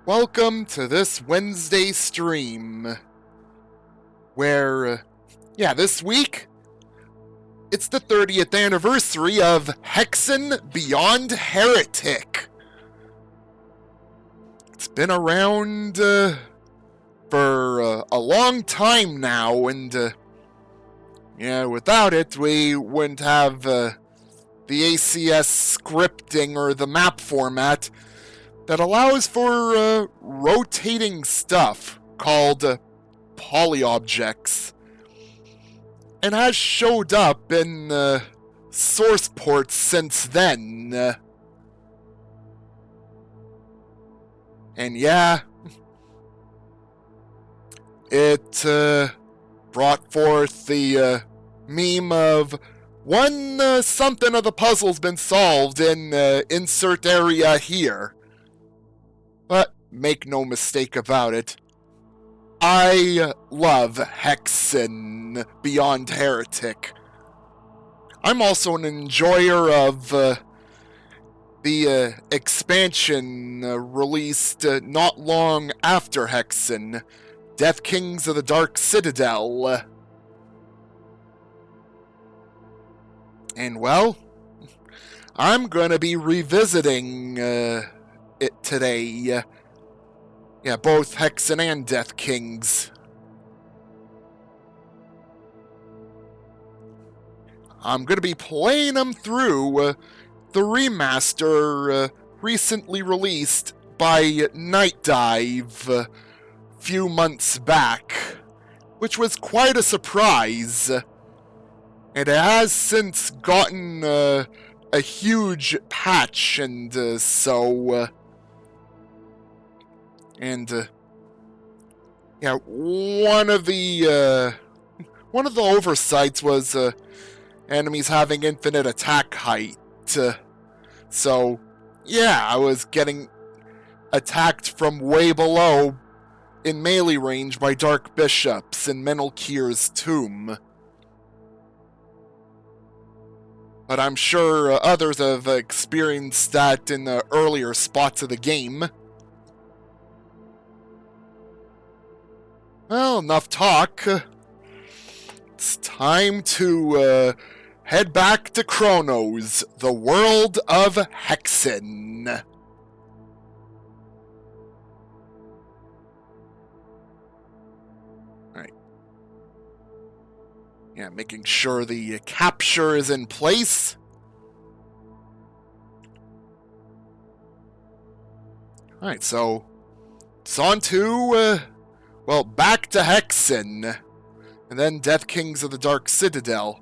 Welcome to this Wednesday stream, where, this week, it's the 30th anniversary of Hexen Beyond Heretic. It's been around, for a long time now, and, without it, we wouldn't have, the ACS scripting or the map format that allows for rotating stuff called polyobjects, and has showed up in source ports since then. And it brought forth the meme of one something of the puzzle's been solved in insert area here. But make no mistake about it, I love Hexen Beyond Heretic. I'm also an enjoyer of the expansion released not long after Hexen, Deathkings of the Dark Citadel. And well, I'm gonna be revisiting it today. Both Hexen and Deathkings. I'm gonna be playing them through the remaster recently released by Night Dive a few months back, which was quite a surprise. And it has since gotten a huge patch, and one of the oversights was enemies having infinite attack height. I was getting attacked from way below in melee range by Dark Bishops in Menelkir's tomb. But I'm sure others have experienced that in the earlier spots of the game. Well, enough talk. It's time to head back to Chronos, the world of Hexen. Alright. Making sure the capture is in place. Alright, so it's on to back to Hexen, and then Deathkings of the Dark Citadel.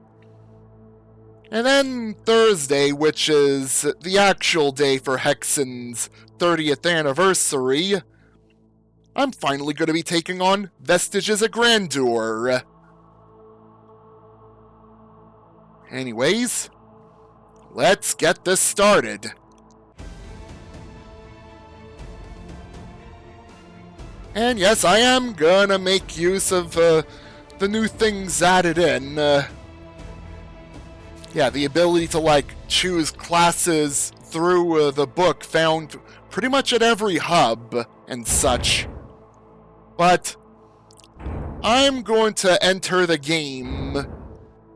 And then Thursday, which is the actual day for Hexen's 30th anniversary, I'm finally going to be taking on Vestiges of Grandeur. Anyways, let's get this started. And yes, I am gonna make use of the new things added in. The ability to, choose classes through the book found pretty much at every hub and such. But I'm going to enter the game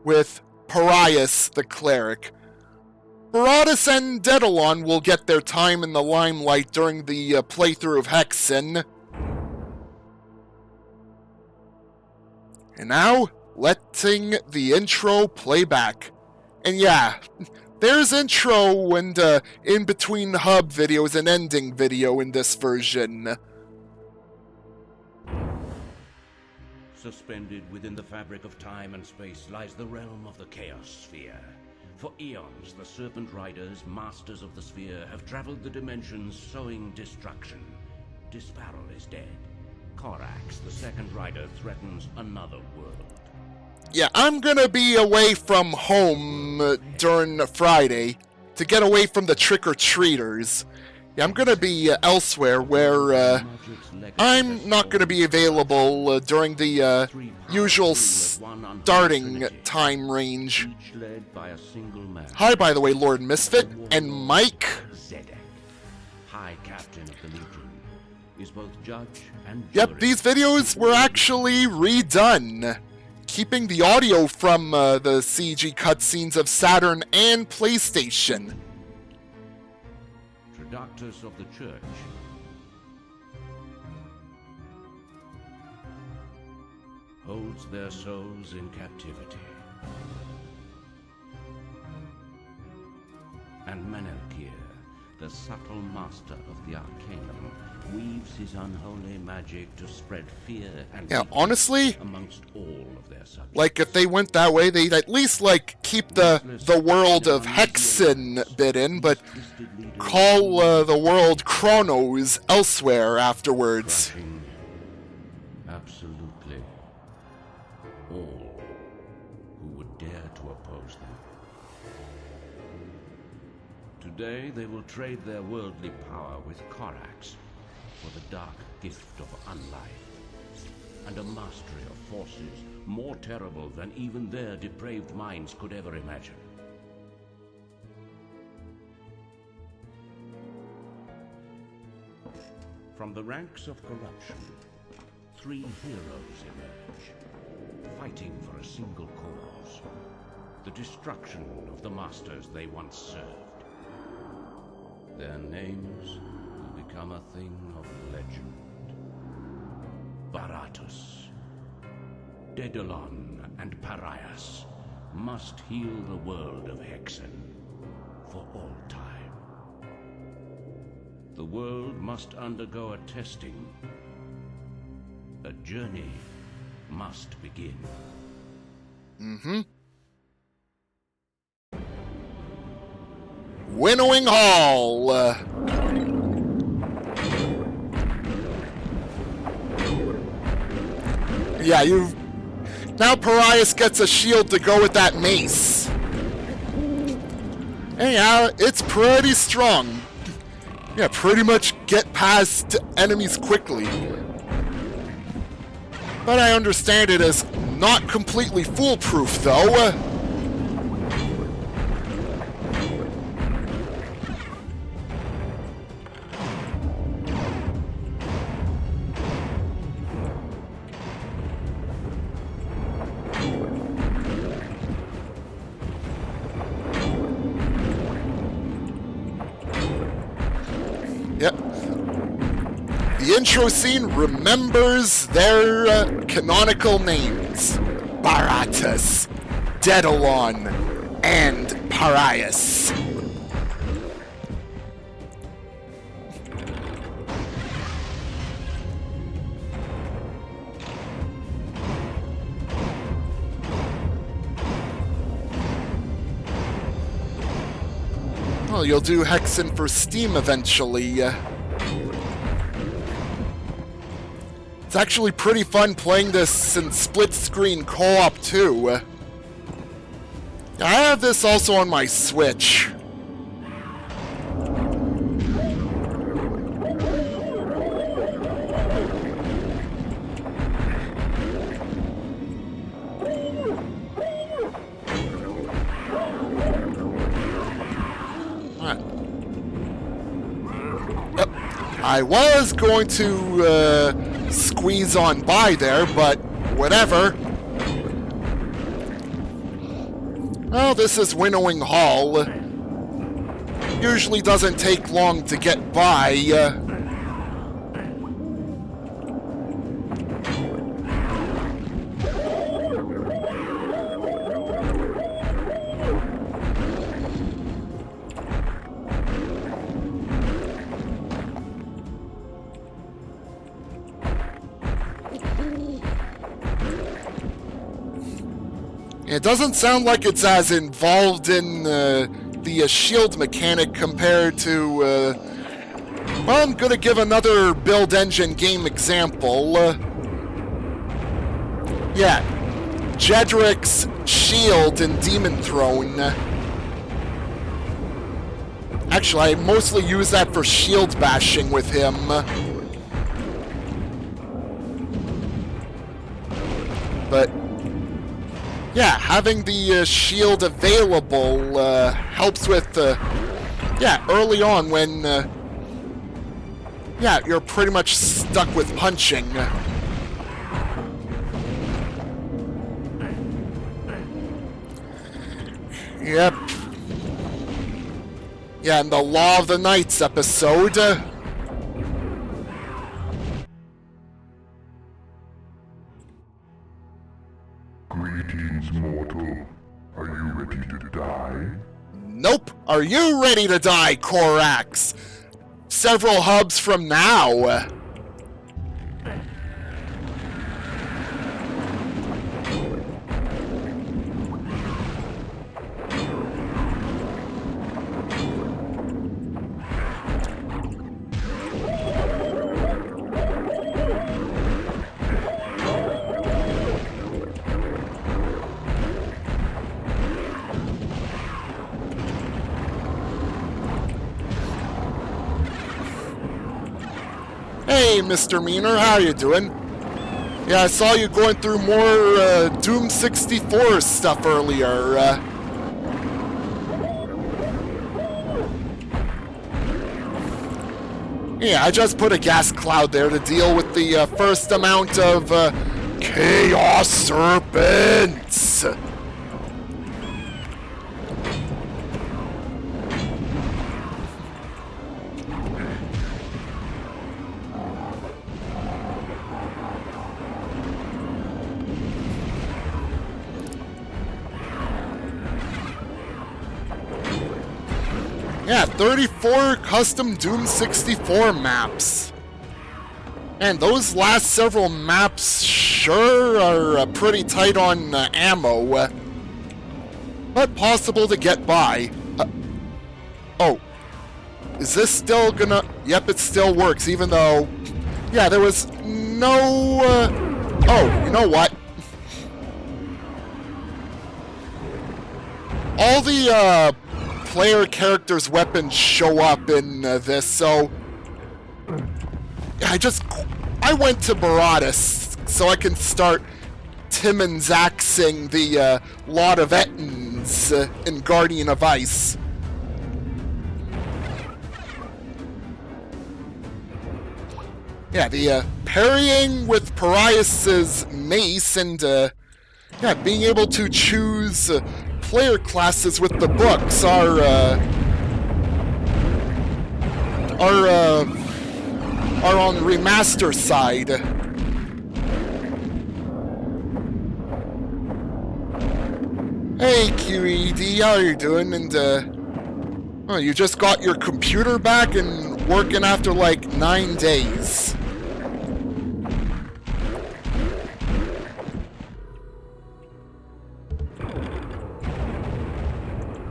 with Parias the Cleric. Baratus and Dedalon will get their time in the limelight during the playthrough of Hexen. And now, letting the intro play back. And there's intro and in-between hub videos and ending video in this version. Suspended within the fabric of time and space lies the realm of the Chaos Sphere. For eons, the Serpent Riders, masters of the sphere, have traveled the dimensions sowing destruction. Disparal is dead. Korax, the second rider, threatens another world. I'm gonna be away from home during Friday to get away from the trick-or-treaters. I'm gonna be elsewhere where I'm not gonna be available during the usual starting time range. Hi, by the way, Lord Misfit and Mike. High Captain of the Legion. is both judge and jury. Yep, these videos were actually redone, keeping the audio from the CG cutscenes of Saturn and PlayStation. Traductors of the Church. Holds their souls in captivity. And Menelkir, the subtle master of the Arcanum, weaves his unholy magic to spread fear and honestly, amongst all of their subjects. Like, if they went that way, they'd at least, like, keep the world of Hexen bit in, but call the world Chronos elsewhere afterwards. Crushing absolutely all who would dare to oppose them. Today they will trade their worldly power with Korax for the dark gift of unlife, and a mastery of forces more terrible than even their depraved minds could ever imagine. From the ranks of corruption, 3 heroes emerge, fighting for a single cause: the destruction of the masters they once served. Their names will become a thing of legend. Baratus, Daedalon, and Parias must heal the world of Hexen for all time. The world must undergo a testing. A journey must begin. Winnowing Hall! Yeah, now Parias gets a shield to go with that mace. And yeah, it's pretty strong. Yeah, pretty much get past enemies quickly. But I understand it as not completely foolproof, though. Yep. The intro scene remembers their canonical names: Baratus, Daedalon, and Parias. Well, you'll do Hexen for Steam eventually. It's actually pretty fun playing this in split-screen co-op, too. I have this also on my Switch. I was going to squeeze on by there, but whatever. Well, this is Winnowing Hall. Usually doesn't take long to get by. It doesn't sound like it's as involved in the shield mechanic compared to... well, I'm gonna give another build engine game example. Yeah, Jedric's shield in Demon Throne. Actually, I mostly use that for shield bashing with him. But... yeah, having the shield available helps with, yeah, early on when yeah, you're pretty much stuck with punching. Yep. Yeah, in the Law of the Knights episode. Greetings, mortal. Are you ready to die? Nope. Are you ready to die, Korax? Several hubs from now. Hey, Mr. Meaner, how you doing? Yeah, I saw you going through more Doom 64 stuff earlier. Yeah, I just put a gas cloud there to deal with the first amount of Chaos Serpents. Yeah, 34 custom Doom 64 maps. And those last several maps sure are pretty tight on ammo. But possible to get by. Oh. Is this still gonna... Yep, it still works, even though... Yeah, there was no... Oh, you know what? All the, player characters' weapons show up in this, so I went to Baratus so I can start Timmenzaxing the lot of Ettins in Guardian of Ice. Yeah, the parrying with Parias's mace and yeah, being able to choose player classes with the books are on remaster side. Hey QED, how are you doing? And oh, you just got your computer back and working after like 9 days.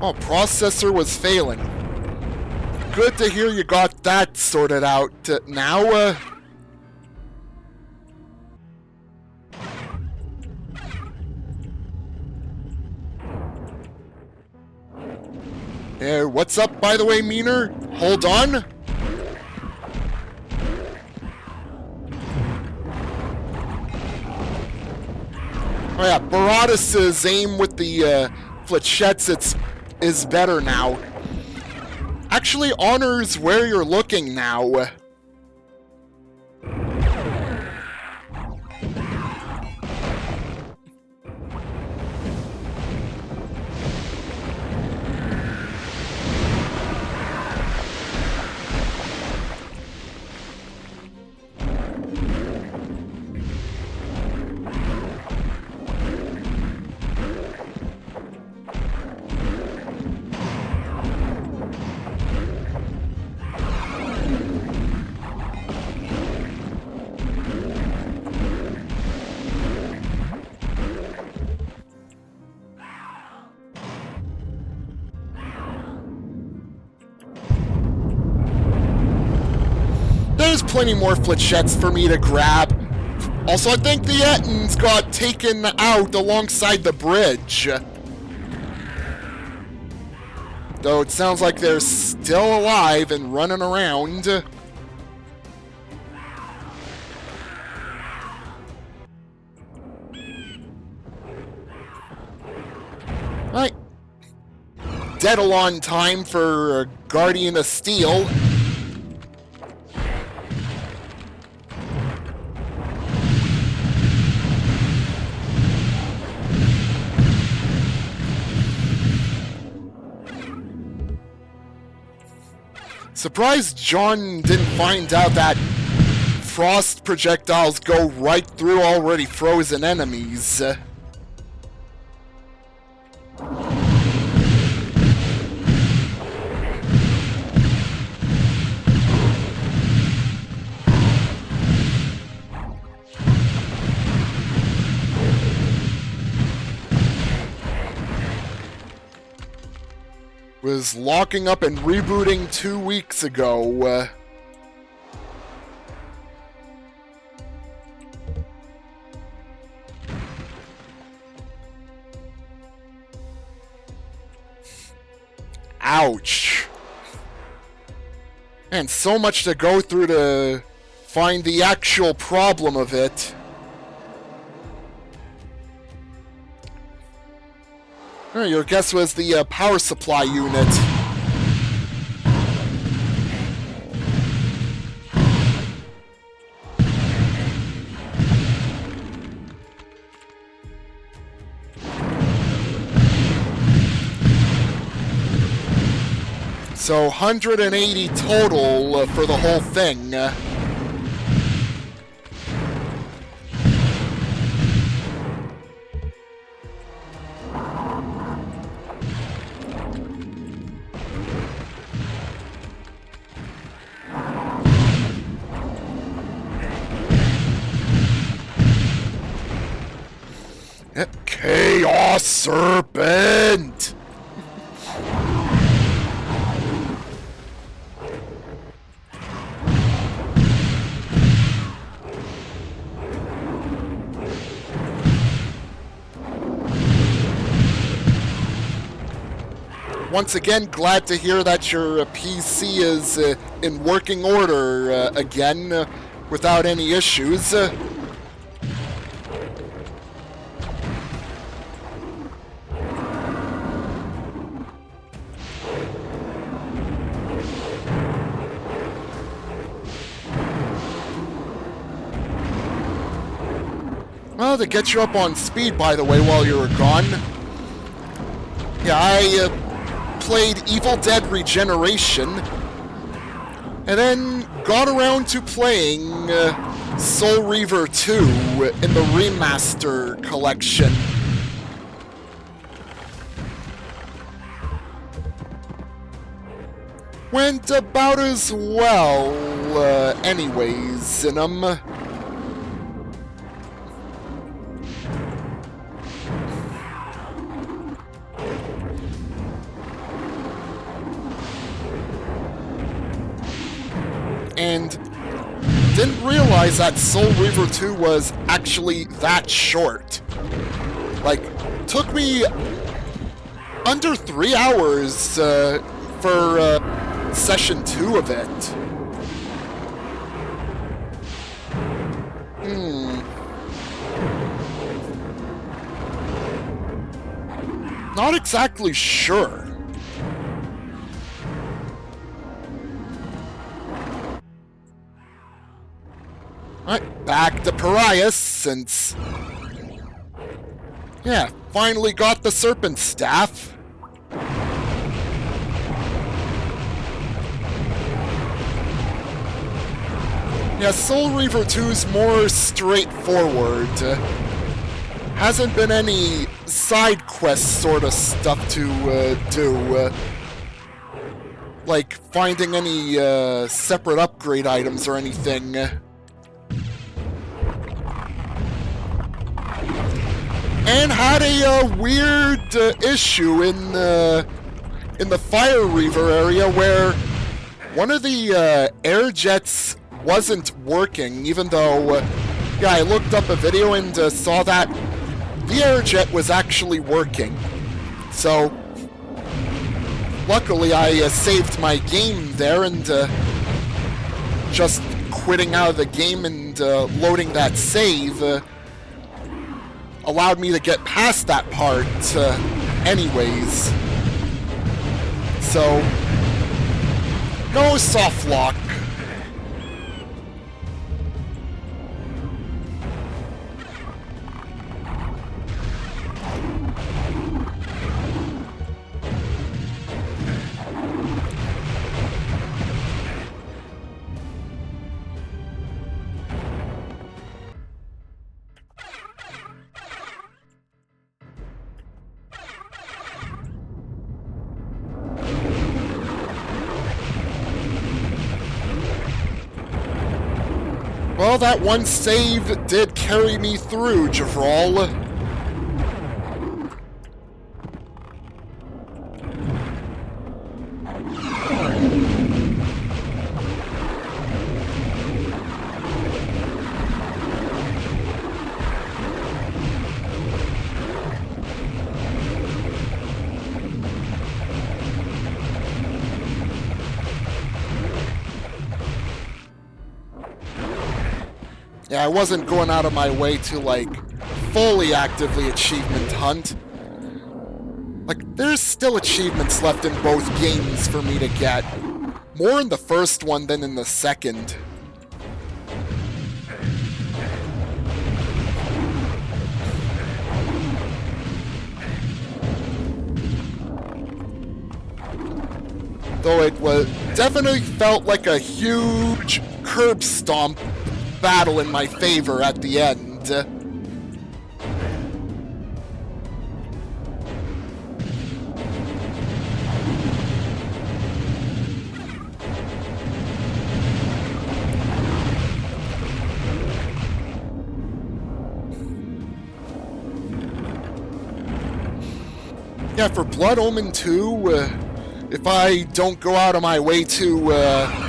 Oh, processor was failing. Good to hear you got that sorted out. Now, what's up, by the way, Meaner? Hold on. Oh yeah, Baratus's aim with the flechettes is better now. Actually honors where you're looking now. There's plenty more flechettes for me to grab. Also, I think the Ettins got taken out alongside the bridge. Though it sounds like they're still alive and running around. Right. Dead on time for Guardian of Steel. Surprised John didn't find out that frost projectiles go right through already frozen enemies. Was locking up and rebooting 2 weeks ago. Ouch. And so much to go through to find the actual problem of it. Your guess was the power supply unit. So 180 total for the whole thing. Chaos Serpent! Once again, glad to hear that your PC is in working order again without any issues. Well, to get you up on speed, by the way, while you were gone. Yeah, I played Evil Dead Regeneration, and then got around to playing Soul Reaver 2 in the Remastered collection. Went about as well, anyways, in 'em. And didn't realize that Soul Reaver 2 was actually that short. Like, took me under 3 hours for session 2 of it. Not exactly sure. Alright, back to Parias, since... Yeah, finally got the Serpent Staff. Yeah, Soul Reaver 2's more straightforward. Hasn't been any side quest sort of stuff to do. Like finding any separate upgrade items or anything. And had a weird issue in the Fire Reaver area where one of the air jets wasn't working, even though, yeah, I looked up a video and saw that the air jet was actually working. So, luckily I saved my game there, and just quitting out of the game and loading that save allowed me to get past that part anyways. So, no soft lock. Well, that one save did carry me through, Javral. Yeah, I wasn't going out of my way to, like, fully actively achievement hunt. Like, there's still achievements left in both games for me to get. More in the first one than in the second. Though it was definitely felt like a huge curb stomp battle in my favor at the end. Yeah, for Blood Omen 2, if I don't go out of my way to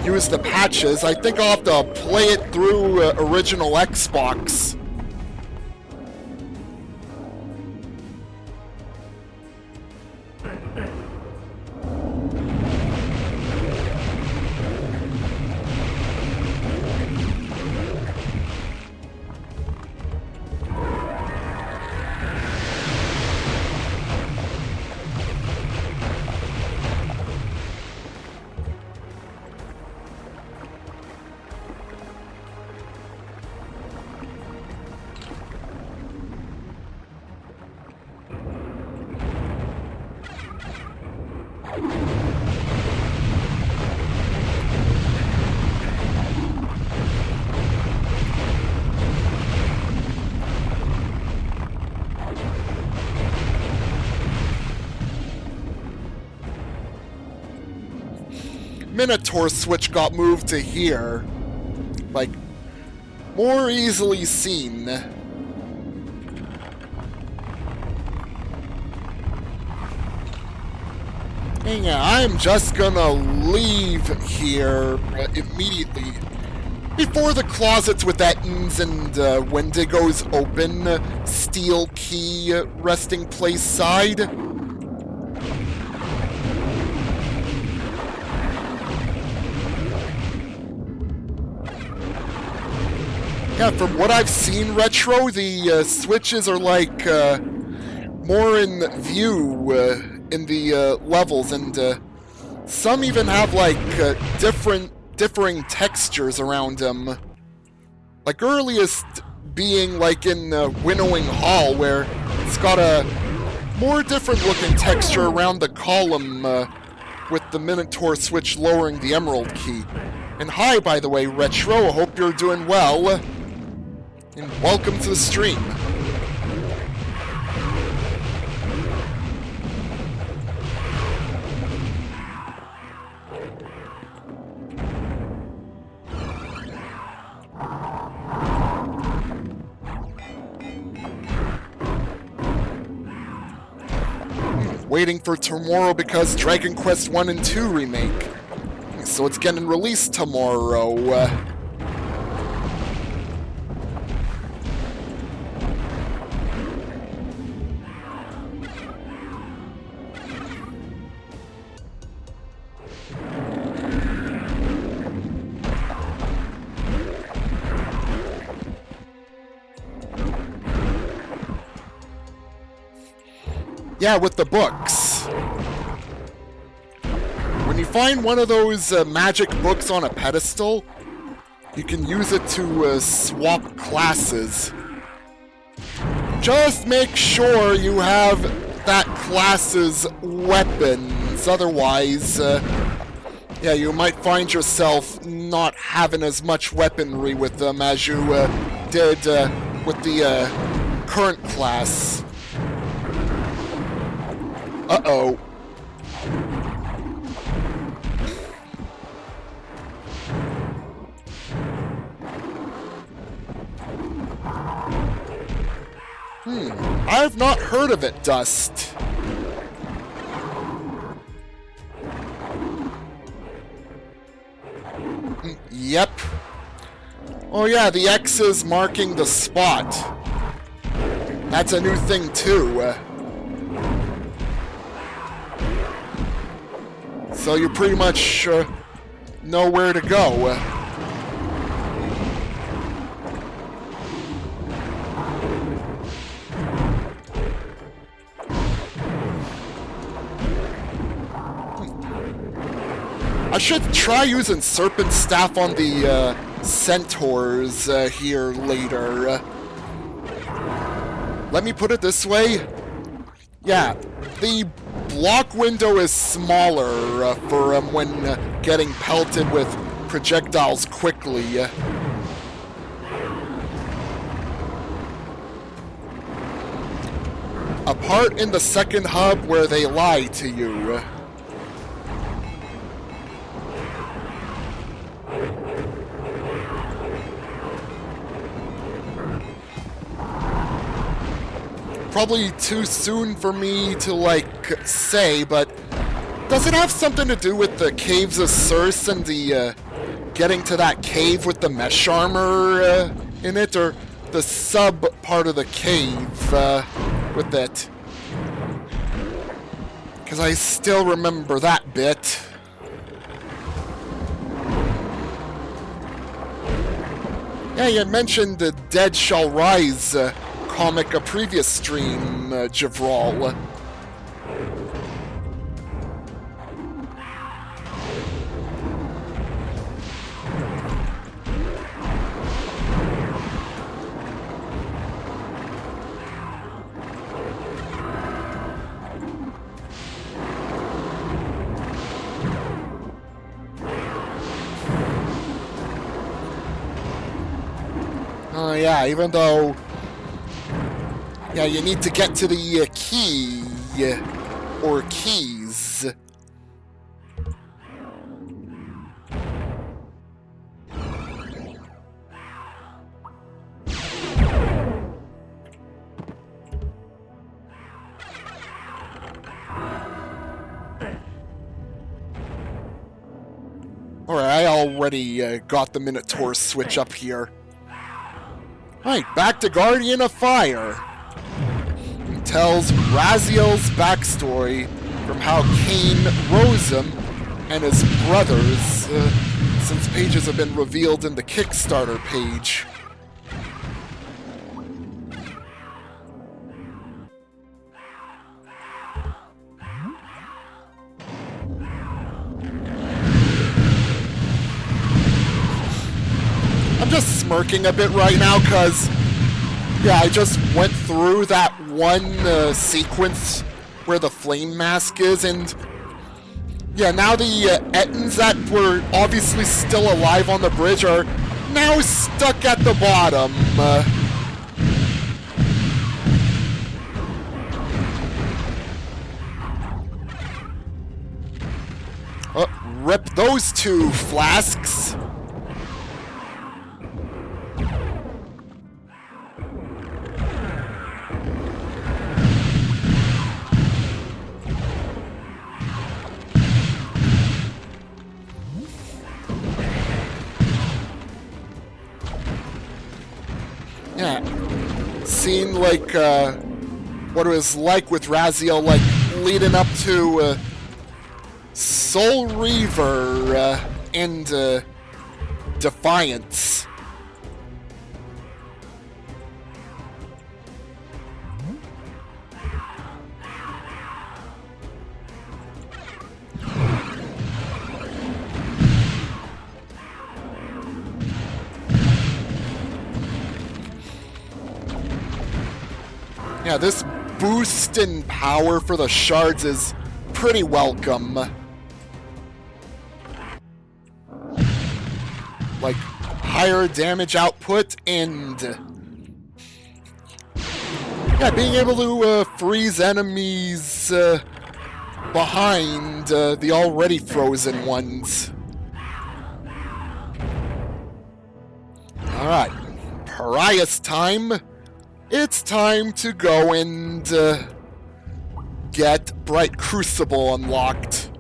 use the patches, I think I'll have to play it through original Xbox. Minotaur switch got moved to here. Like, more easily seen. And yeah, I'm just gonna leave here immediately. Before the closets with Ettins and Wendigos open, steel key resting place side. Yeah, from what I've seen, Retro, the switches are like more in view in the levels, and some even have like differing textures around them. Like earliest being like in Winnowing Hall, where it's got a more different looking texture around the column with the Minotaur switch lowering the Emerald key. And hi, by the way, Retro, I hope you're doing well. And welcome to the stream. Waiting for tomorrow because Dragon Quest 1 and 2 remake. So it's getting released tomorrow. Yeah, with the books. When you find one of those magic books on a pedestal, you can use it to swap classes. Just make sure you have that class's weapons, otherwise, yeah, you might find yourself not having as much weaponry with them as you did with the current class. Uh-oh. I've not heard of it, Dust. Yep. Oh yeah, the X is marking the spot. That's a new thing too. So you pretty much know where to go. I should try using Serpent Staff on the Centaurs here later. Let me put it this way. Yeah, the block window is smaller for when getting pelted with projectiles quickly. A part in the second hub where they lie to you. Probably too soon for me to, like, say, but does it have something to do with the Caves of Circe and the, getting to that cave with the mesh armor in it, or the sub part of the cave with it? Because I still remember that bit. Yeah, you mentioned the Dead Shall Rise comic a previous stream, Javral. Oh yeah, even though... Yeah, you need to get to the key, or keys. Alright, I already got the Minotaur switch up here. Alright, back to Guardian of Fire. Tells Raziel's backstory from how Cain rose him and his brothers, since pages have been revealed in the Kickstarter page. I'm just smirking a bit right now because, yeah, I just went through that one sequence where the flame mask is, and yeah, now the Ettins that were obviously still alive on the bridge are now stuck at the bottom. Rip those two flasks. Yeah, seen like what it was like with Raziel, like leading up to Soul Reaver and Defiance. Yeah, this boost in power for the shards is pretty welcome. Like, higher damage output and... yeah, being able to freeze enemies behind the already frozen ones. Alright, Pariah's time. it's time to go and get Bright Crucible unlocked.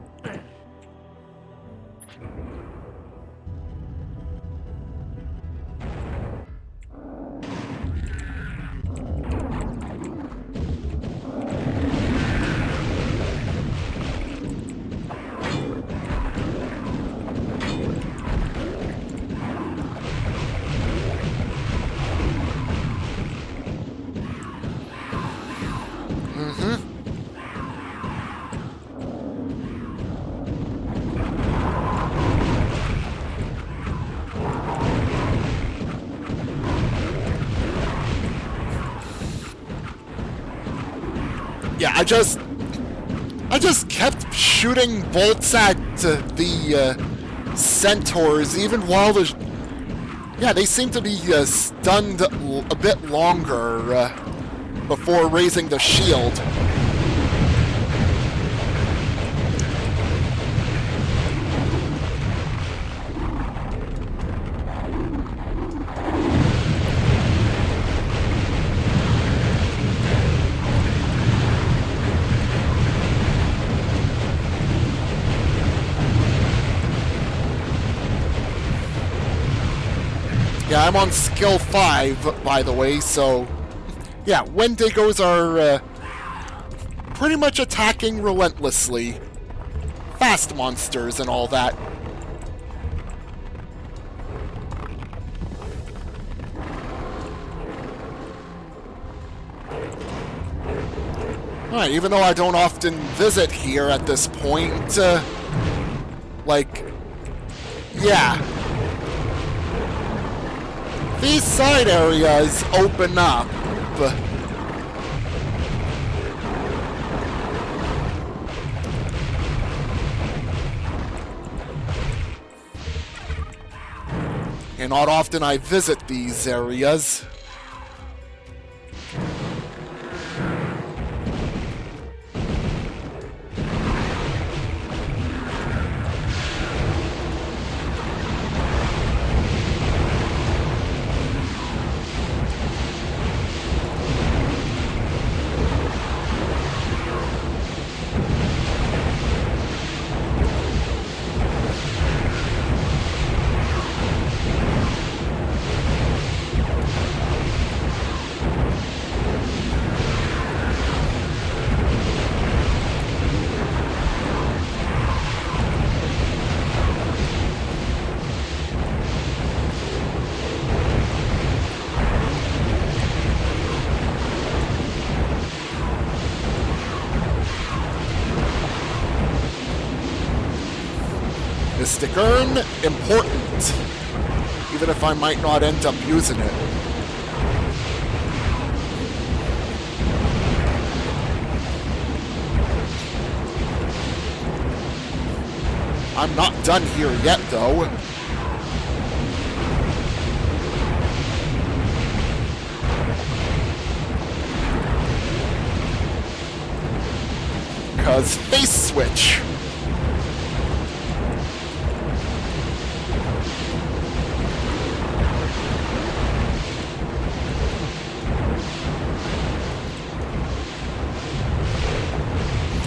Yeah, I just kept shooting bolts at the centaurs, even while the... Yeah, they seem to be stunned a bit longer before raising the shield. Yeah, I'm on skill 5, by the way, so... Yeah, Wendigos are pretty much attacking relentlessly. Fast monsters and all that. Alright, even though I don't often visit here at this point, like... Yeah. These side areas open up. And not often I visit these areas. Mystic Urn, important, even if I might not end up using it. I'm not done here yet, though. Because face switch.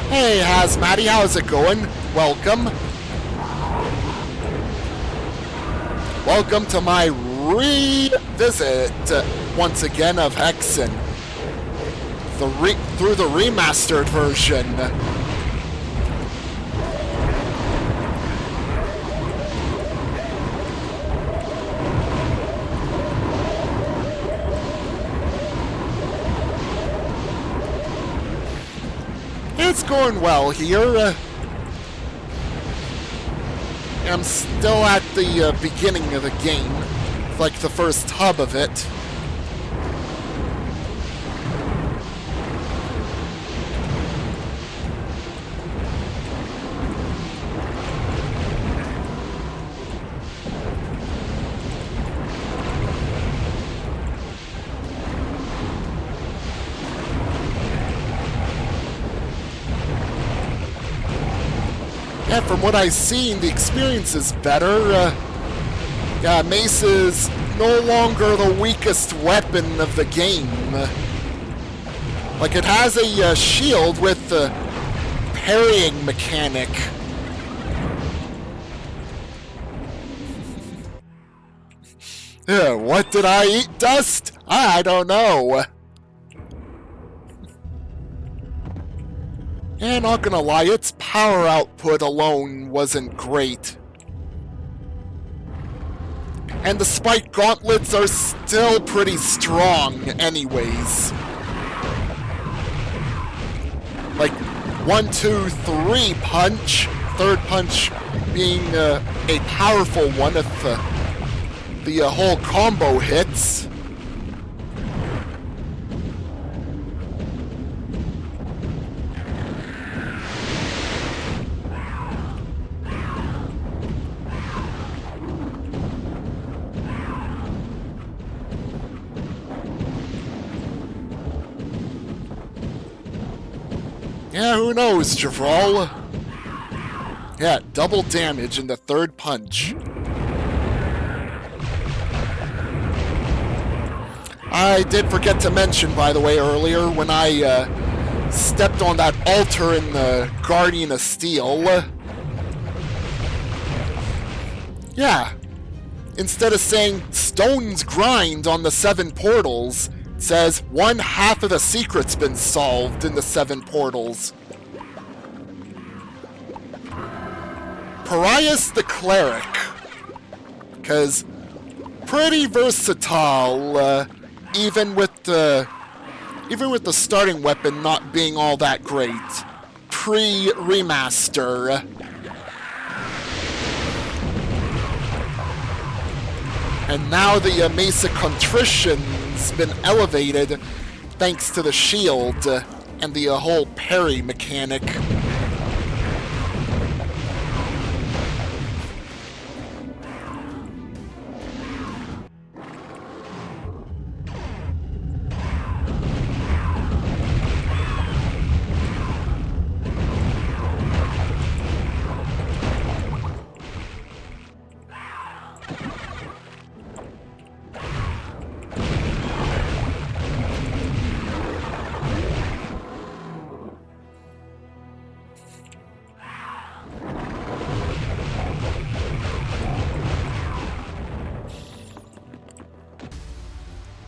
Hey, Hazmatty, how's it going? Welcome. Welcome to my revisit, once again, of Hexen. Through the remastered version. It's going well here. I'm still at the beginning of the game, like the first hub of it. From what I've seen, the experience is better. Yeah, Mace's no longer the weakest weapon of the game. Like, it has a shield with the parrying mechanic. What did I eat? Dust? I don't know. Yeah, not gonna lie, its power output alone wasn't great. And the spike gauntlets are still pretty strong anyways. Like, 1, 2, 3 punch, third punch being a powerful one if the whole combo hits. Yeah, who knows, Javral? Yeah, double damage in the third punch. I did forget to mention, by the way, earlier, when I stepped on that altar in the Guardian of Steel. Yeah. Instead of saying stones grind on the 7 portals, it says 1/2 of the secret's been solved in the 7 portals. Parias the Cleric. Because pretty versatile, even with the starting weapon not being all that great. Pre-remaster. And now the Mesa Contrition's been elevated thanks to the shield and the whole parry mechanic.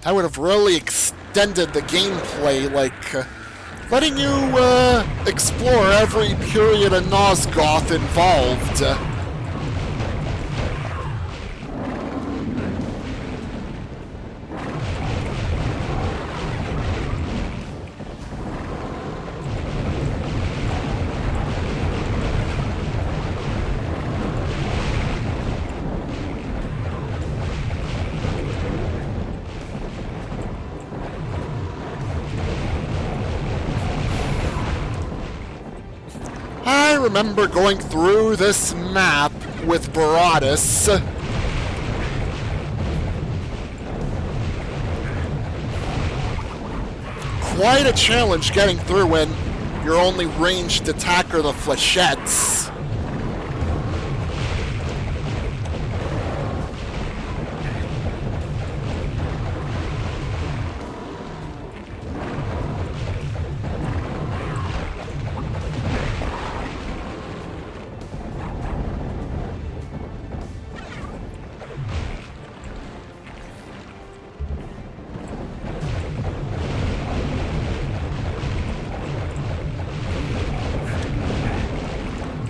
I would have really extended the gameplay, like, letting you, explore every period of Nosgoth involved. I remember going through this map with Baratus. Quite a challenge getting through when your only ranged attack are the flechettes.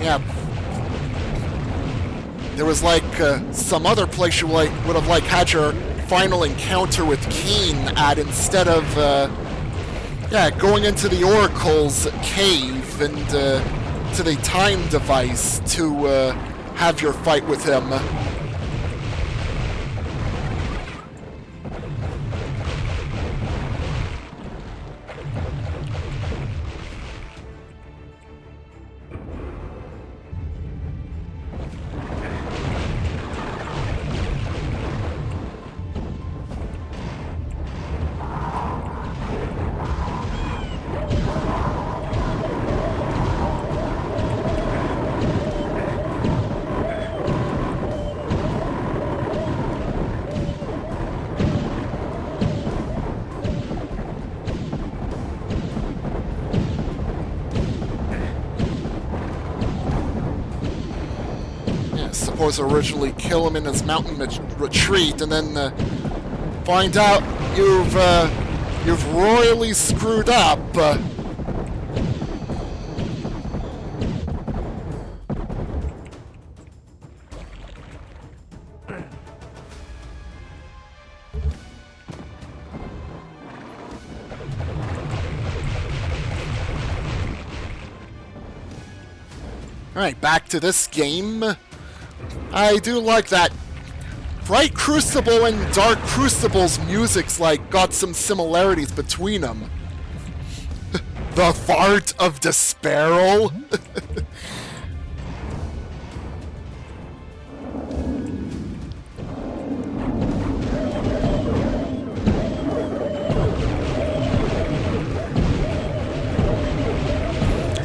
Yeah. There was like some other place you would have like had your final encounter with Keen at, instead of going into the Oracle's cave and to the time device to have your fight with him. course, originally kill him in his mountain retreat, and then find out you've royally screwed up. Alright, back to this game. I do like that Bright Crucible and Dark Crucible's music's like got some similarities between them. The Fart of Despair.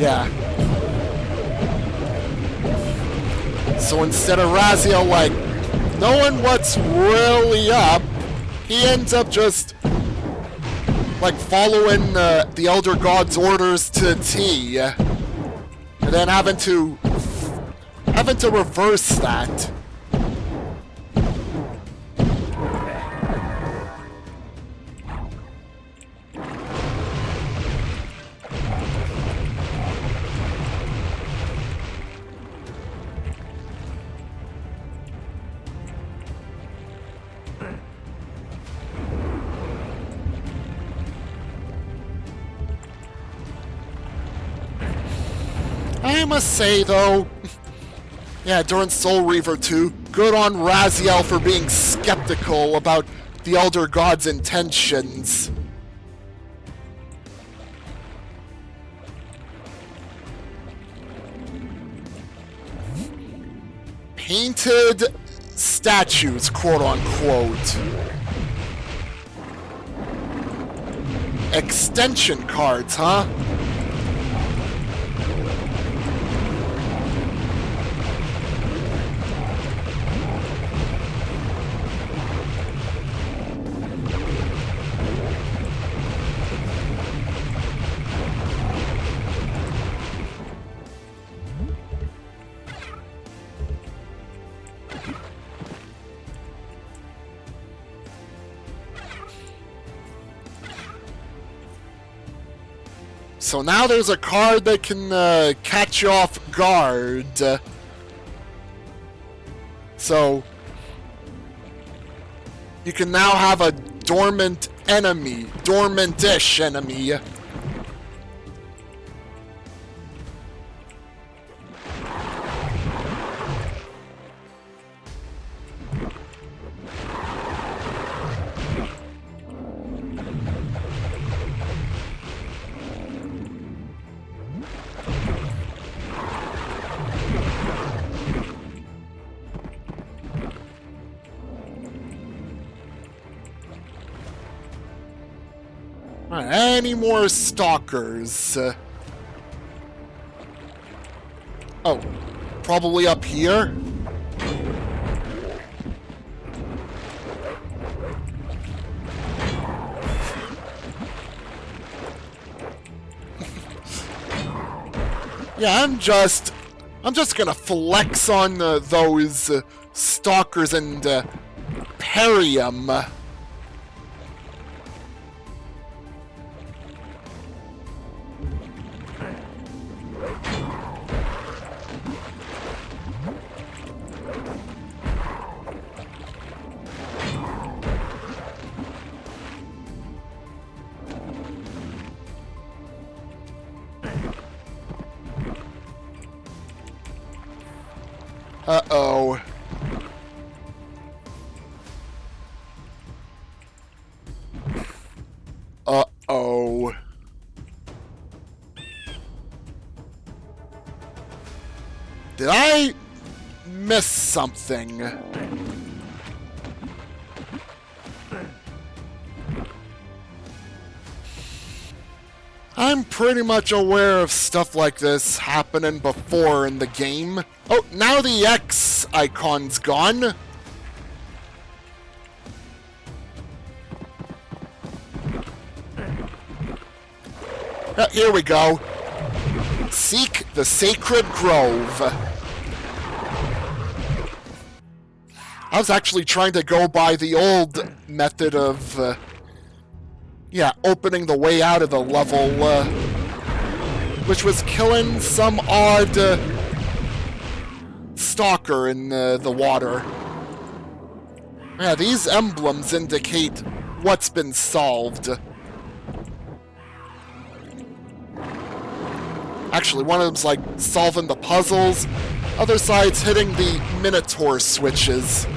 Yeah. So instead of Raziel, like, knowing what's really up, he ends up just, like, following the Elder God's orders to a T, and then having to reverse that. I must say, though, yeah, during Soul Reaver 2, good on Raziel for being skeptical about the Elder God's intentions. Painted statues, quote-unquote. Extension cards, huh? So now there's a card that can catch you off guard. So you can now have a dormant enemy, dormant-ish enemy. Alright, any more stalkers? Oh, probably up here? Yeah, I'm just gonna flex on those stalkers and parry 'em. Uh-oh. Uh-oh. Did I miss something? I'm pretty much aware of stuff like this happening before in the game. Oh, now the X icon's gone. Here we go. Seek the Sacred Grove. I was actually trying to go by the old method of, opening the way out of the level, which was killing some odd stalker in the water. Yeah, these emblems indicate what's been solved. Actually, one of them's like solving the puzzles, other side's hitting the Minotaur switches.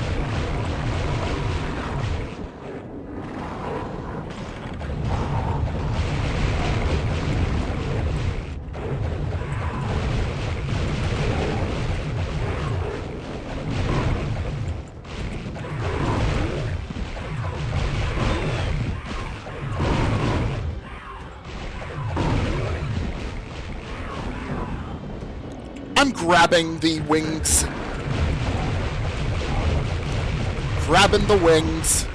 I'm grabbing the wings. Grabbing the wings.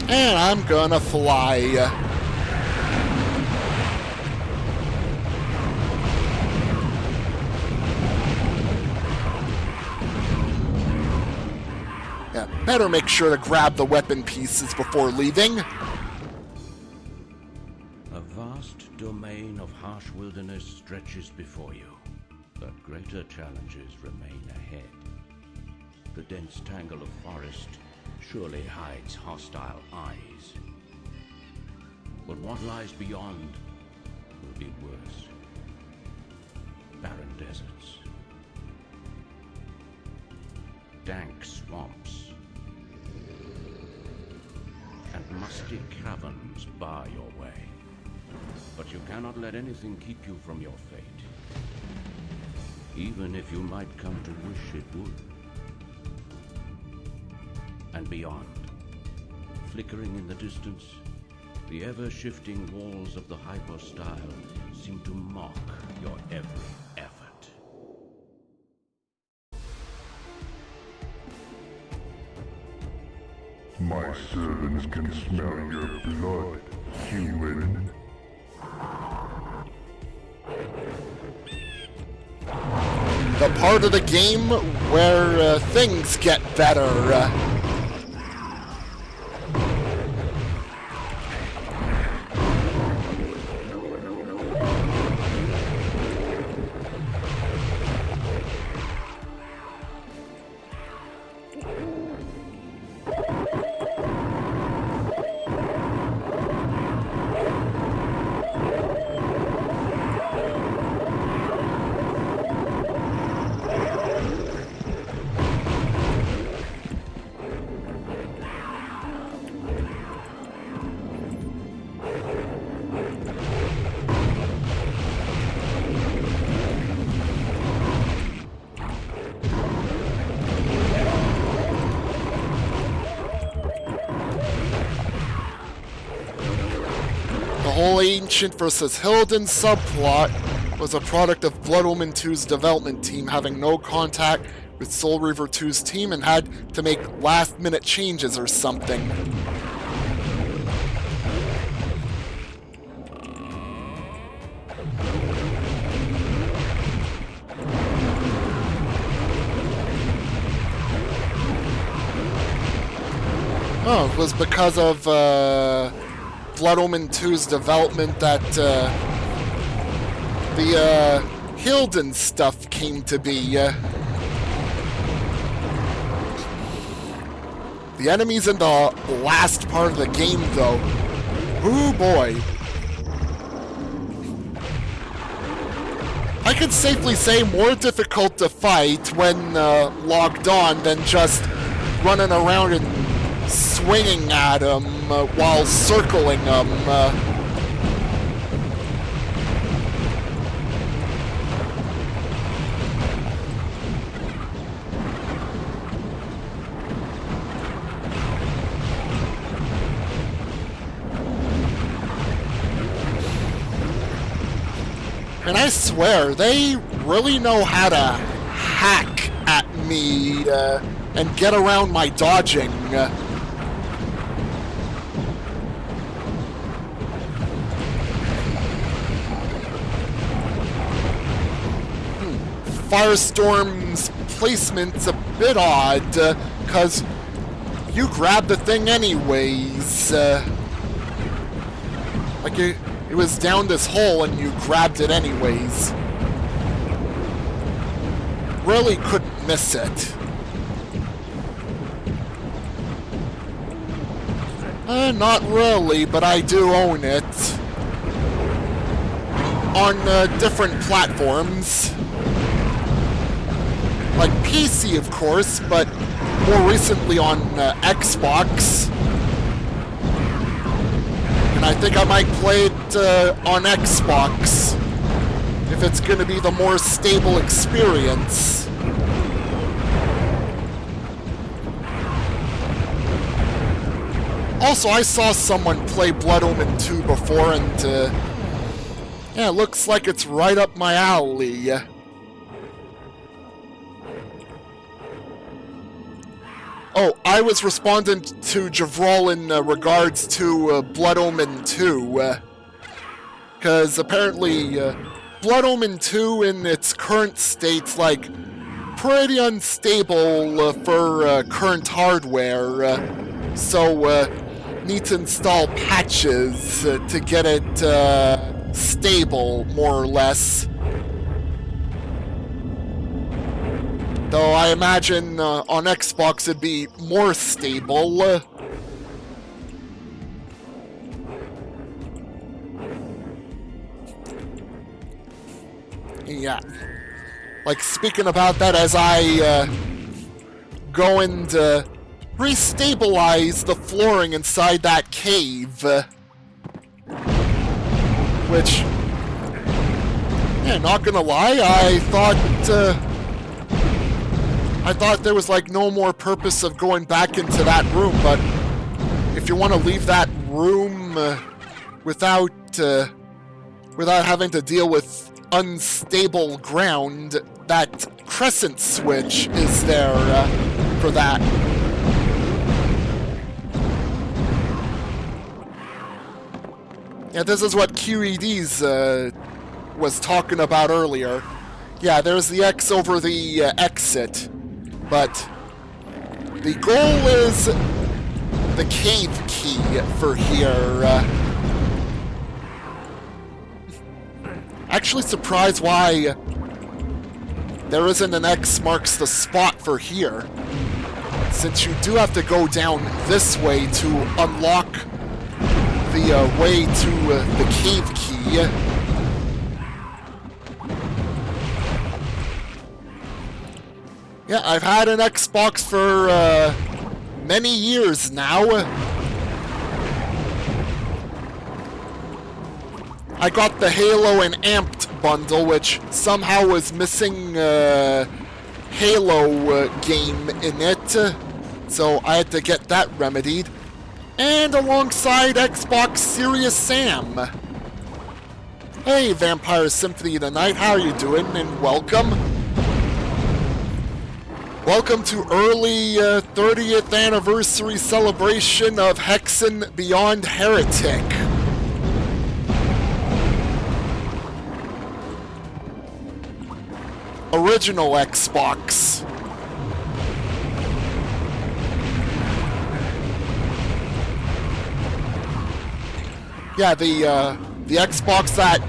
And I'm gonna fly. Yeah, better make sure to grab the weapon pieces before leaving. A vast domain of harsh wilderness stretches before you, but greater challenges remain ahead. The dense tangle of forest surely hides hostile eyes. But what lies beyond will be worse. Barren deserts, dank swamps, and musty caverns bar your way. But you cannot let anything keep you from your fate, even if you might come to wish it would. And beyond, flickering in the distance, the ever-shifting walls of the hypostyle seem to mock your every effort. My servants can smell your blood, human. The part of the game where things get better. The whole Ancient vs. Hilden subplot was a product of Blood Omen 2's development team having no contact with Soul Reaver 2's team and had to make last-minute changes or something. Oh, it was because of Blood Omen 2's development that the Hilden stuff came to be. The enemies in the last part of the game, though. Ooh boy. I could safely say more difficult to fight when logged on than just running around and swinging at him while circling him. And I swear, they really know how to hack at me and get around my dodging. Firestorm's placement's a bit odd, because you grabbed the thing anyways. Like it was down this hole and you grabbed it anyways. Really couldn't miss it. Not really, but I do own it. On different platforms. Like PC, of course, but more recently on Xbox. And I think I might play it on Xbox if it's going to be the more stable experience. Also, I saw someone play Blood Omen 2 before, and yeah, it looks like it's right up my alley. Oh, I was responding to Javral in regards to Blood Omen 2, because apparently Blood Omen 2 in its current state's like pretty unstable for current hardware, so need to install patches to get it stable, more or less. Though I imagine on Xbox it'd be more stable. Yeah. Like, speaking about that, as I go and restabilize the flooring inside that cave. Which, yeah, not gonna lie, I thought there was like no more purpose of going back into that room, but if you want to leave that room without having to deal with unstable ground, that crescent switch is there for that. Yeah, this is what QED's was talking about earlier. Yeah, there's the X over the exit. But the goal is the cave key for here. Actually surprised why there isn't an X marks the spot for here, since you do have to go down this way to unlock the way to the cave key. Yeah, I've had an Xbox for many years now. I got the Halo and Amped bundle, which somehow was missing Halo game in it, so I had to get that remedied. And alongside Xbox Serious Sam. Hey, Vampire Symphony of the Night, how are you doing? And welcome. Welcome to early 30th anniversary celebration of Hexen Beyond Heretic. Original Xbox. Yeah, the Xbox that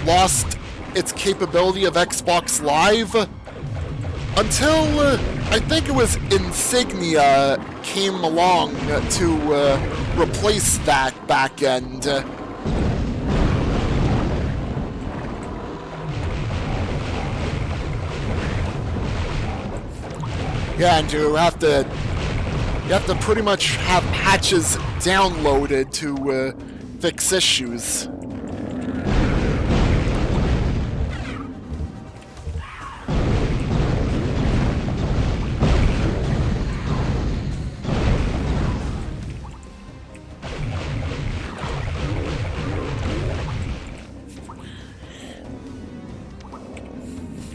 lost its capability of Xbox Live until I think it was Insignia came along to replace that back end. Yeah, and you have to pretty much have patches downloaded to fix issues.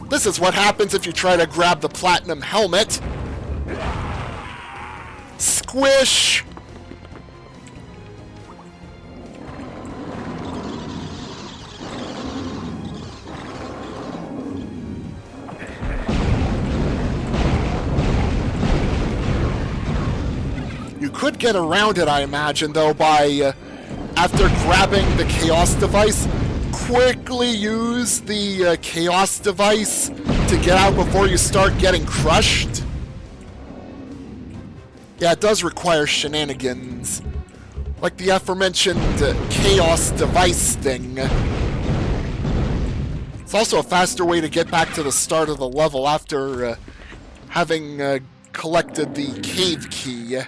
This is what happens if you try to grab the platinum helmet. Squish! could get around it, I imagine, though, by, after grabbing the Chaos device, quickly use the Chaos device to get out before you start getting crushed. Yeah, it does require shenanigans. Like the aforementioned Chaos device thing. It's also a faster way to get back to the start of the level after having collected the cave key.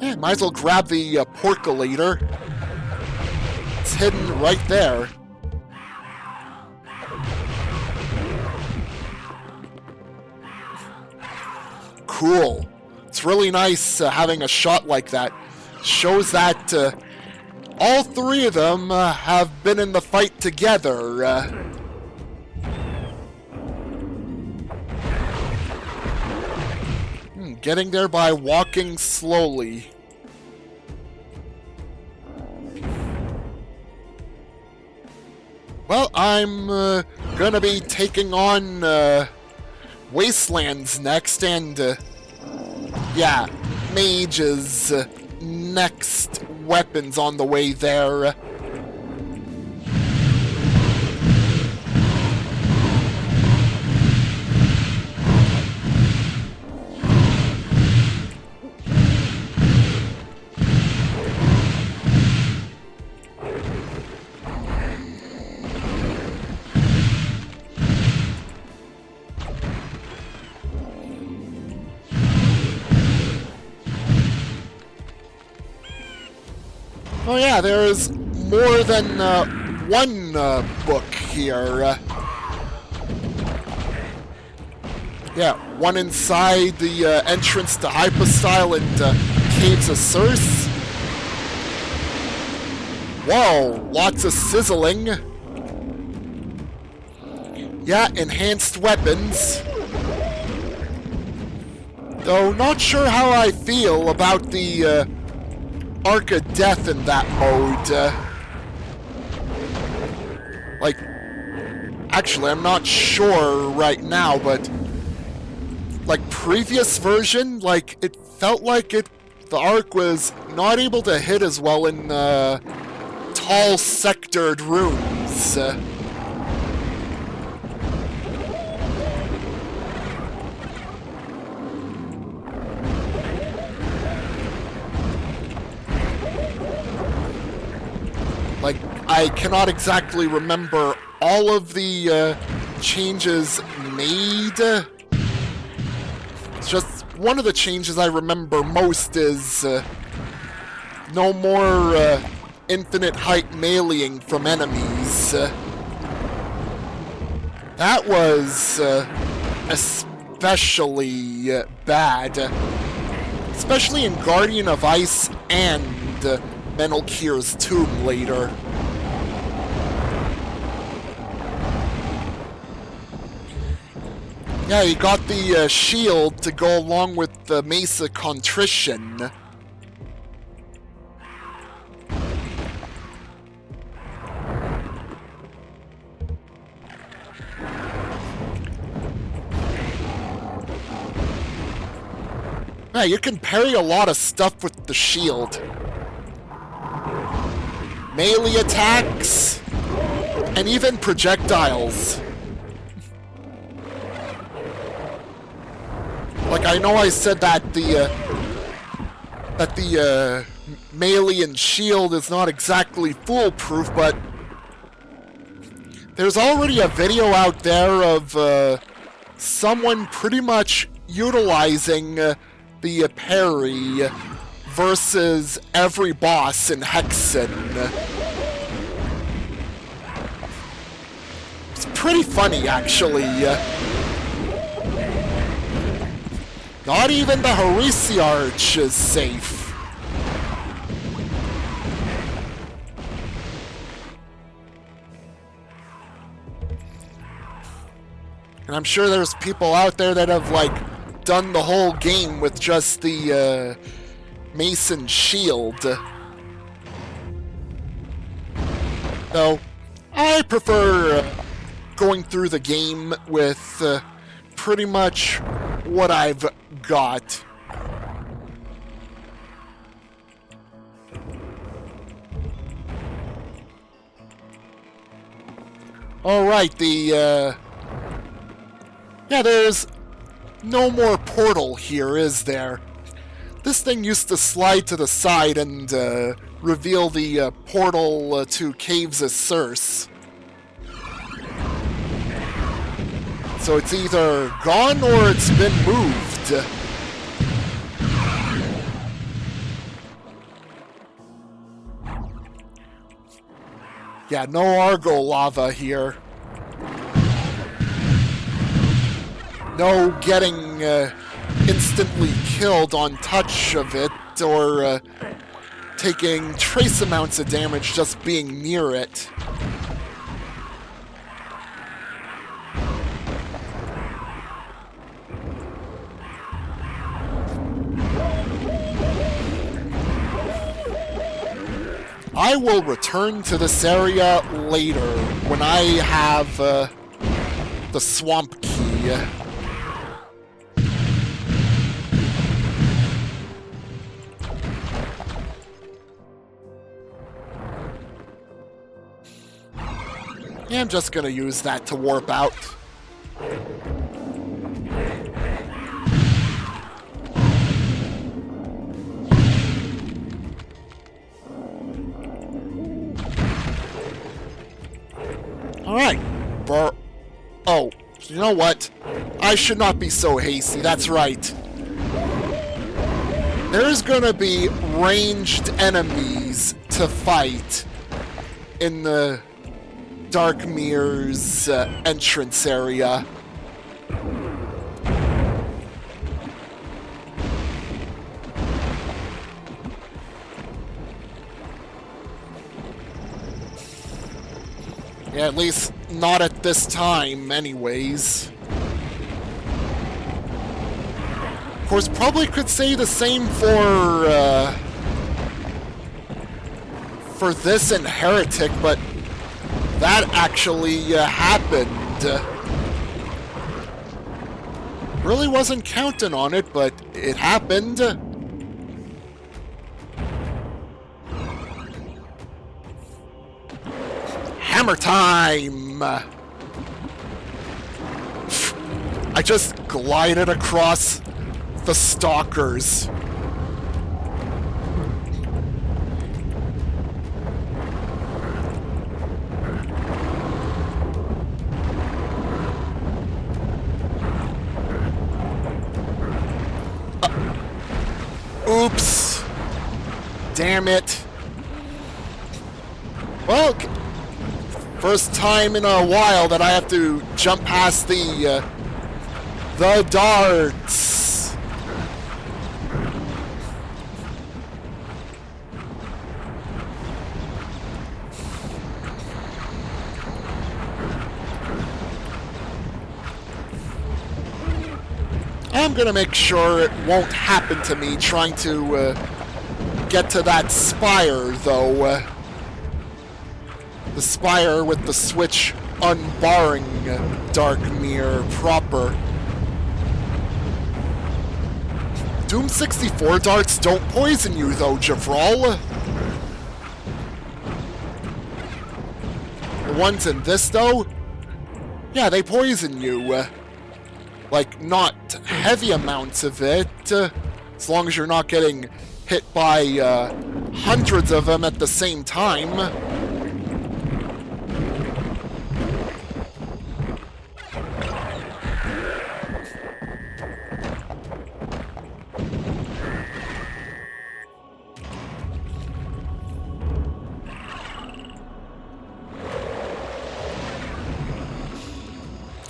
Yeah, might as well grab the porcolator. It's hidden right there. Cool. It's really nice having a shot like that. Shows that all three of them have been in the fight together. Getting there by walking slowly. Well, I'm gonna be taking on Wastelands next, and yeah, mages next weapons on the way there. Oh yeah, there is more than one book here. Yeah, one inside the entrance to Hypostyle and Caves of Circe. Whoa, lots of sizzling. Yeah, enhanced weapons. Though not sure how I feel about the Arc of Death in that mode. Like, actually, I'm not sure right now, but like previous version, like it felt like the Arc was not able to hit as well in tall sectored rooms. Like, I cannot exactly remember all of the changes made. It's just one of the changes I remember most is no more infinite height meleeing from enemies. That was especially bad. Especially in Guardian of Ice and Menelkir's Tomb later. Yeah, you got the shield to go along with the Mace of Contrition. Yeah, you can parry a lot of stuff with the shield. Melee attacks, and even projectiles. Like, I know I said that the melee and shield is not exactly foolproof, but there's already a video out there of someone pretty much utilizing the parry versus every boss in Hexen. It's pretty funny, actually. Not even the Heresiarch is safe. And I'm sure there's people out there that have, like, done the whole game with just the Mason shield. Though, I prefer going through the game with pretty much what I've got. Alright, yeah, there's no more portal here, is there? This thing used to slide to the side and reveal the portal to Caves of Circe. So it's either gone or it's been moved. Yeah, no Argo lava here. No getting instantly killed on touch of it, or taking trace amounts of damage just being near it. I will return to this area later when I have the swamp key. Yeah, I'm just gonna use that to warp out. Alright. Oh, you know what? I should not be so hasty, that's right. There's gonna be ranged enemies to fight in the Darkmir's entrance area. Yeah, at least not at this time, anyways. Of course, probably could say the same for this and Heretic, but that actually happened. Really wasn't counting on it, but it happened. Hammer time! I just glided across the stalkers. Oops. Damn it. Well, first time in a while that I have to jump past the darts. I'm gonna make sure it won't happen to me trying to get to that spire, though. The spire with the switch unbarring Darkmere proper. Doom 64 darts don't poison you, though, Javral. The ones in this, though? Yeah, they poison you. Like, not heavy amounts of it, as long as you're not getting hit by hundreds of them at the same time.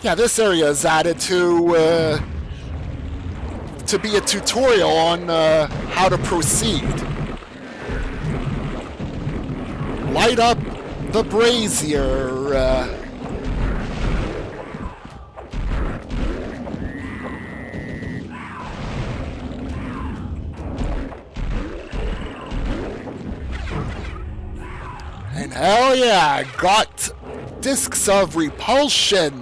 Yeah, this area is added to be a tutorial on how to proceed. Light up the brazier. And hell yeah, got discs of repulsion.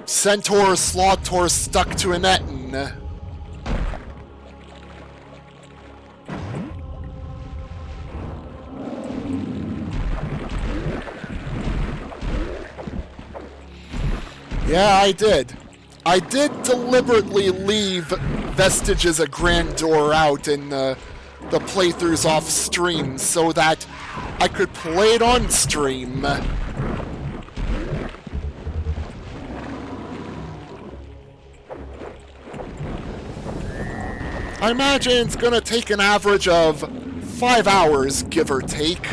Centaur Slaughtor stuck to an Etten. Yeah, I did. I did deliberately leave Vestiges of Grandeur out in the playthroughs off stream so that I could play it on stream. I imagine it's gonna take an average of 5 hours, give or take.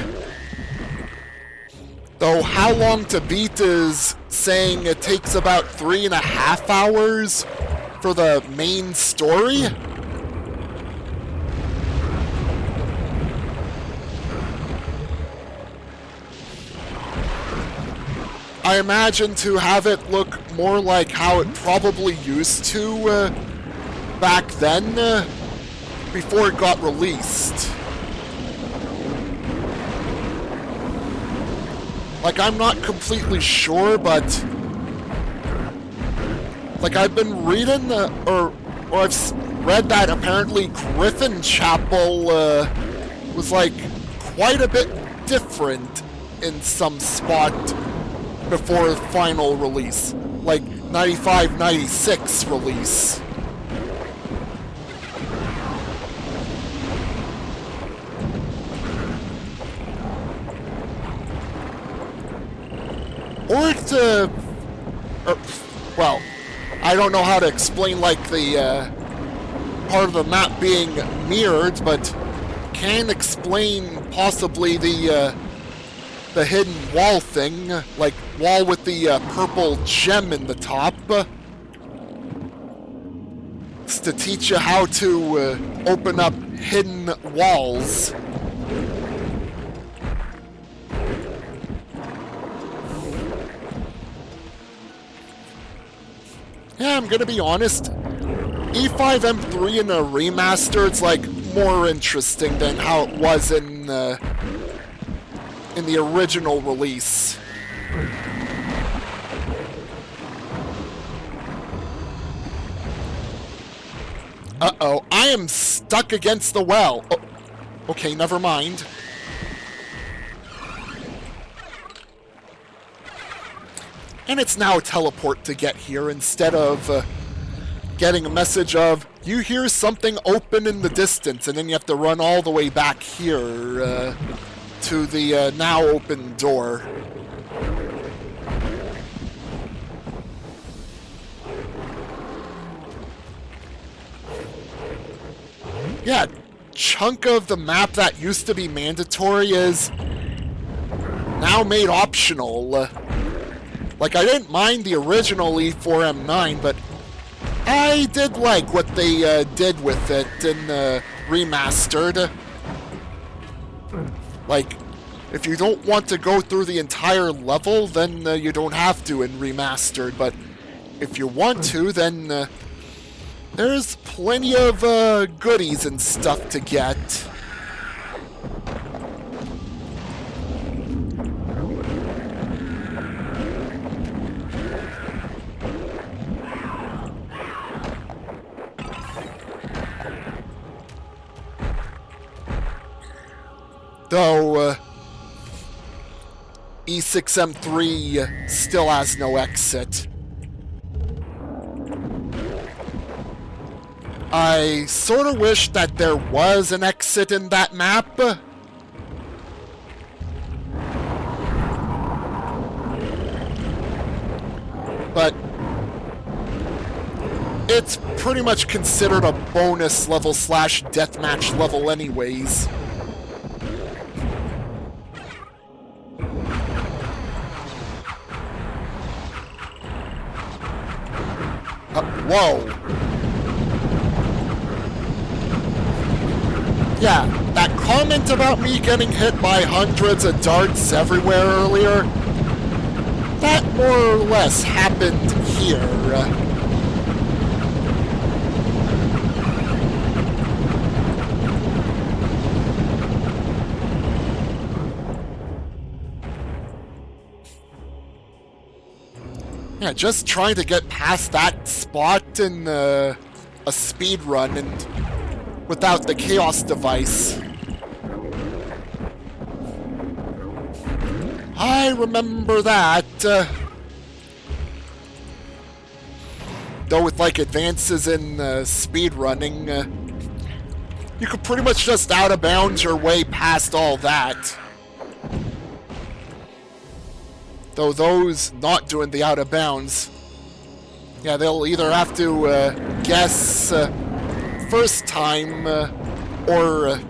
Though How Long to Beat is saying it takes about 3.5 hours for the main story. I imagine to have it look more like how it probably used to back then, before it got released. Like, I'm not completely sure, but like, I've been reading or I've read that apparently Griffin Chapel was like quite a bit different in some spot before the final release, like 95-96 release. Well, I don't know how to explain, like, the part of the map being mirrored, but can explain possibly the hidden wall thing, like wall with the purple gem in the top. It's to teach you how to open up hidden walls. Yeah, I'm gonna be honest. E5M3 in a remastered's like more interesting than how it was in the original release. Uh-oh, I am stuck against the well. Oh, okay, never mind. And it's now a teleport to get here instead of getting a message of, you hear something open in the distance, and then you have to run all the way back here to the now open door. Yeah, chunk of the map that used to be mandatory is now made optional. Like, I didn't mind the original E4M9, but I did like what they did with it in Remastered. Like, if you don't want to go through the entire level, then you don't have to in Remastered, but if you want to, then there's plenty of goodies and stuff to get. Though, E6M3 still has no exit. I sort of wish that there was an exit in that map. But it's pretty much considered a bonus level / deathmatch level anyways. Whoa. Yeah, that comment about me getting hit by hundreds of darts everywhere earlier, that more or less happened here. Yeah, just trying to get past that spot in a speed run and without the chaos device. I remember that. Though with like advances in speed running, you could pretty much just out of bounds your way past all that. Though those not doing the out of bounds, yeah, they'll either have to guess first time or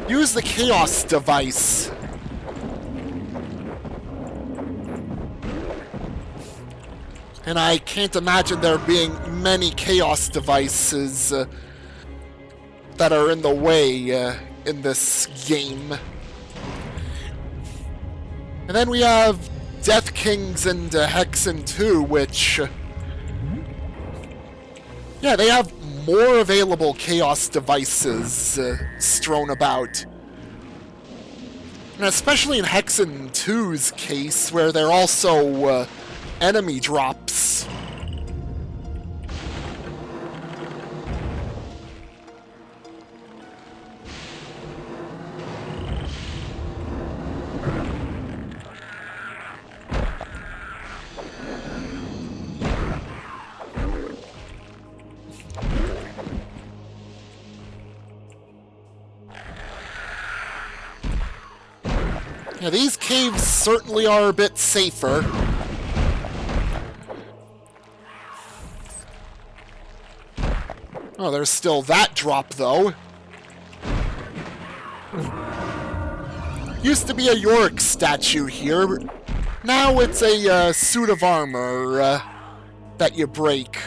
use the chaos device. And I can't imagine there being many chaos devices that are in the way in this game. And then we have Deathkings and Hexen 2, which... yeah, they have more available chaos devices strewn about. And especially in Hexen 2's case, where they're also enemy drops. Yeah, these caves certainly are a bit safer. Oh, there's still that drop, though. Used to be a Yorick statue here. Now it's a suit of armor that you break.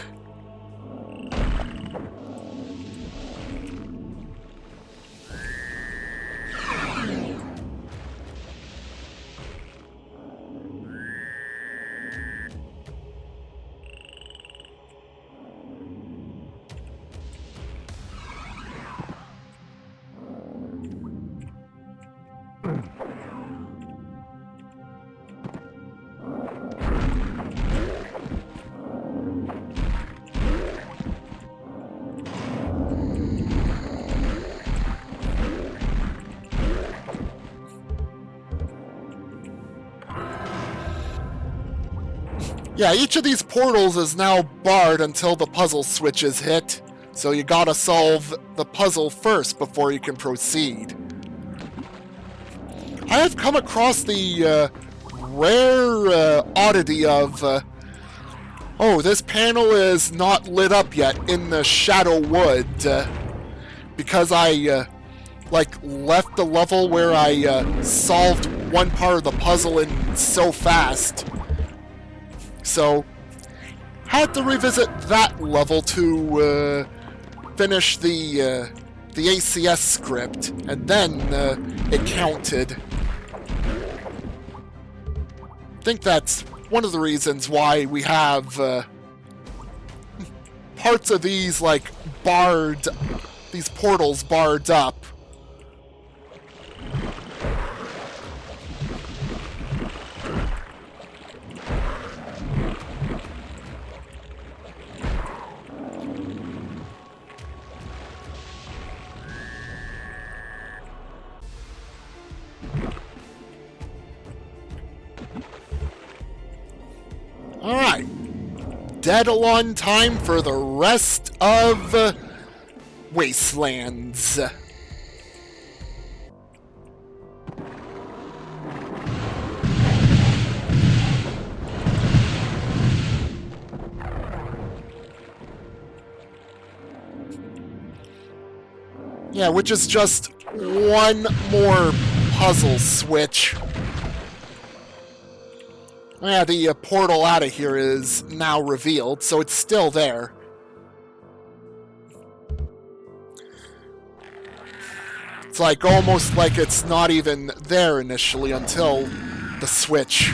Yeah, each of these portals is now barred until the puzzle switch is hit, so you gotta solve the puzzle first before you can proceed. I have come across the rare oddity of, oh, this panel is not lit up yet in the Shadow Wood, because I, like, left the level where I solved one part of the puzzle in so fast. So, had to revisit that level to finish the ACS script, and then it counted. I think that's one of the reasons why we have parts of these, like, barred, these portals barred up. Alright, Daedal on time for the rest of Wastelands. Yeah, which is just one more puzzle switch. Yeah, the portal out of here is now revealed, so it's still there. It's like almost like it's not even there initially until the switch.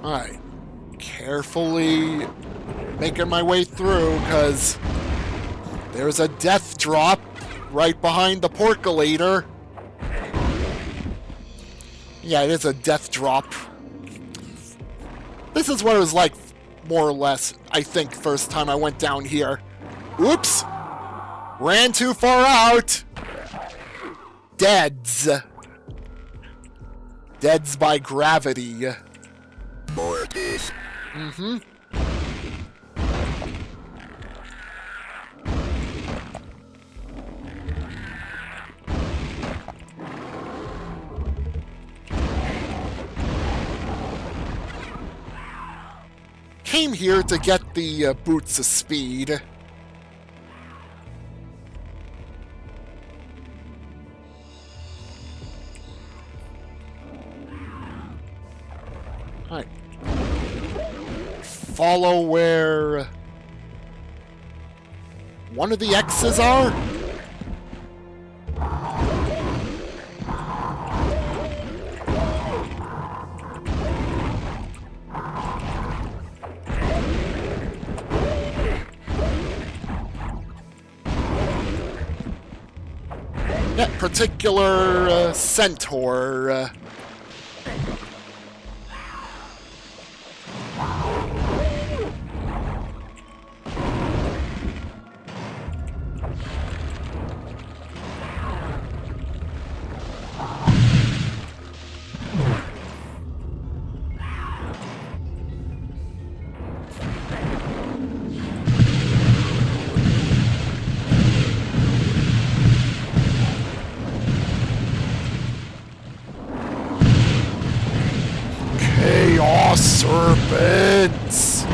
Alright. Carefully making my way through, because there's a death drop right behind the percolator. Yeah, it is a death drop. This is what it was like, more or less, I think, first time I went down here. Oops! Ran too far out! Deads. Deads by gravity. Mortis. Mm-hmm. Came here to get the boots of speed. Alright. Follow where one of the X's are? That particular centaur. Chaos serpents!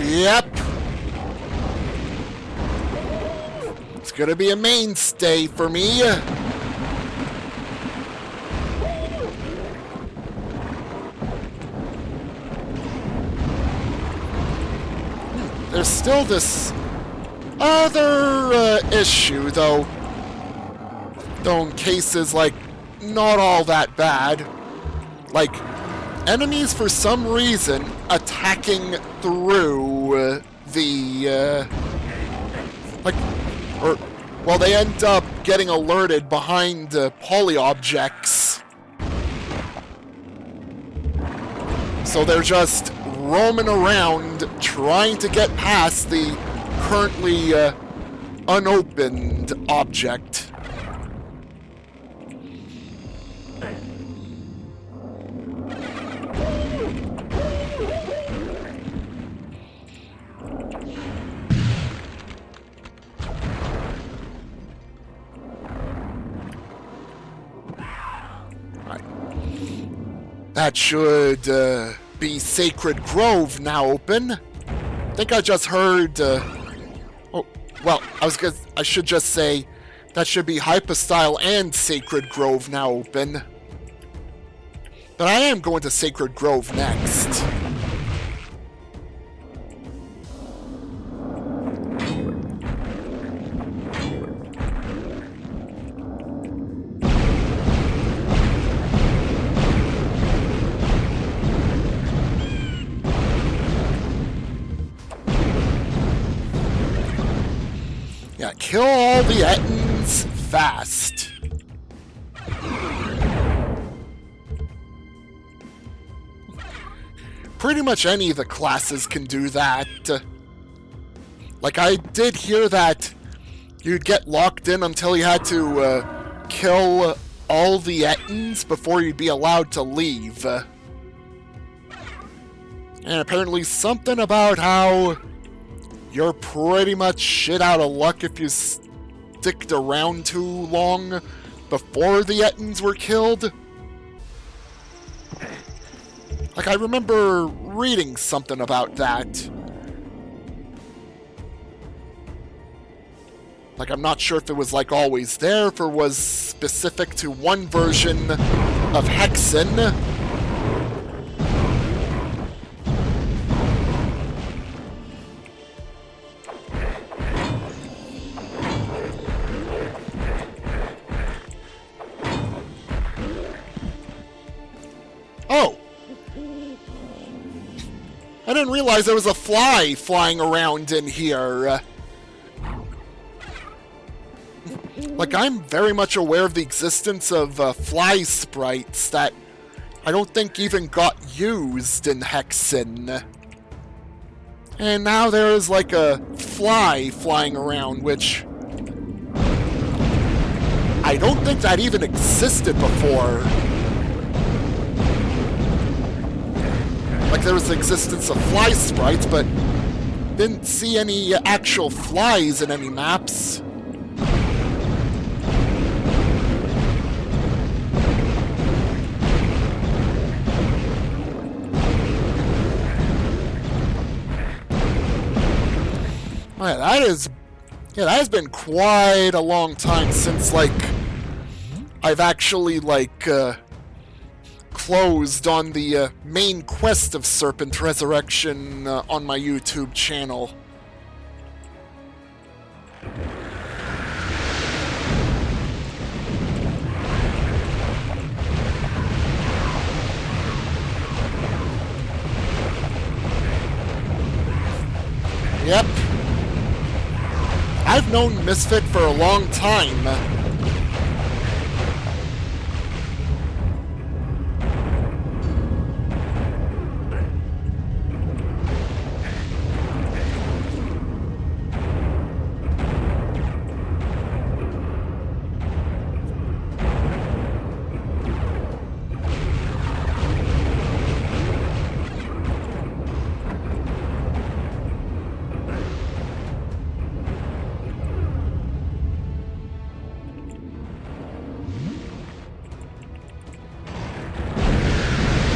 Yep. It's gonna be a mainstay for me. There's still this other issue, though. Though in cases, like, not all that bad. Like, enemies, for some reason, attacking through the, well, they end up getting alerted behind poly objects. So they're just roaming around, trying to get past the currently unopened object. That should be Sacred Grove now open. I think I just heard. Oh, well, I should just say that should be Hypostyle and Sacred Grove now open. But I am going to Sacred Grove next. Yeah, kill all the Ettins fast. Pretty much any of the classes can do that. Like, I did hear that you'd get locked in until you had to kill all the Ettins before you'd be allowed to leave. And apparently something about how you're pretty much shit out of luck if you sticked around too long before the Ettins were killed. Like, I remember reading something about that. Like, I'm not sure if it was, like, always there, if it was specific to one version of Hexen. Oh! I didn't realize there was a fly flying around in here. Like, I'm very much aware of the existence of fly sprites that I don't think even got used in Hexen. And now there is, like, a fly flying around, which I don't think that even existed before. Like, there was the existence of fly sprites, but didn't see any actual flies in any maps. Oh, yeah, that has been quite a long time since, like, I've actually, like, closed on the main quest of Serpent Resurrection on my YouTube channel. Yep. I've known Misfit for a long time.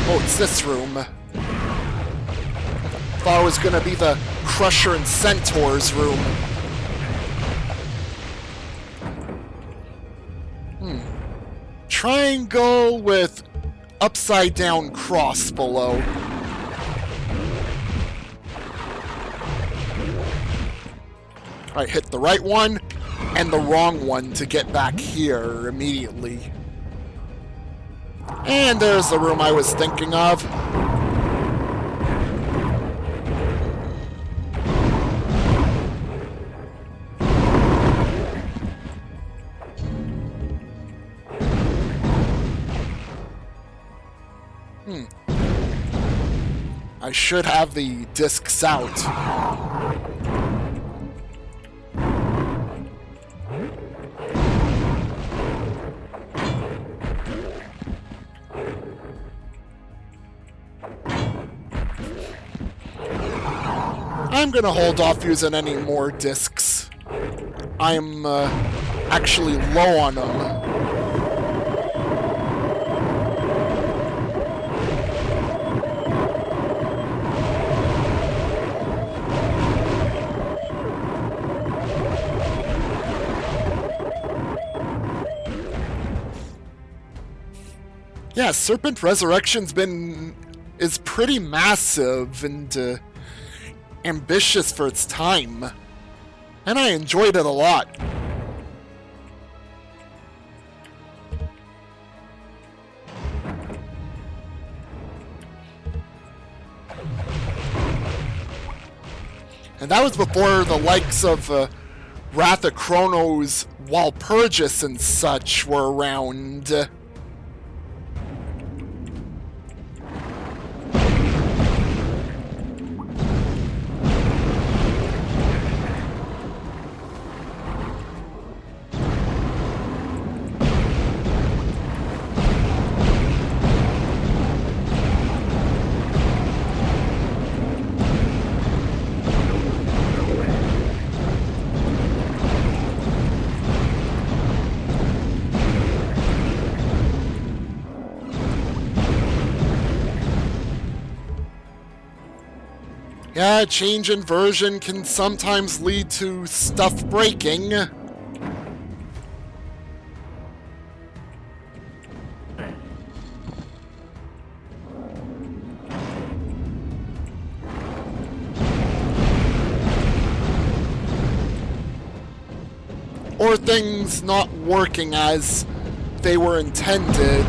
Oh, it's this room. Thought it was gonna be the Crusher and Centaurs room. Triangle with upside down cross below. Alright, hit the right one and the wrong one to get back here immediately. And there's the room I was thinking of. I should have the discs out. I'm gonna hold off using any more discs. I'm actually low on them. Yeah, Serpent Resurrection's is pretty massive and ambitious for its time, and I enjoyed it a lot. And that was before the likes of Wrath of Chronos, Walpurgis and such were around. Yeah, a change in version can sometimes lead to stuff breaking. Or things not working as they were intended.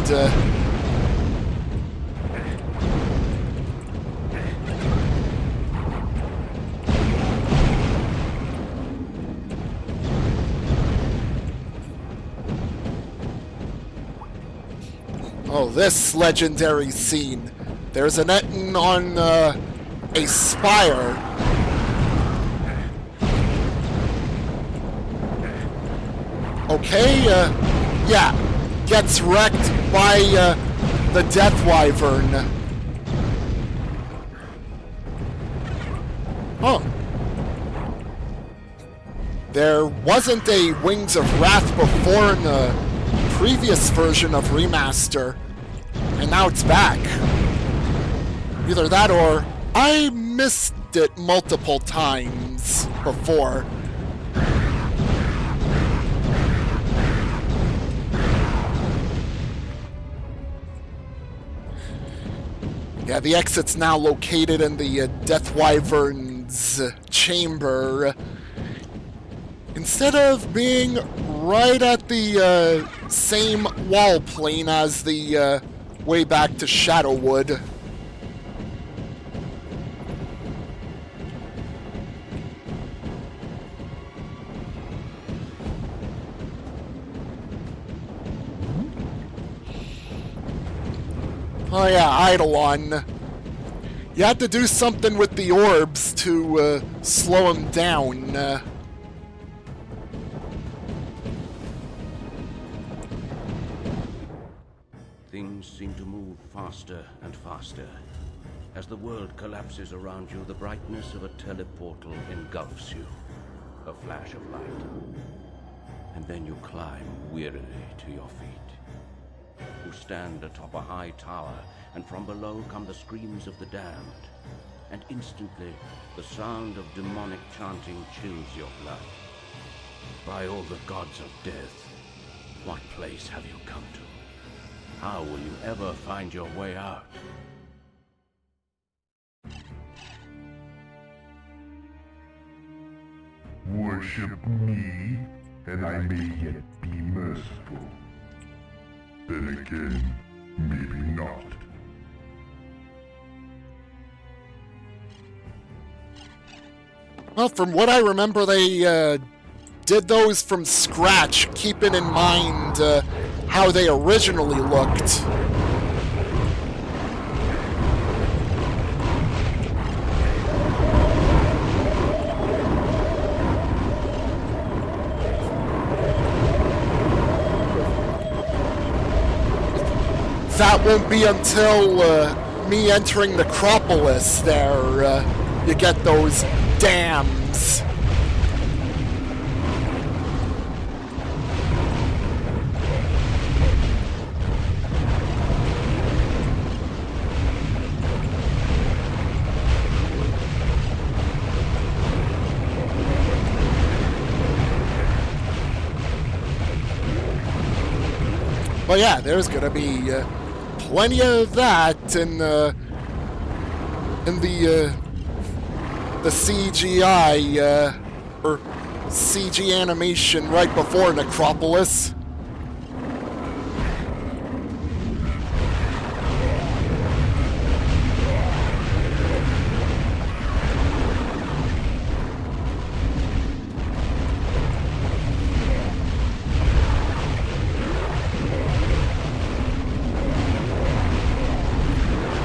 Oh, this legendary scene. There's an Etten on a spire. Okay, yeah, gets wrecked by the Death Wyvern. Huh. There wasn't a Wings of Wrath before in the previous version of Remaster, and now it's back. Either that or I missed it multiple times before. Yeah, the exit's now located in the Death Wyvern's chamber. Instead of being right at the same wall plane as the way back to Shadowwood. Oh yeah, Eidolon. You had to do something with the orbs to slow him down. Things seem to move faster and faster. As the world collapses around you, the brightness of a teleportal engulfs you. A flash of light. And then you climb wearily to your feet. You stand atop a high tower, and from below come the screams of the damned. And instantly, the sound of demonic chanting chills your blood. By all the gods of death, what place have you come to? How will you ever find your way out? Worship me, and I may yet be merciful. Then again, maybe not. Well, from what I remember, they did those from scratch, keeping in mind how they originally looked. That won't be until me entering Necropolis there. You get those dams. Well, yeah, there's gonna be plenty of that in the CGI or CG animation right before Necropolis.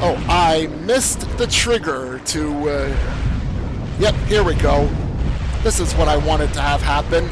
Oh, I missed the trigger to, yep, here we go. This is what I wanted to have happen.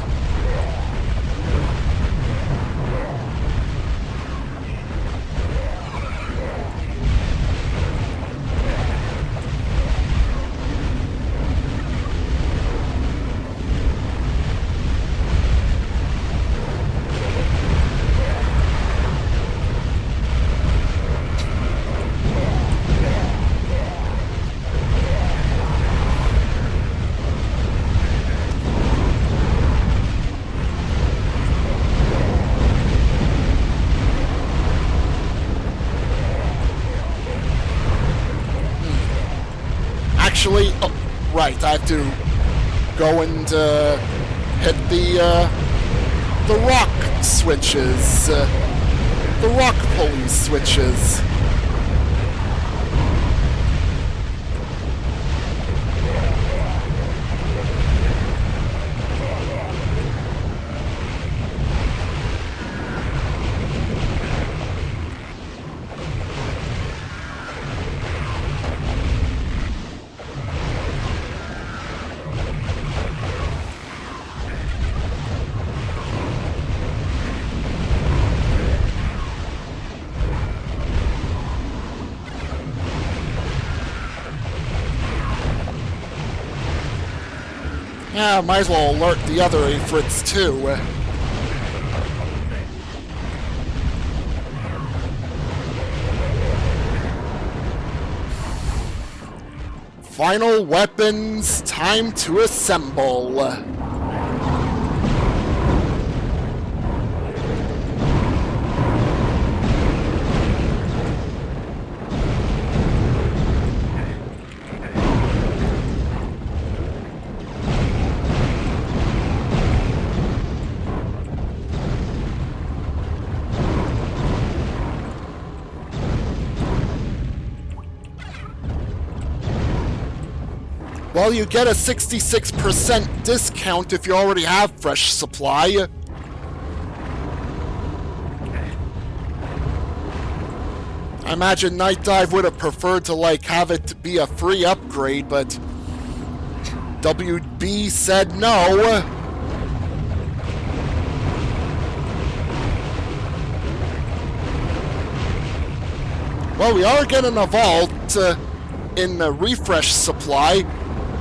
actually... Oh, right, I have to go and hit the rock switches. The rock pulley switches. Yeah, might as well alert the other Ifrits too. Final weapons, time to assemble. Well, you get a 66% discount if you already have fresh supply. I imagine Night Dive would have preferred to, like, have it be a free upgrade, but WB said no. Well, we are getting a vault in the refresh supply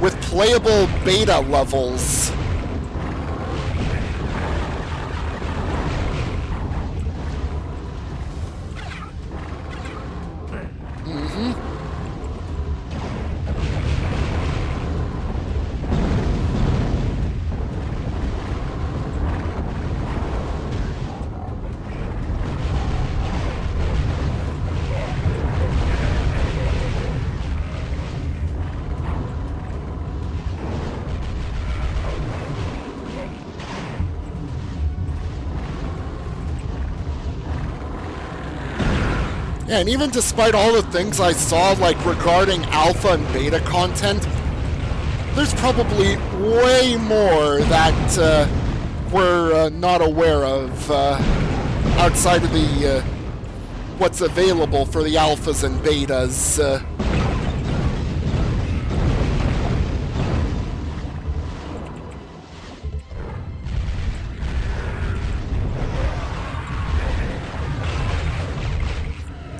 with playable beta levels. Yeah, and even despite all the things I saw, like, regarding alpha and beta content, there's probably way more that we're not aware of outside of the what's available for the alphas and betas.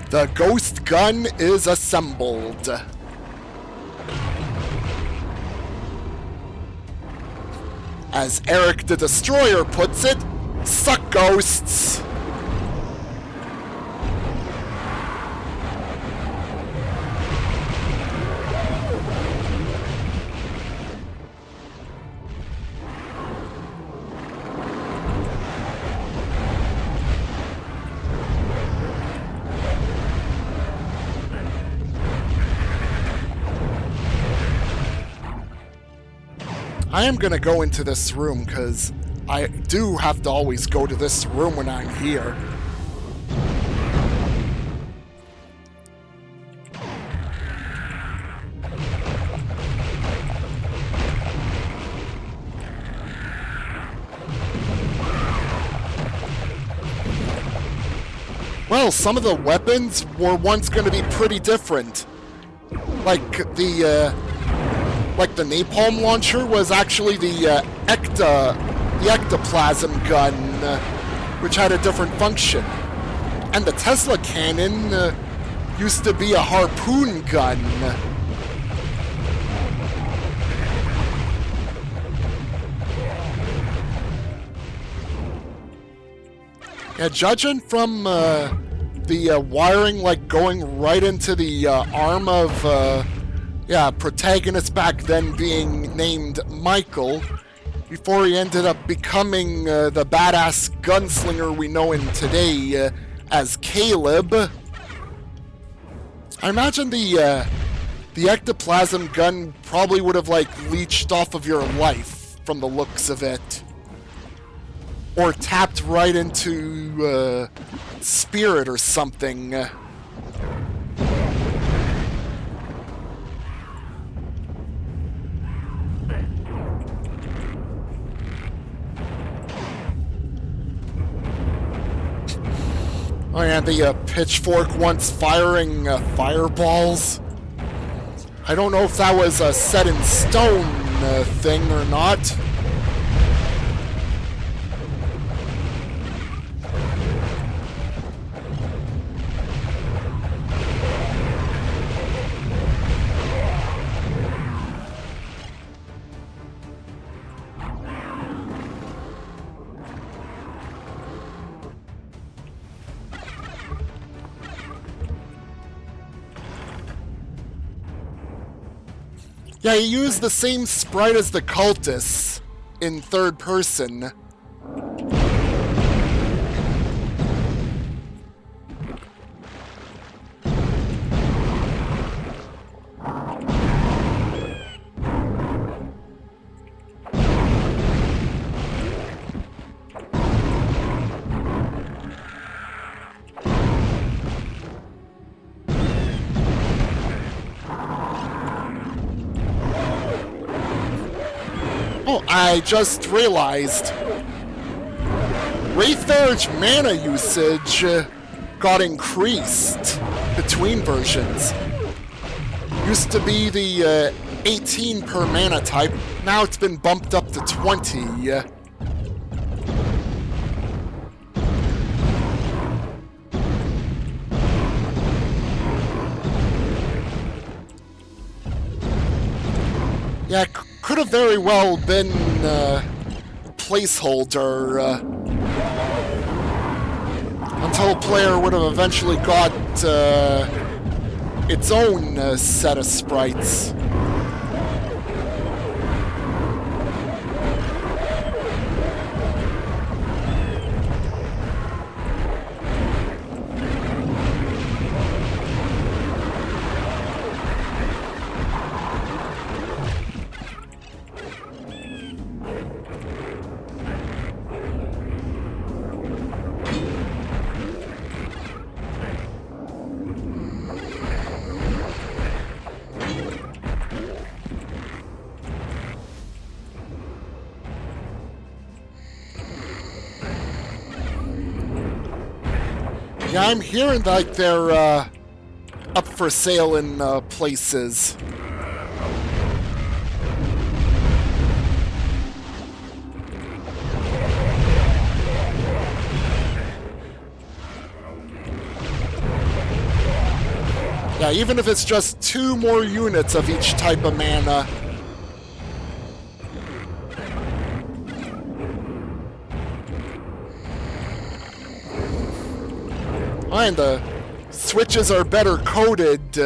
The ghost gun is assembled. As Eric the Destroyer puts it, suck ghosts! I am gonna go into this room, because I do have to always go to this room when I'm here. Well, some of the weapons were once gonna be pretty different. Like the napalm launcher was actually the ectoplasm gun, which had a different function. And the Tesla cannon used to be a harpoon gun. Yeah, judging from the wiring, like, going right into the arm of protagonist back then being named Michael, before he ended up becoming the badass gunslinger we know him today as Caleb. I imagine the The ectoplasm gun probably would have, like, leached off of your life from the looks of it. Or tapped right into, spirit or something. Oh yeah, the pitchfork once firing fireballs. I don't know if that was a set in stone thing or not. Yeah, you use the same sprite as the cultists in third person. Oh, I just realized Wraithverge mana usage got increased between versions. Used to be the 18 per mana type, now it's been bumped up to 20. Yeah, could have very well been placeholder until a player would have eventually got its own set of sprites. Yeah, I'm hearing like they're up for sale in places. Yeah, even if it's just 2 more units of each type of mana. And the switches are better coded,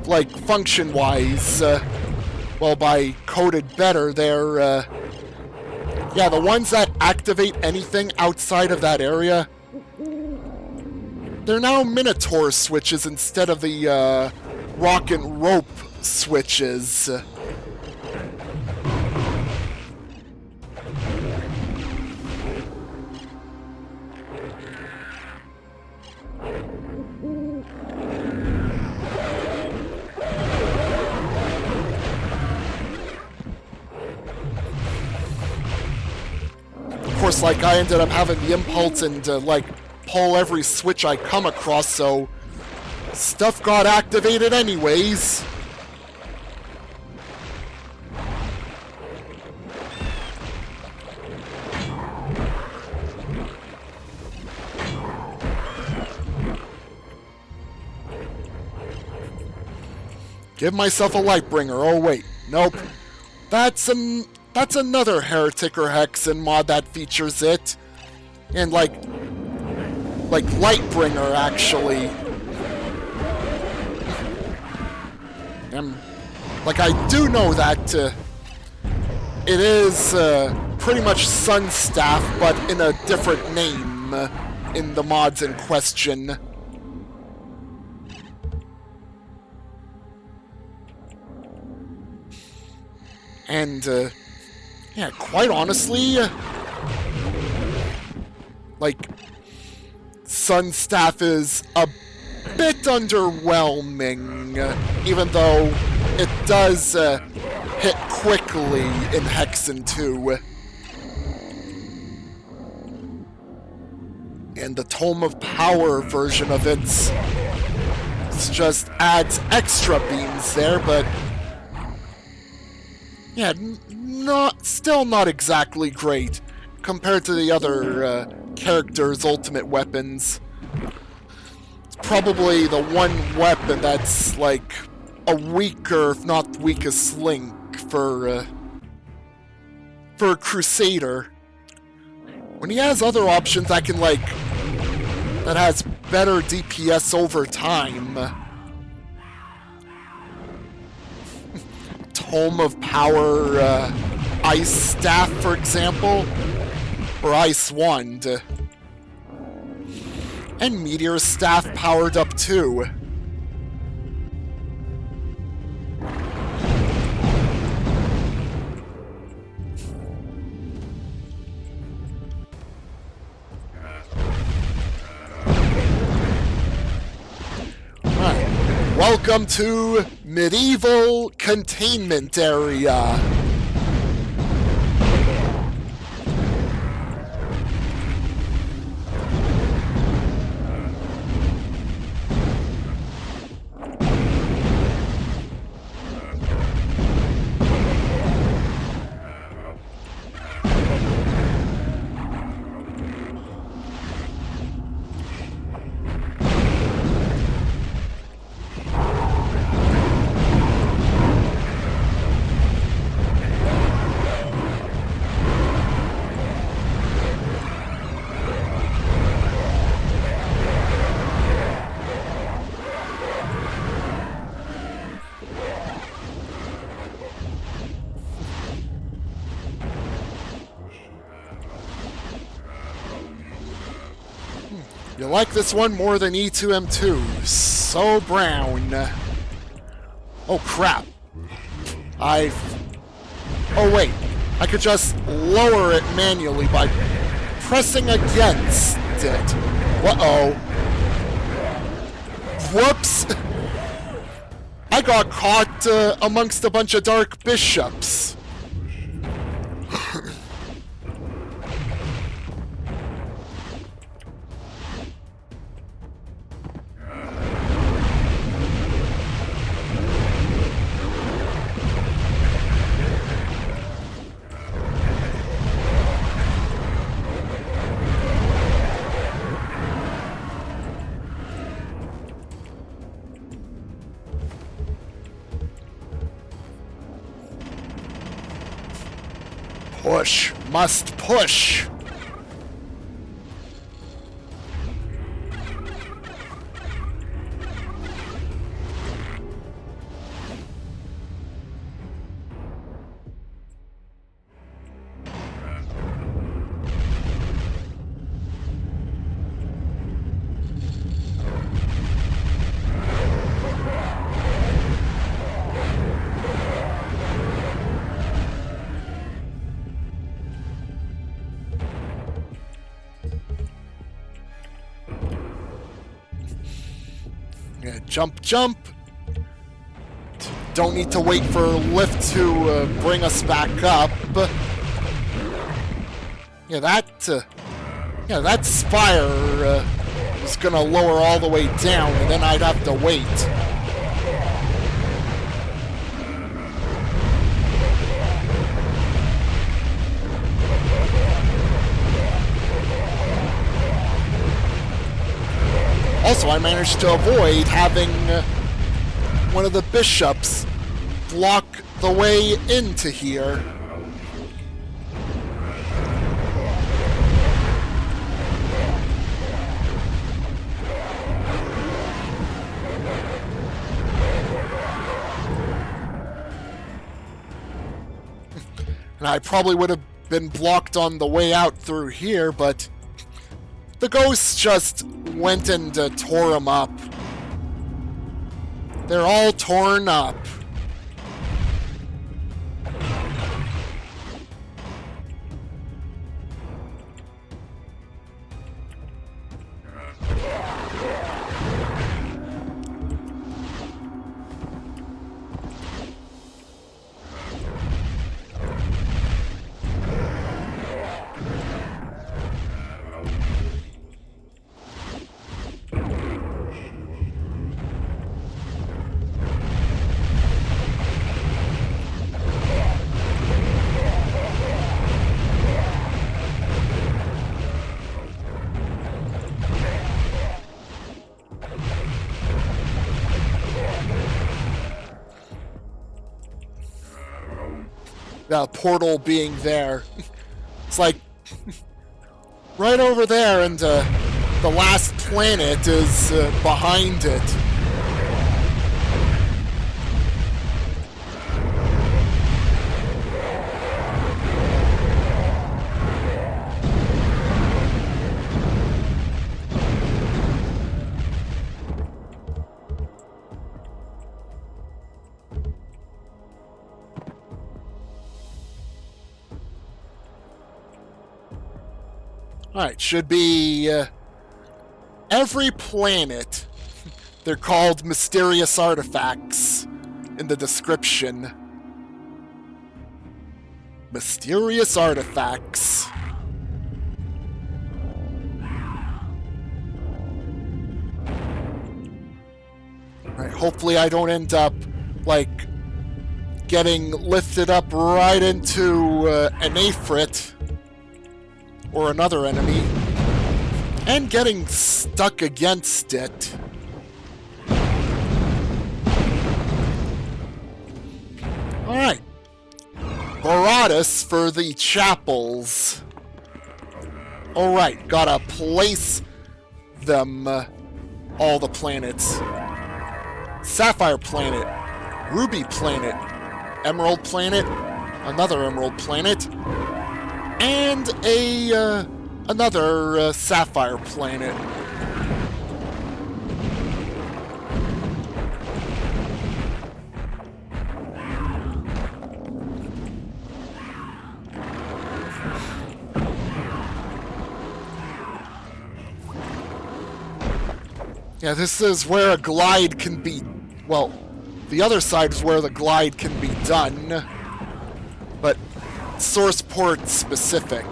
like function-wise. Well, by coded better, they're, yeah, the ones that activate anything outside of that area, they're now Minotaur switches instead of the, rock and rope switches. Of course, like, I ended up having the impulse and, like, pull every switch I come across, so stuff got activated anyways. Give myself a Lightbringer. Oh wait, nope. That's another Heretic or Hexen mod that features it. And like Lightbringer, actually. And, like, I do know that it is pretty much Sunstaff, but in a different name in the mods in question. And, yeah, quite honestly, like, Sunstaff is a bit underwhelming, even though it does hit quickly in Hexen 2. And the Tome of Power version of it just adds extra beams there, but yeah, still not exactly great compared to the other characters' ultimate weapons. It's probably the one weapon that's like a weaker, if not the weakest link for a Crusader. When he has other options that can that has better DPS over time. Tome of Power, Ice Staff, for example, or Ice Wand. And Meteor Staff powered up too. Welcome to Medieval Containment Area. You like this one more than E2M2. So brown. Oh crap. Oh wait. I could just lower it manually by pressing against it. Uh-oh. Whoops. I got caught amongst a bunch of dark bishops. Push. Must push. Yeah, jump, jump. Don't need to wait for a lift to bring us back up. Yeah, that spire was gonna lower all the way down, and then I'd have to wait. Also, I managed to avoid having one of the bishops block the way into here. And I probably would have been blocked on the way out through here, but the ghosts just went and tore them up. They're all torn up. the portal being there. It's like right over there, and the last planet is behind it. Alright, should be every planet. They're called mysterious artifacts in the description. Mysterious artifacts. Alright, hopefully I don't end up, like, getting lifted up right into an Ifrit or another enemy, and getting stuck against it. Alright. Boratus for the chapels. Alright, gotta place them, all the planets. Sapphire planet, Ruby planet, Emerald planet, another Emerald planet, and another Sapphire planet. Yeah, this is where a glide can be... Well, the other side is where the glide can be done, but source port specific.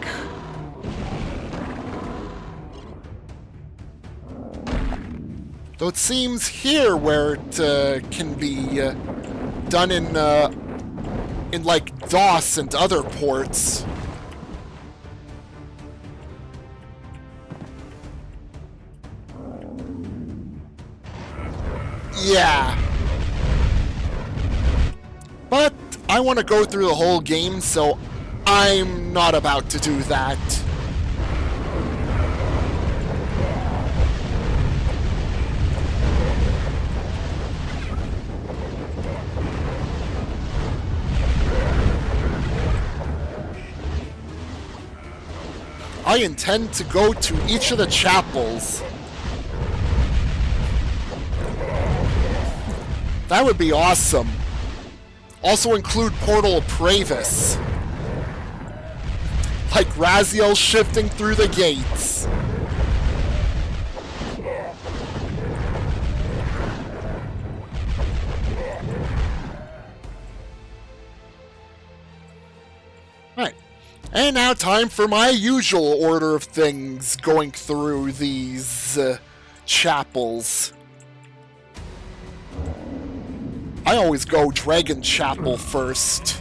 Though it seems here where it can be done in like DOS and other ports. Yeah. But I want to go through the whole game, so I'm not about to do that. I intend to go to each of the chapels. That would be awesome. Also include Portal of Pravis. Like Raziel shifting through the gates. Right. And now time for my usual order of things going through these chapels. I always go Dragon Chapel first.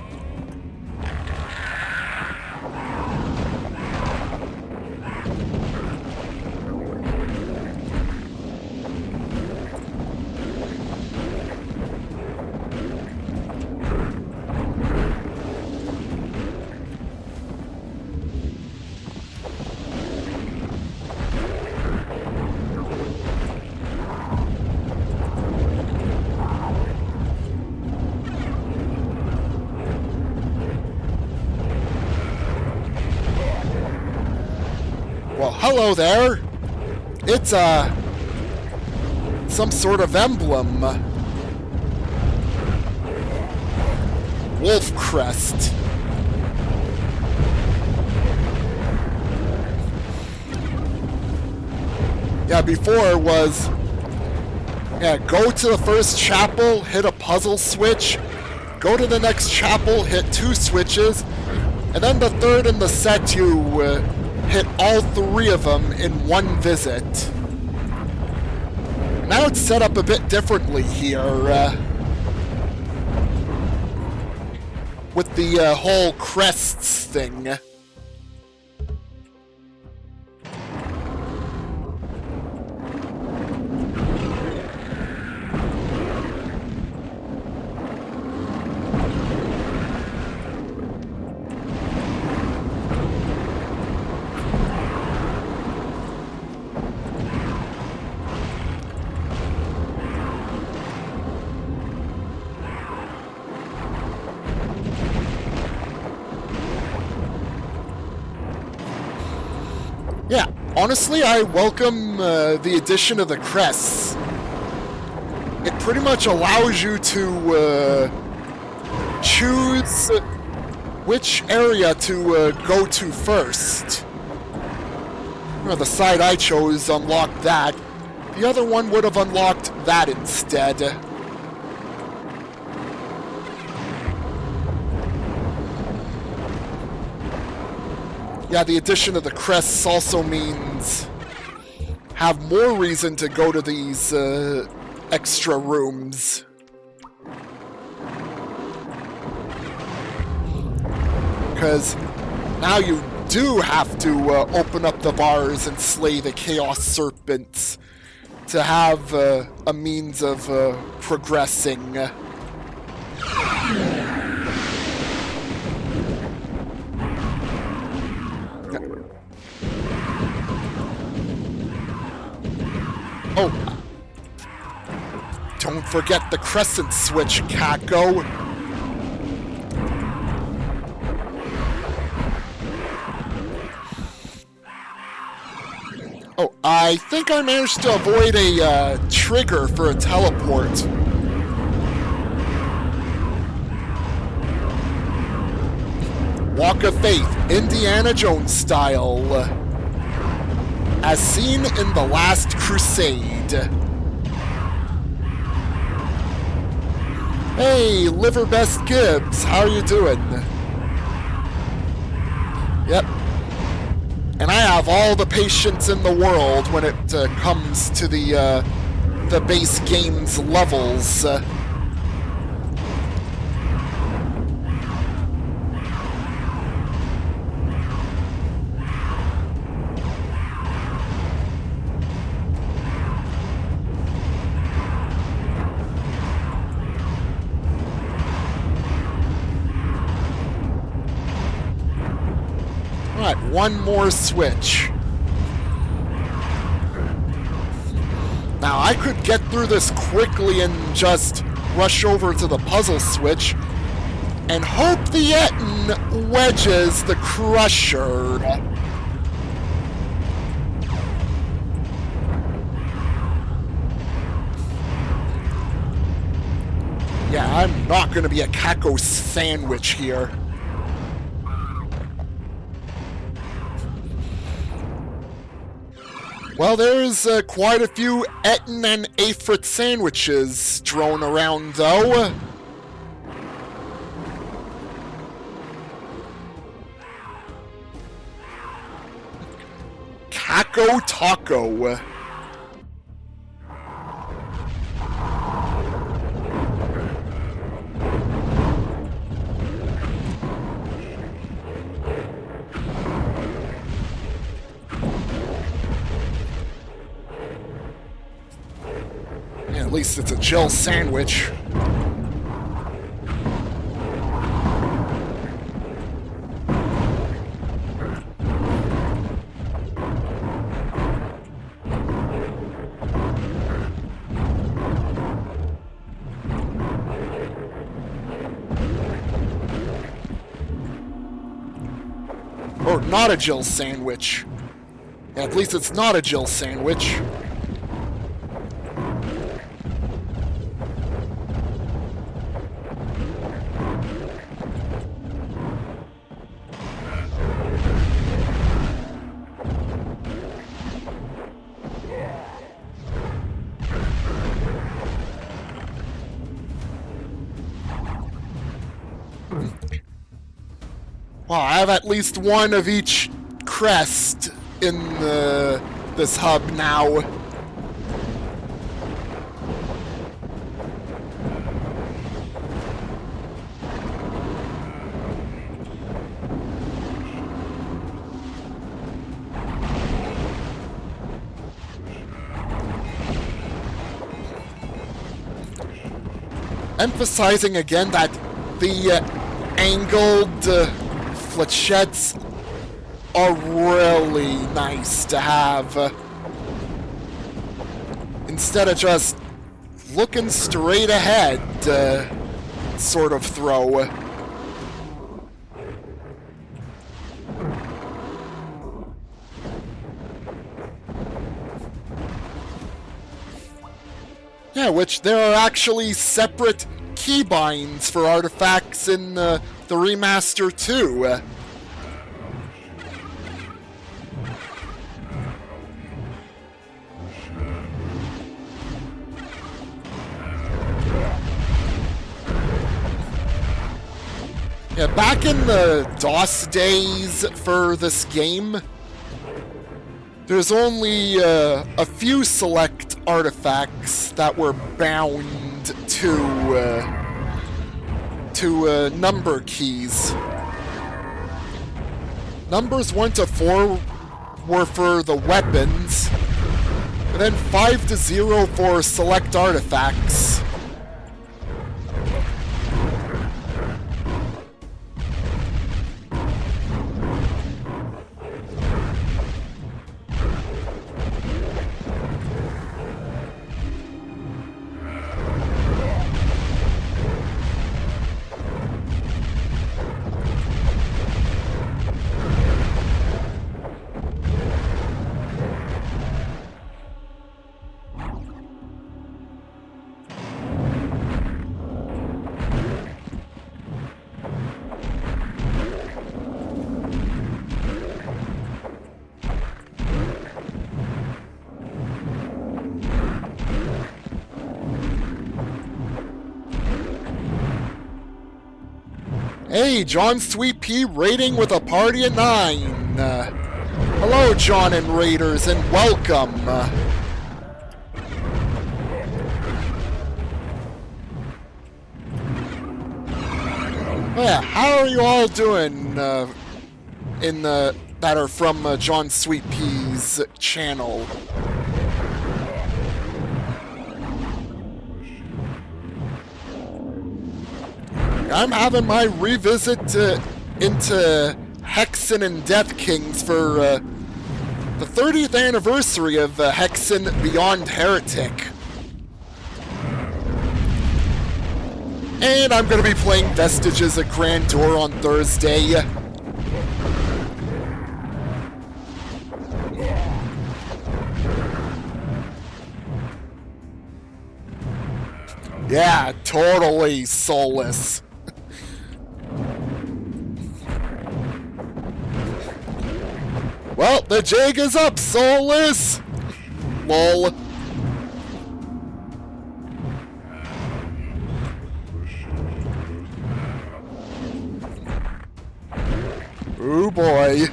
Well, hello there. It's some sort of emblem. Wolf crest. Yeah, before it was, go to the first chapel, hit a puzzle switch, go to the next chapel, hit 2 switches, and then the third in the set you hit all 3 of them in 1 visit. Now it's set up a bit differently here, with the whole crests thing. Honestly, I welcome the addition of the crests. It pretty much allows you to choose which area to go to first. Well, the side I chose unlocked that. The other one would have unlocked that instead. Yeah, the addition of the crests also means have more reason to go to these extra rooms. Because now you do have to open up the bars and slay the Chaos Serpents to have a means of progressing. Oh, don't forget the crescent switch, Kako. Oh, I think I managed to avoid a trigger for a teleport. Walk of Faith, Indiana Jones style. As seen in The Last Crusade. Hey, Liverbest Gibbs, how are you doing? Yep. And I have all the patience in the world when it comes to the base game's levels. Alright, one more switch. Now, I could get through this quickly and just rush over to the puzzle switch and hope the Etten wedges the Crusher. Yeah, I'm not going to be a Kako sandwich here. Well, there's quite a few Etten and Aphrit sandwiches strewn around, though. Kako Taco. At least it's a Jill sandwich. Or not a Jill sandwich. At least it's not a Jill sandwich. Well, I have at least one of each crest in this hub now. Emphasizing again that the angled flechettes are really nice to have. Instead of just looking straight ahead sort of throw. Yeah, which there are actually separate keybinds for artifacts in the remaster too. Yeah, back in the DOS days for this game, there's only a few select artifacts that were bound to number keys. Numbers 1 to 4 were for the weapons, and then 5 to 0 for select artifacts. Hey, John Sweet Pea raiding with a party of 9. Hello, John and Raiders, and welcome. Yeah, how are you all doing that are from John Sweet Pea's channel? I'm having my revisit into Hexen and Deathkings for the 30th anniversary of Hexen Beyond Heretic. And I'm going to be playing Vestiges of Grandeur on Thursday. Yeah, totally soulless. Well, the jig is up, soulless! Lol. Ooh boy.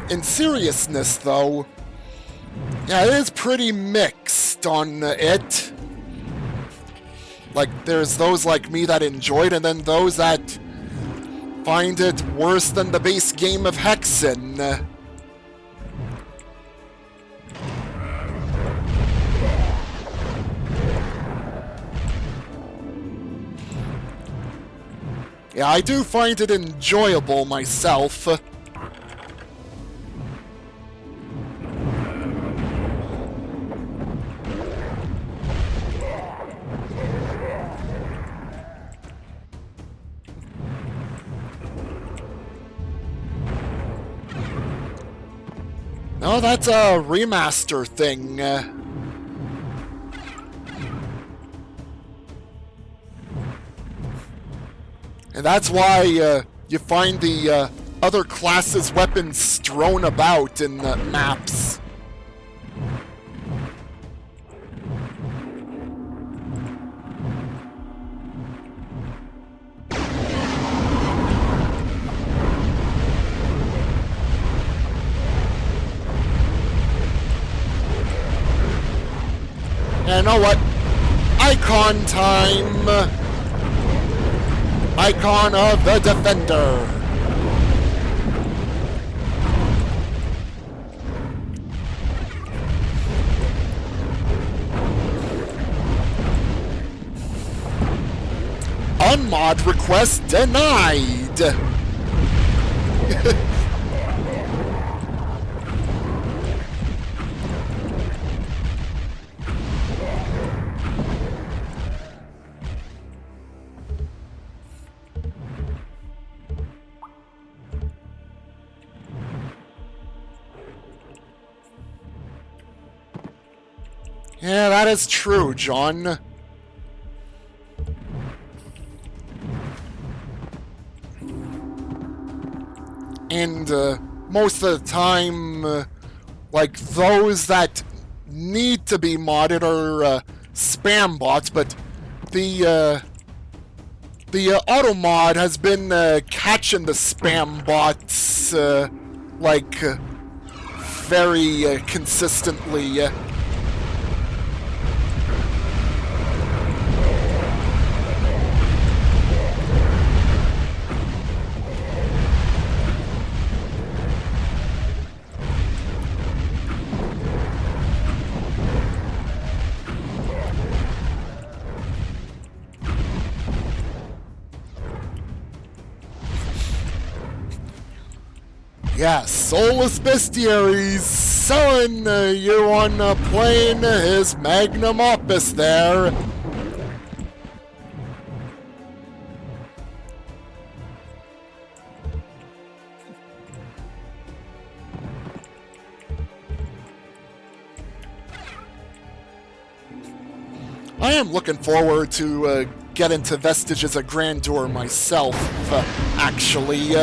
In seriousness, though, yeah, it is pretty mixed on it. Like, there's those like me that enjoy it, and then those that find it worse than the base game of Hexen. Yeah, I do find it enjoyable myself. No, that's a remaster thing. And that's why you find the other classes' weapons strewn about in the maps. You know what? Icon time! Icon of the Defender! Unmod request denied! Yeah, that is true, John. And most of the time, like those that need to be modded are spam bots, but the auto mod has been catching the spam bots like very consistently. Yeah, Soulless Bestiaries selling you on playing his magnum opus there. I am looking forward to get into Vestiges of Grandeur myself, actually.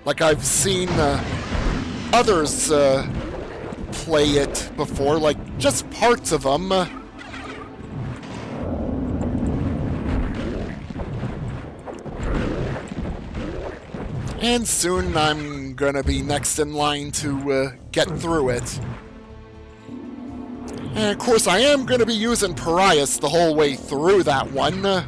Like I've seen others play it before, like just parts of them. And soon I'm gonna be next in line to get through it. And of course I am gonna be using Parias the whole way through that one.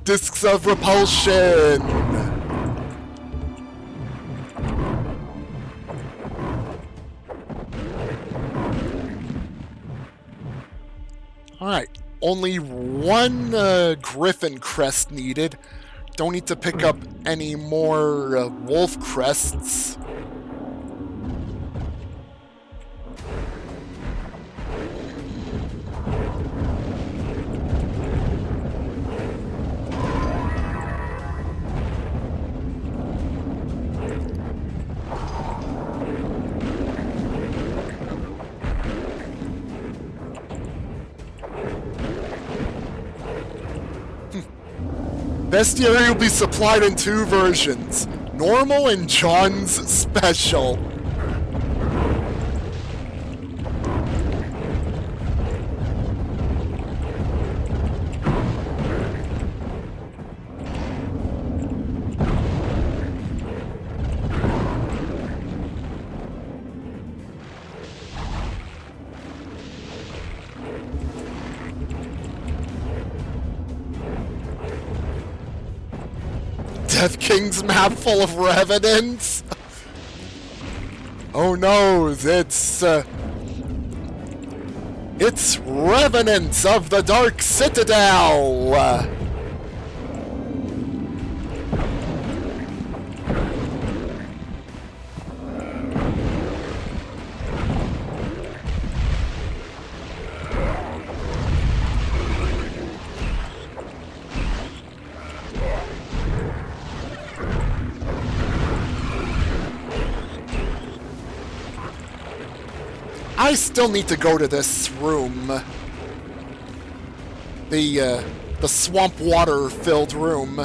Discs of Repulsion! Alright, only one Griffin crest needed. Don't need to pick up any more wolf crests. Bestiary will be supplied in 2 versions, normal and John's special. Deathkings map full of revenants? Oh no, it's revenants of the Dark Citadel! I still need to go to this room. The swamp water filled room.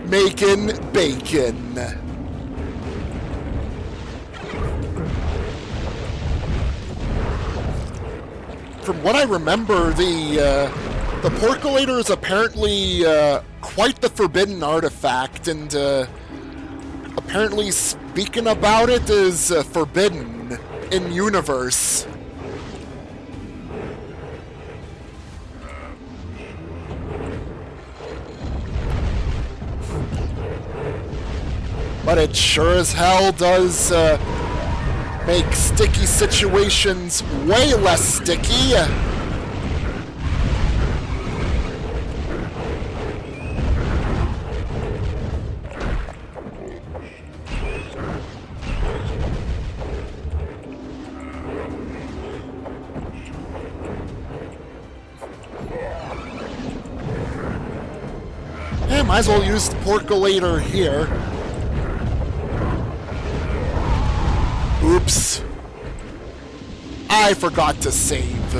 Making bacon. From what I remember, the Porculator is apparently quite the forbidden artifact, and apparently speaking about it is forbidden in universe. But it sure as hell does make sticky situations way less sticky. Yeah, might as well use the percolator here. Oops. I forgot to save.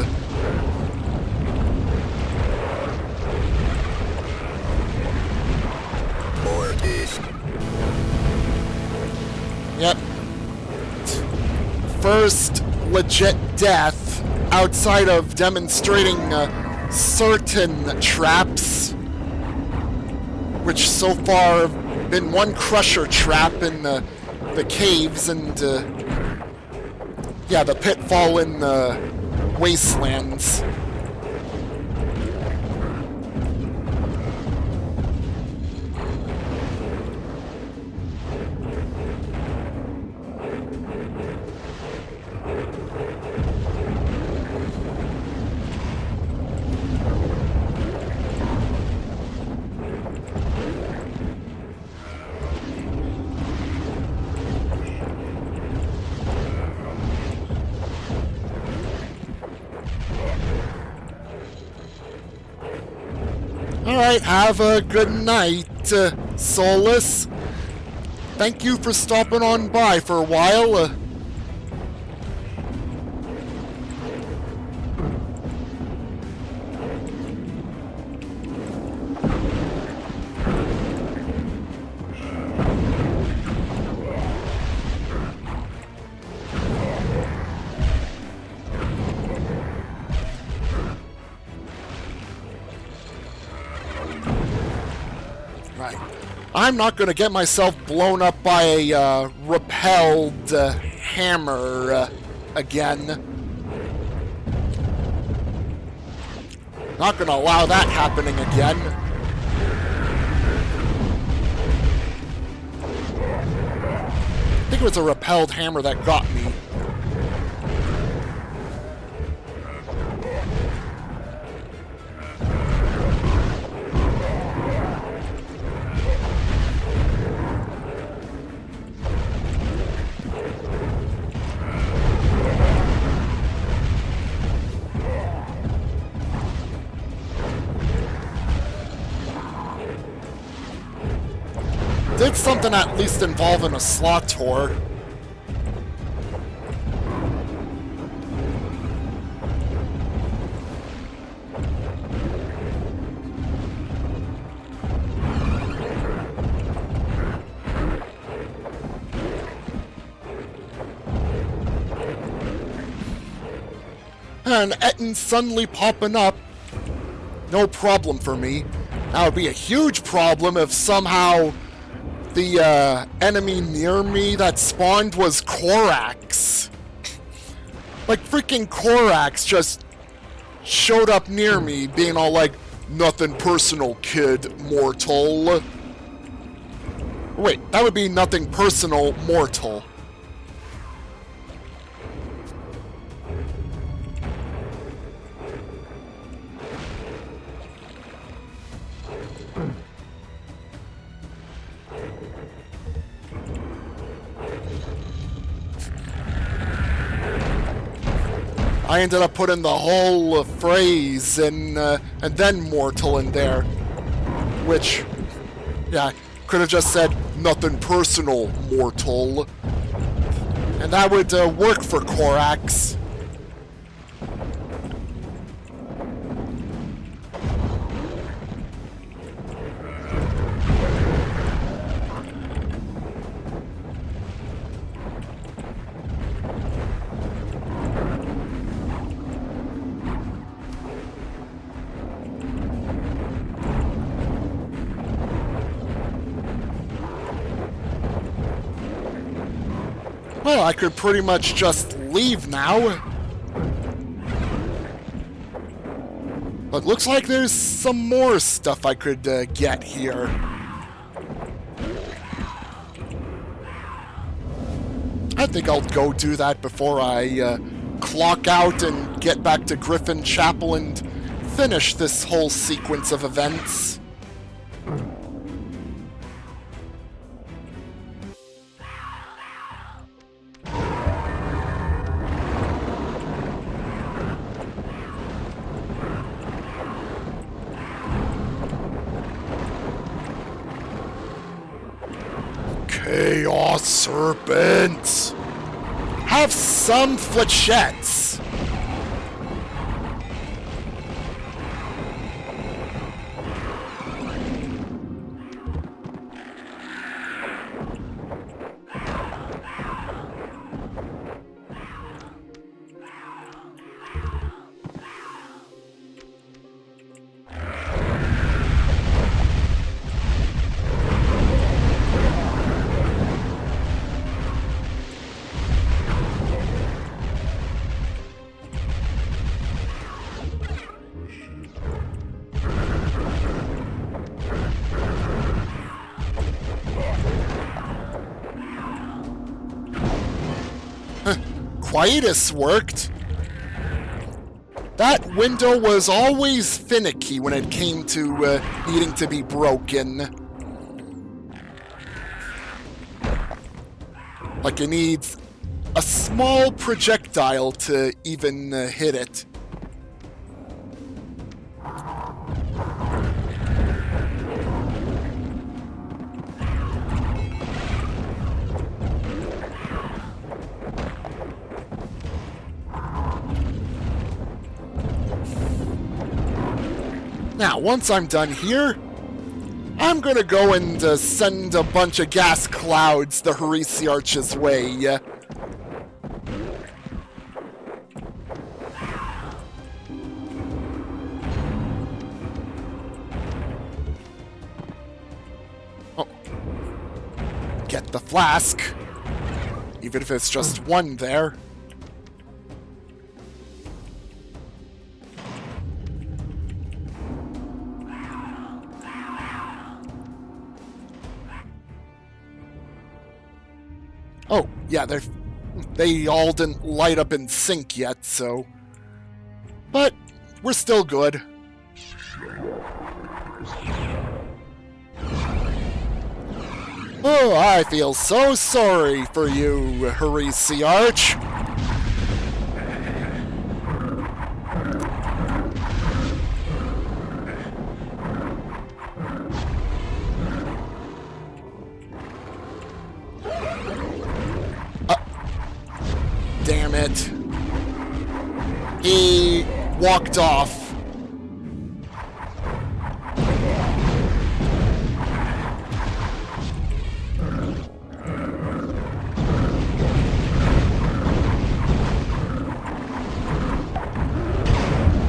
Mortis. Yep. First legit death outside of demonstrating certain traps, which so far have been one crusher trap in the caves and yeah, the pitfall in the wastelands. Alright, have a good night, Solus. Thank you for stopping on by for a while. I'm not going to get myself blown up by a repelled hammer again. Not going to allow that happening again. I think it was a repelled hammer that got me. Did something at least involving a slot tour. And Etten suddenly popping up. No problem for me. That would be a huge problem if somehow the enemy near me that spawned was Korax. Like, freaking Korax just showed up near me, being all like, "Nothing personal, kid, mortal." Wait, that would be nothing personal, mortal. I ended up putting the whole phrase and then mortal in there, which, yeah, could have just said nothing personal, mortal, and that would work for Korax. Well, I could pretty much just leave now. But looks like there's some more stuff I could get here. I think I'll go do that before I clock out and get back to Griffin Chapel and finish this whole sequence of events. Chaos Serpent! Have some flechettes! Quietus worked. That window was always finicky when it came to needing to be broken. Like it needs a small projectile to even hit it. Now, once I'm done here, I'm gonna go and send a bunch of gas clouds the Heresiarch's way. Oh. Get the flask. Even if it's just one there. Oh, yeah, they all didn't light up in sync yet, so... But, we're still good. Oh, I feel so sorry for you, Heresiarch. Damn it. He walked off.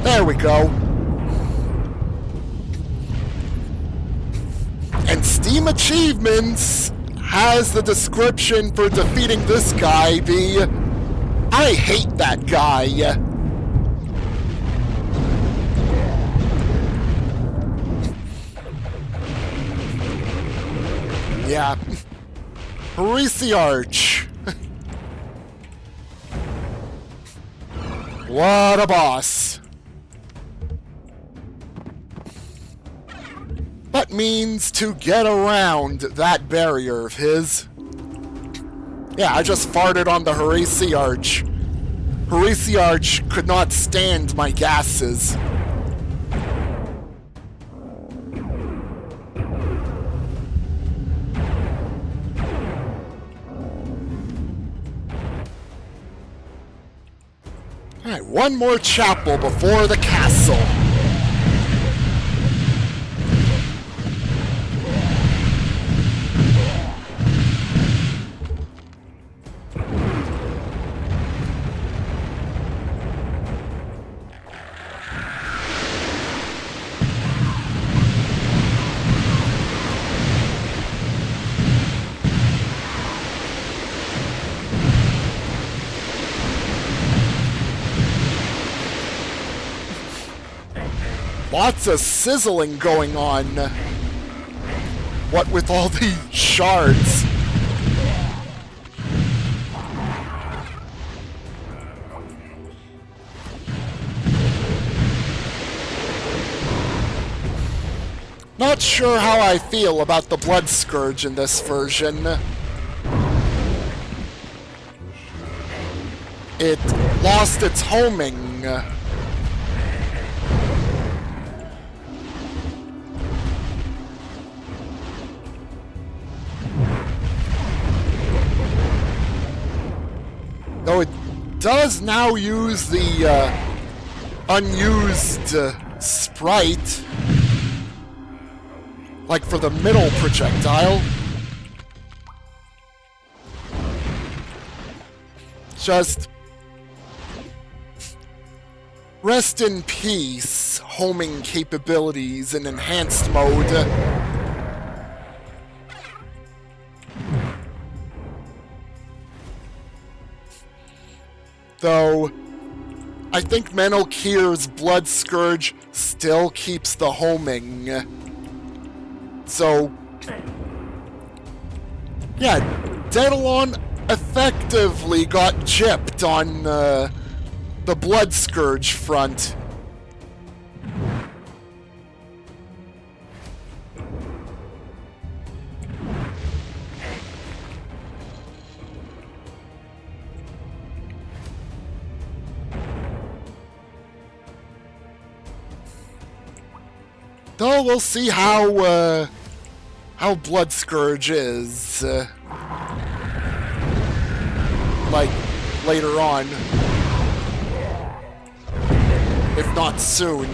There we go. And Steam Achievements has the description for defeating this guy be... I hate that guy. Yeah. Heresiarch. What a boss. But means to get around that barrier of his. Yeah, I just farted on the Heresiarch. Heresiarch could not stand my gases. Alright, one more chapel before the castle. Lots of sizzling going on. What with all the shards? Not sure how I feel about the Blood Scourge in this version. It lost its homing. does now use the unused sprite, like for the middle projectile. Just rest in peace, homing capabilities in enhanced mode. Though, I think Menelkir's Blood Scourge still keeps the homing. So, yeah, Daedalon effectively got gypped on the Blood Scourge front. Though we'll see how Blood Scourge is, like, later on. If not soon.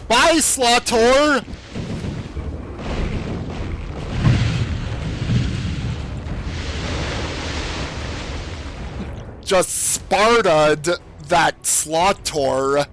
Bye, Slotor! Just Sparta'd that Slotor.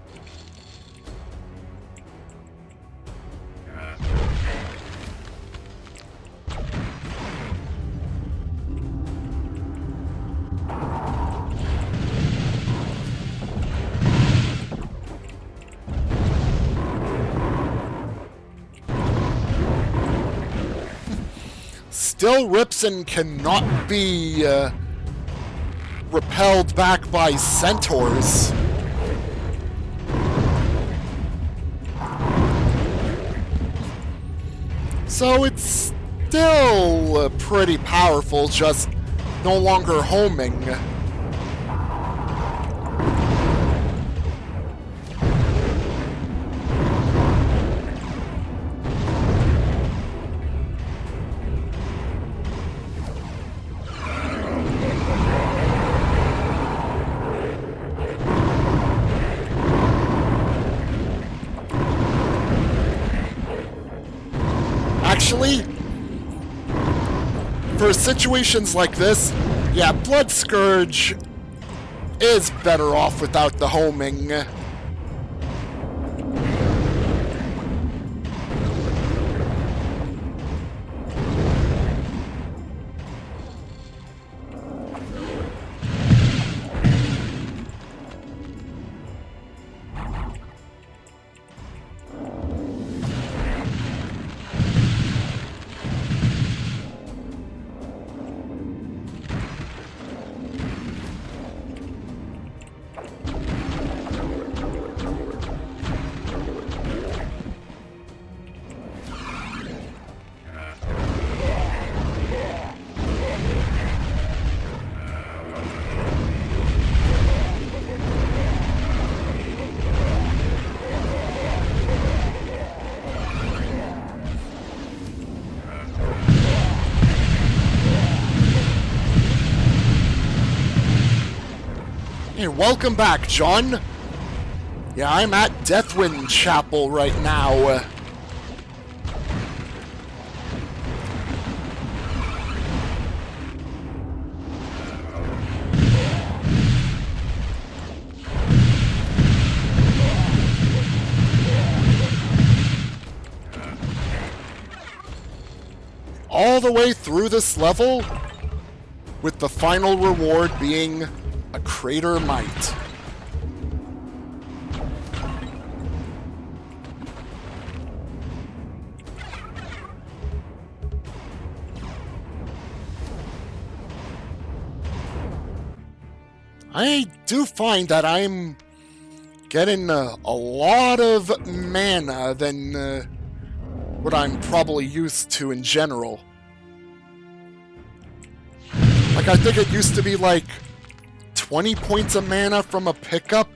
Still, Ripson cannot be repelled back by centaurs. So it's still pretty powerful, just no longer homing. Actually, for situations like this, yeah, Blood Scourge is better off without the homing. Hey, welcome back, John. Yeah, I'm at Deathwind Chapel right now. All the way through this level, with the final reward being a Crater Might. I do find that I'm getting a lot of mana than what I'm probably used to in general. Like, I think it used to be like 20 points of mana from a pickup.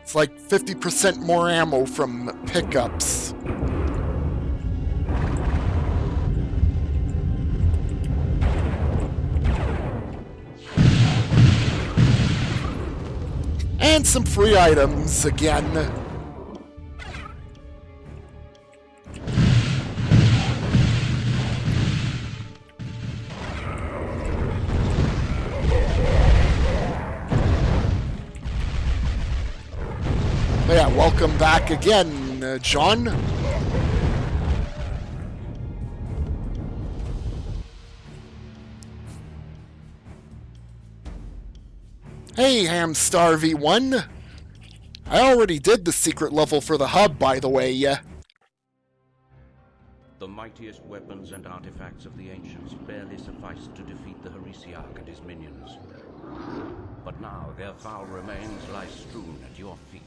It's like 50% more ammo from pickups. And some free items again. Yeah, welcome back again, John. Hey, Hamstar V1. I already did the secret level for the hub, by the way. The mightiest weapons and artifacts of the ancients barely sufficed to defeat the Heresiarch and his minions. But now their foul remains lie strewn at your feet.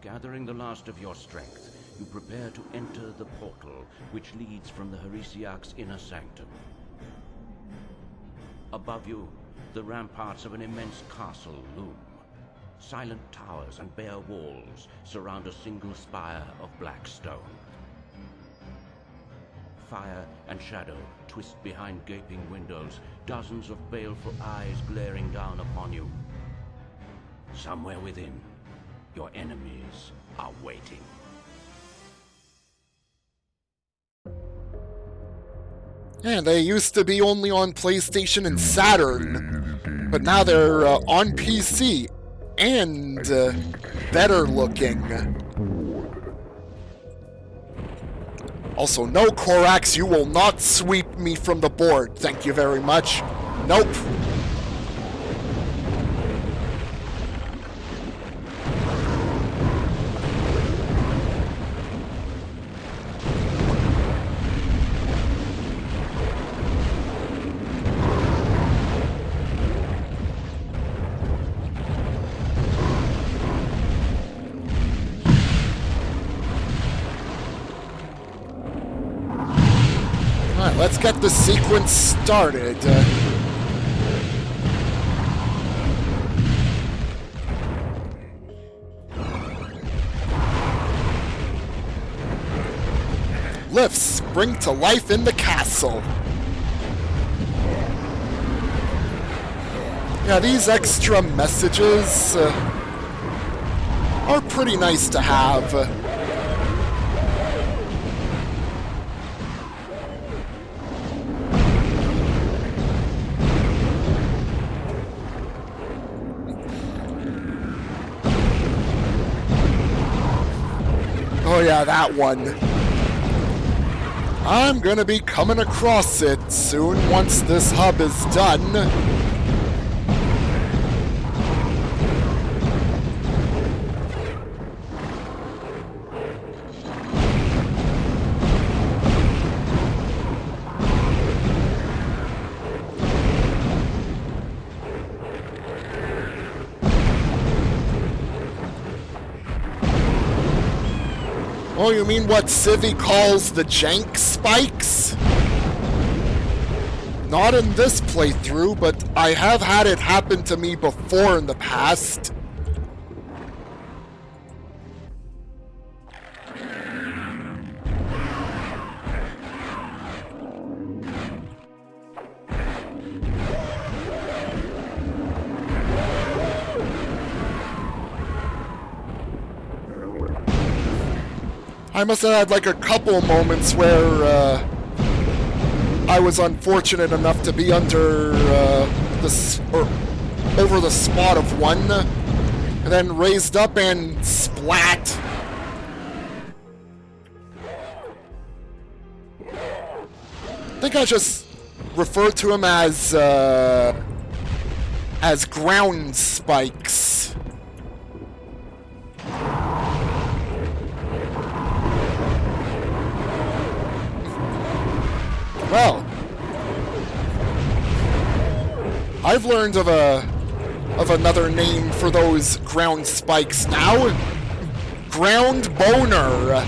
Gathering the last of your strength, you prepare to enter the portal which leads from the Heresiarch's inner sanctum. Above you, the ramparts of an immense castle loom. Silent towers and bare walls surround a single spire of black stone. Fire and shadow twist behind gaping windows, dozens of baleful eyes glaring down upon you. Somewhere within, your enemies are waiting. Yeah, they used to be only on PlayStation and Saturn, but now they're on PC and better looking. Also, no, Korax, you will not sweep me from the board. Thank you very much. Nope. Alright, let's get the sequence started. Lifts spring to life in the castle. Yeah, these extra messages are pretty nice to have. Oh yeah, that one. I'm gonna be coming across it soon once this hub is done. Oh, you mean what Civvy calls the jank spikes? Not in this playthrough, but I have had it happen to me before in the past. I must have had like a couple moments where I was unfortunate enough to be under over the spot of one, and then raised up and splat. I think I just refer to him as ground spikes. Well, I've learned of another name for those ground spikes now. Ground boner.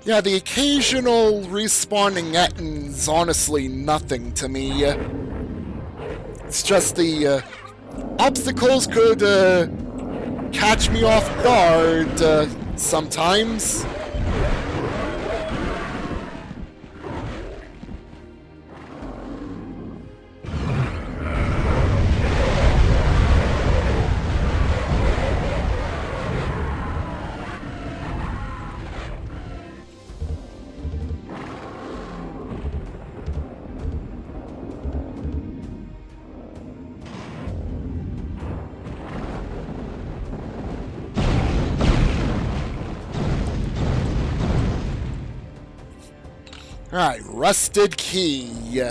Yeah, the occasional respawning Ettins, honestly nothing to me. It's just the obstacles could catch me off guard sometimes. Alright, rusted key.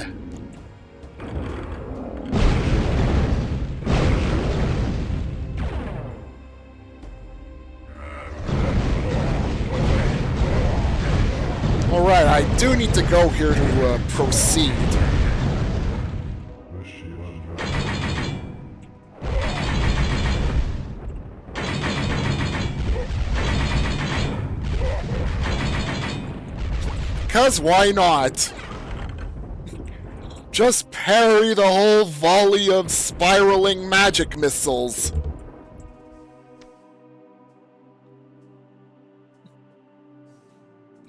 Alright, I do need to go here to proceed. Because why not? Just parry the whole volley of spiraling magic missiles.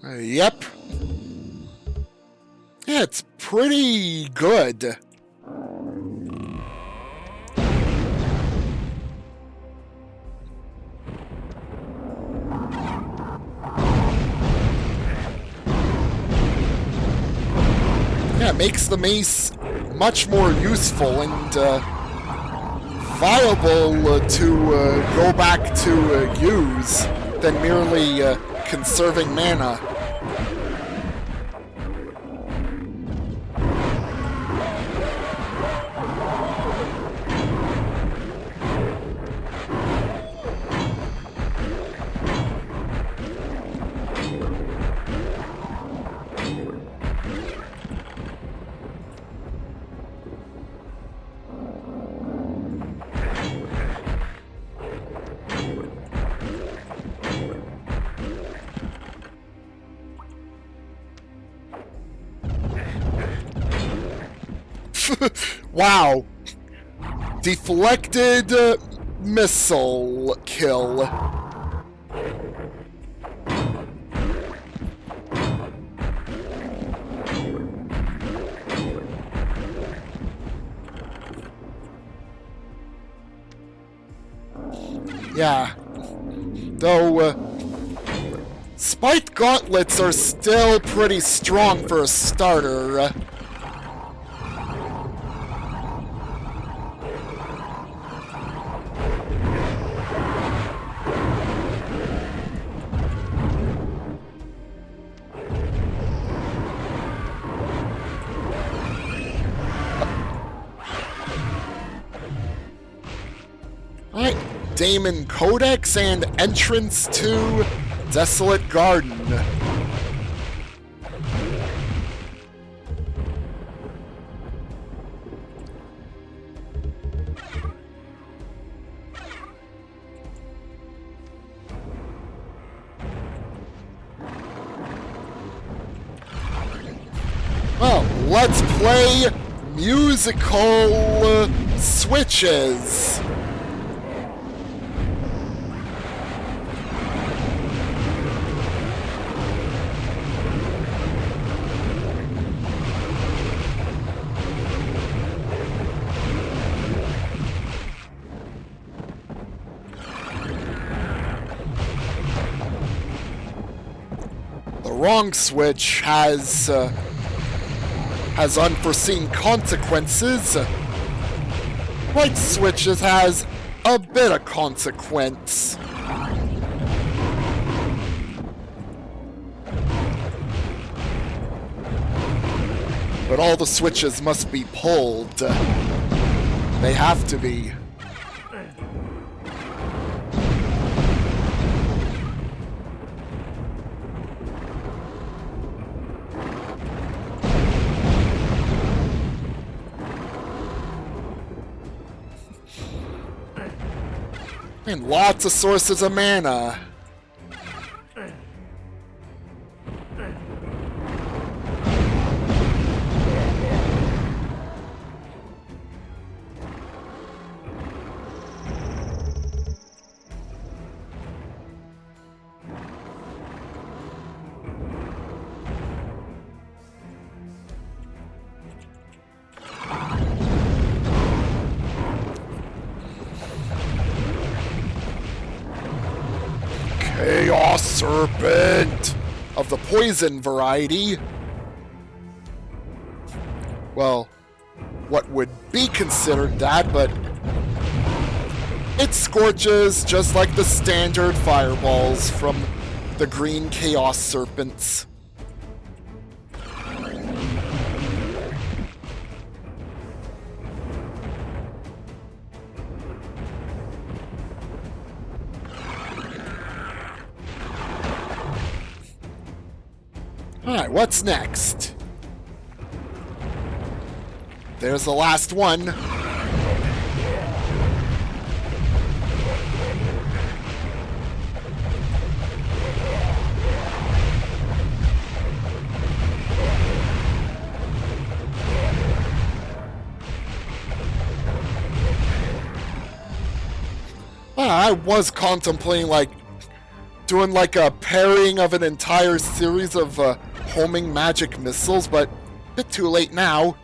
Yep. Yeah, it's pretty good. Yeah, it makes the mace much more useful and viable to go back to use than merely conserving mana. Wow. Deflected missile kill. Yeah. Though, spiked gauntlets are still pretty strong for a starter. Alright, Daemon Codex and entrance to Desolate Garden. Well, let's play musical switches. The wrong switch has unforeseen consequences. Right switches has a bit of consequence. But all the switches must be pulled. They have to be. And lots of sources of mana. serpent of the poison variety. Well, what would be considered that, but it scorches just like the standard fireballs from the green chaos serpents. Alright, what's next? There's the last one. I was contemplating, like, doing like a parrying of an entire series of homing magic missiles, but a bit too late now.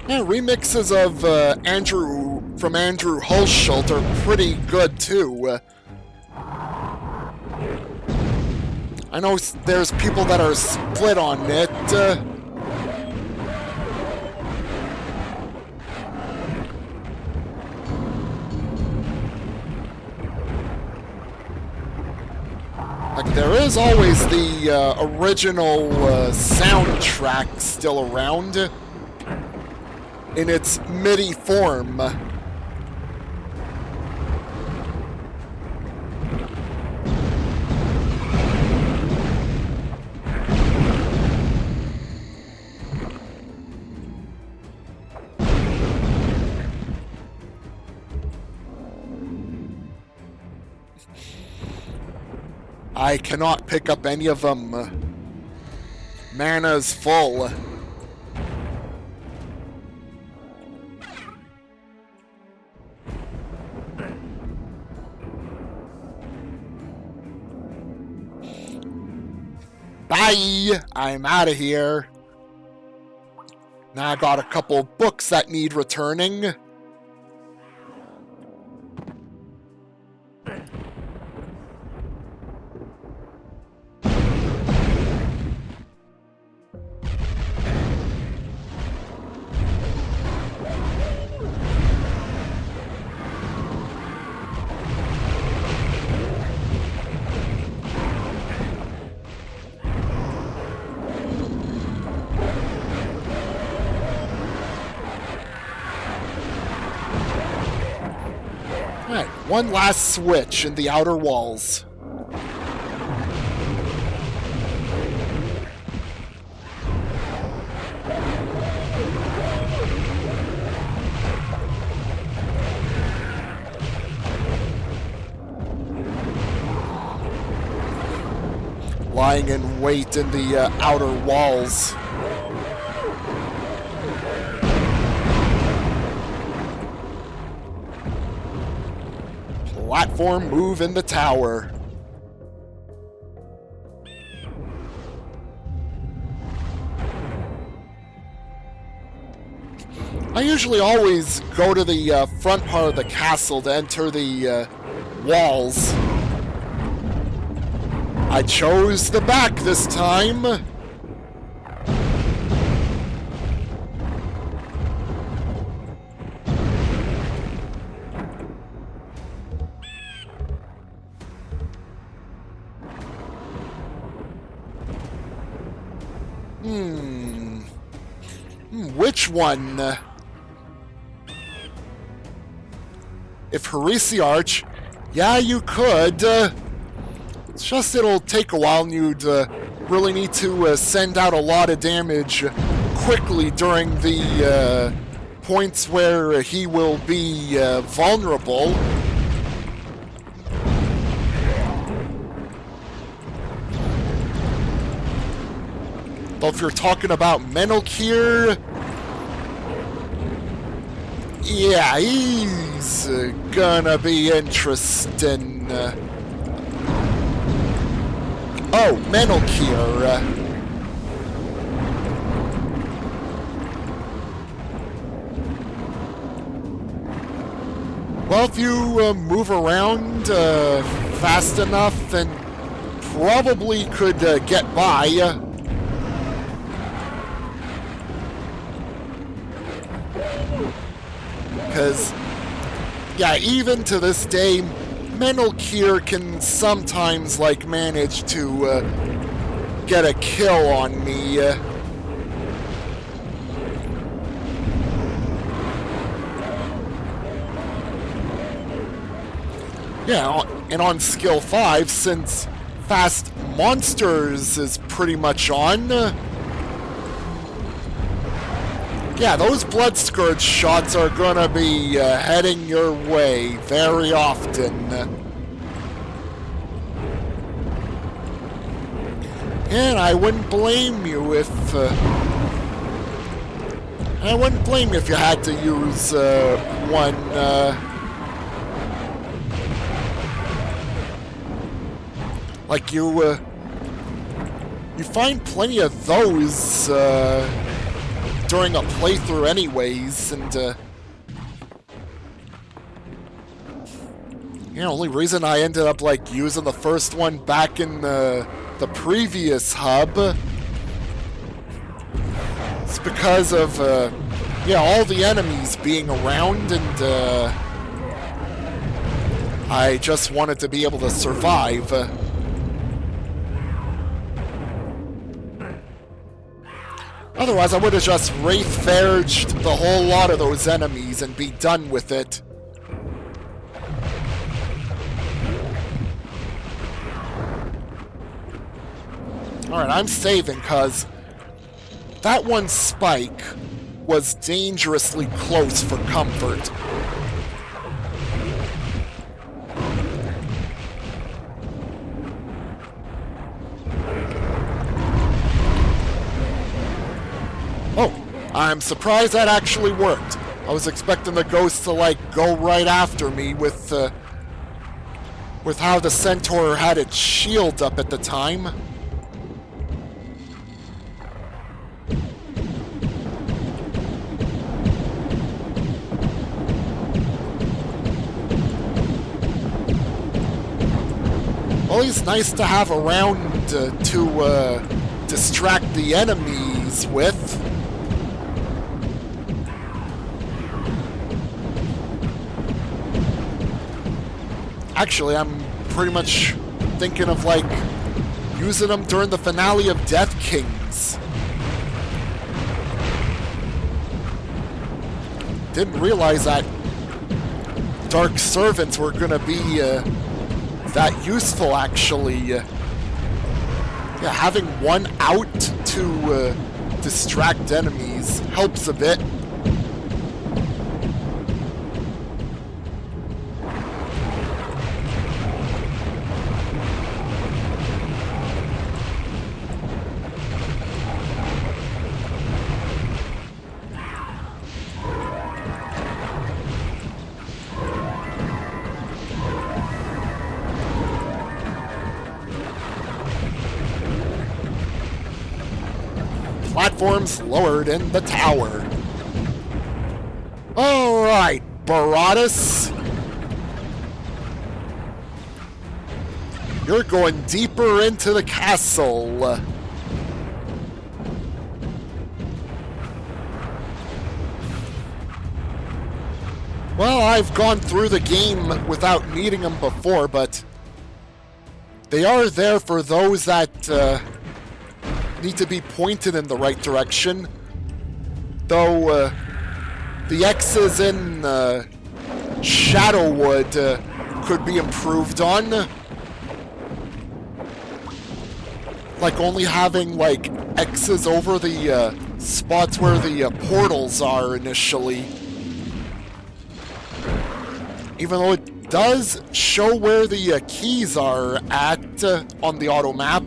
Yeah, remixes of Andrew Hulshult are pretty good too. I know there's people that are split on it. Like, there is always the original soundtrack still around in its MIDI form. I cannot pick up any of them. Mana's full. Bye! I'm out of here. Now I got a couple books that need returning. Alright, one last switch in the outer walls. Lying in wait in the outer walls. Platform move in the tower. I usually always go to the front part of the castle to enter the walls. I chose the back this time. Which one? If Heresiarch, yeah, you could. It's just it'll take a while and you'd really need to send out a lot of damage quickly during the points where he will be vulnerable. But if you're talking about Menelkir, yeah, he's gonna be interesting. Oh, Menelkir. Well, if you move around fast enough, then probably could get by. Because, yeah, even to this day, Menelkir can sometimes, like, manage to get a kill on me. Yeah, and on skill 5, since Fast Monsters is pretty much on, yeah, those Blood Scourge shots are gonna be heading your way very often. And I wouldn't blame you if you had to use one. Like you find plenty of those during a playthrough anyways, and the only reason I ended up like using the first one back in the previous hub is because of all the enemies being around, and I just wanted to be able to survive. Otherwise, I would have just Wraith-Verged the whole lot of those enemies and be done with it. Alright, I'm saving, because that one spike was dangerously close for comfort. Oh, I'm surprised that actually worked. I was expecting the ghost to, like, go right after me with how the Centaur had its shield up at the time. Well, he's nice to have around to distract the enemies with. Actually, I'm pretty much thinking of, like, using them during the finale of Deathkings. Didn't realize that Dark Servants were gonna be that useful, actually. Yeah, having one out to distract enemies helps a bit. Platforms lowered in the tower. Alright, Baratus. You're going deeper into the castle. Well, I've gone through the game without meeting them before, but they are there for those that need to be pointed in the right direction. Though the X's in Shadowwood could be improved on. Like only having like X's over the spots where the portals are initially. Even though it does show where the keys are at on the auto map.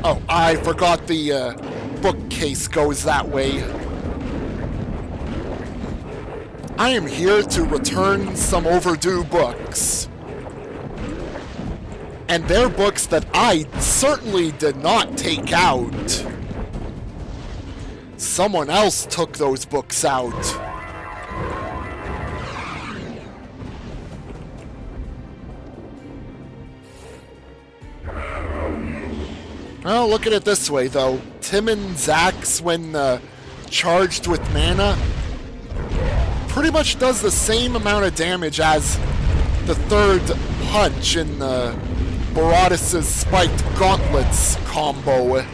Oh, I forgot the bookcase goes that way. I am here to return some overdue books. And they're books that I certainly did not take out. Someone else took those books out. Well, look at it this way, though. Tim and Zax, when charged with mana, pretty much does the same amount of damage as the third punch in Baratus' Spiked Gauntlets combo.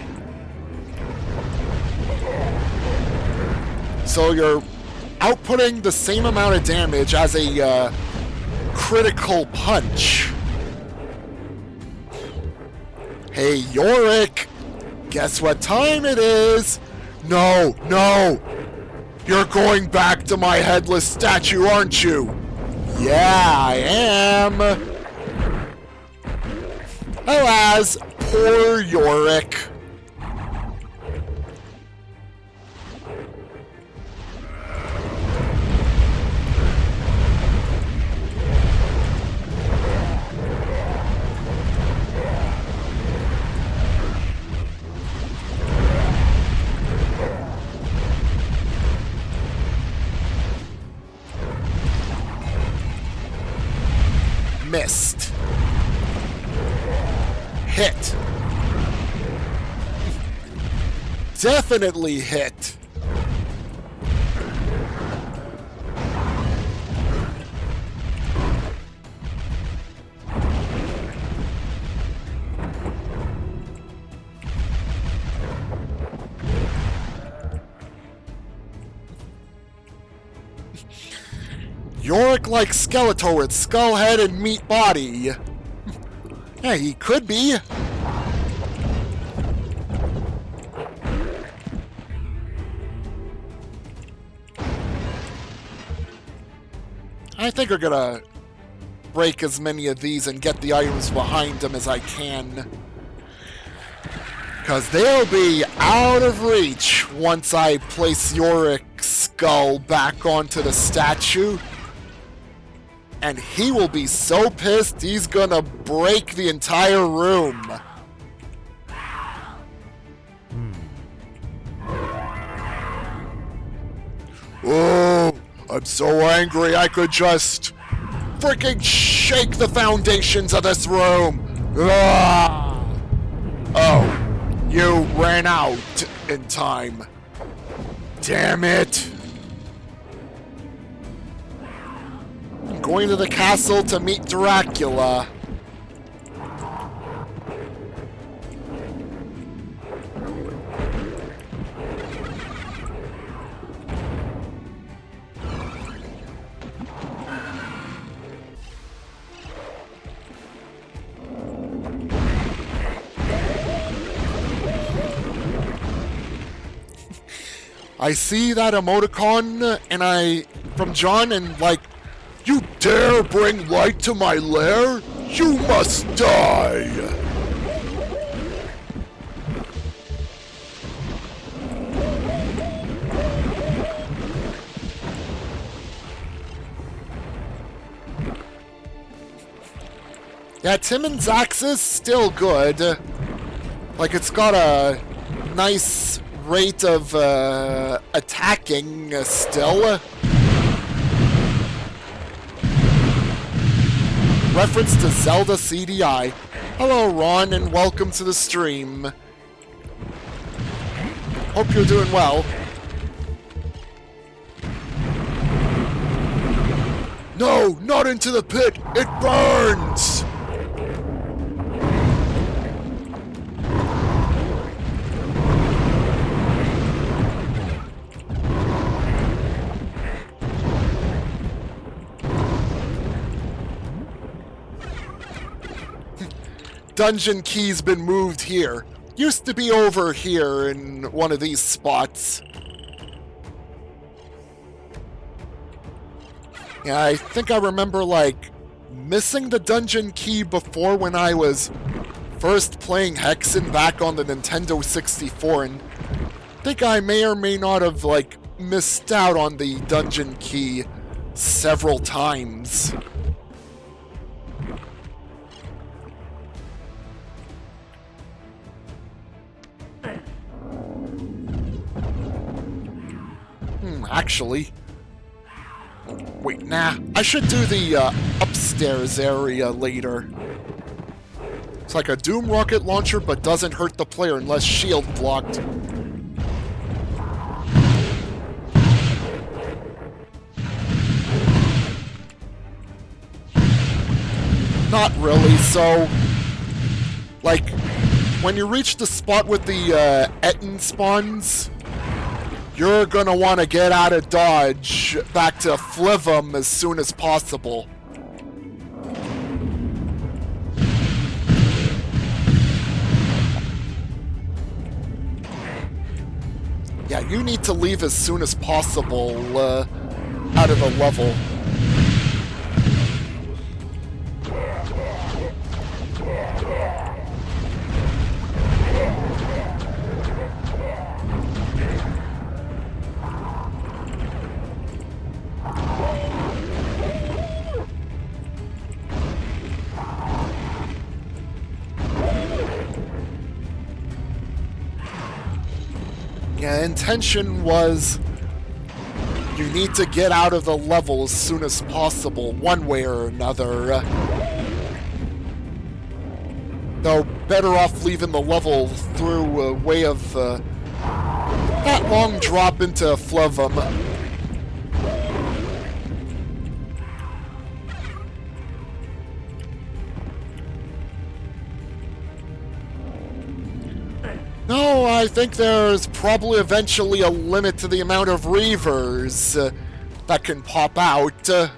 So you're outputting the same amount of damage as a critical punch. Hey, Yorick! Guess what time it is? No, no! You're going back to my headless statue, aren't you? Yeah, I am! Alas, poor Yorick. Missed. Hit. Definitely hit. Yorick like Skeletor with skull head and meat body. Yeah, he could be. I think we're gonna break as many of these and get the items behind him as I can. Because they'll be out of reach once I place Yorick's skull back onto the statue. And he will be so pissed, he's gonna break the entire room. Oh, I'm so angry I could just freaking shake the foundations of this room. Ah! Oh, you ran out in time. Damn it. I'm going to the castle to meet Dracula. I see that emoticon from John and like, you dare bring light to my lair? You must die! Yeah, Tim and Zax is still good. Like, it's got a nice rate of attacking still. Reference to Zelda CDI. Hello, Ron, and welcome to the stream. Hope you're doing well. No, not into the pit! It burns! Dungeon key's been moved here. Used to be over here in one of these spots. Yeah, I think I remember, like, missing the dungeon key before when I was first playing Hexen back on the Nintendo 64, and I think I may or may not have, like, missed out on the dungeon key several times. Actually... Wait, nah. I should do the upstairs area later. It's like a Doom rocket launcher, but doesn't hurt the player unless shield blocked. Not really, so... Like, when you reach the spot with the Etten spawns, you're gonna want to get out of dodge back to Flivum as soon as possible. Yeah, you need to leave as soon as possible out of the level. Yeah, intention was you need to get out of the level as soon as possible, one way or another. Though, better off leaving the level through a way of that long drop into Flivum. No, I think there's probably eventually a limit to the amount of Reavers that can pop out. I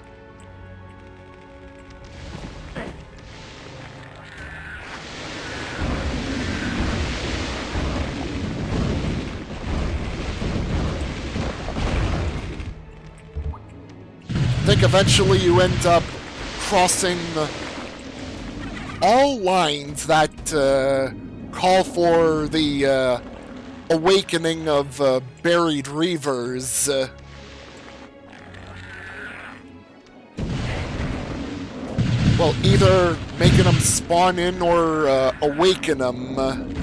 think eventually you end up crossing all lines that call for the awakening of buried Reavers. Well, either making them spawn in or awaken them.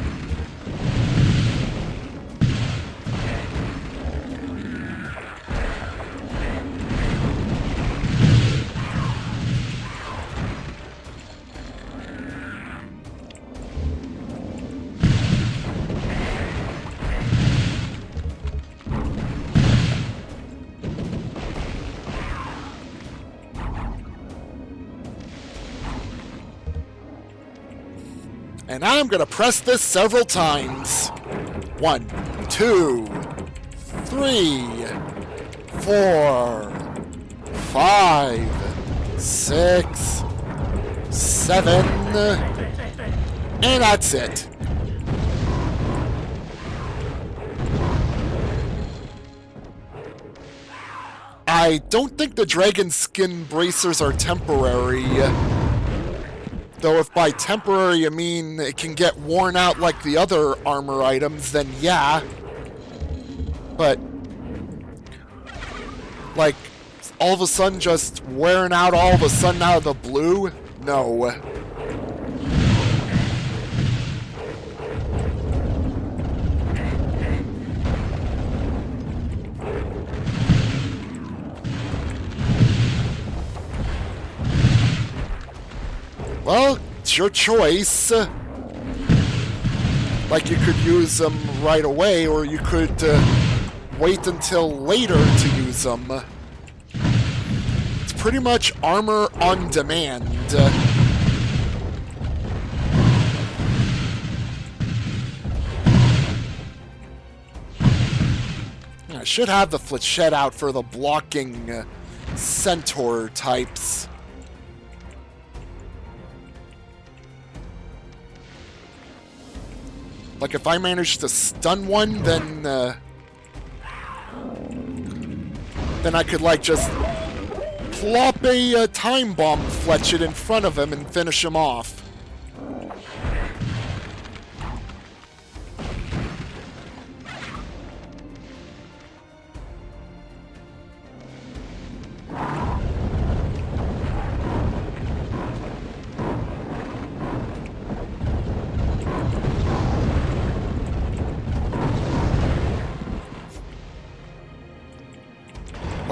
And I'm gonna press this several times. 1, 2, 3, 4, 5, 6, 7, and that's it. I don't think the dragon skin bracers are temporary. Though if by temporary you mean it can get worn out like the other armor items, then yeah. But, like, all of a sudden just wearing out all of a sudden out of the blue? No. Well, it's your choice. Like, you could use them right away, or you could wait until later to use them. It's pretty much armor on demand. I should have the flechette out for the blocking centaur types. Like, if I manage to stun one, then I could, like, just plop a time bomb fletchet in front of him and finish him off.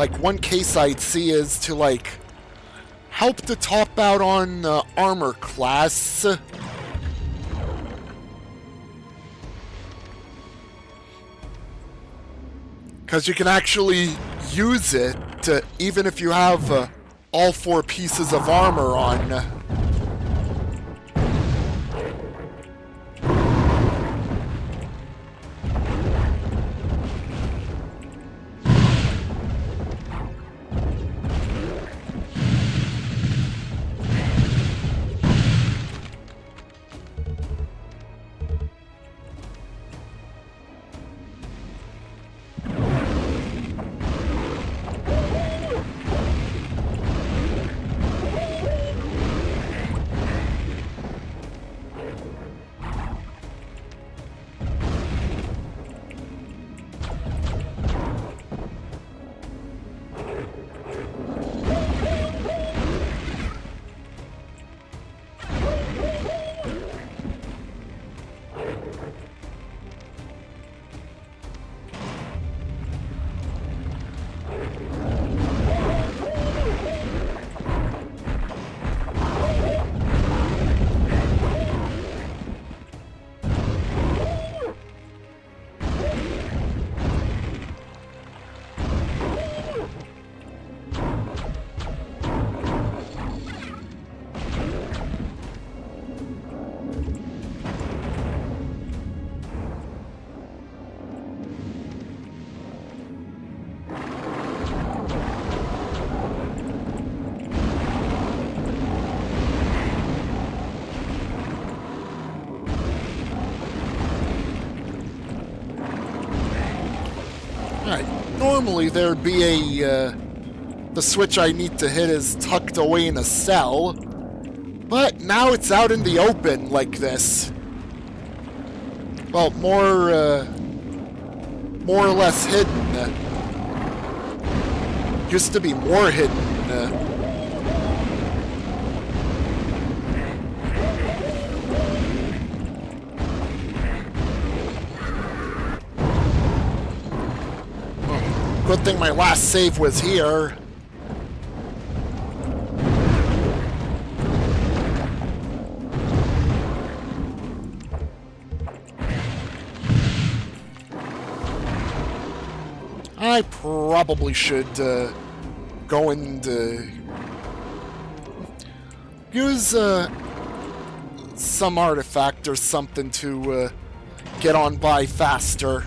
like, one case I'd see is to, like, help to top out on armor class. Because you can actually use it even if you have all 4 pieces of armor on. Normally there'd be the switch I need to hit is tucked away in a cell, but now it's out in the open like this. Well, more or less hidden. Used to be more hidden. Good thing my last save was here. I probably should go and use some artifact or something to get on by faster.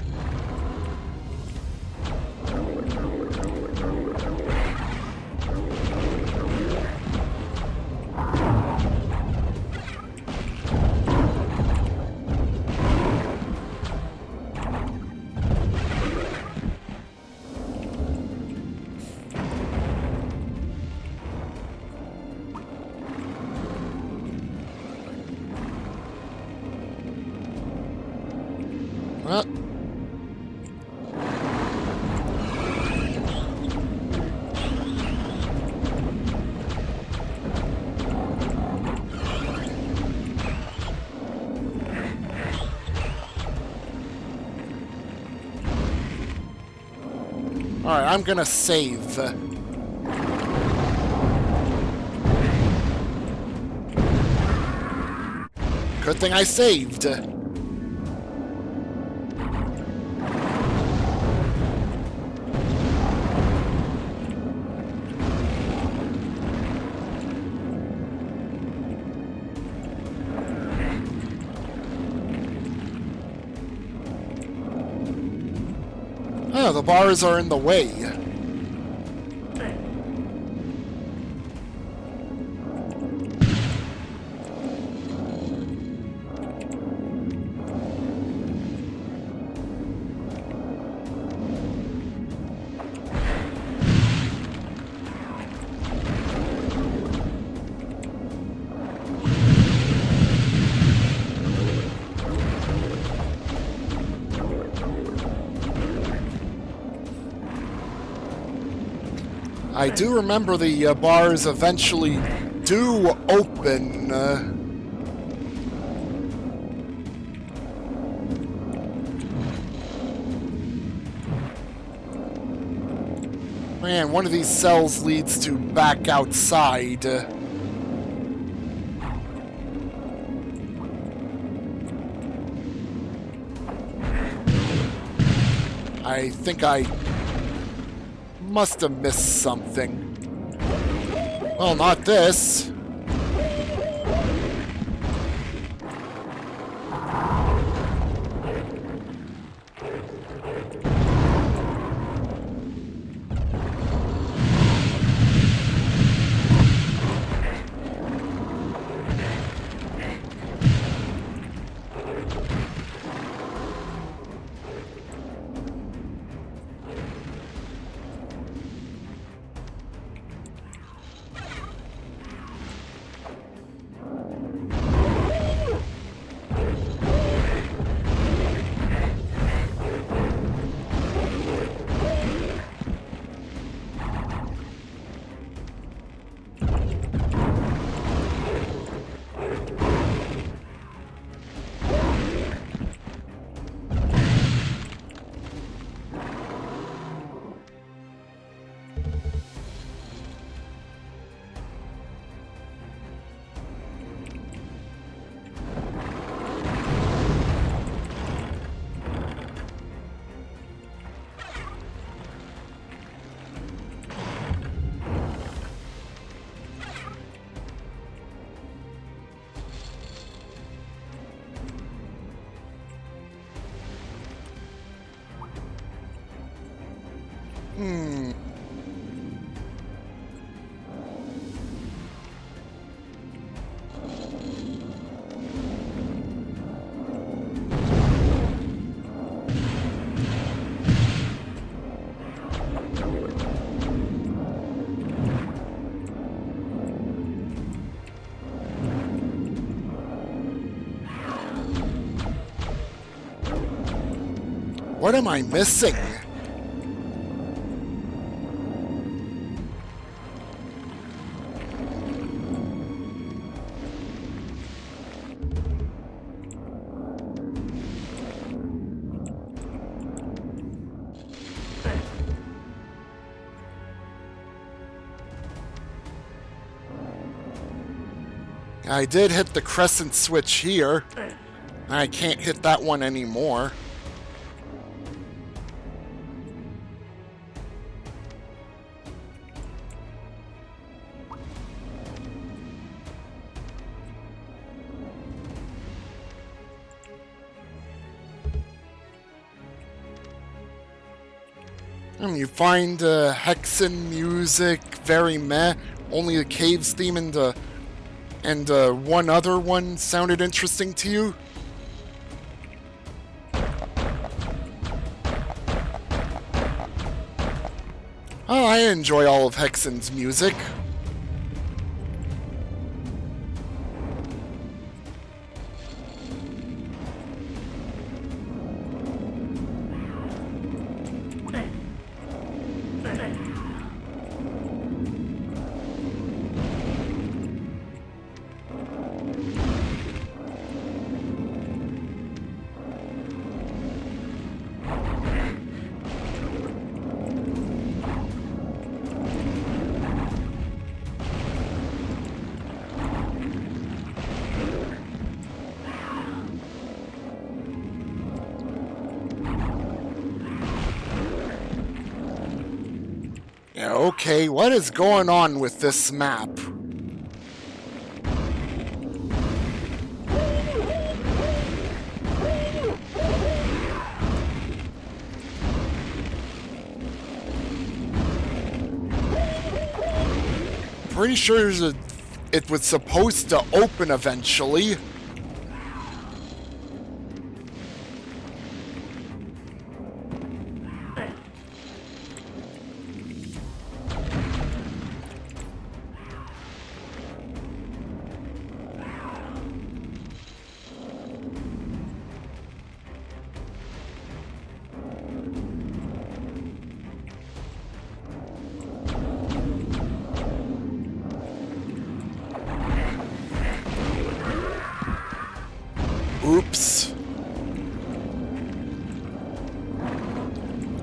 Alright, I'm gonna save. Good thing I saved. Oh, the bars are in the way. I do remember the bars eventually do open. Man, one of these cells leads to back outside. I think I must have missed something. Well, not this. What am I missing? I did hit the crescent switch here. I can't hit that one anymore. You find Hexen music very meh. Only the Caves theme and one other one sounded interesting to you. Oh, I enjoy all of Hexen's music. Okay, what is going on with this map? Pretty sure it was supposed to open eventually. Oops.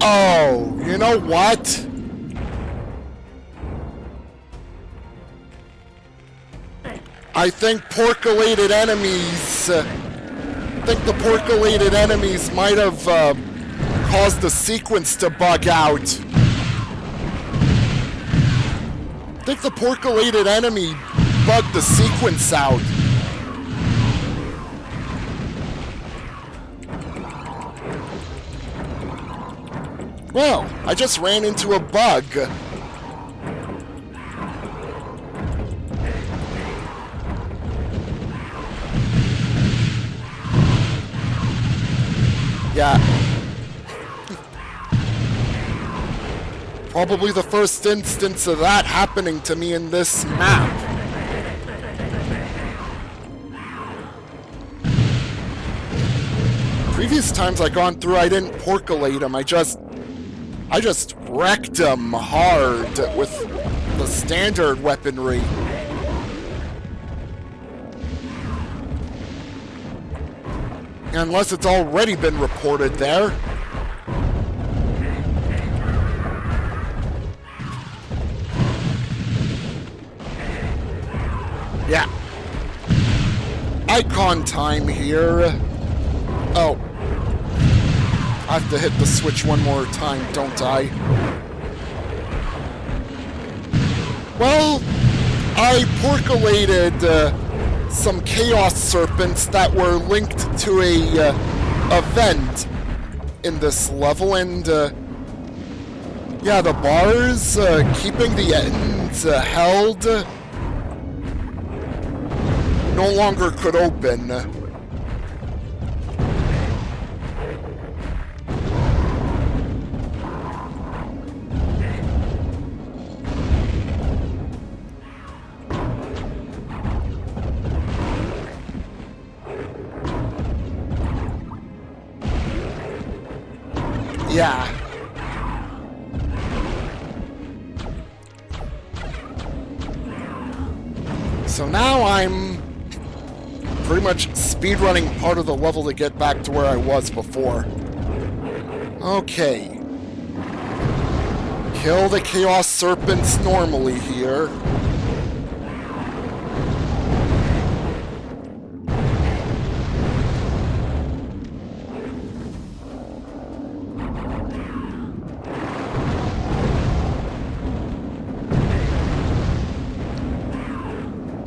Oh, you know what? I think porculated enemies... I think the porculated enemies might have caused the sequence to bug out. I think the porculated enemy bugged the sequence out. Well, I just ran into a bug. Yeah. Probably the first instance of that happening to me in this map. Previous times I've gone through, I didn't porculate them. I just wrecked them hard with the standard weaponry. Unless it's already been reported there. Yeah. Icon time here. Oh. I have to hit the switch one more time, don't I? Well, I porculated some Chaos Serpents that were linked to a event in this level, and yeah, the bars keeping the ends held no longer could open. Yeah. So now I'm pretty much speedrunning part of the level to get back to where I was before. Okay. Kill the Chaos Serpents normally here.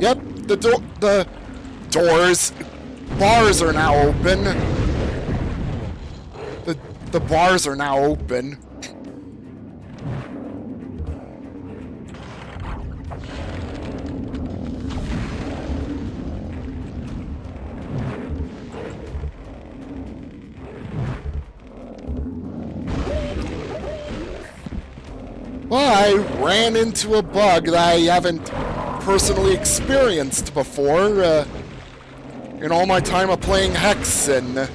Yep, the bars are now open. The bars are now open. Well, I ran into a bug that I haven't personally experienced before in all my time of playing Hexen.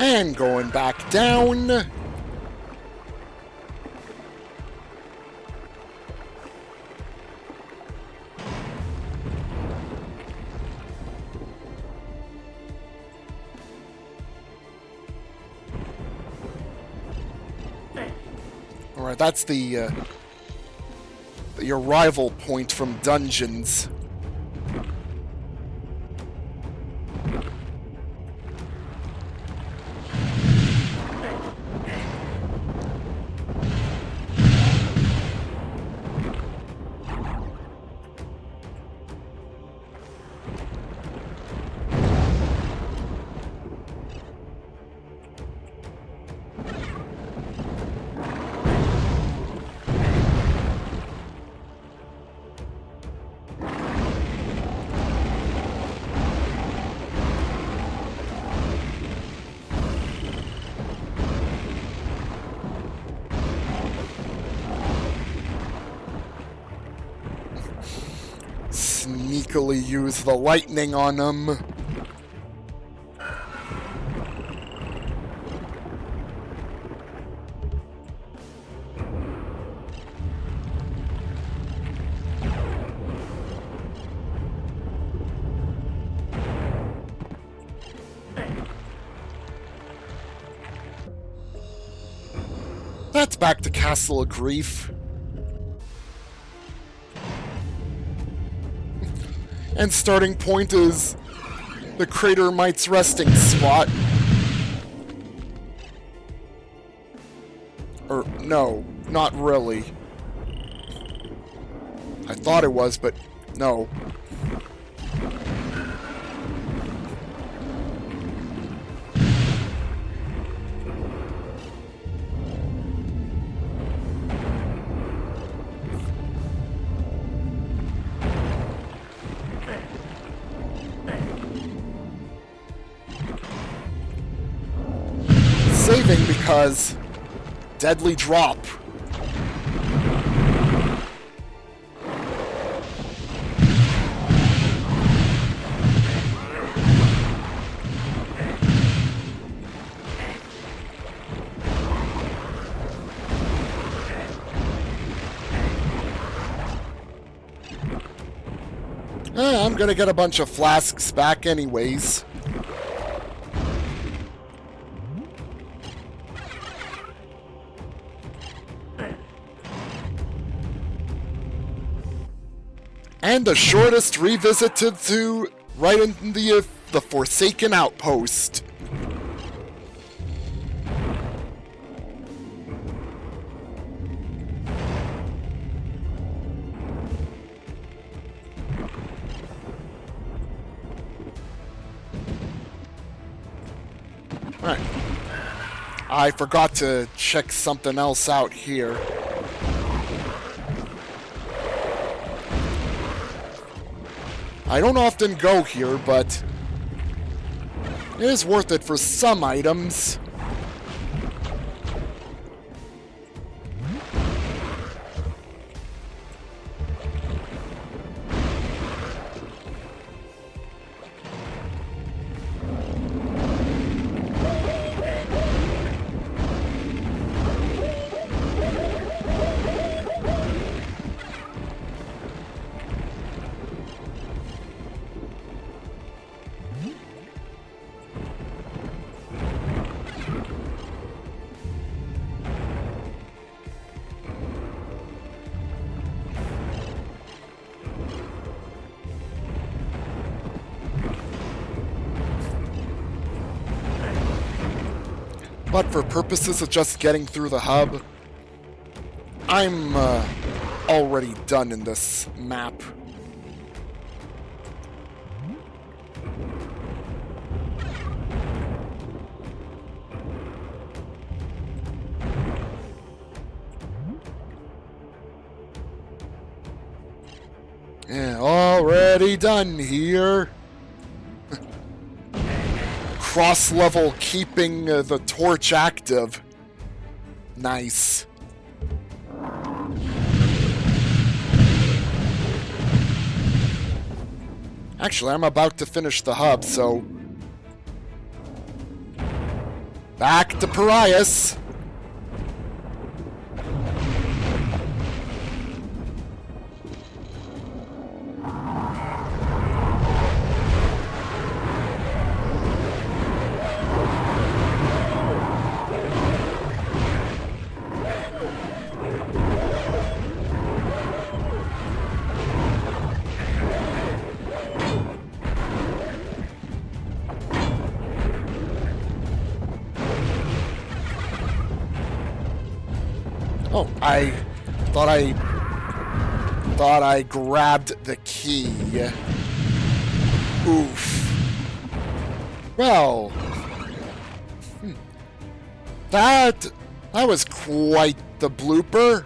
And going back down. Alright, that's the arrival point from dungeons. sneakily use the lightning on them. That's back to Castle of Grief. And starting point is the Crater Might's resting spot. Or, no, not really. I thought it was, but no. Saving because deadly drop. I'm gonna get a bunch of flasks back anyways. And the shortest revisit to right in the Forsaken Outpost. Alright. I forgot to check something else out here. I don't often go here, but it is worth it for some items. But for purposes of just getting through the hub, I'm already done in this map. Yeah, already done here. Cross-level keeping the torch active. Nice. Actually, I'm about to finish the hub, so... back to Parias. Oh, I thought I grabbed the key. Oof. Well, that was quite the blooper.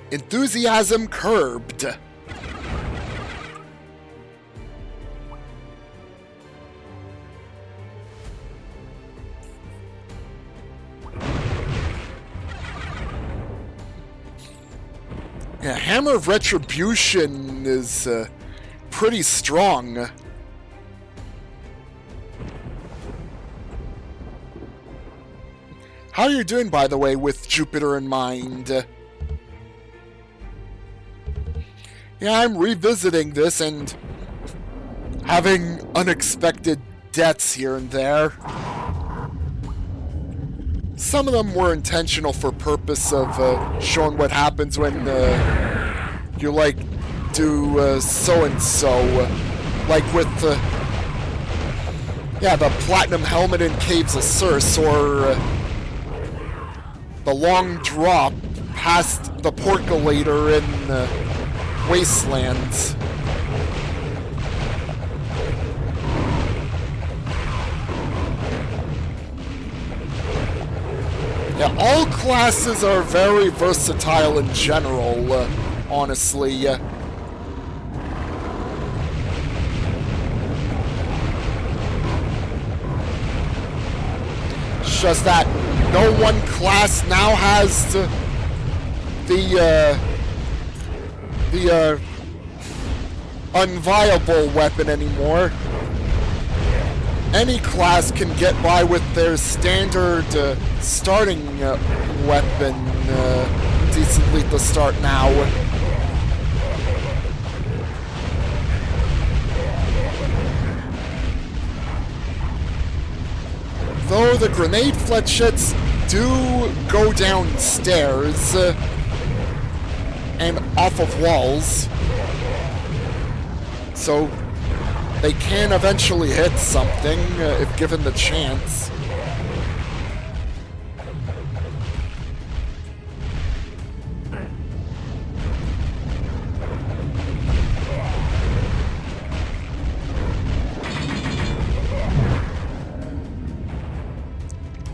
Enthusiasm curbed. Yeah, Hammer of Retribution is pretty strong. How are you doing, by the way, with Jupiter in mind? Yeah, I'm revisiting this and having unexpected deaths here and there. Some of them were intentional for purpose of showing what happens when you, like, do so-and-so. Like with the Platinum Helmet in Caves of Circe, or the long drop past the Porculator in Wastelands. Yeah, all classes are very versatile in general, honestly. It's just that no one class now has the unviable weapon anymore. Any class can get by with their standard starting weapon decently to start now. Though the grenade flechettes do go downstairs and off of walls, so they can eventually hit something if given the chance.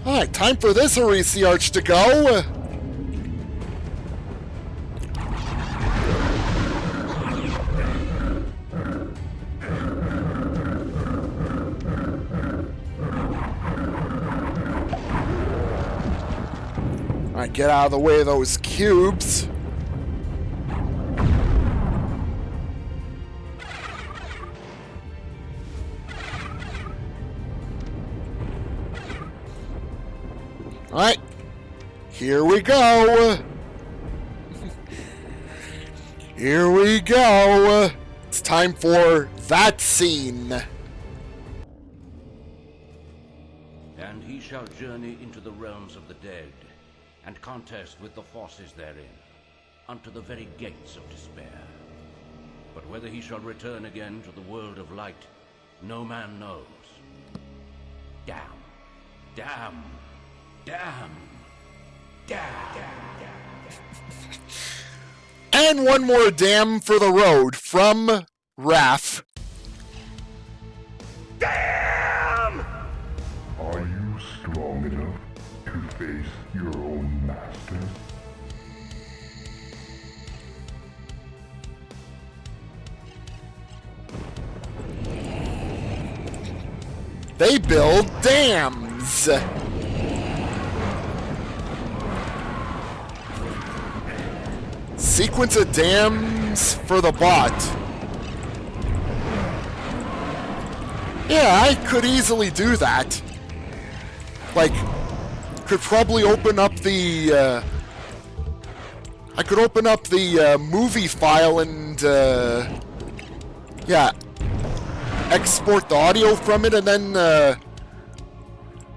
Alright, time for this Heresiarch to go. Alright, get out of the way of those cubes. Alright, here we go. Here we go. It's time for that scene. And he shall journey into the realms of the dead, and contest with the forces therein, unto the very gates of despair. But whether he shall return again to the world of light, no man knows. Damn. Damn. Damn. Damn. And one more damn for the road from Raph. Damn! Are you strong enough to face your own master? They build dams. Sequence of dams for the bot. Yeah, I could easily do that. Like, could probably open up the, I could open up the movie file and, yeah, export the audio from it and then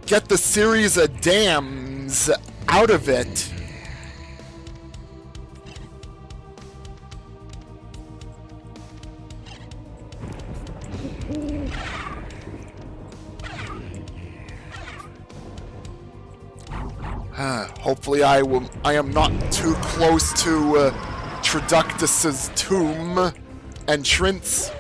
get the series of dams out of it. Hopefully I am not too close to Traductus's tomb entrance.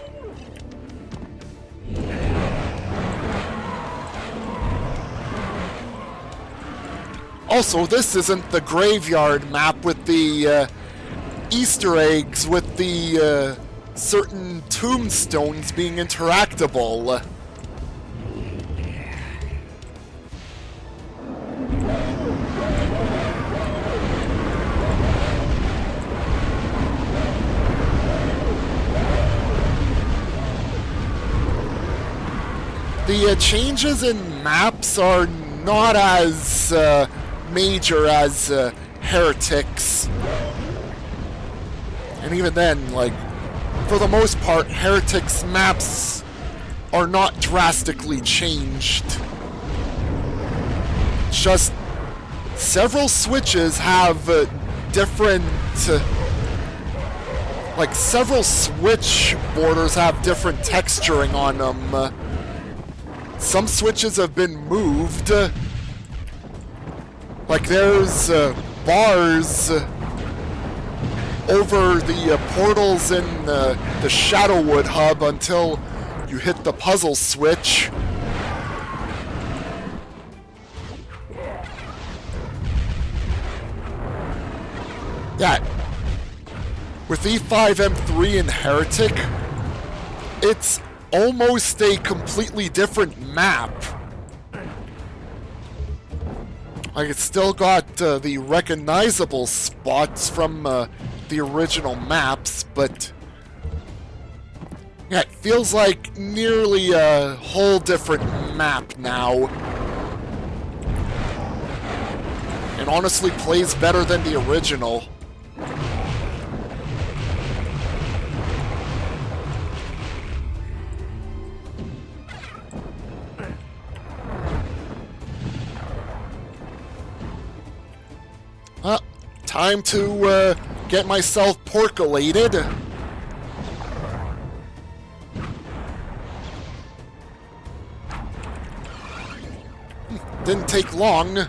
Also, this isn't the graveyard map with the Easter eggs with the certain tombstones being interactable. The changes in maps are not as major as Heretics. And even then, like, for the most part, Heretics maps are not drastically changed. It's just several switches have different... like, several switch borders have different texturing on them. Some switches have been moved. Like, there's bars over the portals in the Shadowwood hub until you hit the puzzle switch. Yeah. With E5M3 and Heretic, it's almost a completely different map. Like, it's still got the recognizable spots from the original maps, but yeah, it feels like nearly a whole different map now. And honestly plays better than the original. Time to get myself percolated. Didn't take long.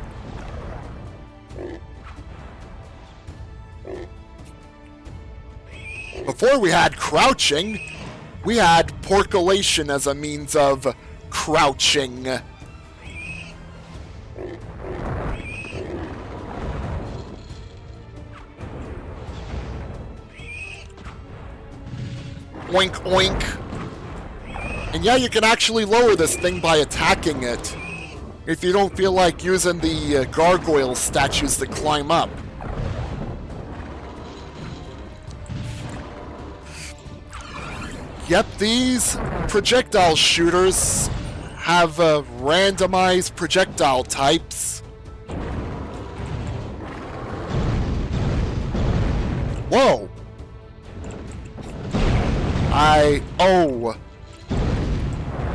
Before we had crouching, we had percolation as a means of crouching. Oink, oink. And yeah, you can actually lower this thing by attacking it, if you don't feel like using the gargoyle statues to climb up. Yep, these projectile shooters have randomized projectile types. Whoa!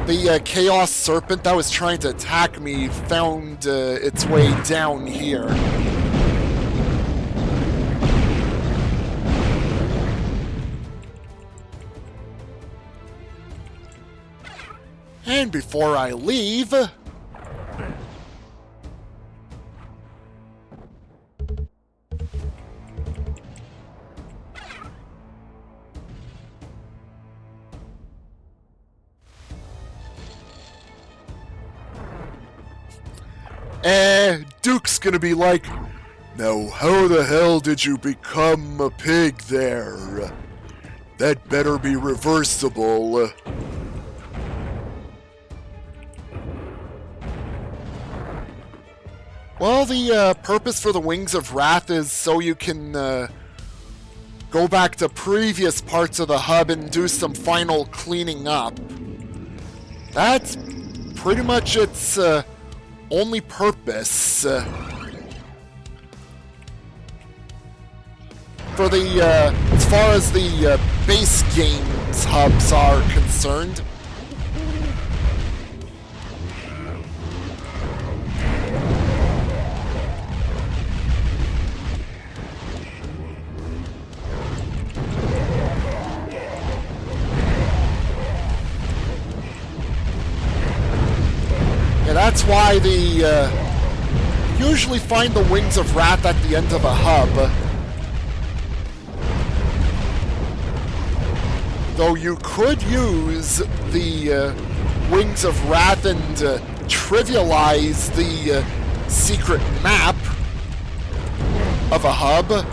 The Chaos Serpent that was trying to attack me found its way down here. And before I leave... Duke's gonna be like, "Now how the hell did you become a pig there? That better be reversible." Well, the purpose for the Wings of Wrath is so you can go back to previous parts of the hub and do some final cleaning up. That's pretty much its only purpose. For the, as far as the base games hubs are concerned. Yeah, that's why usually find the Wings of Wrath at the end of a hub. Though you could use the Wings of Wrath and trivialize the secret map of a hub.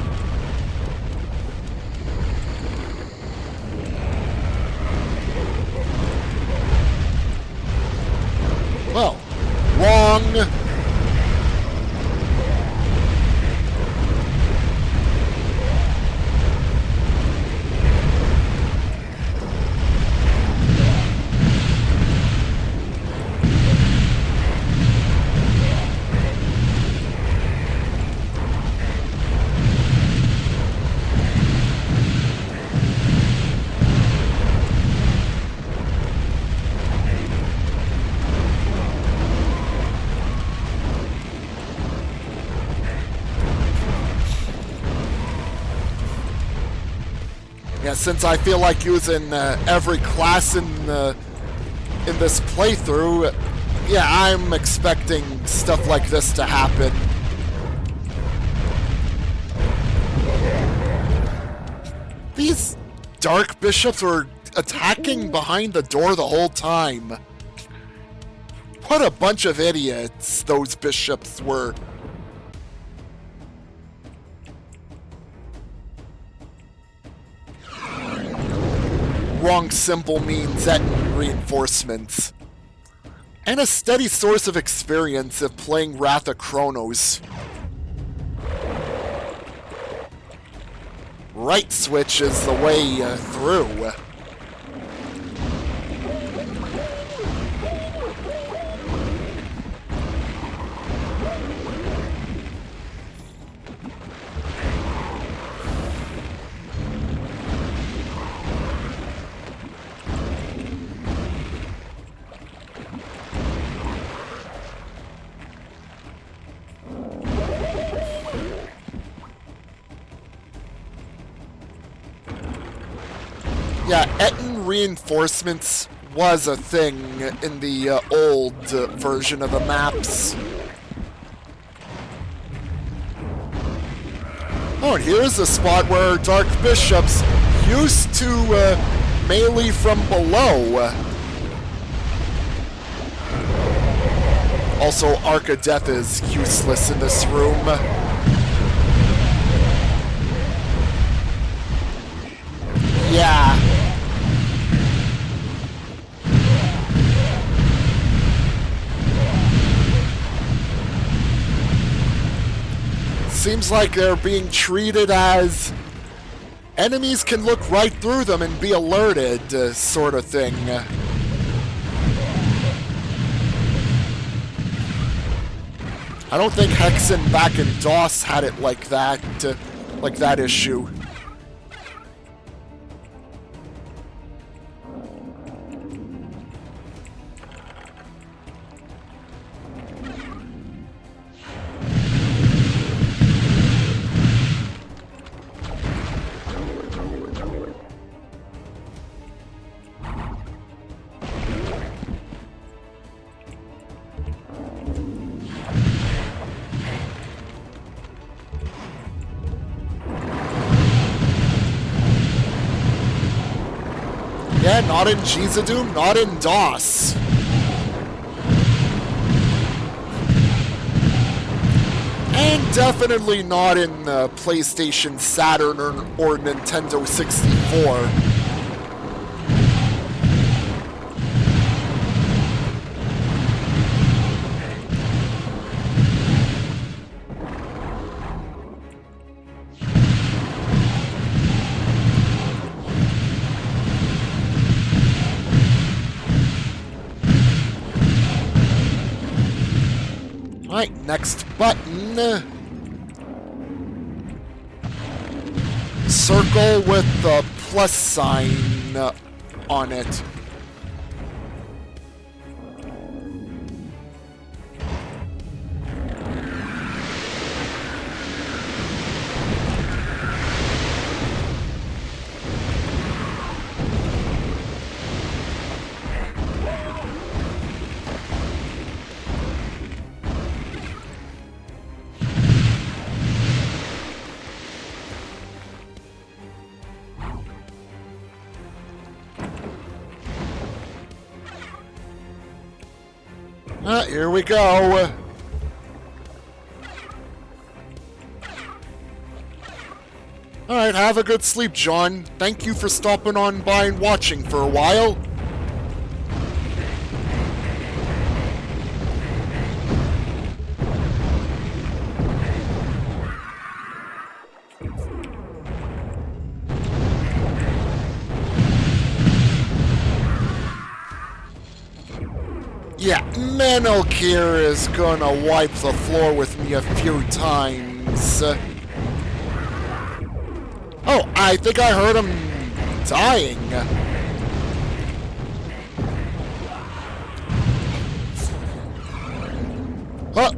Yeah, since I feel like using every class in this playthrough, yeah, I'm expecting stuff like this to happen. These dark bishops were attacking behind the door the whole time. What a bunch of idiots those bishops were. Wrong symbol means Etten reinforcements. And a steady source of experience of playing Wrath of Chronos. Right switch is the way through. Yeah, Etten reinforcements was a thing in the old version of the maps. Oh, and here's a spot where Dark Bishops used to melee from below. Also, Arc of Death is useless in this room. Yeah. Seems like they're being treated as enemies can look right through them and be alerted, sort of thing. I don't think Hexen back in DOS had it like that issue. Yeah, not in Jizadoom, not in DOS. And definitely not in PlayStation, Saturn, or Nintendo 64. Alright, next button. Circle with the plus sign on it. Here we go. Alright, have a good sleep, John. Thank you for stopping on by and watching for a while. Yeah, Menelkir is gonna wipe the floor with me a few times. Oh, I think I heard him dying. Huh.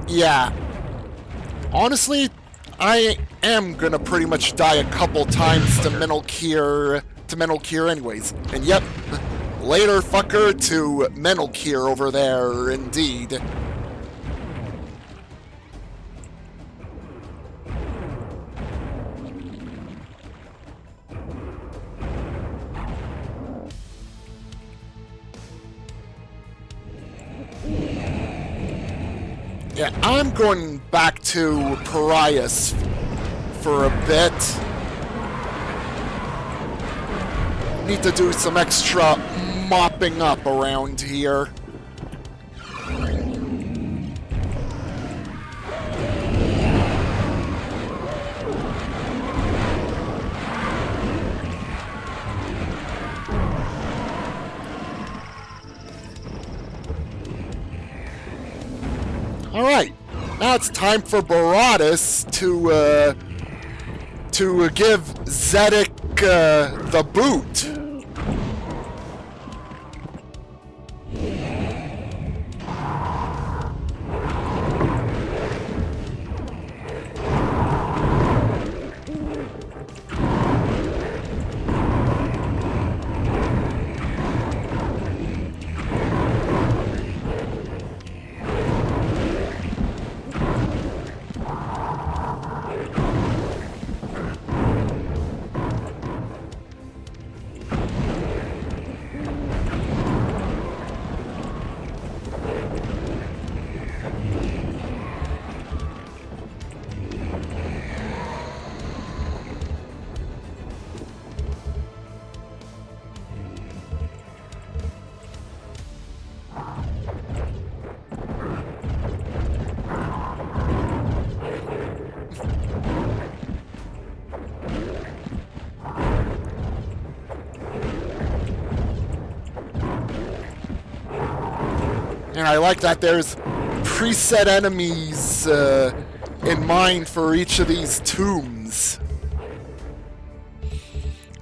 Yeah. Honestly, I am gonna pretty much die a couple times to mental cure anyways. And yep, later fucker to mental cure over there, indeed. Yeah, I'm going back to Pariahs for a bit. Need to do some extra mopping up around here. Alright, now it's time for Baratus to give Zedek the boot. And I like that there's preset enemies in mind for each of these tombs.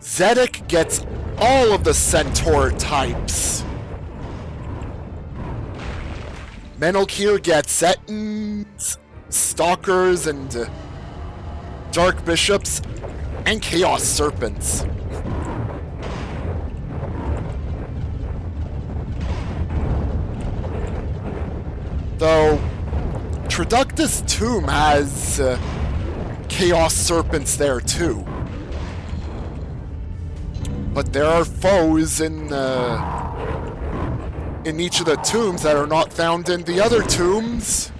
Zedek gets all of the centaur types. Menelkir gets Zetans, Stalkers, and Dark Bishops, and Chaos Serpents. Though, Traductus' tomb has Chaos Serpents there too. But there are foes in each of the tombs that are not found in the other tombs.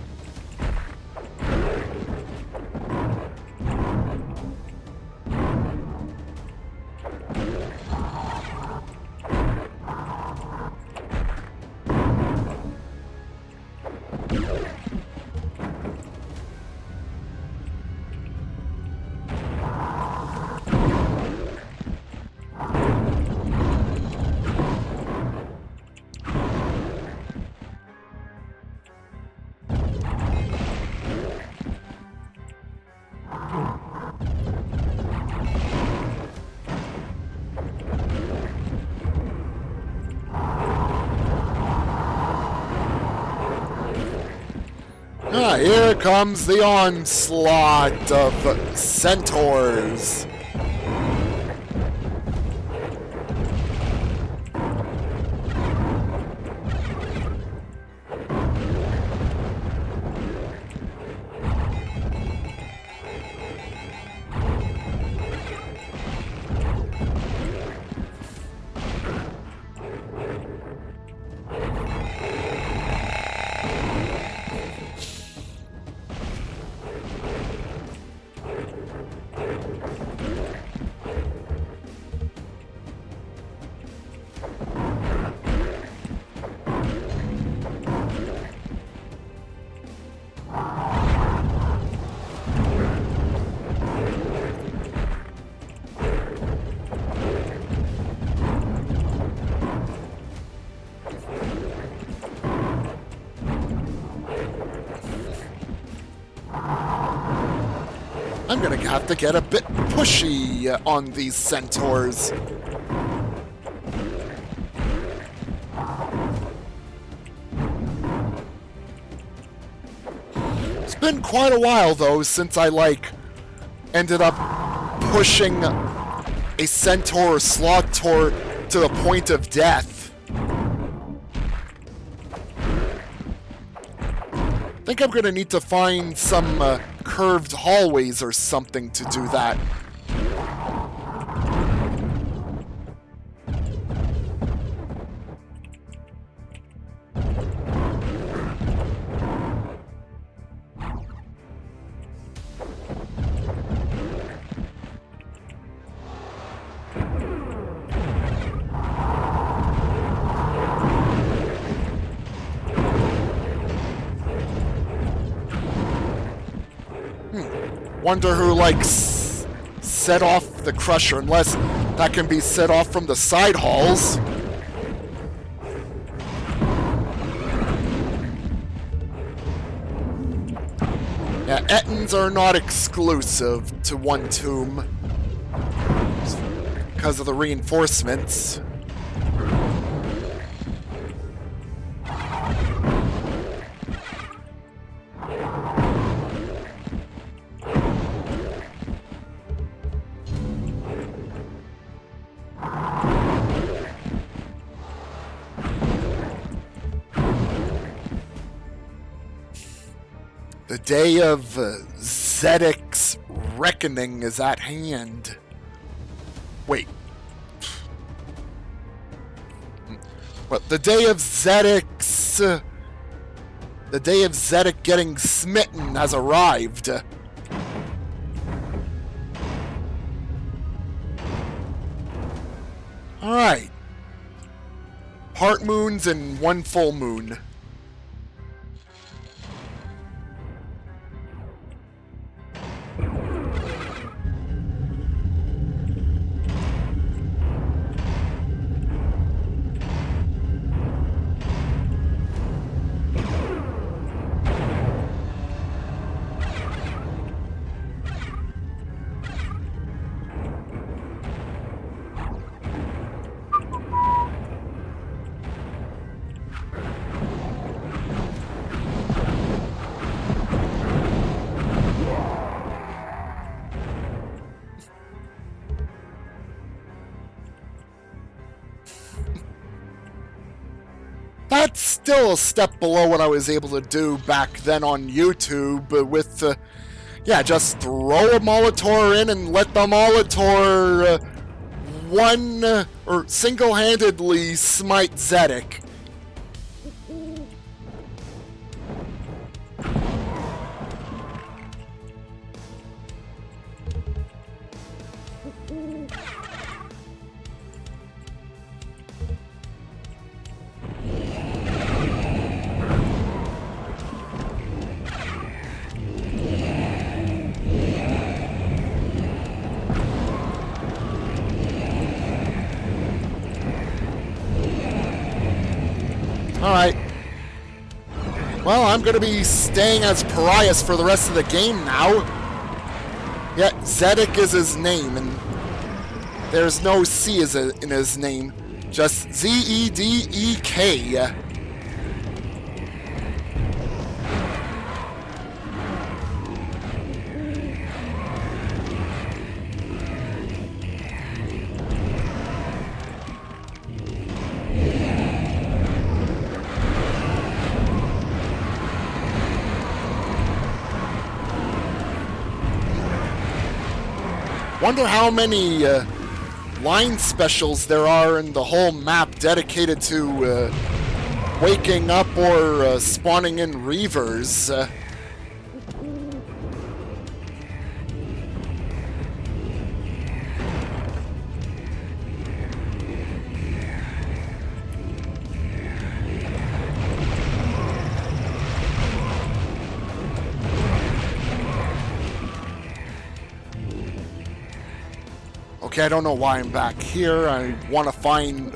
Here comes the onslaught of centaurs. I'm gonna have to get a bit pushy on these centaurs. It's been quite a while, though, since I, like, ended up pushing a centaur or slothtor to the point of death. I think I'm gonna need to find some curved hallways or something to do that. Wonder who, like, set off the crusher, unless that can be set off from the side halls. Yeah, Ettins are not exclusive to one tomb because of the reinforcements. The day of Zedek's reckoning is at hand. Wait. Well, the day of Zedek's... the day of Zedek getting smitten has arrived. Alright. Part moons and one full moon. That's still a step below what I was able to do back then on YouTube with, yeah, just throw a Molitor in and let the Molitor or single-handedly smite Zedek. Alright. Well, I'm gonna be staying as Parias for the rest of the game now. Yeah, Zedek is his name, and there's no C in his name. Just Z-E-D-E-K. Wonder how many line specials there are in the whole map dedicated to waking up or spawning in Reavers. Okay, I don't know why I'm back here. I want to find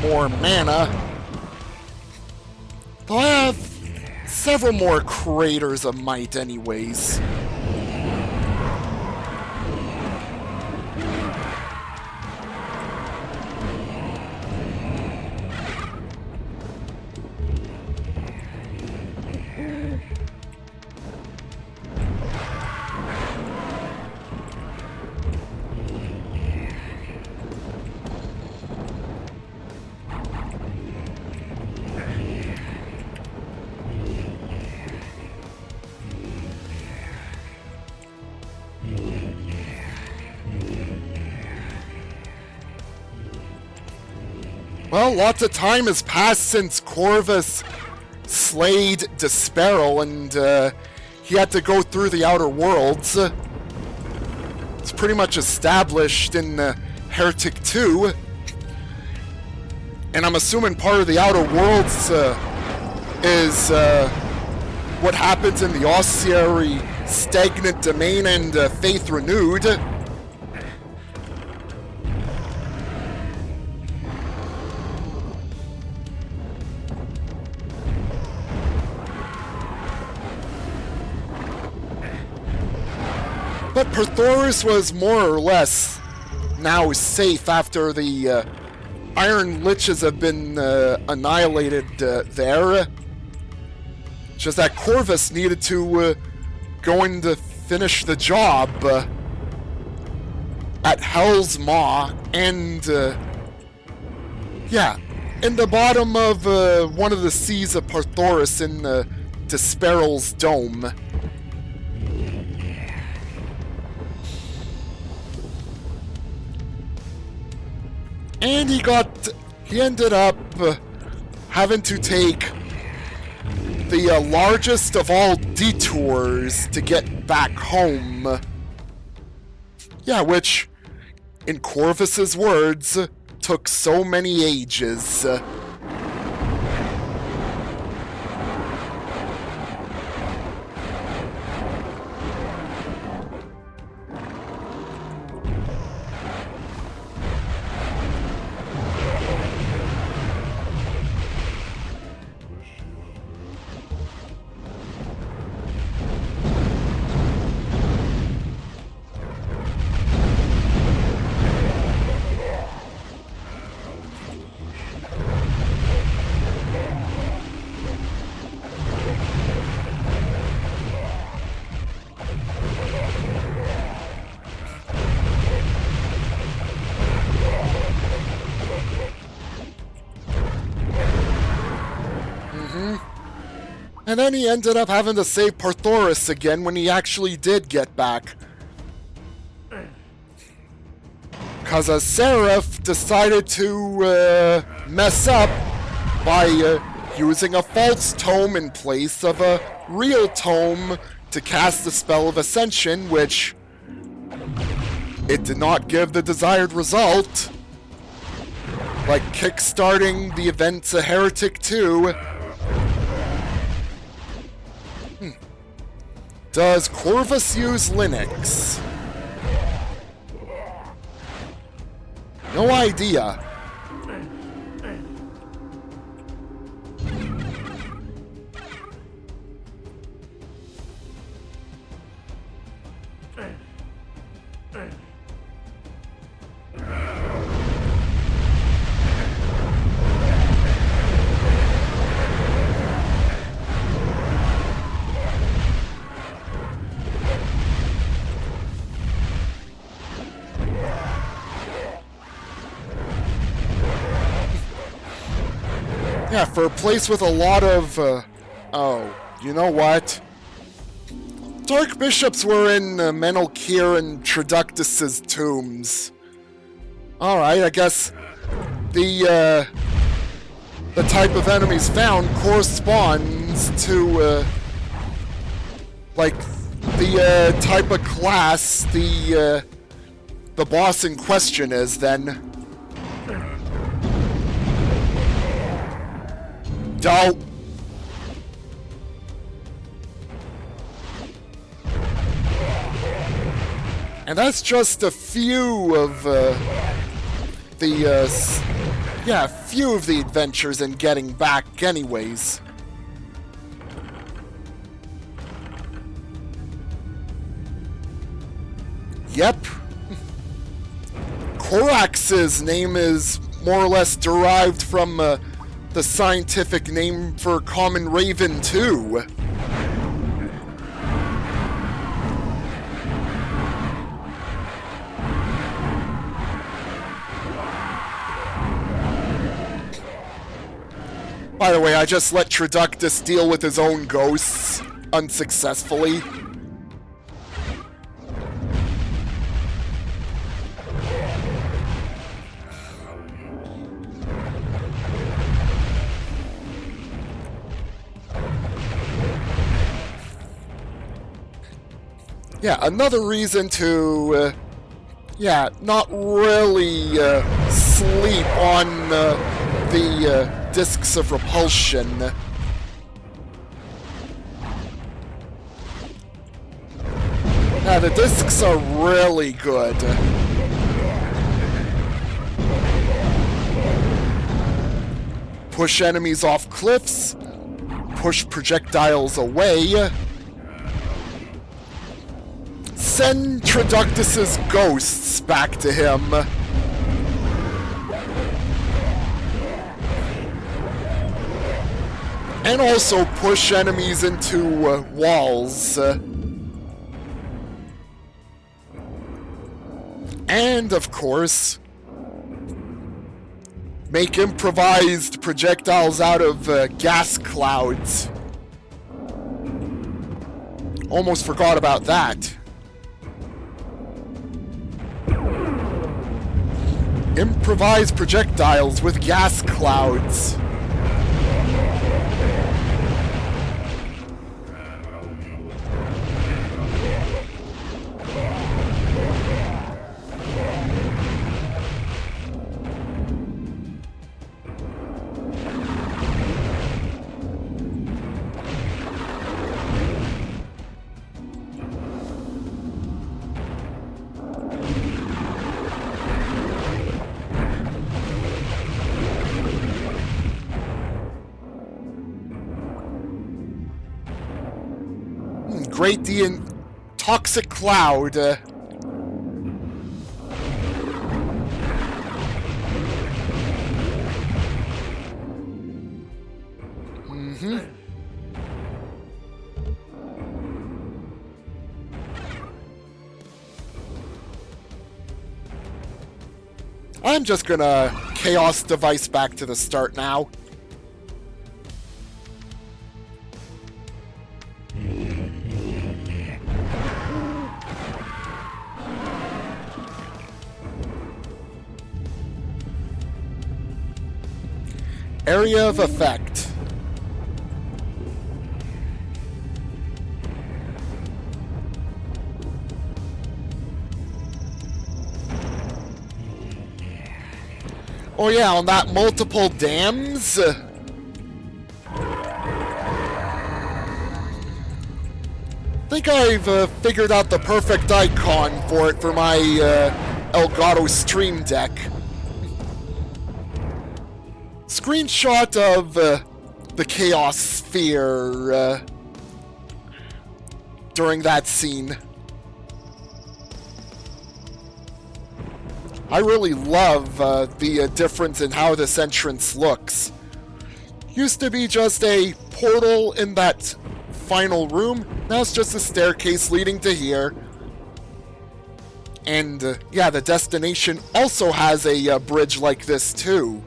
more mana. Though I have several more craters of might anyways. Well, lots of time has passed since Corvus slayed Desperal, and he had to go through the Outer Worlds. It's pretty much established in Heretic 2. And I'm assuming part of the Outer Worlds is what happens in the Ossuary Stagnant Domain and Faith Renewed. But Perthoris was more or less now safe after the Iron Liches have been annihilated there. Just that Corvus needed to go in to finish the job at Hell's Maw and, yeah, in the bottom of one of the seas of Perthoris in Desperal's Dome. And he ended up having to take the largest of all detours to get back home. Yeah, which, in Corvus's words, took so many ages. And then he ended up having to save Perthoris again when he actually did get back. Because a Seraph decided to mess up by using a false tome in place of a real tome to cast the spell of Ascension, which it did not give the desired result. Like kickstarting the events of Heretic 2. Does Corvus use Linux? No idea. Yeah, for a place with a lot of, oh, you know what? Dark Bishops were in Menelkir and Traductus's tombs. Alright, I guess the type of enemies found corresponds to, like, the type of class the boss in question is, then. Dope. And that's just a few of few of the adventures in getting back anyways. Yep. Korax's name is more or less derived from the scientific name for common raven, too. By the way, I just let Traductus deal with his own ghosts unsuccessfully. Yeah, another reason to, not really sleep on the discs of repulsion. Yeah, the discs are really good. Push enemies off cliffs, push projectiles away, send Traductus's ghosts back to him. And also push enemies into walls. And, of course, make improvised projectiles out of gas clouds. Almost forgot about that. Improvised projectiles with gas clouds. Great the toxic cloud. I'm just gonna chaos device back to the start now. Area of effect. Oh yeah, on that multiple dams. I think I've figured out the perfect icon for it for my Elgato Stream Deck. Screenshot of the Chaos Sphere during that scene. I really love the difference in how this entrance looks. Used to be just a portal in that final room. Now it's just a staircase leading to here. And yeah, the destination also has a bridge like this too.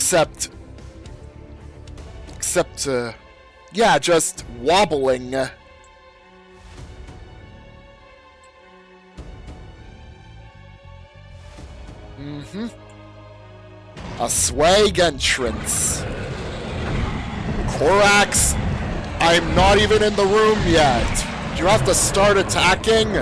Except, yeah, just wobbling. A swag entrance. Korax, I'm not even in the room yet. Do you have to start attacking?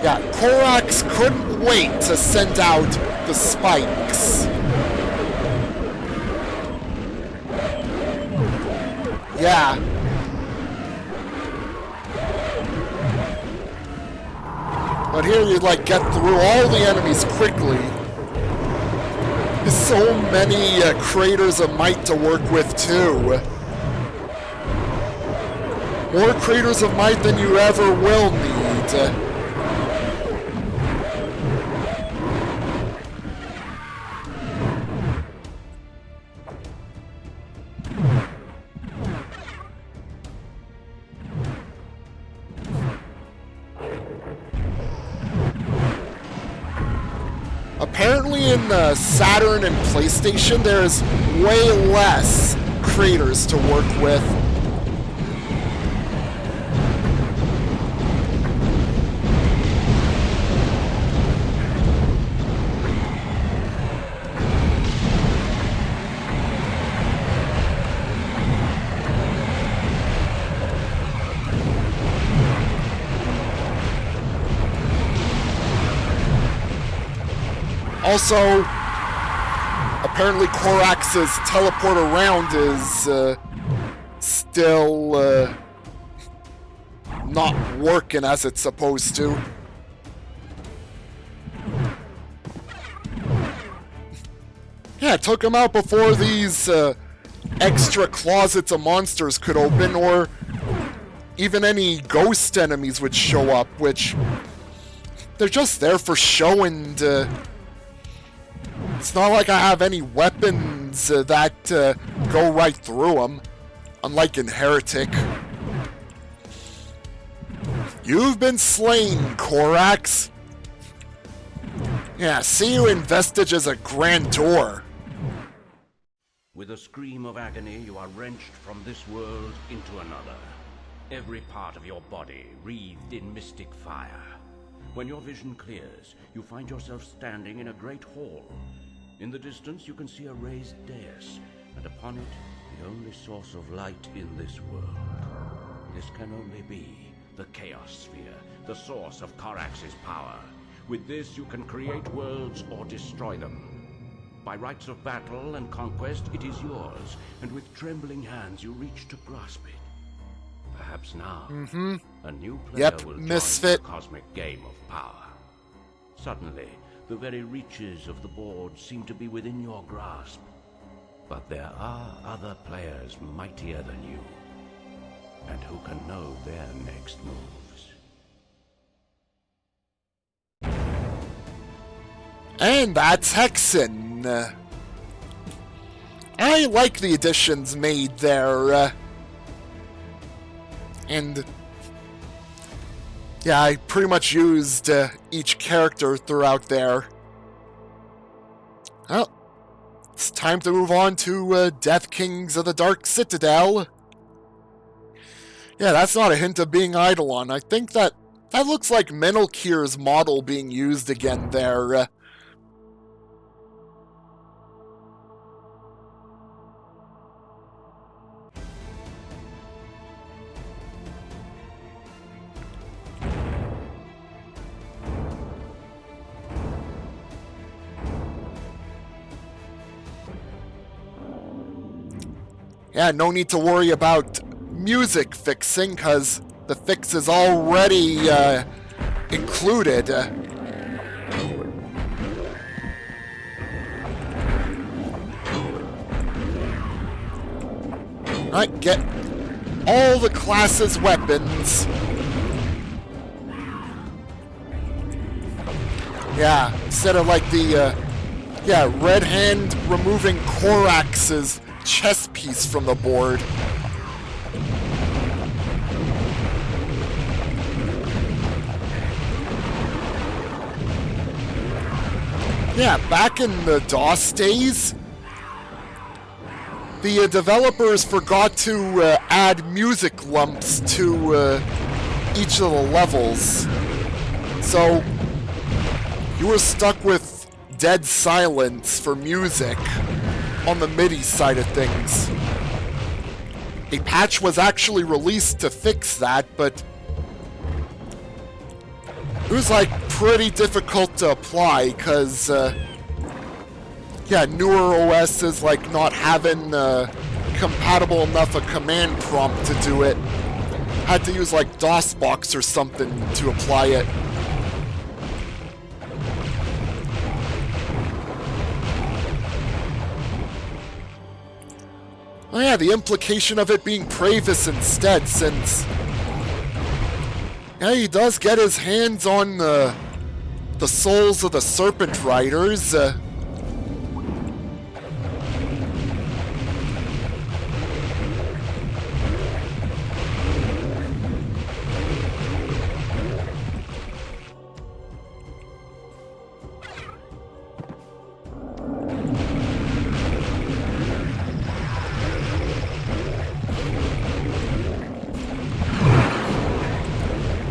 Yeah, Korax couldn't wait to send out the spikes. Yeah. But here you like get through all the enemies quickly. There's so many craters of might to work with too. More craters of might than you ever will need. apparently in the Saturn and PlayStation, there's way less craters to work with. Also, apparently Korax's teleport around is still not working as it's supposed to. Yeah, it took him out before these extra closets of monsters could open, or even any ghost enemies would show up, which they're just there for show, and it's not like I have any weapons that go right through them, unlike in Heretic. You've been slain, Korax. Yeah, see you in Vestiges of Grandeur. With a scream of agony, you are wrenched from this world into another. Every part of your body wreathed in mystic fire. When your vision clears, you find yourself standing in a great hall. In the distance, you can see a raised dais, and upon it, the only source of light in this world. This can only be the Chaos Sphere, the source of Korax's power. With this, you can create worlds or destroy them. By rights of battle and conquest, it is yours, and with trembling hands, you reach to grasp it. Perhaps now, a new player will Misfit. join the cosmic game of power. Suddenly, the very reaches of the board seem to be within your grasp. But there are other players mightier than you, and who can know their next moves. And that's Hexen. I like the additions made there. And yeah, I pretty much used each character throughout there. Well, it's time to move on to Deathkings of the Dark Citadel. Yeah, that's not a hint of being Eidolon. I think that looks like Menelkir's model being used again there. Yeah, no need to worry about music fixing, because the fix is already included. Alright, get all the classes' weapons. Yeah, instead of like the, Red Hand removing Korax's chess piece from the board. Yeah, back in the DOS days, the developers forgot to add music lumps to each of the levels. So you were stuck with dead silence for music on the MIDI side of things. A patch was actually released to fix that, but it was like pretty difficult to apply, because newer OSs like not having compatible enough a command prompt to do it. Had to use like DOSBox or something to apply it. Oh yeah, the implication of it being Pravis instead, since he does get his hands on the souls of the Serpent Riders.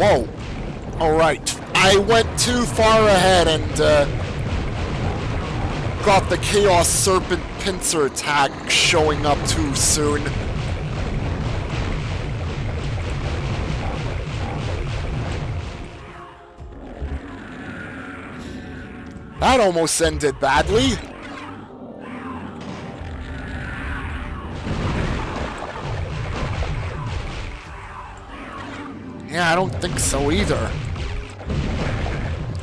Whoa. Alright. I went too far ahead and got the Chaos Serpent pincer attack showing up too soon. That almost ended badly. Yeah, I don't think so either.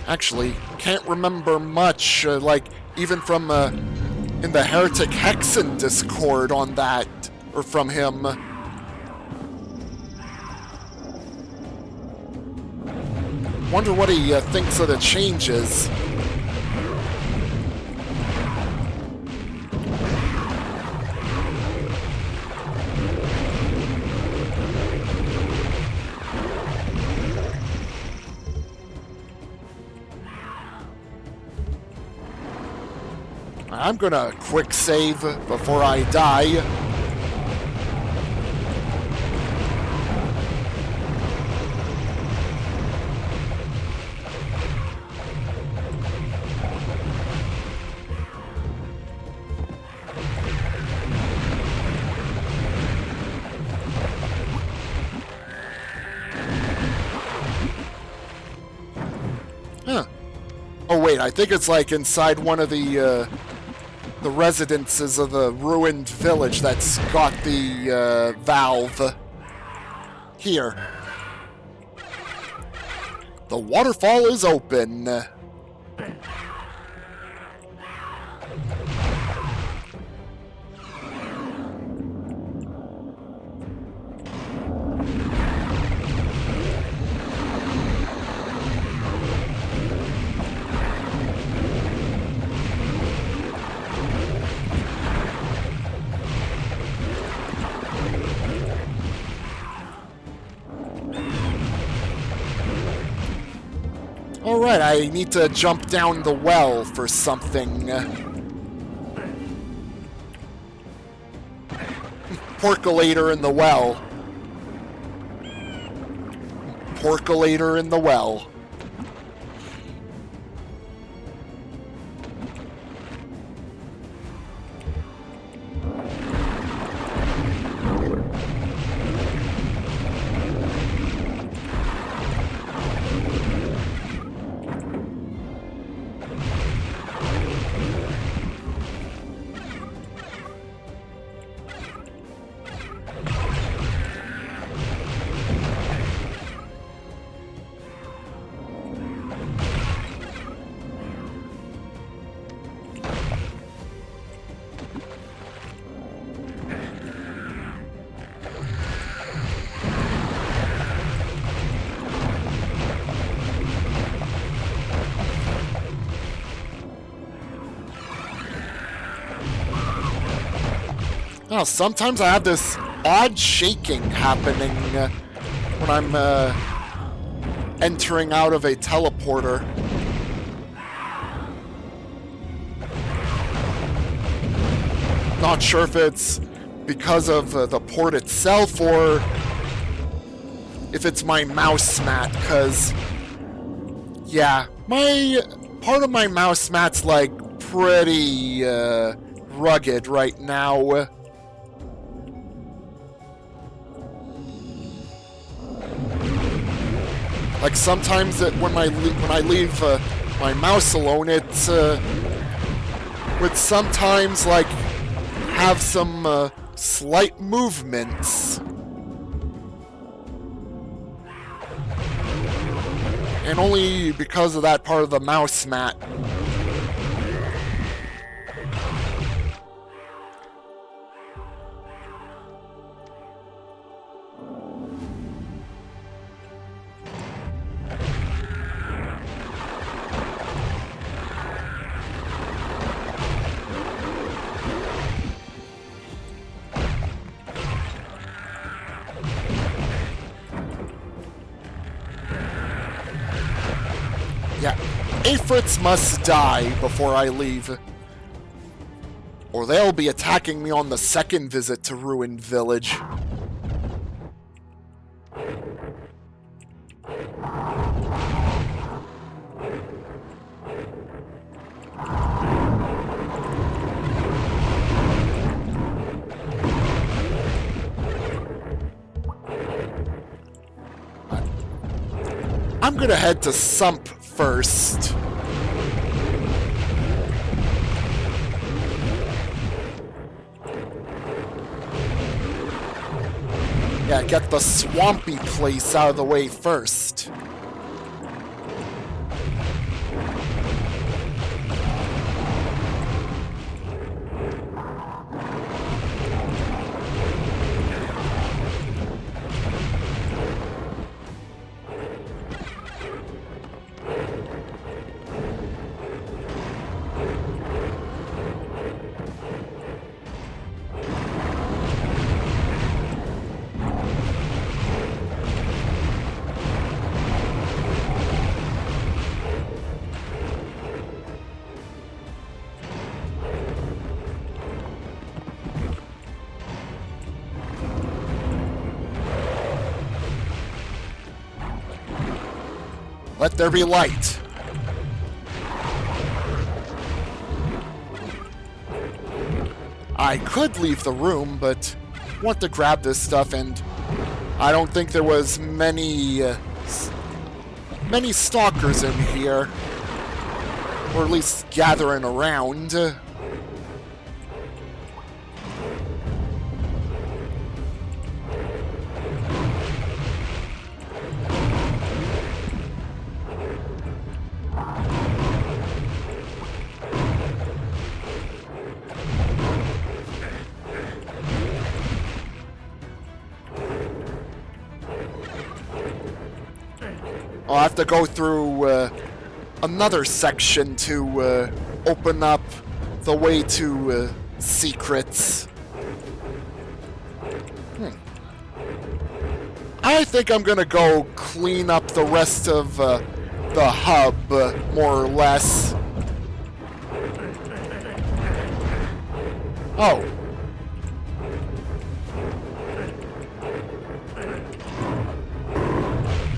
Actually, can't remember much, like, even from, in the Heretic Hexen Discord on that, or from him. Wonder what he thinks of the changes. I'm gonna quick save before I die. Huh. Oh wait, I think it's like inside one of the residences of the ruined village that's got the valve. Here. The waterfall is open. Alright, I need to jump down the well for something. Porcolator in the well. Porcolator in the well. Now, sometimes I have this odd shaking happening when I'm entering out of a teleporter. Not sure if it's because of the port itself or if it's my mouse mat, because, yeah, part of my mouse mat's like pretty rugged right now. Like sometimes when I leave my mouse alone, it would sometimes like have some slight movements, and only because of that part of the mouse mat. Yeah, Aphrits must die before I leave, or they'll be attacking me on the second visit to Ruined Village. I'm gonna head to Sump first. Yeah, get the swampy place out of the way first. Let there be light. I could leave the room, but want to grab this stuff, and I don't think there was many stalkers in here, or at least gathering around. I'll have to go through another section to open up the way to secrets. I think I'm gonna go clean up the rest of the hub, more or less. Oh.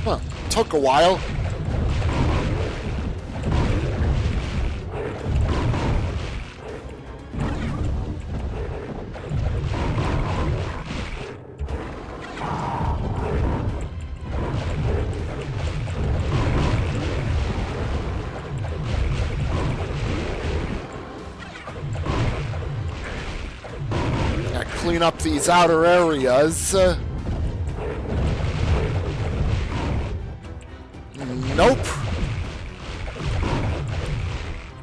Huh. Took a while. Yeah, clean up these outer areas. Nope.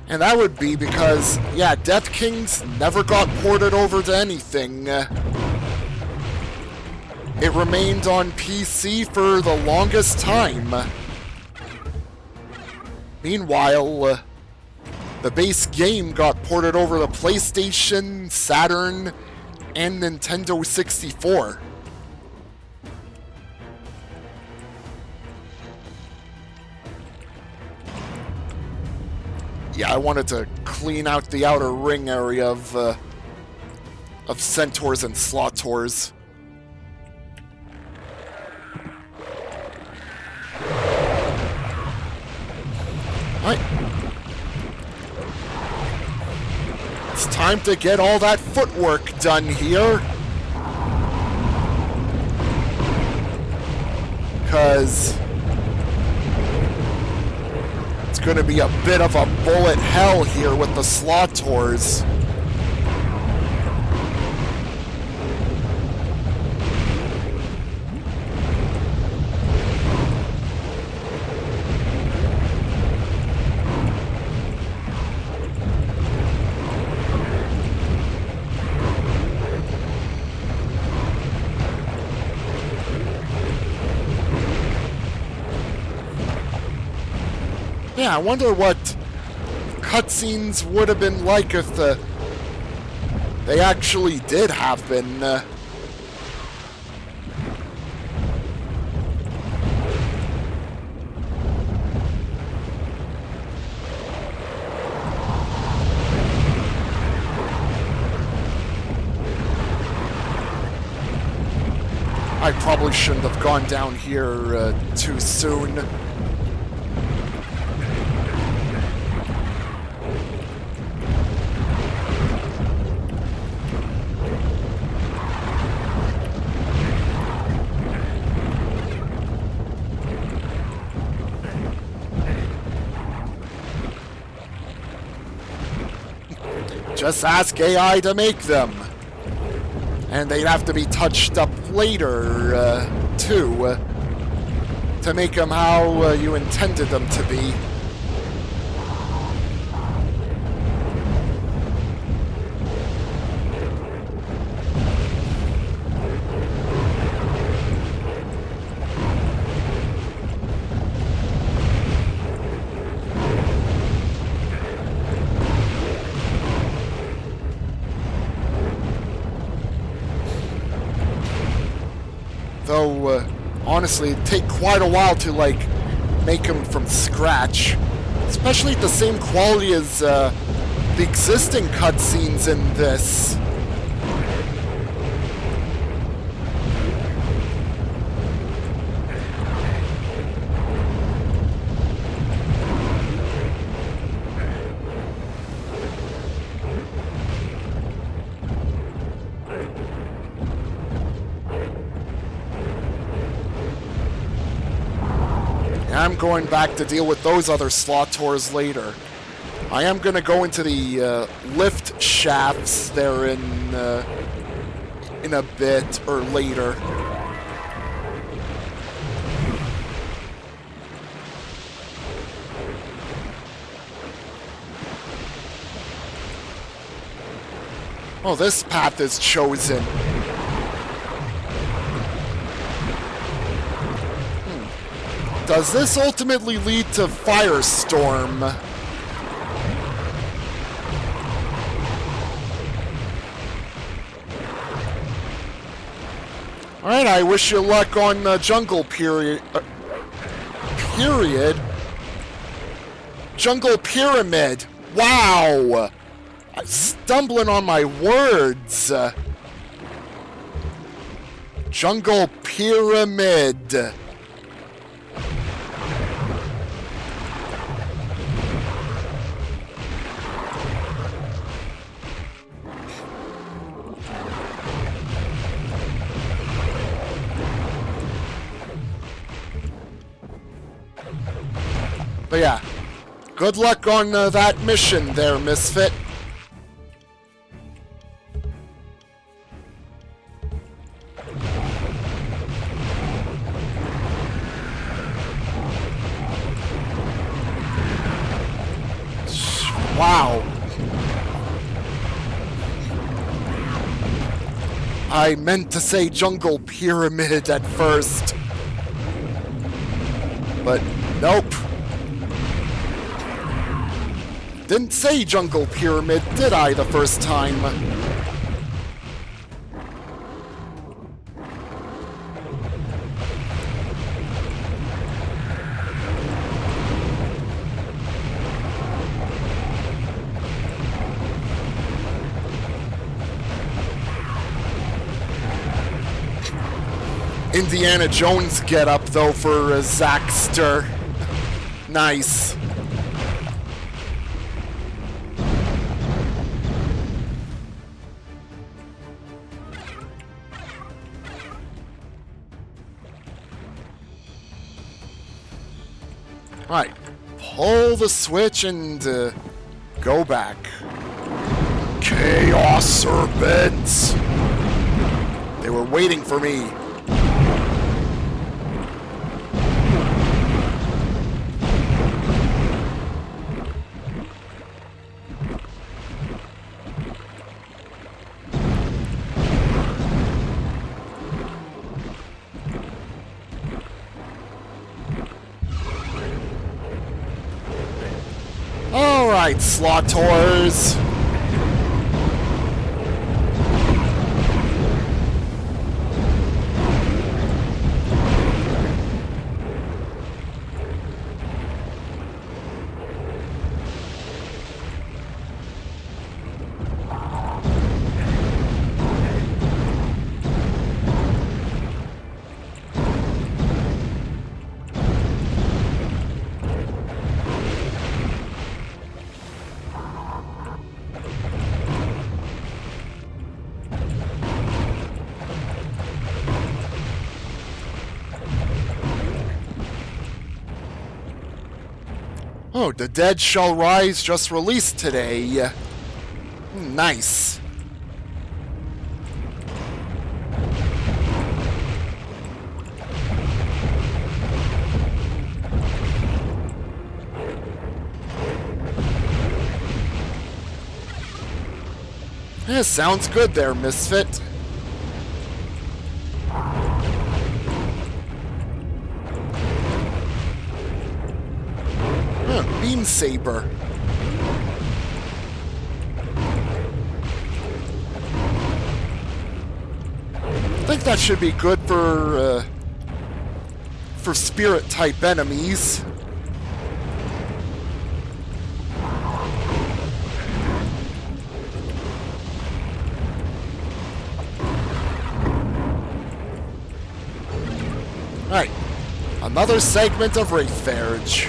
And that would be because, yeah, Deathkings never got ported over to anything. It remained on PC for the longest time. Meanwhile, the base game got ported over to PlayStation, Saturn, and Nintendo 64. Yeah, I wanted to clean out the outer ring area of centaurs and slothors. Alright. It's time to get all that footwork done here. Because it's going to be a bit of a bullet hell here with the slothors. Yeah, I wonder what cutscenes would have been like if they actually did happen. I probably shouldn't have gone down here too soon. Just ask AI to make them. And they'd have to be touched up later, too, to make them how you intended them to be. Though, honestly, it'd take quite a while to, like, make them from scratch. Especially at the same quality as the existing cutscenes in this. I'm going back to deal with those other Slaughters later. I am going to go into the lift shafts there in a bit or later. Oh, this path is chosen. Does this ultimately lead to Firestorm? Alright, I wish you luck on Jungle Period. Jungle Pyramid. Wow! I'm stumbling on my words. Jungle Pyramid. But yeah, good luck on that mission there, Misfit. Wow. I meant to say Jungle Pyramid at first. But nope. Didn't say Jungle Pyramid, did I, the first time? Indiana Jones get up though for Zaxter. Nice. Right, pull the switch and go back. Chaos Serpents! They were waiting for me. Alright, Slaughters. Oh, The Dead Shall Rise just released today. Nice. Yeah, sounds good there, Misfit. Beam Saber. I think that should be good for spirit type enemies. Alright, another segment of Wraithfarge.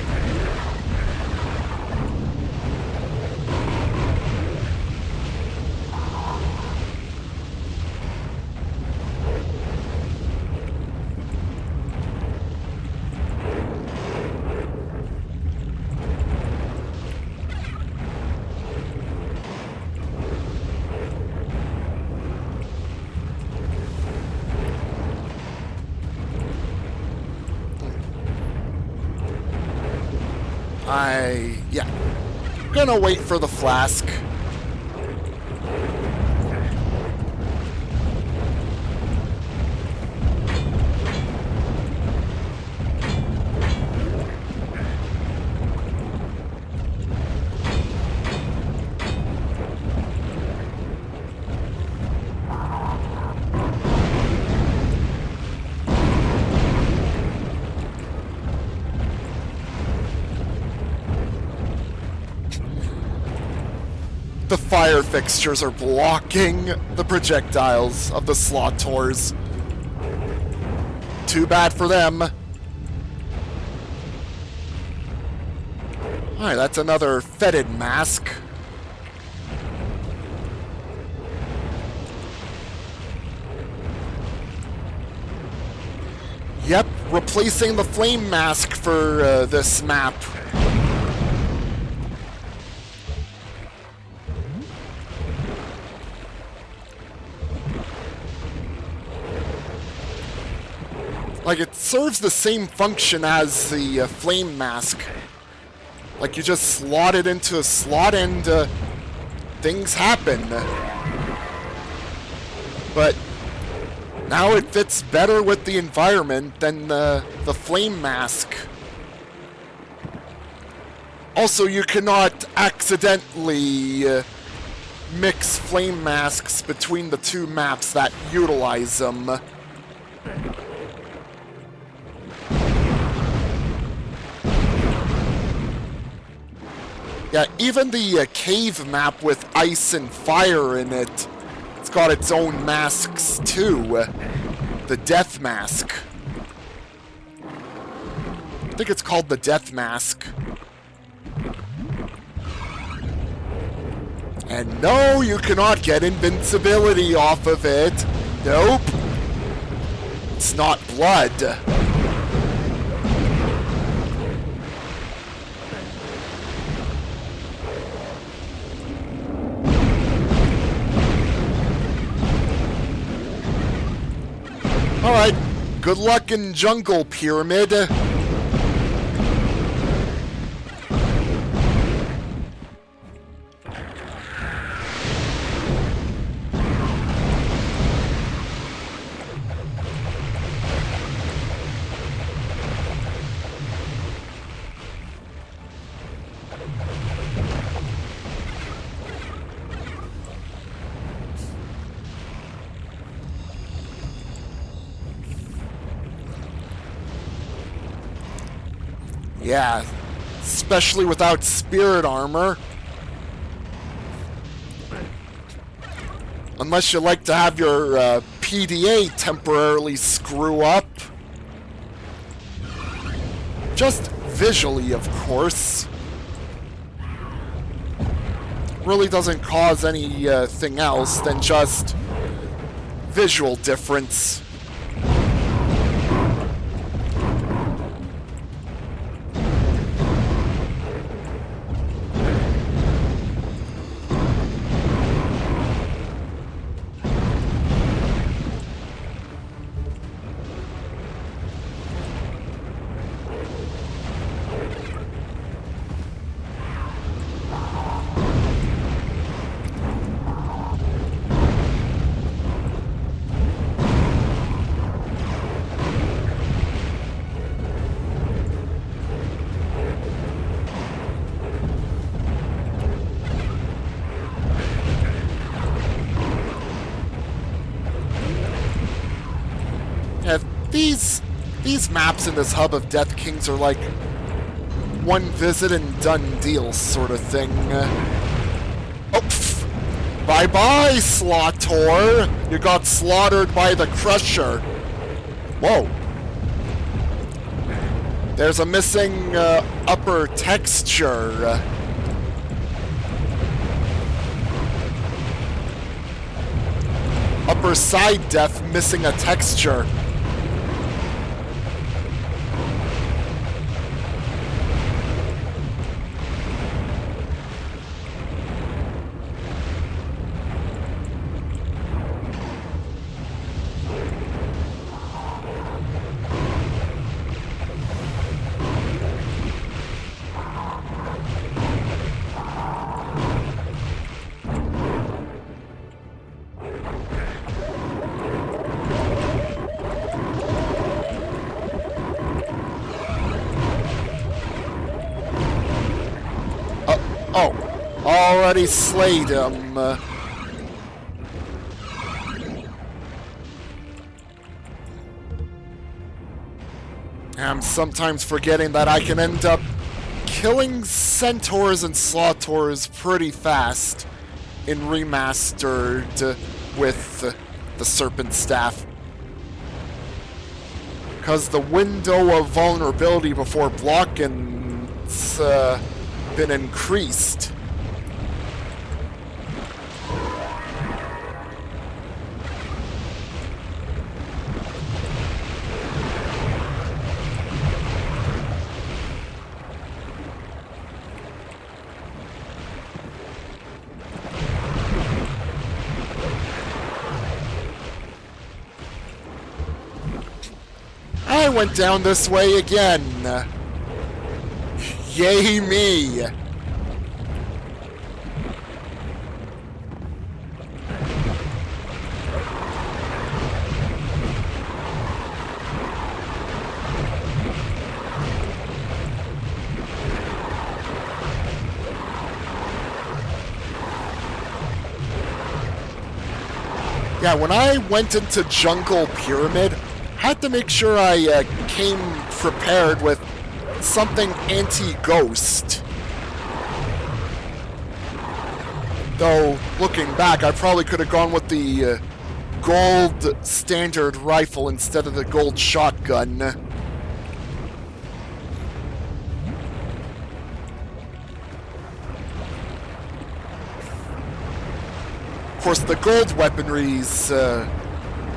Yeah. Gonna wait for the flask. The fire fixtures are blocking the projectiles of the Slaughters. Too bad for them. Alright, that's another fetid mask. Yep, replacing the flame mask for this map. Like, it serves the same function as the flame mask. Like, you just slot it into a slot and things happen. But now it fits better with the environment than the flame mask. Also, you cannot accidentally mix flame masks between the two maps that utilize them. Yeah, even the cave map with ice and fire in it, it's got its own masks too. The Death Mask. I think it's called the Death Mask. And no, you cannot get invincibility off of it. Nope. It's not blood. Alright, good luck in Jungle Pyramid. Yeah, especially without spirit armor. Unless you like to have your PDA temporarily screw up. Just visually, of course. Really doesn't cause anything else than just visual difference. these maps in this hub of Deathkings are like one visit and done deal sort of thing. Oh, bye-bye, Slaughter! You got slaughtered by the Crusher. Whoa. There's a missing upper texture. Upper side def missing a texture. Oh, already slayed him. I'm sometimes forgetting that I can end up killing centaurs and slaughters pretty fast in Remastered with the Serpent Staff. Because the window of vulnerability before blocking's been increased. I went down this way again. Yay me! Yeah, when I went into Jungle Pyramid, I had to make sure I came prepared with something anti-ghost. Though, looking back, I probably could have gone with the gold standard rifle instead of the gold shotgun. Of course, the gold weaponry's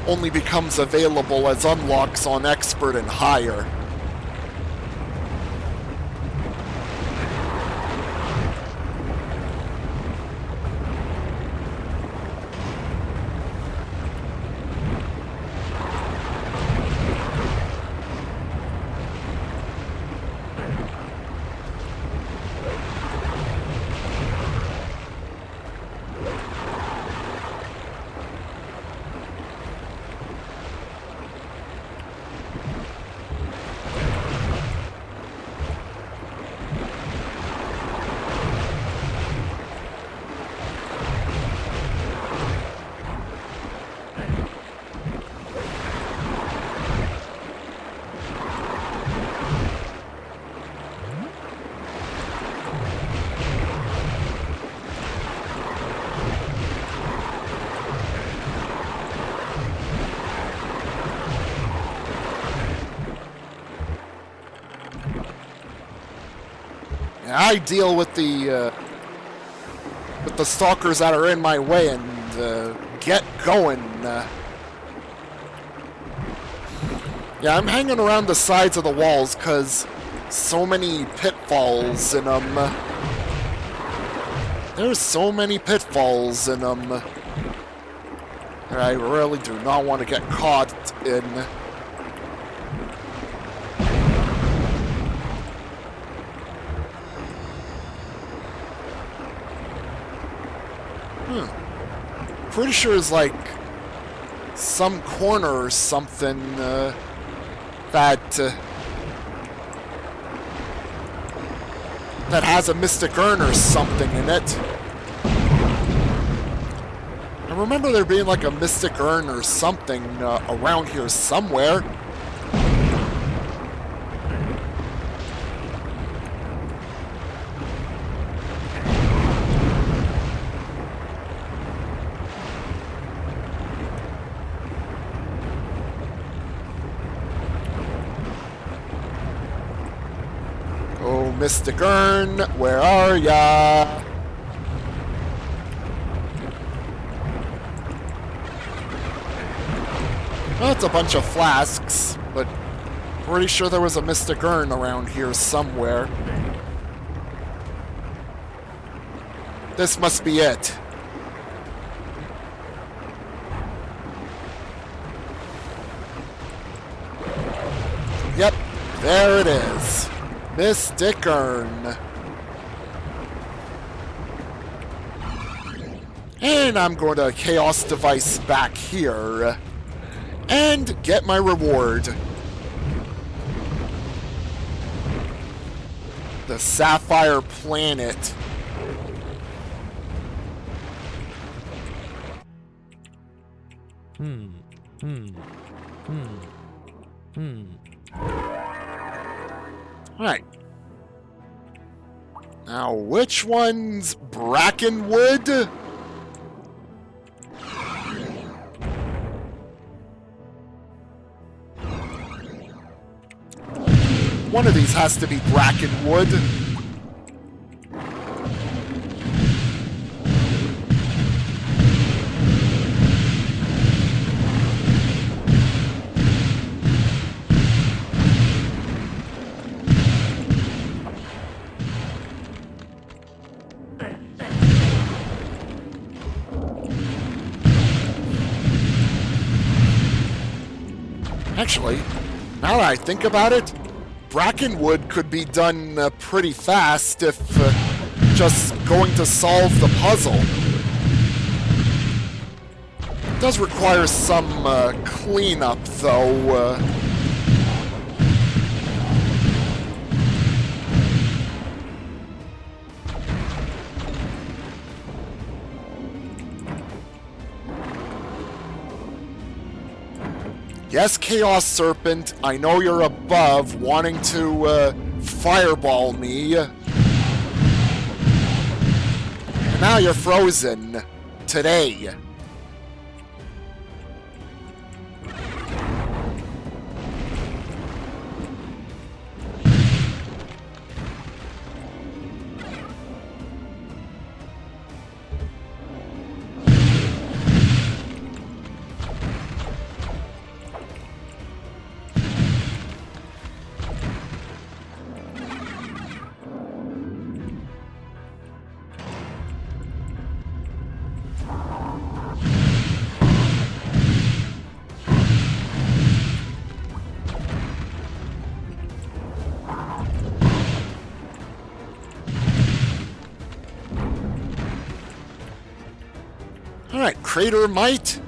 only becomes available as unlocks on Expert and higher. I deal with the stalkers that are in my way and get going. Yeah, I'm hanging around the sides of the walls because so many pitfalls in them. There's so many pitfalls in them that I really do not want to get caught in. Pretty sure there's like some corner or something that has a Mystic Urn or something in it. I I remember there being like a mystic urn or something around here somewhere. Oh, mystic urn, where are ya? Well, it's a bunch of flasks, but pretty sure there was a mystic urn around here somewhere. This must be it. Yep, there it is. Mystic urn. And I'm going to Chaos Device back here and get my reward. The Sapphire Planet. Alright. Now, which one's Brackenwood? One of these has to be Brackenwood. Actually, now that I think about it, Brackenwood could be done pretty fast if just going to solve the puzzle. It does require some cleanup, though. Yes, Chaos Serpent, I know you're above, wanting to fireball me. And now you're frozen. Today. Alright, Crater Might.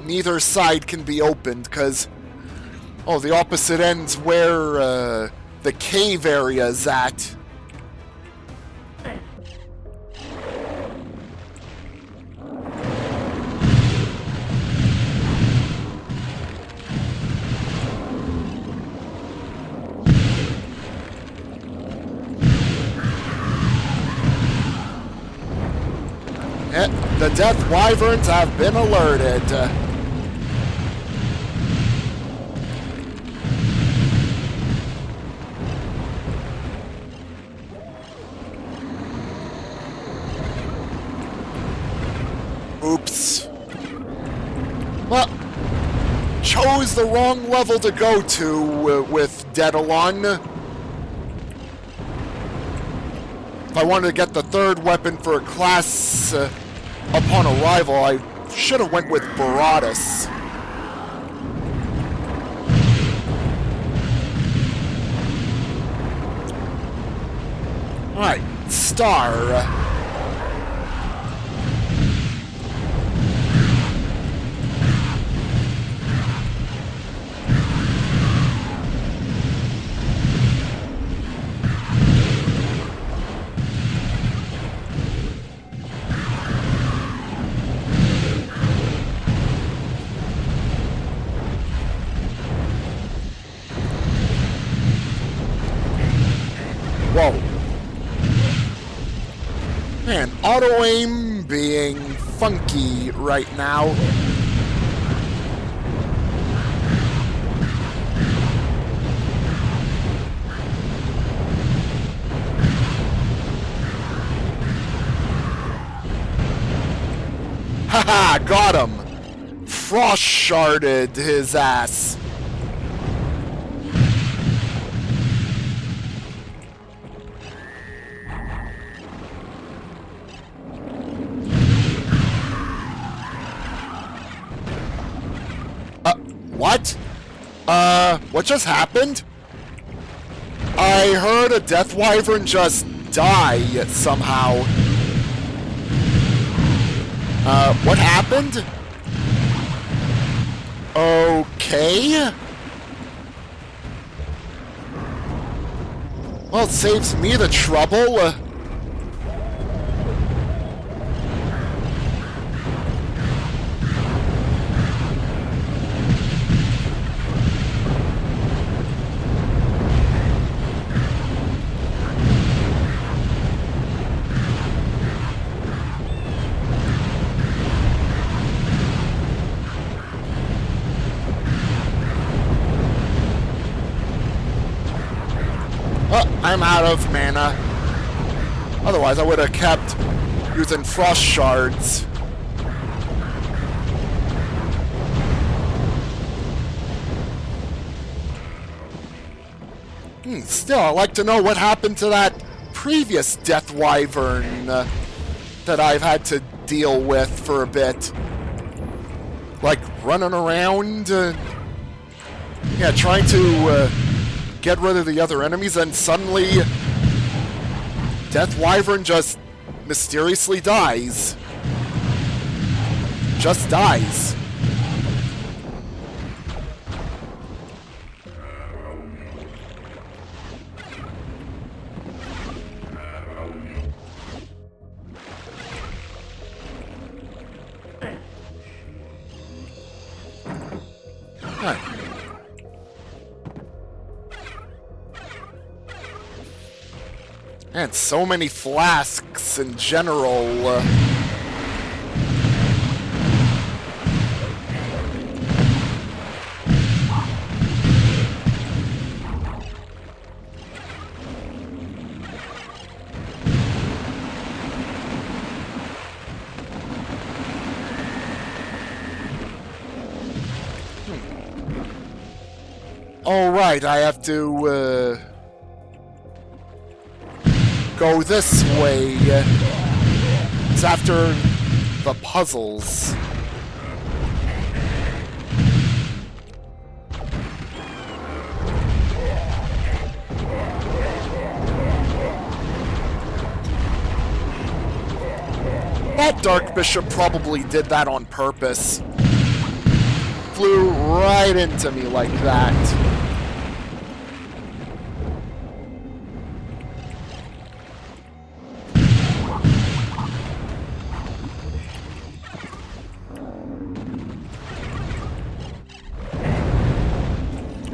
Neither side can be opened, because... Oh, the opposite end's where the cave area is at. The Death Wyverns have been alerted. Oops. Well, chose the wrong level to go to with Daedalon. If I wanted to get the third weapon for a class upon arrival, I should have went with Baratus. Alright, Star. auto-aim being funky right now. Haha, got him! Frost sharded his ass. What? What just happened? I heard a Death Wyvern just die somehow. What happened? Okay. Well, it saves me the trouble. I'm out of mana. Otherwise, I would have kept using frost shards. Still, I'd like to know what happened to that previous Death Wyvern that I've had to deal with for a bit. Like, running around, yeah, trying to get rid of the other enemies, and suddenly Death Wyvern just mysteriously dies. Just dies. Huh. And so many flasks in general. All right, I have to go this way. It's after the puzzles. That Dark Bishop probably did that on purpose. Flew right into me like that.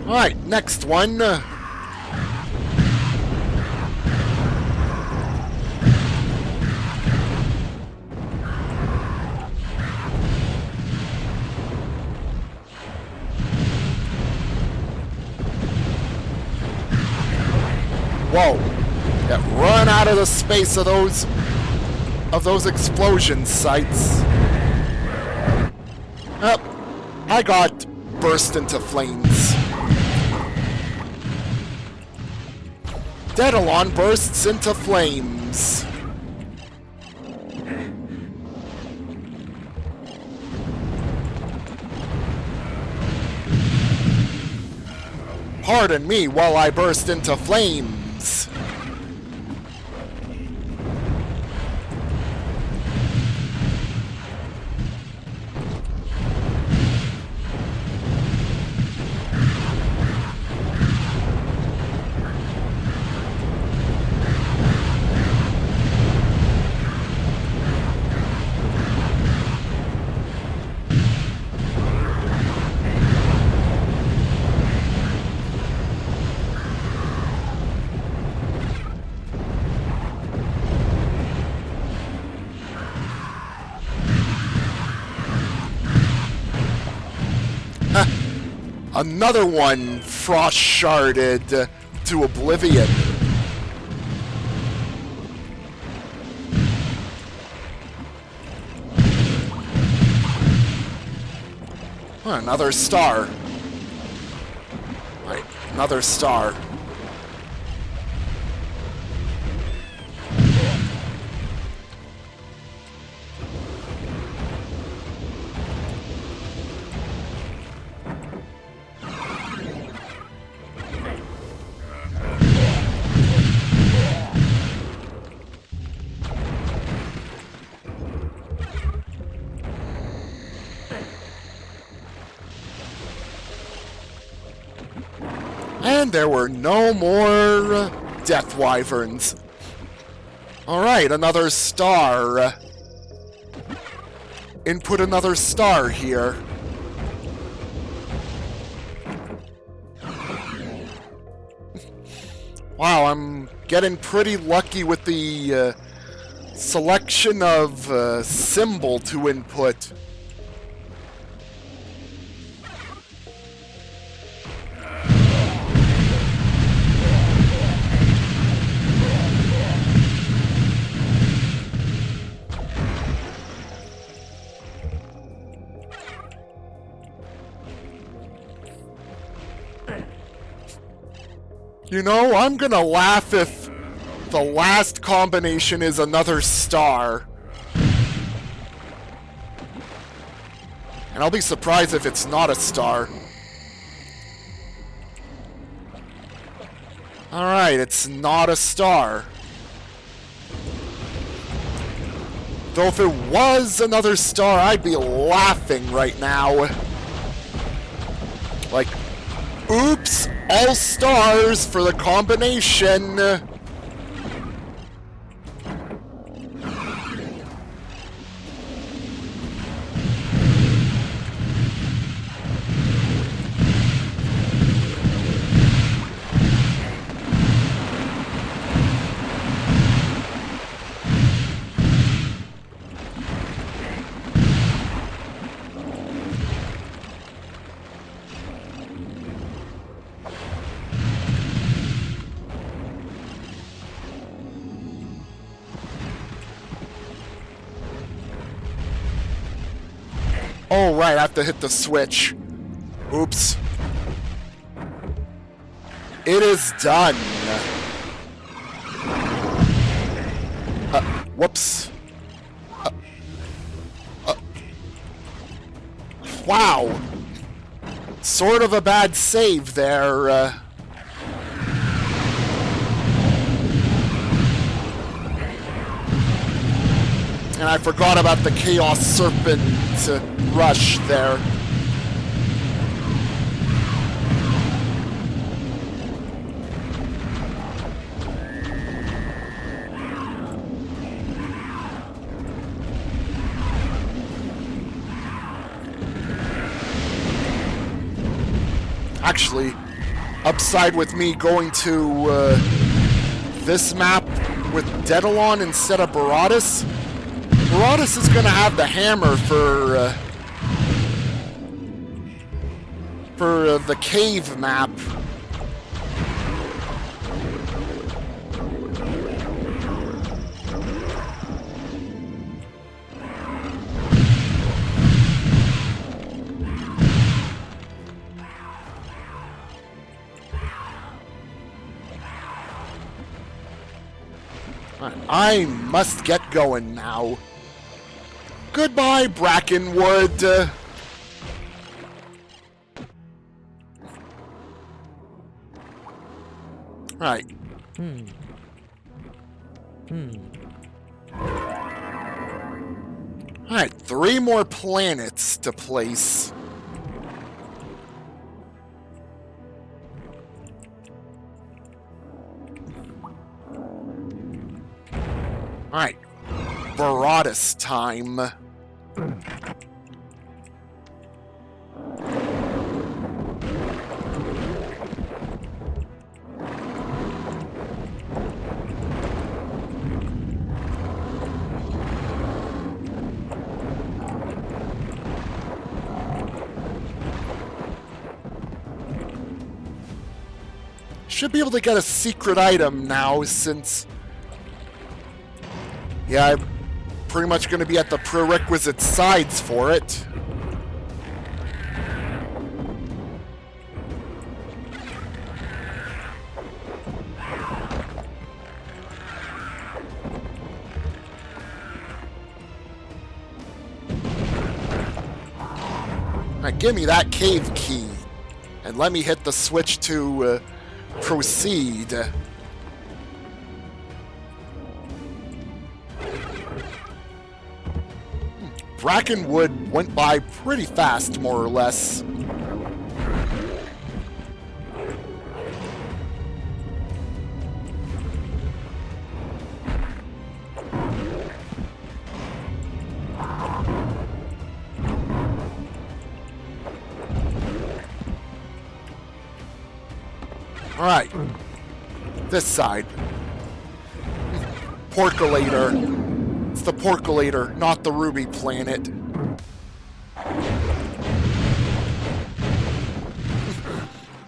Alright, next one. Whoa. Get run out of the space of those explosion sites. Up. I got burst into flames. Daedalon bursts into flames. Pardon me while I burst into flames. Another one frost sharded to oblivion. Another star. Right, another star. And there were no more Death Wyverns. Alright, another star. Input another star here. Wow, I'm getting pretty lucky with the selection of symbol to input. You know, I'm gonna laugh if the last combination is another star. And I'll be surprised if it's not a star. Alright, it's not a star. Though if it was another star, I'd be laughing right now. Like, oops, all stars for the combination. Oh, right, I have to hit the switch. Oops. It is done. Whoops. Wow. Sort of a bad save there. And I forgot about the Chaos Serpent rush there. Actually, upside with me going to this map with Daedalon instead of Baratus. Baratus is going to have the hammer for the cave map. I must get going now. Goodbye, Brackenwood. Right. Alright, 3 more planets to place. Alright. Baratus time. should be able to get a secret item now since... Yeah, I'm pretty much going to be at the prerequisite sides for it. Now give me that cave key, and let me hit the switch to proceed. Brackenwood went by pretty fast, more or less. Alright. This side. Porculator. It's the Porculator, not the Ruby Planet.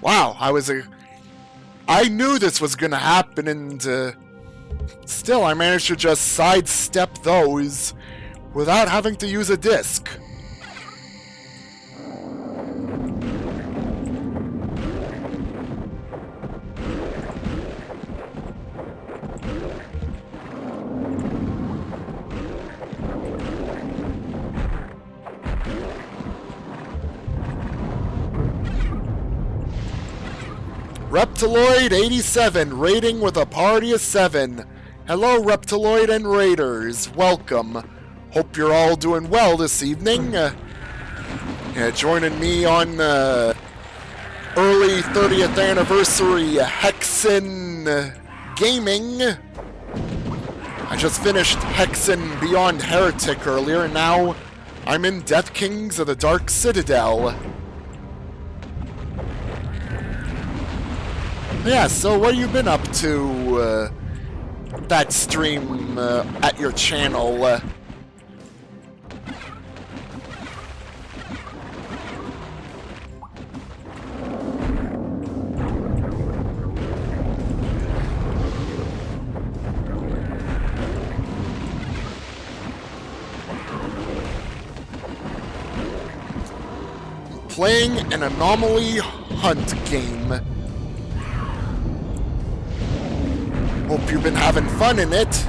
Wow, I knew this was gonna happen, and still I managed to just sidestep those without having to use a disc. Reptiloid 87, raiding with a party of 7. Hello, Reptiloid and Raiders. Welcome. Hope you're all doing well this evening. Joining me on early 30th anniversary Hexen gaming. I just finished Hexen Beyond Heretic earlier, and now I'm in Deathkings of the Dark Citadel. Yeah, so what have you been up to, that stream, at your channel? Playing an anomaly hunt game. Hope you've been having fun in it.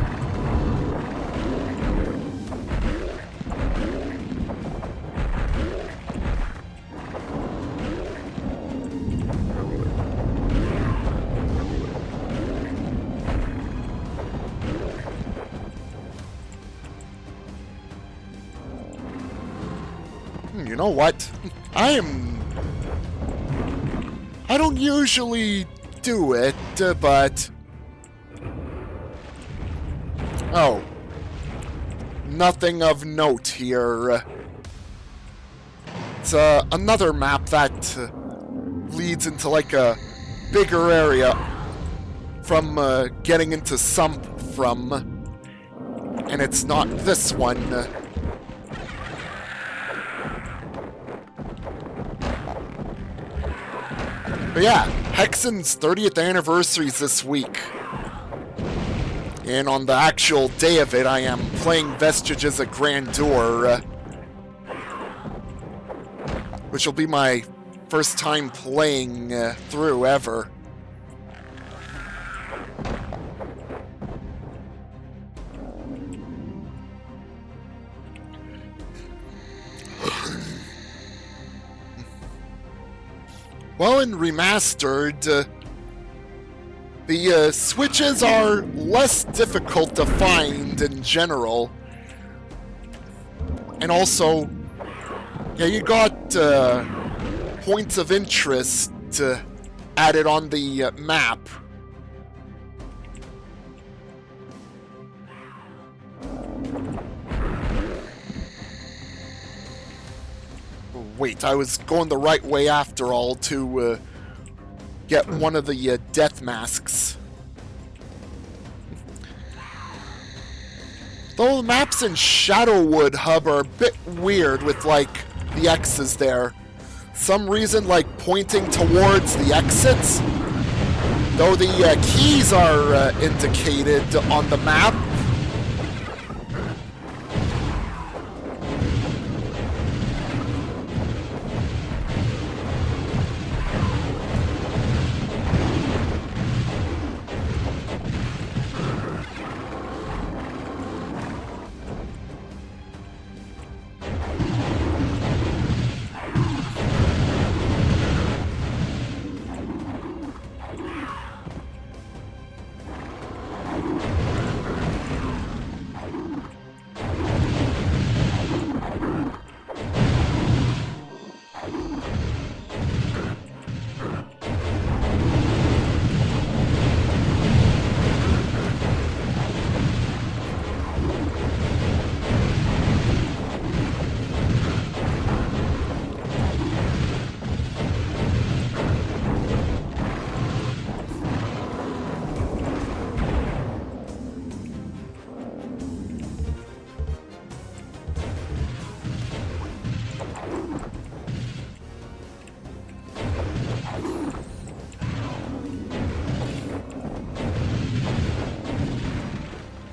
You know what? I don't usually do it, but... Oh. Nothing of note here. It's another map that leads into like a bigger area from getting into Sump from. And it's not this one. But yeah, Hexen's 30th anniversary is this week. And on the actual day of it, I am playing Vestiges of Grandeur, which will be my first time playing through ever. Well, in Remastered, the switches are less difficult to find in general. And also, yeah, you got points of interest added on the map. Wait, I was going the right way after all to get one of the death masks. Though the maps in Shadowwood Hub are a bit weird with, like, the X's there. Some reason, like, pointing towards the exits. Though the keys are indicated on the map.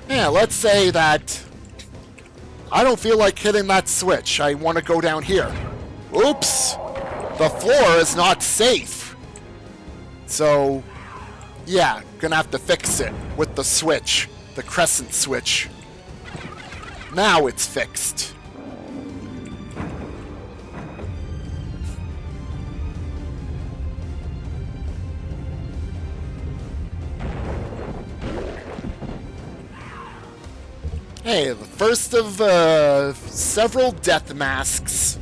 Yeah, let's say that I don't feel like hitting that switch. I want to go down here. Oops! The floor is not safe. So, yeah, gonna have to fix it with the switch. The crescent switch. Now it's fixed. Hey, the first of several death masks.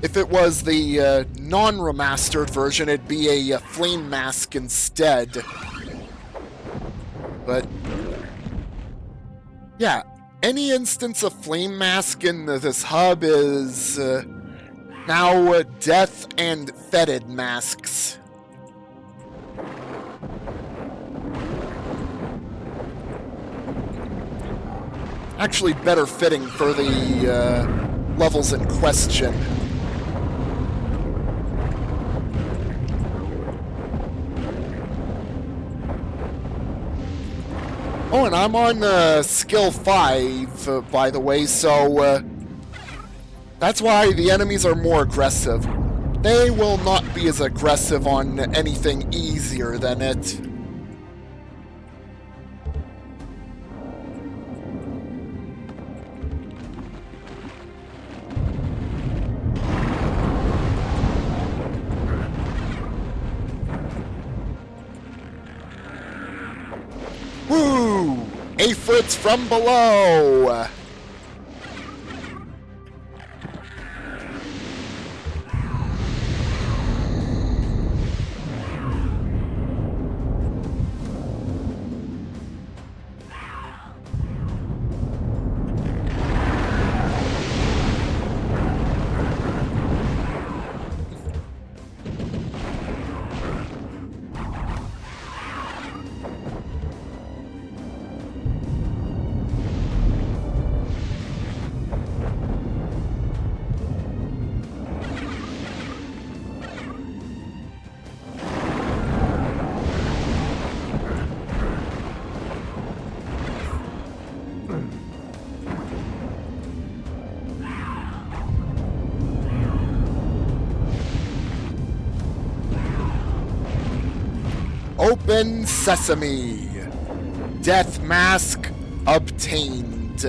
If it was the non-remastered version, it'd be a flame mask instead. But, yeah, any instance of flame mask in this hub is now death and fetid masks. Actually better fitting for the levels in question. Oh, and I'm on skill 5, by the way, so that's why the enemies are more aggressive. They will not be as aggressive on anything easier than it. Woo! Aphrits from below! Open sesame. Death mask obtained.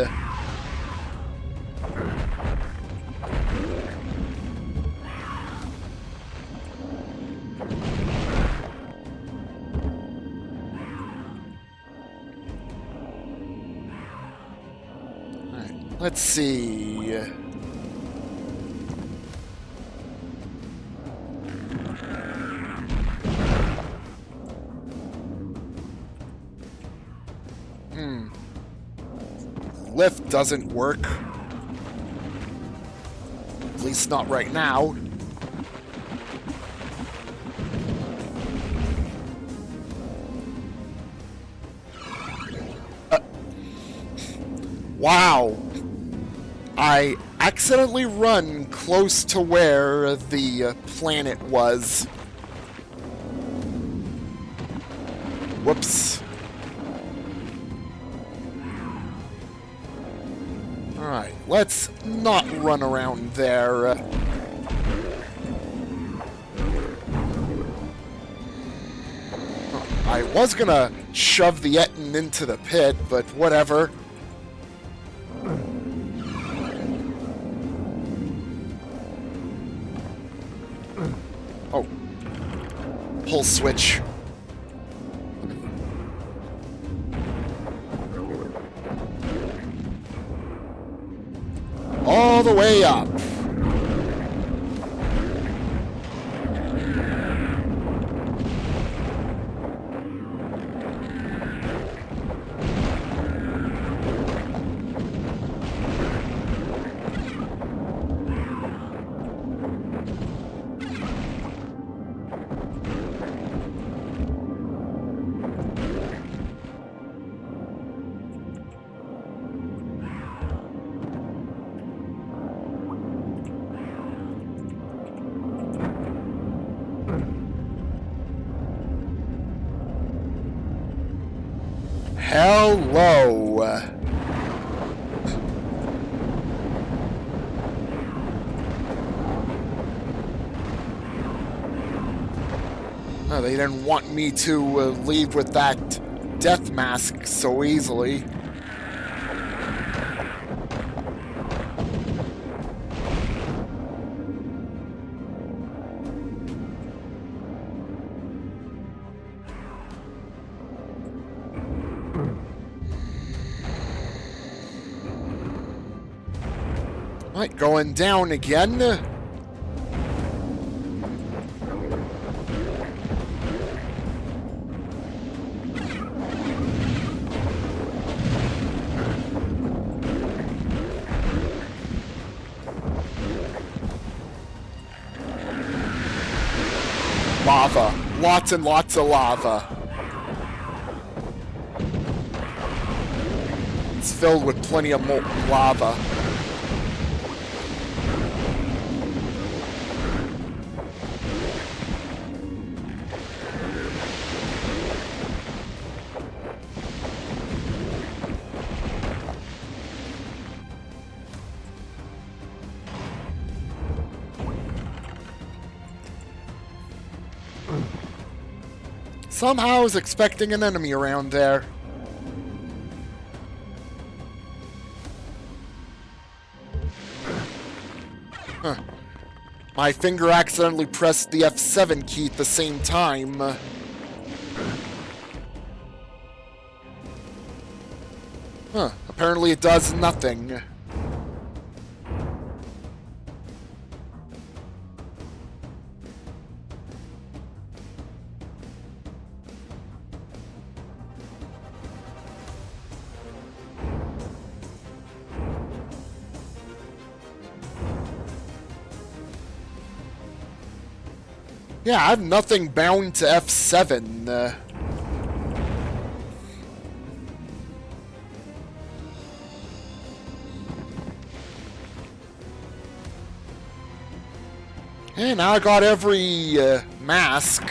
Alright, let's see. Lift doesn't work. At least not right now. Wow. I accidentally run close to where the planet was. Whoops. Alright, let's not run around there. I was gonna shove the Etten into the pit, but whatever. Oh. Pull switch. All the way up. Hello. Oh, they didn't want me to leave with that death mask so easily. Right, going down again. Lava. Lots and lots of lava. It's filled with plenty of molten lava. Somehow I was expecting an enemy around there. Huh. My finger accidentally pressed the F7 key at the same time. Huh. Apparently it does nothing. Yeah, I have nothing bound to F7. Hey, now I got every mask.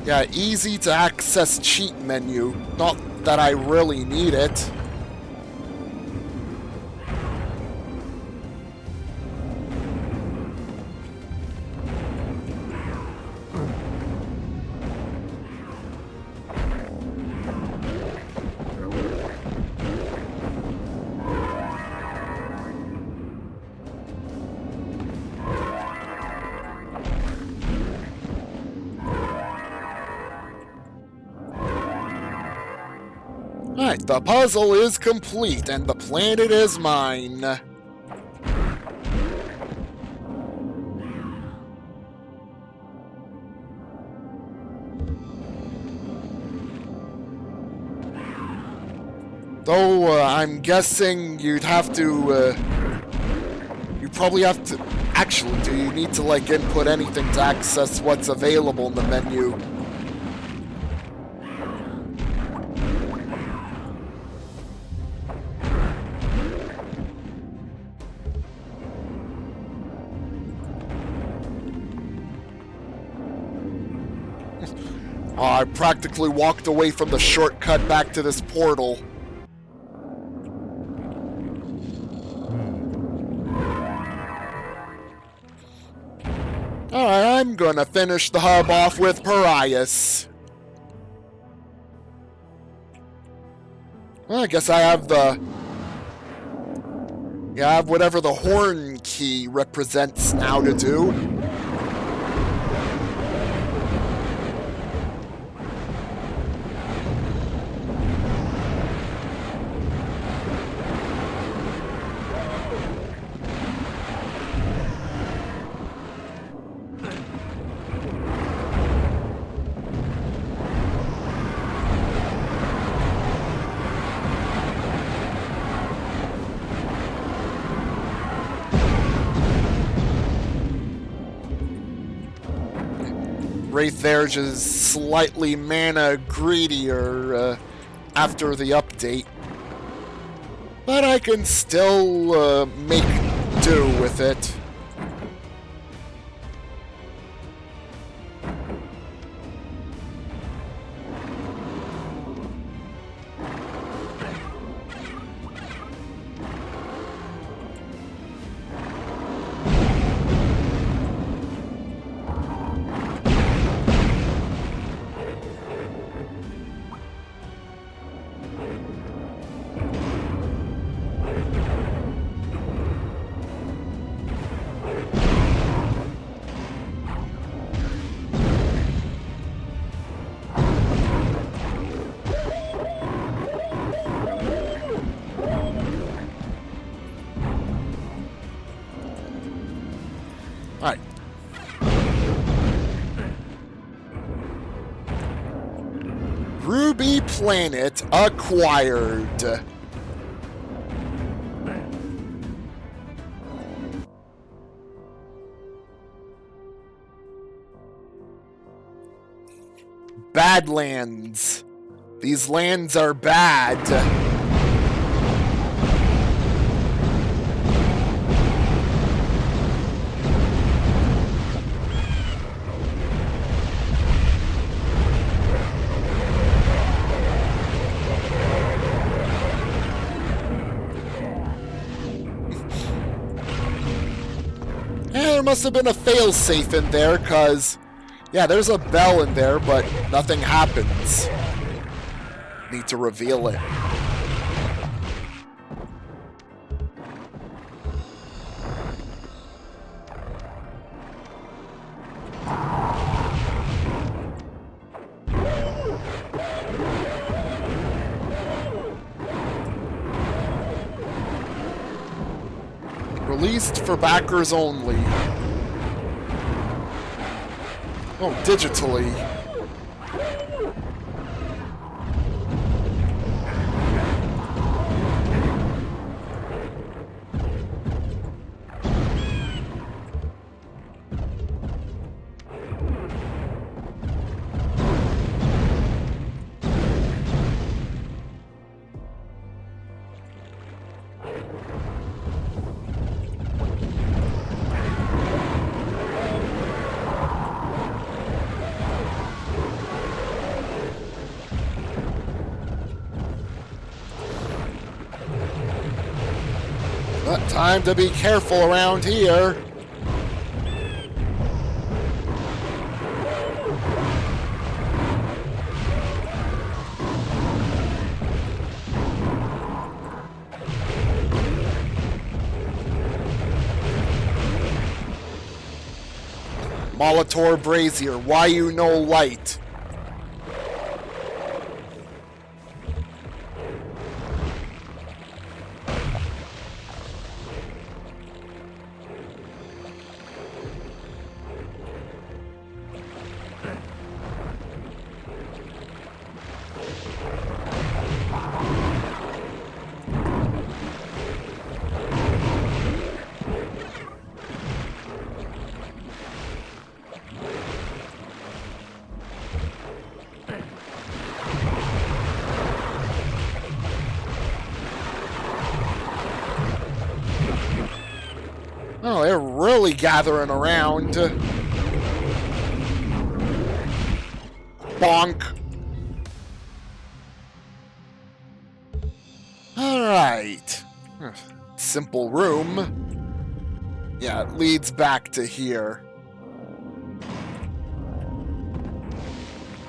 Yeah, easy to access cheat menu. Not that I really need it. Alright, the puzzle is complete, and the planet is mine. Though, I'm guessing you'd have to, you probably have to... Actually, do you need to, like, input anything to access what's available in the menu? I practically walked away from the shortcut back to this portal. Alright, I'm gonna finish the hub off with Parias. Well, I guess I have the... Yeah, I have whatever the horn key represents now to do. Wraitherge is slightly mana greedier after the update. But I can still make do with it. Alright. Ruby Planet acquired. Badlands. These lands are bad. There must have been a failsafe in there, cause yeah, there's a bell in there, but nothing happens. Need to reveal it. Released for backers only. Oh, digitally. But time to be careful around here. Molitor Brazier, why you no light? Oh, they're really gathering around. Bonk. Alright. Simple room. Yeah, it leads back to here.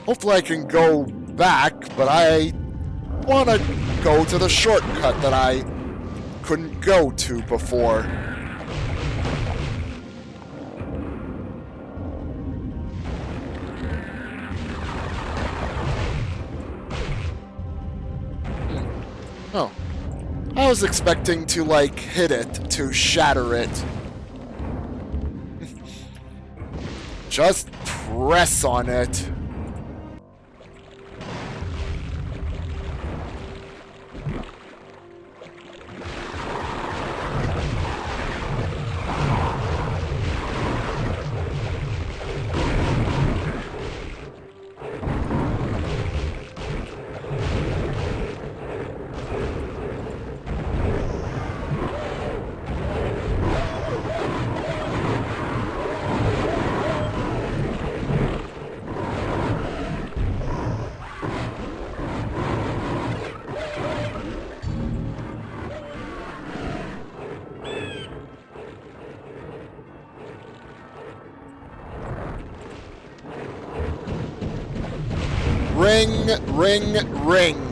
Hopefully I can go back, but I want to go to the shortcut that I couldn't go to before. Oh. I was expecting to, like, hit it, to shatter it. Just press on it. Ring, ring, ring.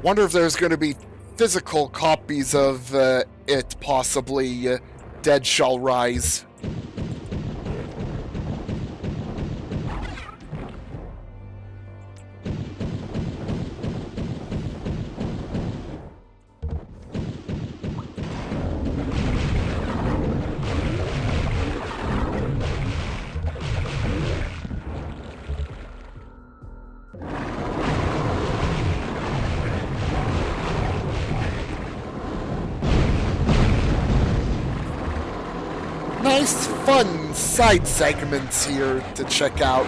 Wonder if there's going to be physical copies of it, possibly. Dead Shall Rise. Nice, fun side segments here to check out.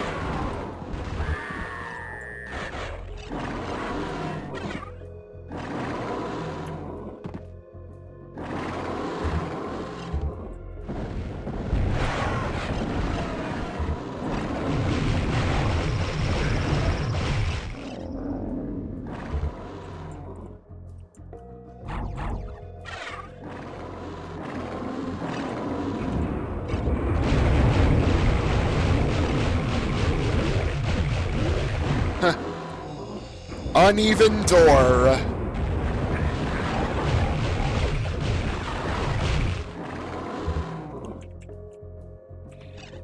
Uneven door.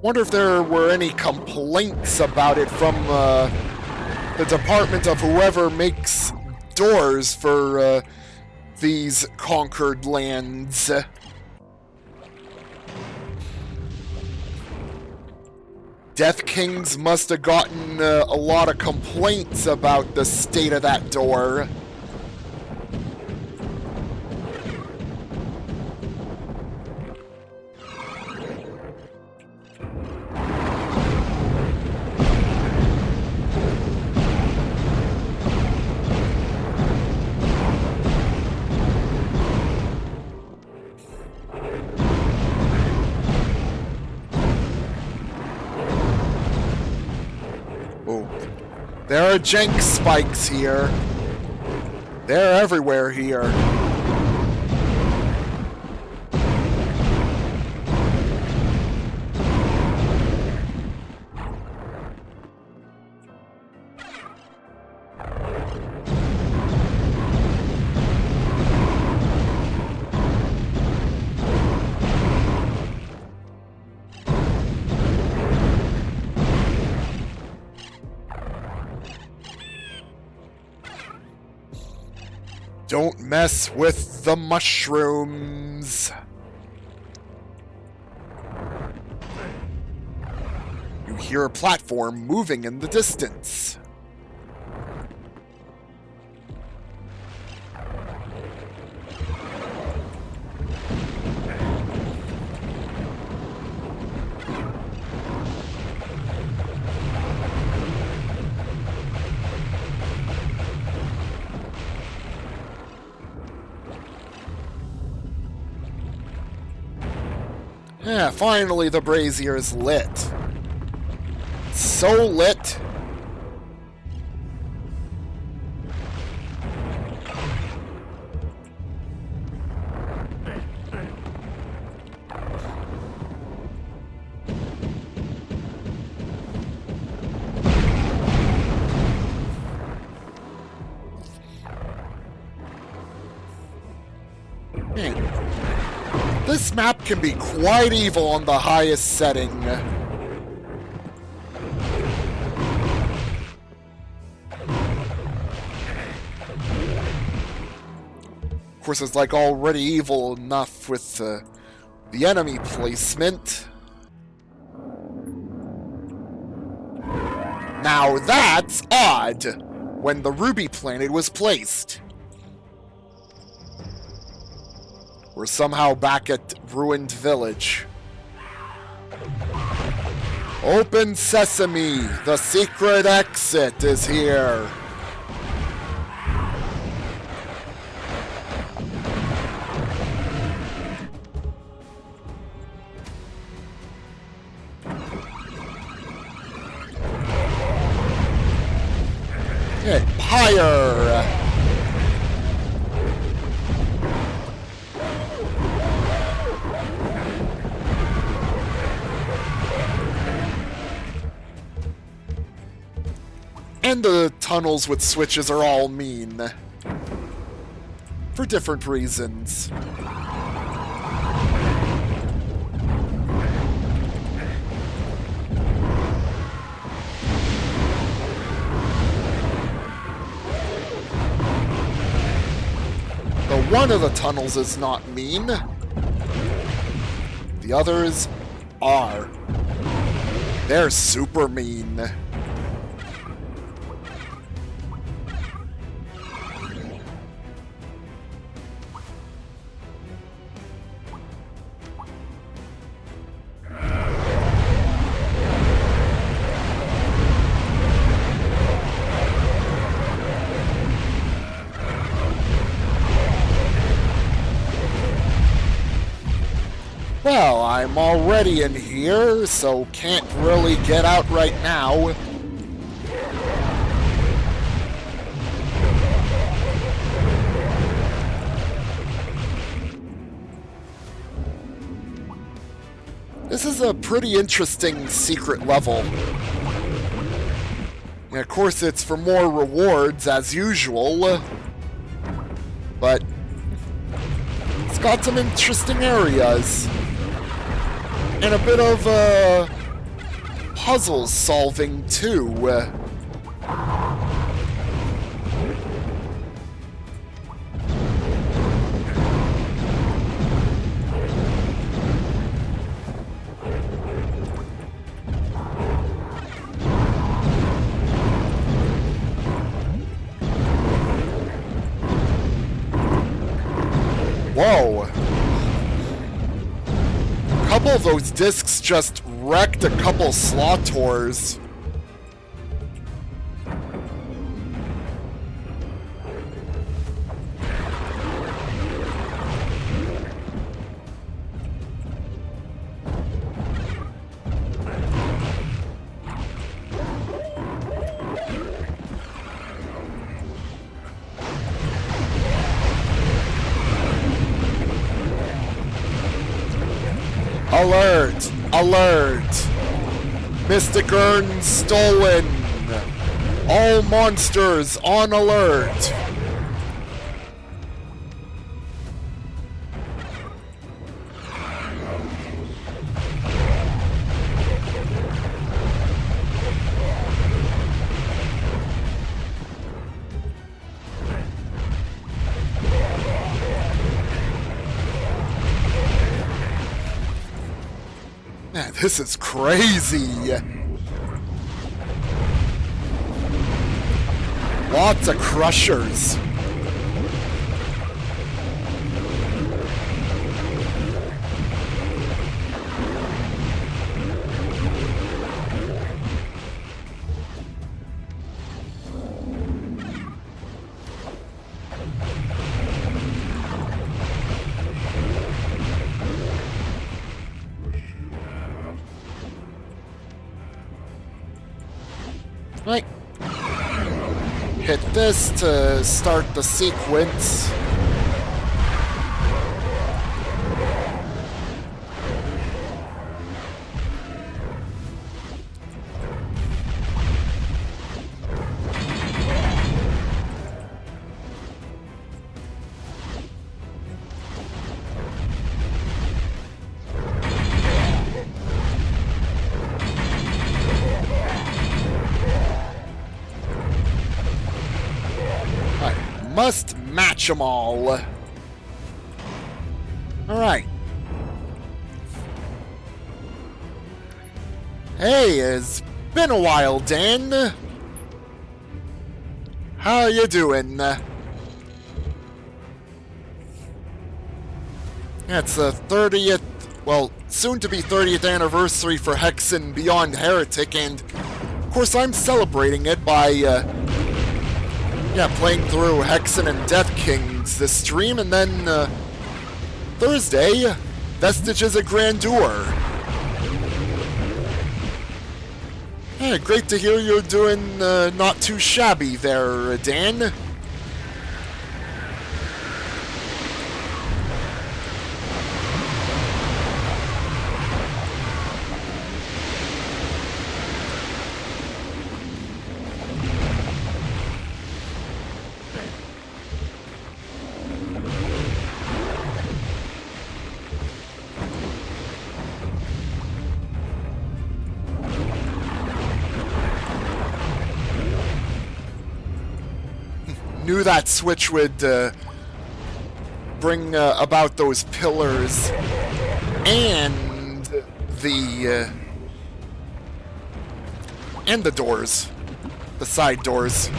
Wonder if there were any complaints about it from the department of whoever makes doors for these conquered lands. Deathkings must have gotten a lot of complaints about the state of that door. There are jank spikes here. They're everywhere here. Don't mess with the mushrooms. You hear a platform moving in the distance. Yeah, finally the brazier's lit. So lit. This map can be quite evil on the highest setting. Of course, it's like already evil enough with the enemy placement. Now that's odd when the ruby planet was placed. We're somehow back at Ruined Village. Open sesame! The secret exit is here! Pyre! And the tunnels with switches are all mean. For different reasons. One of the tunnels is not mean. The others are. They're super mean. Well, I'm already in here, so can't really get out right now. This is a pretty interesting secret level. And of course, it's for more rewards, as usual. But it's got some interesting areas. And a bit of puzzle solving too. Whoa. A couple of those discs just wrecked a couple Slaughters. Alert! Alert! Mystic Urn stolen! All monsters on alert! Man, this is crazy! Lots of crushers. Right. Hit this to start the sequence. Must match them all. Alright. Hey, it's been a while, Dan. How you doing? It's the 30th, well, soon to be 30th anniversary for Hexen Beyond Heretic, and of course I'm celebrating it by playing through Hexen and Deathkings this stream, and then Thursday, Vestiges of Grandeur. Yeah, great to hear you're doing not too shabby there, Dan. Knew that switch would bring about those pillars and the doors, the side doors.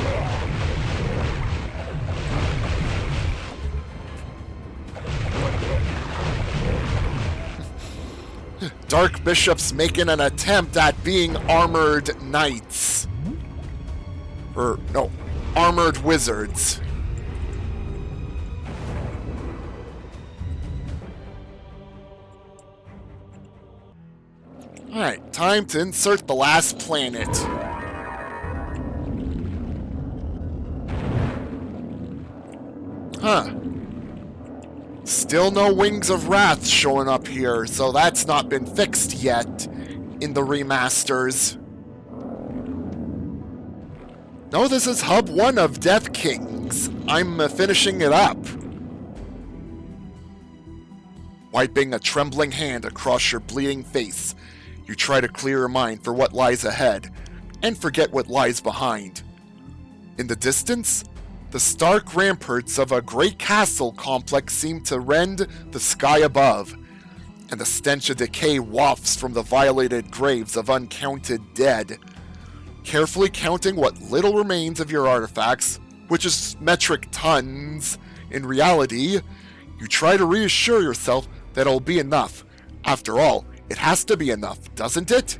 Dark Bishops making an attempt at being armored knights. Or, no, armored wizards. Alright, time to insert the last planet. Huh. Still no Wings of Wrath showing up here, so that's not been fixed yet in the remasters. No, this is Hub 1 of Deathkings. I'm finishing it up. Wiping a trembling hand across your bleeding face, you try to clear your mind for what lies ahead, and forget what lies behind. In the distance, the stark ramparts of a great castle complex seem to rend the sky above, and the stench of decay wafts from the violated graves of uncounted dead. Carefully counting what little remains of your artifacts, which is metric tons, in reality, you try to reassure yourself that it'll be enough. After all, it has to be enough, doesn't it?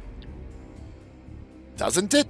Doesn't it?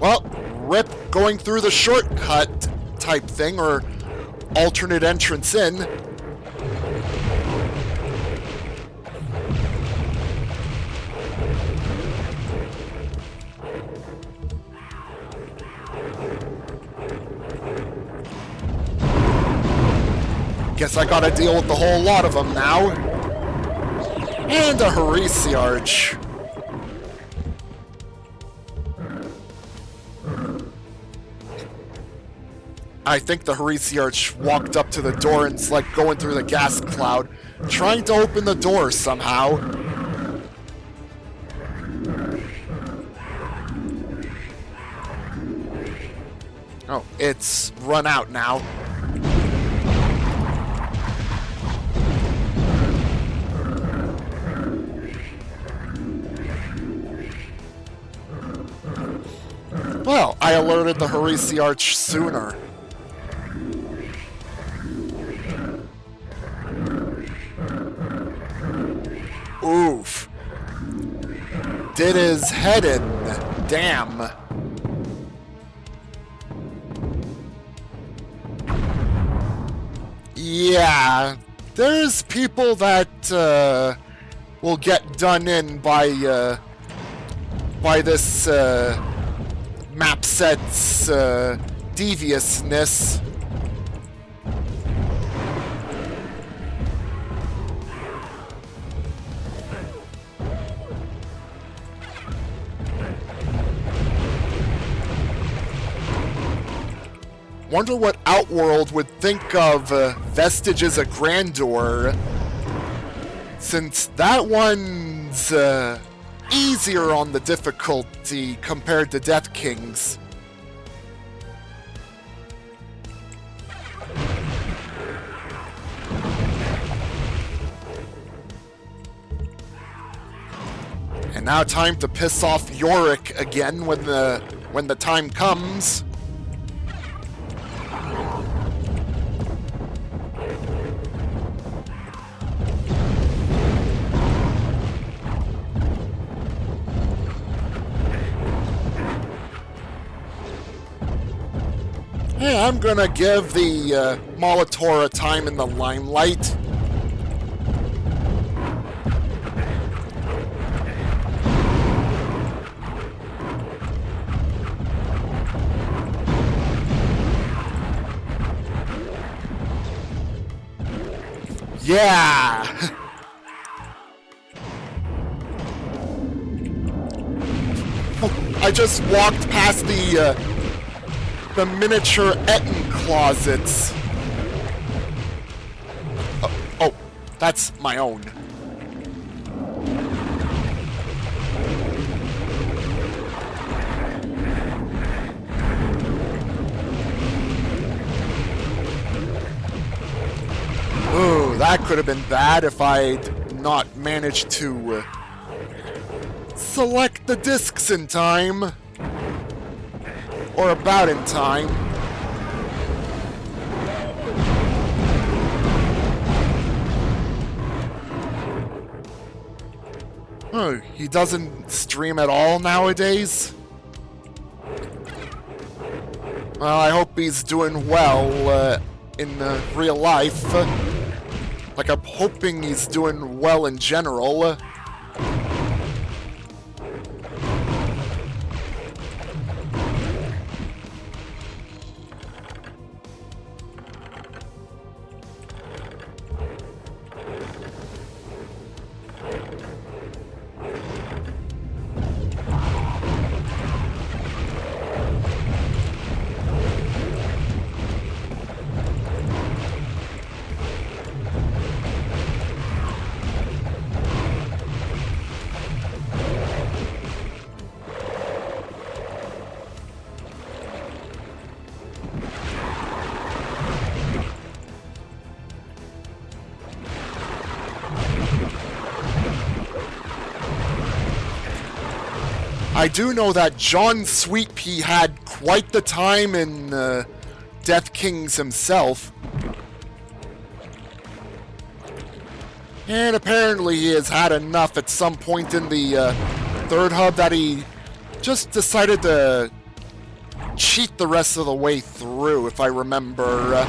Well, rip going through the shortcut type thing, or alternate entrance in. Guess I gotta deal with the whole lot of them now. And a Heresiarch. I think the Heresiarch walked up to the door and it's like going through the gas cloud, trying to open the door somehow. Oh, it's run out now. Well, I alerted the Heresiarch sooner. Oof. Did his head in. Damn. Yeah. There's people that will get done in by this map set's deviousness. Wonder what Outworld would think of Vestiges of Grandeur, since that one's easier on the difficulty compared to Deathkings. And now time to piss off Yorick again when the time comes. Hey, I'm gonna give the Molitor a time in the limelight. Yeah! I just walked past the miniature Etten closets. Oh, that's my own. Ooh, that could have been bad if I'd not managed to select the discs in time. Or about in time. Oh, he doesn't stream at all nowadays? Well, I hope he's doing well in real life. Like, I'm hoping he's doing well in general. I do know that John Sweetpea had quite the time in Deathkings himself. And apparently he has had enough at some point in the third hub that he just decided to cheat the rest of the way through, if I remember.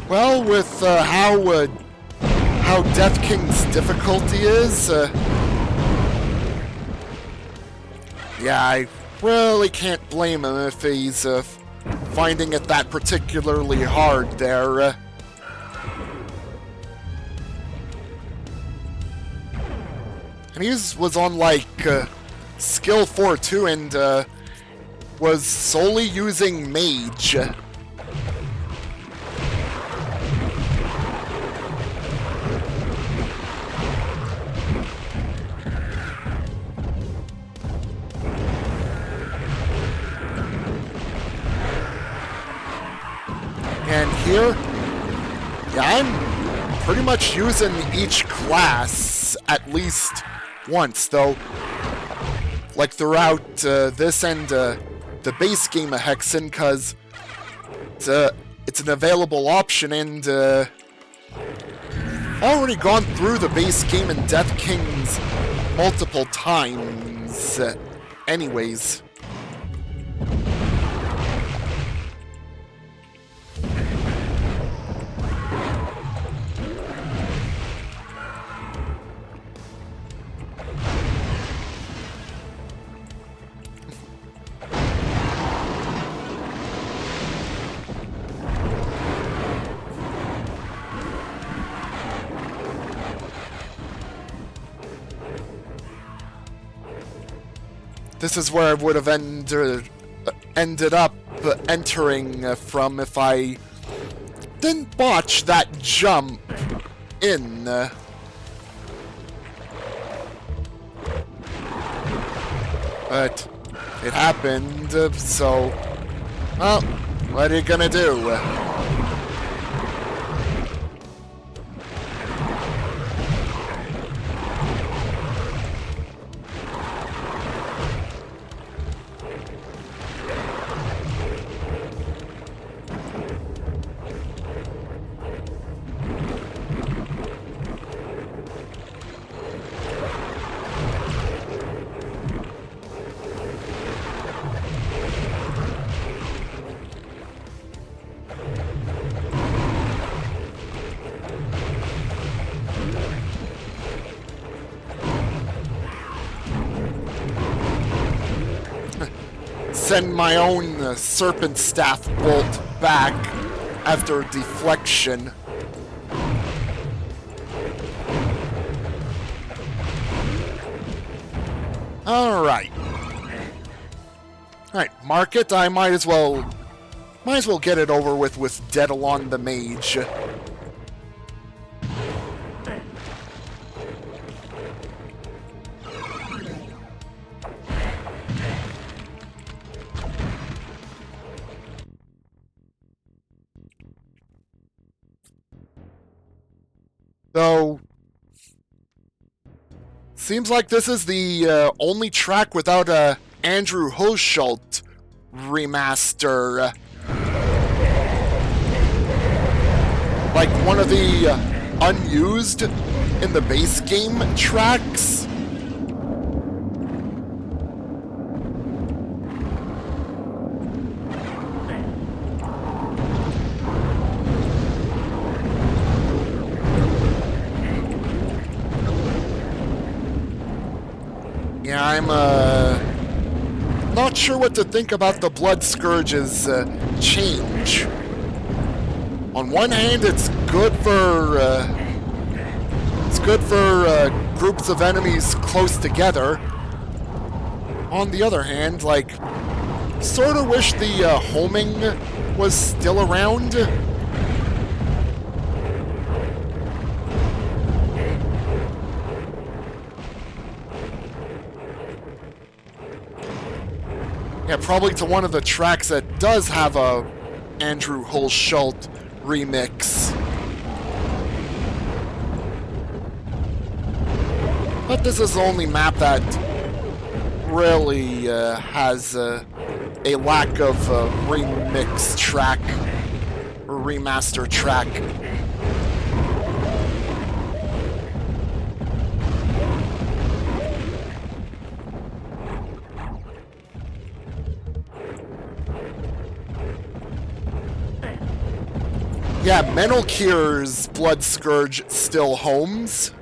Well, with how Deathking's difficulty is, yeah, I really can't blame him if he's finding it that particularly hard there. And he was on like skill 4 too, and was solely using mage. here, yeah, I'm pretty much using each class at least once, though. Like throughout this and the base game of Hexen, because it's an available option, and already gone through the base game in Deathkings multiple times. Anyways. This is where I would have ended up entering from if I didn't botch that jump in. But it happened, so... Well, what are you gonna do? Send my own Serpent Staff bolt back after deflection. Alright. Alright, market. I might as well get it over with Daedalon the Mage. So, seems like this is the only track without a Andrew Hulshult remaster. Like one of the unused in the base game tracks. Yeah, I'm not sure what to think about the Blood Scourge's change. On one hand, it's good for groups of enemies close together. On the other hand, like, sort of wish the homing was still around. Yeah, probably to one of the tracks that does have a Andrew Hulshult remix. But this is the only map that really has a lack of remix track or remaster track. Yeah, Menelkir's Blood Scourge still homes.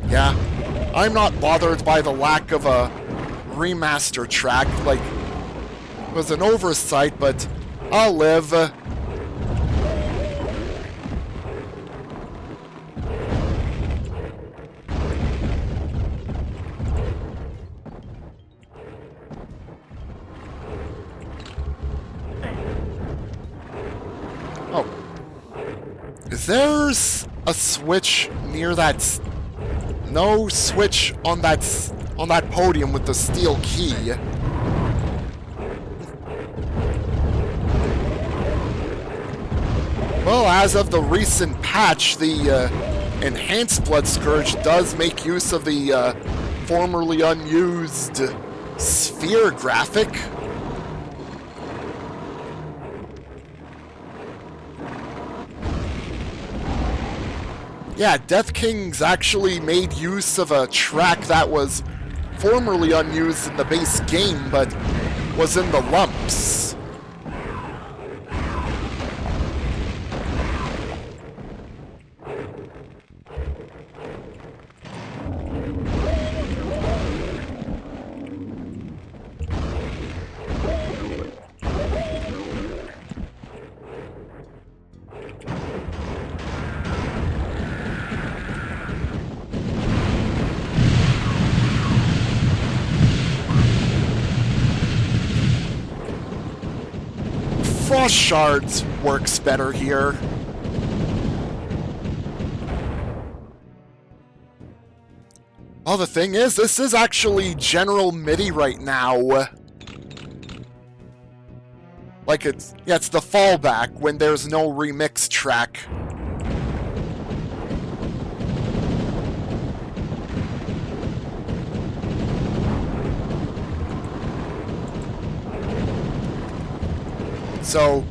Yeah, I'm not bothered by the lack of a remaster track. Like, it was an oversight, but I'll live. Oh. Is there a switch near that... No switch on that podium with the steel key. Well, as of the recent patch, the Enhanced Blood Scourge does make use of the formerly unused sphere graphic. Yeah, Deathkings actually made use of a track that was formerly unused in the base game, but was in the lumps. Frost Shards works better here. Well, the thing is, this is actually general MIDI right now. Like it's the fallback when there's no remix track. So,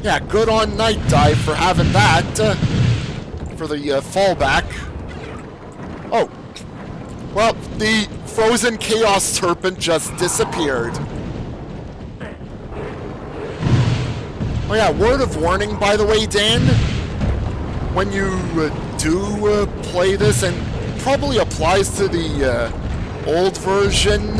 yeah, good on Night Dive for having that for the fallback. Oh, well, the frozen Chaos Serpent just disappeared. Oh yeah, word of warning, by the way, Dan. When you do play this, and probably applies to the old version,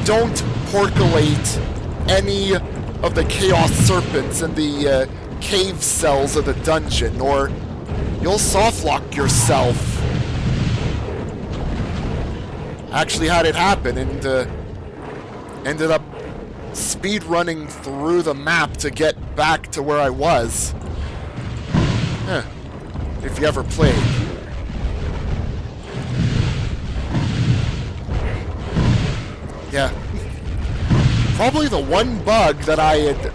don't percolate any of the Chaos Serpents in the cave cells of the dungeon, or you'll softlock yourself. Actually had it happen, and ended up speedrunning through the map to get back to where I was. If you ever played. Yeah. Probably the one bug that I had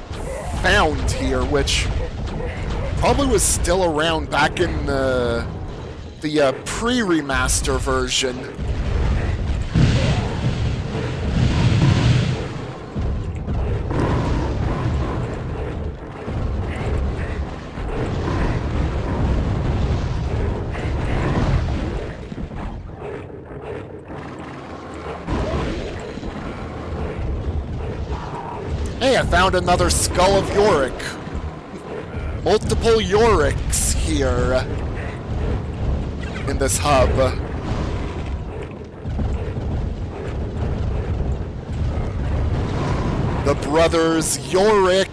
found here, which probably was still around back in the pre-remaster version. Hey, I found another Skull of Yorick. Multiple Yoricks here in this hub. The brothers Yorick.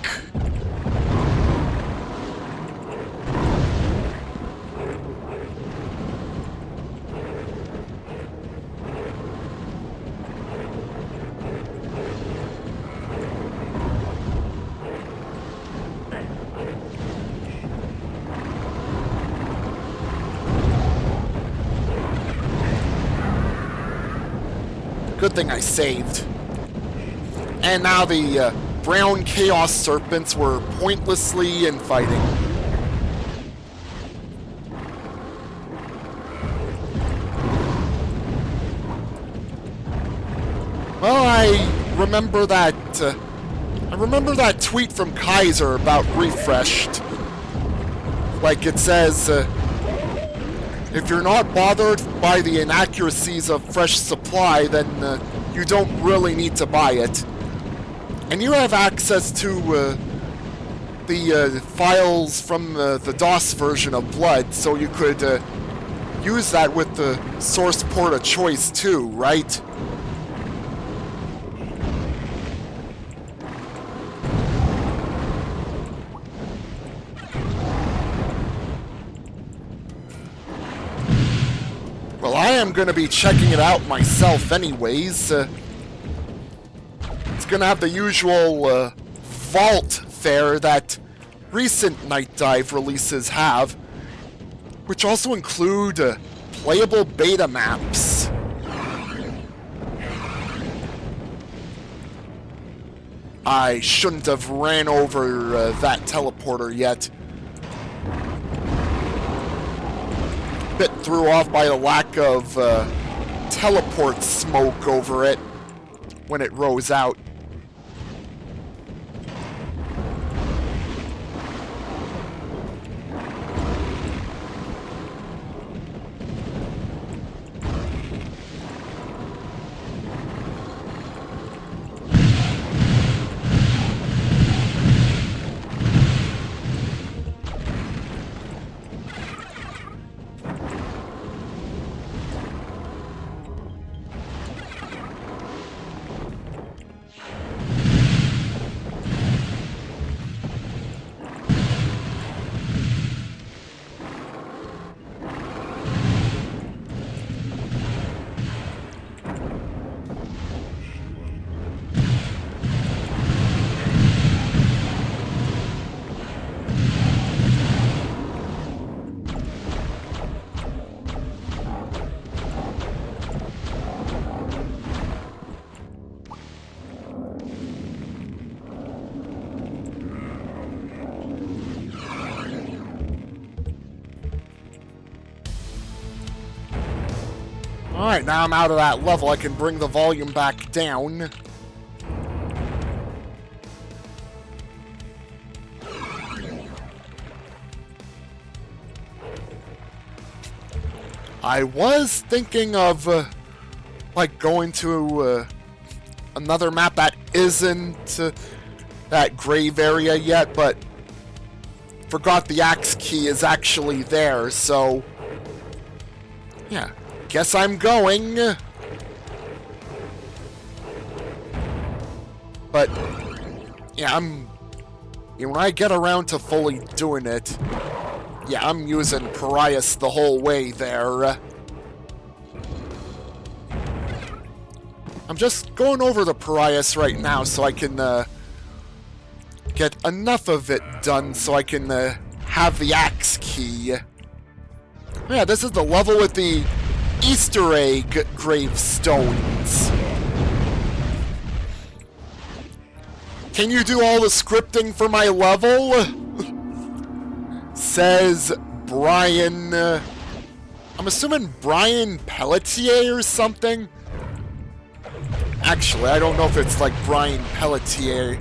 Good thing I saved. And now the brown Chaos Serpents were pointlessly infighting. Well, I remember that tweet from Kaiser about Refreshed. Like it says, if you're not bothered by the inaccuracies of fresh supply, then you don't really need to buy it. And you have access to the files from the DOS version of Blood, so you could use that with the source port of choice too, right? Well, I am going to be checking it out myself anyways. It's going to have the usual vault fare that recent Night Dive releases have, which also include playable beta maps. I shouldn't have ran over that teleporter yet. Bit threw off by the lack of teleport smoke over it when it rose out. Alright, now I'm out of that level, I can bring the volume back down. I was thinking of, like, going to another map that isn't that grave area yet, but forgot the axe key is actually there, so yeah. Guess I'm going. But yeah, when I get around to fully doing it, yeah, I'm using Parias the whole way there. I'm just going over the Parias right now so I can get enough of it done so I can have the axe key. Yeah, this is the level with the Easter egg gravestones. Can you do all the scripting for my level? Says Brian. I'm assuming Brian Pelletier or something. Actually, I don't know if it's like Brian Pelletier.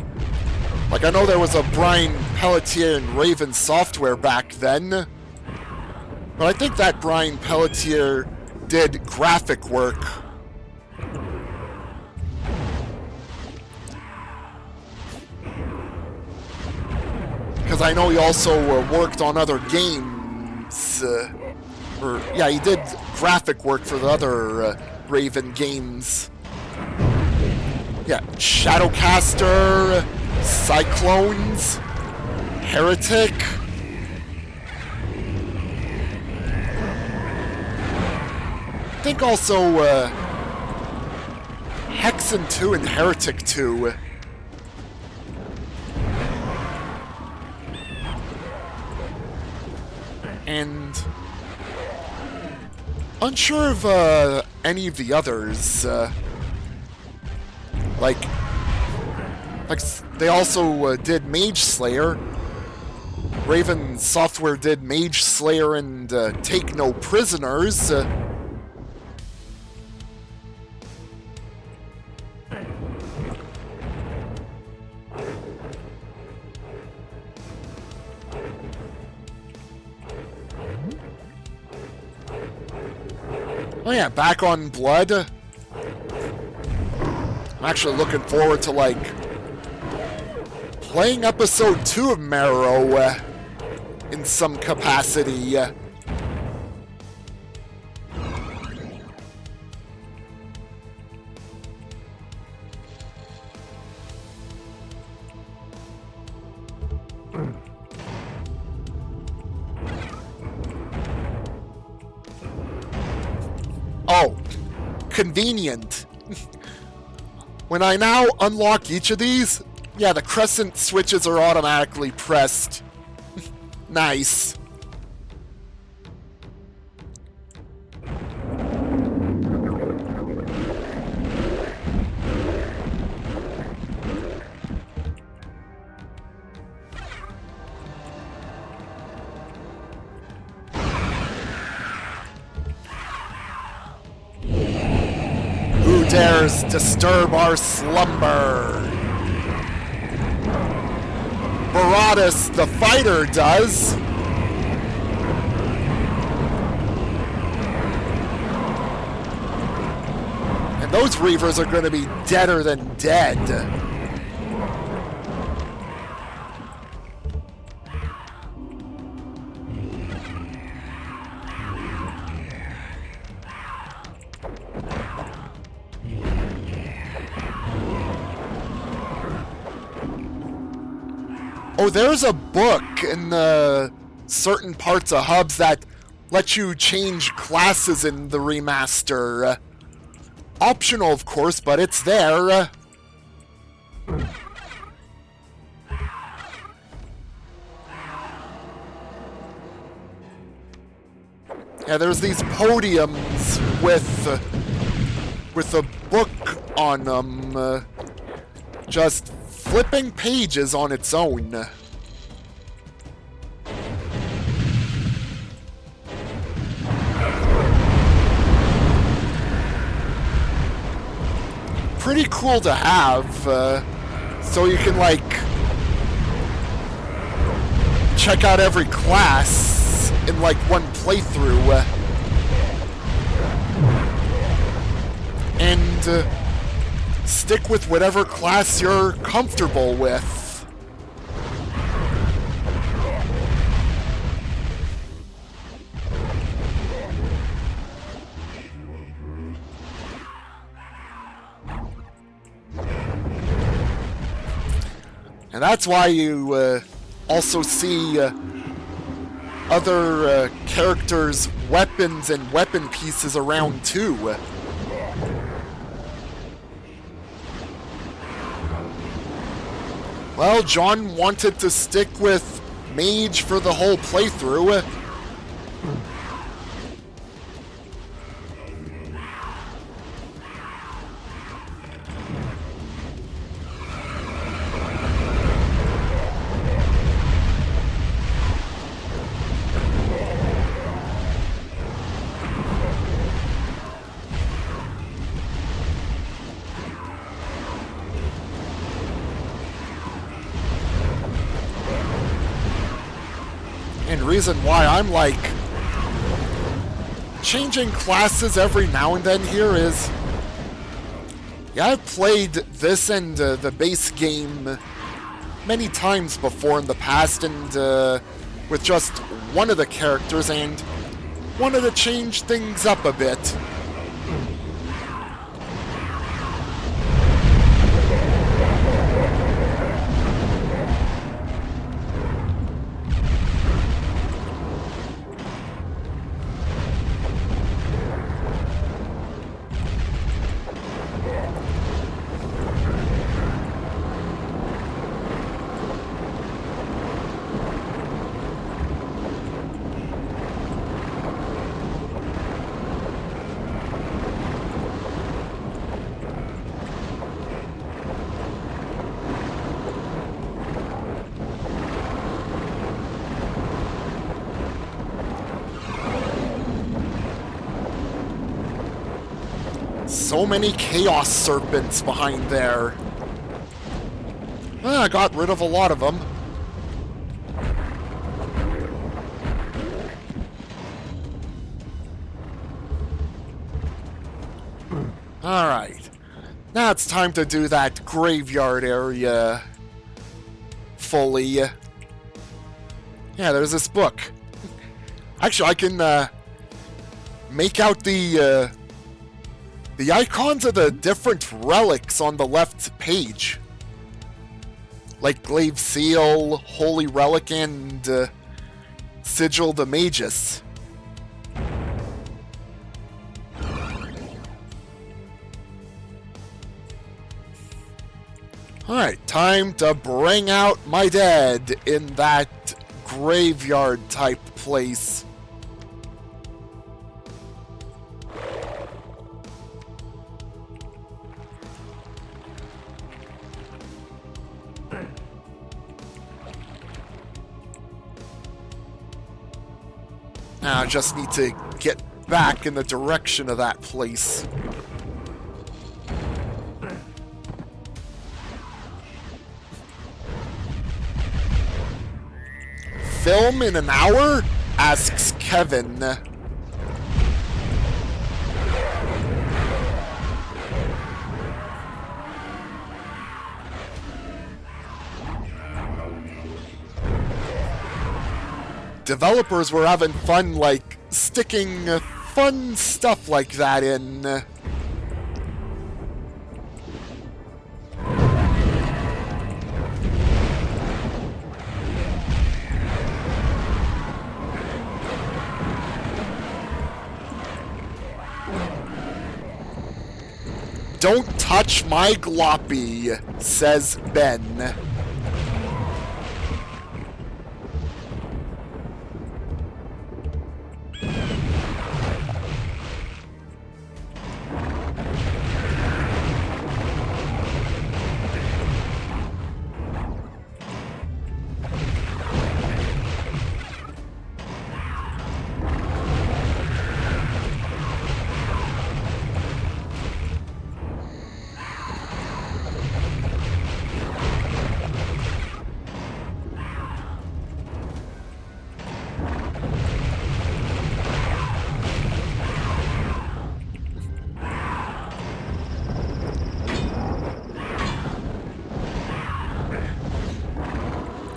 Like, I know there was a Brian Pelletier in Raven Software back then. But I think that Brian Pelletier did graphic work. Because I know he also worked on other games. Yeah, he did graphic work for the other Raven games. Yeah, Shadowcaster, Cyclones, Heretic. I think also Hexen 2 and Heretic 2. And unsure of any of the others. Like they also did Mage Slayer. Raven Software did Mage Slayer and Take No Prisoners. Oh yeah, back on Blood. I'm actually looking forward to, like, playing episode 2 of Marrow in some capacity. Oh, convenient. When I now unlock each of these, yeah, the crescent switches are automatically pressed. Nice. dares disturb our slumber. Baratus the fighter does. And those Reavers are going to be deader than dead. Oh, there's a book in the certain parts of hubs that let you change classes in the remaster. Optional, of course, but it's there. Yeah, there's these podiums with a book on them. Just flipping pages on its own. Pretty cool to have, so you can, like, check out every class in, like, one playthrough. And stick with whatever class you're comfortable with. And that's why you also see other characters' weapons and weapon pieces around too. Well, John wanted to stick with Mage for the whole playthrough. And reason why I'm like changing classes every now and then here is, yeah, I've played this and the base game many times before in the past, and with just one of the characters, and wanted to change things up a bit. So many Chaos Serpents behind there. I got rid of a lot of them. Alright. Now it's time to do that graveyard area fully. Yeah, there's this book. Actually, I can make out the icons of the different relics on the left page. Like Glaive Seal, Holy Relic, and Sigil the Magus. Alright, time to bring out my dead in that graveyard type place. Now I just need to get back in the direction of that place. film in an hour? Asks Kevin. Developers were having fun, like, sticking fun stuff like that in. Don't touch my gloppy, says Ben.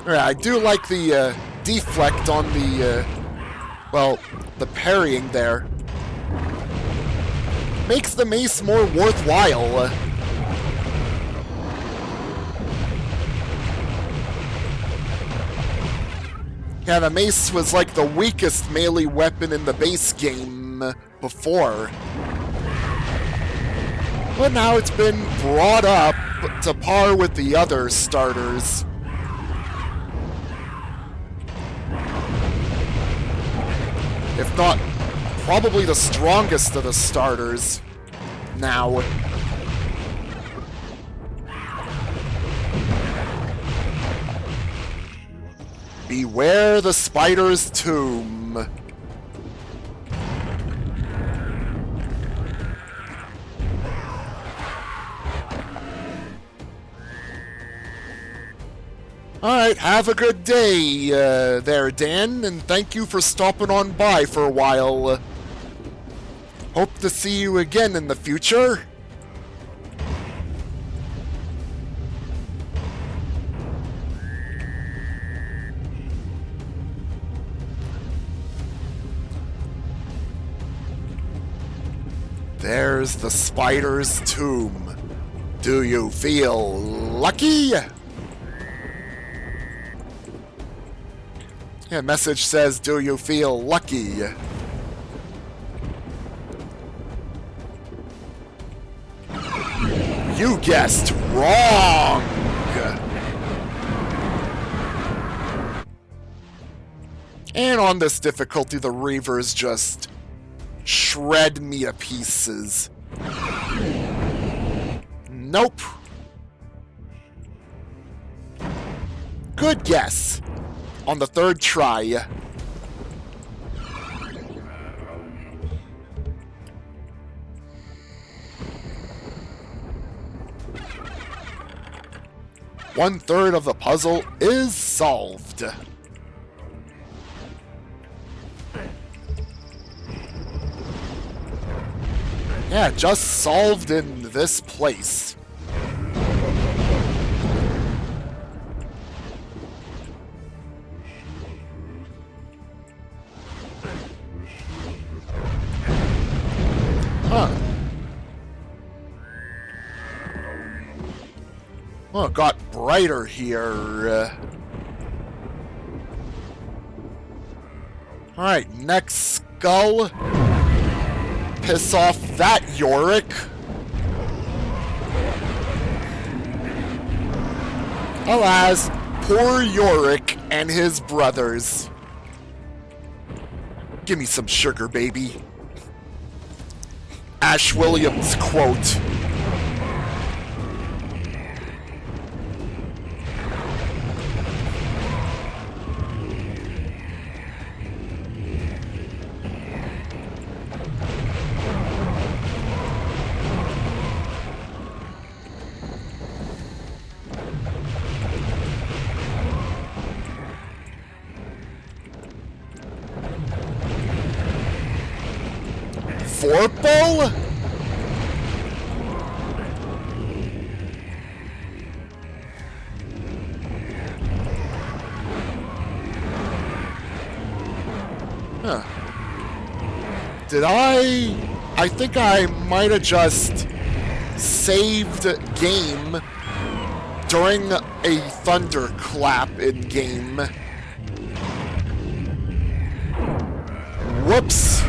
Yeah, I do like the deflect on the, well, the parrying there. Makes the mace more worthwhile. Yeah, the mace was like the weakest melee weapon in the base game before. But now it's been brought up to par with the other starters. If not, probably the strongest of the starters now. Beware the spider's tomb. Alright, have a good day there, Dan, and thank you for stopping on by for a while. Hope to see you again in the future. There's the spider's tomb. Do you feel lucky? Yeah, message says, do you feel lucky? You guessed wrong! And on this difficulty, the Reavers just shred me to pieces. Nope. Good guess. On the third try. One-third of the puzzle is solved. Yeah, just solved in this place. Huh. Well, it got brighter here. Alright, next skull. Piss off that Yorick. Alas, poor Yorick and his brothers. Give me some sugar, baby. Ash Williams quote. Vorpal? Huh. Did I think I might have just saved game during a thunderclap in game. Whoops.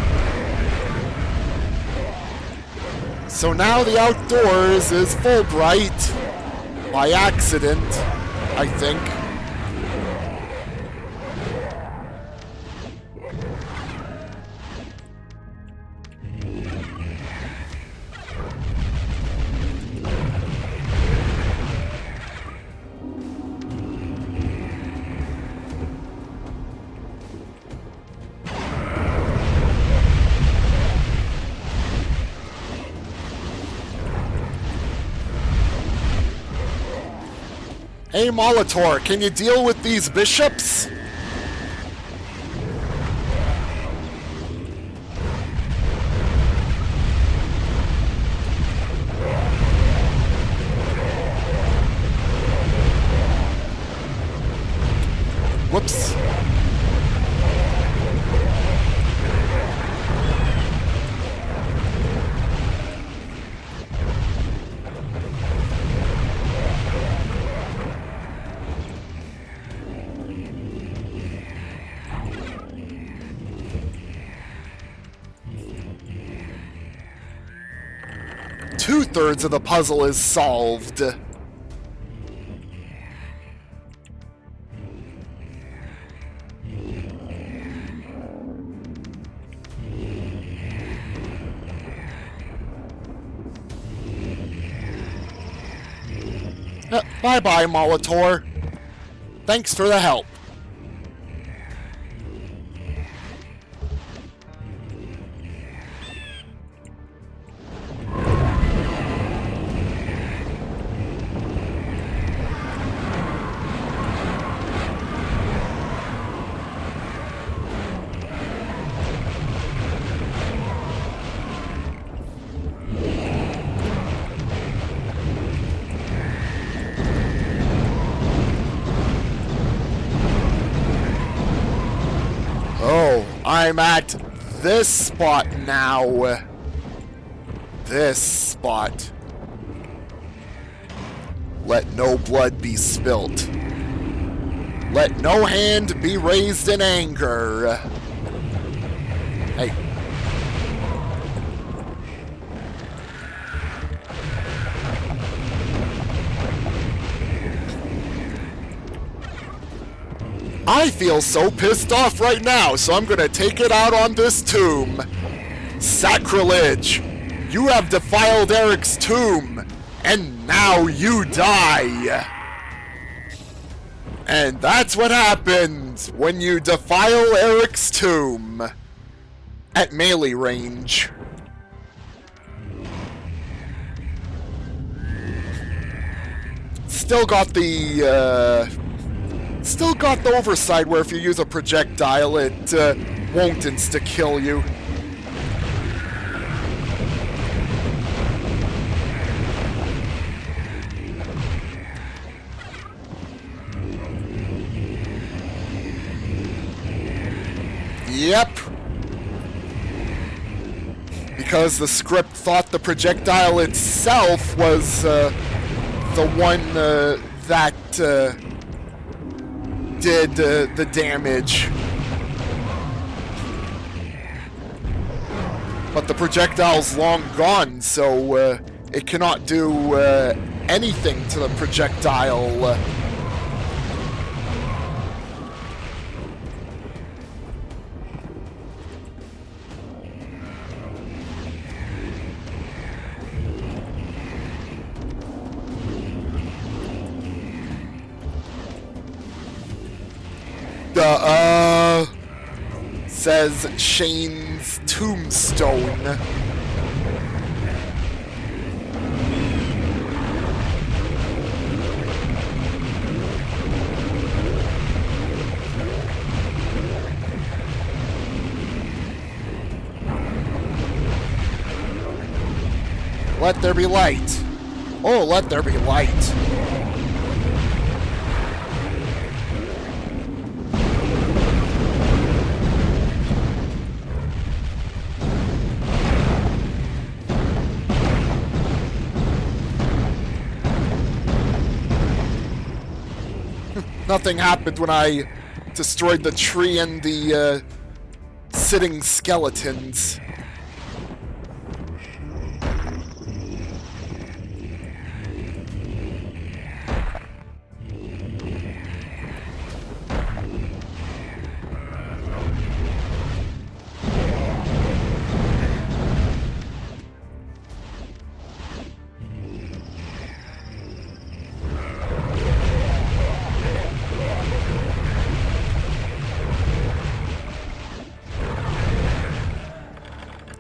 So now the outdoors is Fulbright by accident, I think. Hey Molitor, can you deal with these bishops? Whoops. Two-thirds of the puzzle is solved. Bye-bye, Molitor. Thanks for the help. I'm at this spot now. This spot. Let no blood be spilt. Let no hand be raised in anger. Hey. I feel so pissed off right now, so I'm gonna take it out on this tomb. Sacrilege! You have defiled Eric's tomb, and now you die! And that's what happens when you defile Eric's tomb at melee range. Still got the oversight where if you use a projectile, it won't insta-kill you. Yep. Because the script thought the projectile itself was the one that did the damage. But the projectile's long gone, so it cannot do anything to the projectile. Says Shane's tombstone. Let there be light. Oh, let there be light. Nothing happened when I destroyed the tree and the sitting skeletons.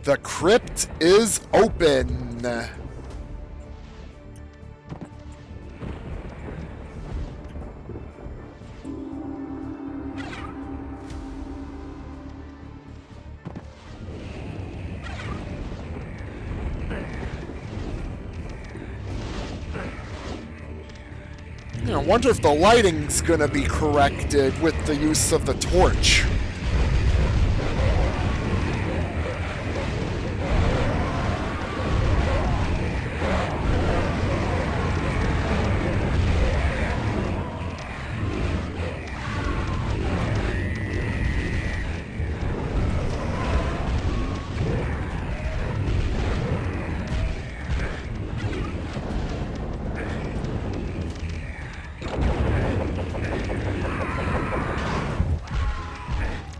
The crypt is open. I wonder if the lighting's gonna be corrected with the use of the torch.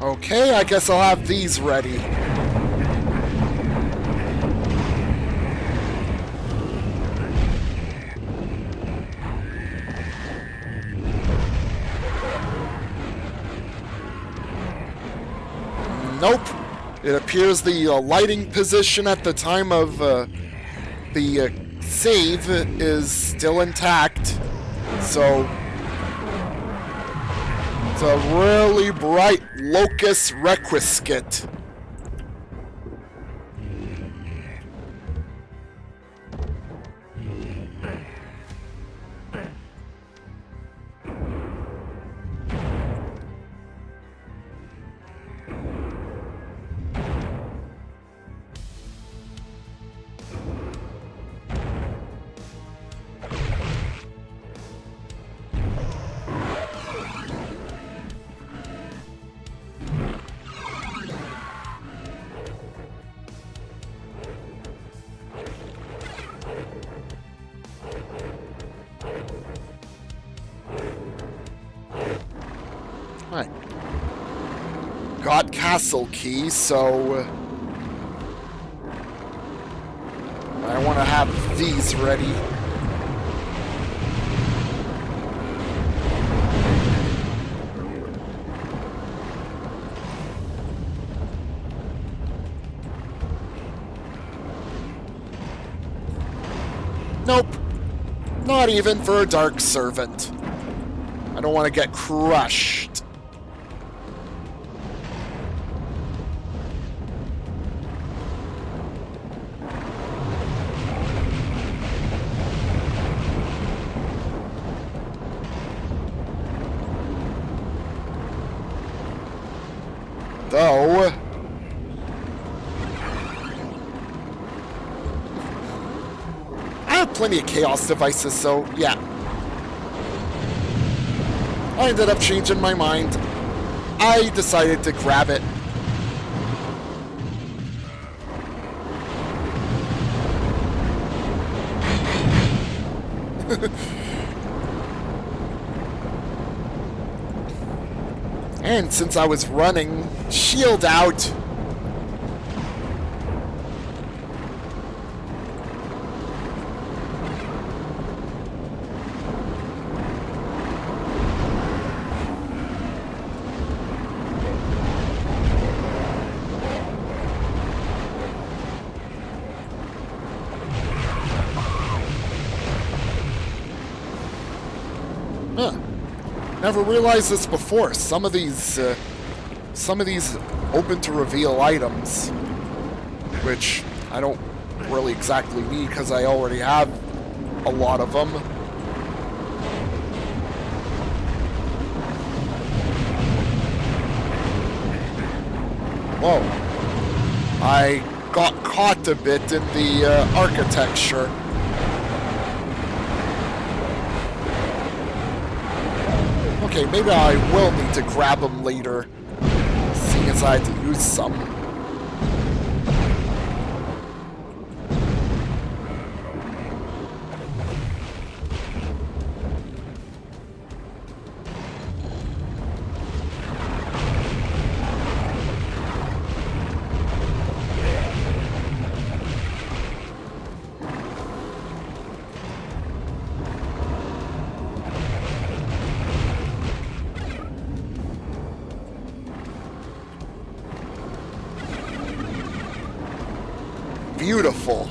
Okay, I guess I'll have these ready. Nope. It appears the lighting position at the time of the save is still intact. So it's a really bright locus requiescat. Right. Got castle key, so I want to have these ready. Nope. Not even for a dark servant. I don't want to get crushed. Though I have plenty of chaos devices, so yeah. I ended up changing my mind. I decided to grab it. And since I was running, shield out. Huh. Never realized this before. Some of these open to reveal items, which I don't really exactly need because I already have a lot of them. Whoa. I got caught a bit in the architecture. Okay, maybe I will need to grab them later, seeing as I had to use some. Beautiful.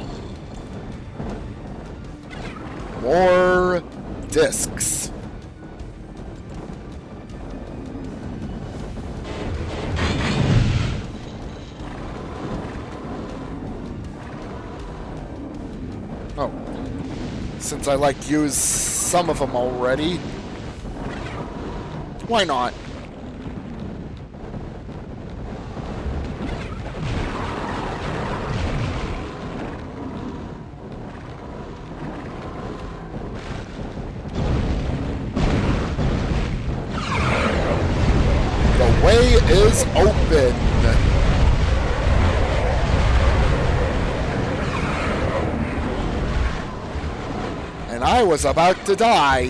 More discs. Oh. Since I used some of them already, why not? Way is open. And I was about to die.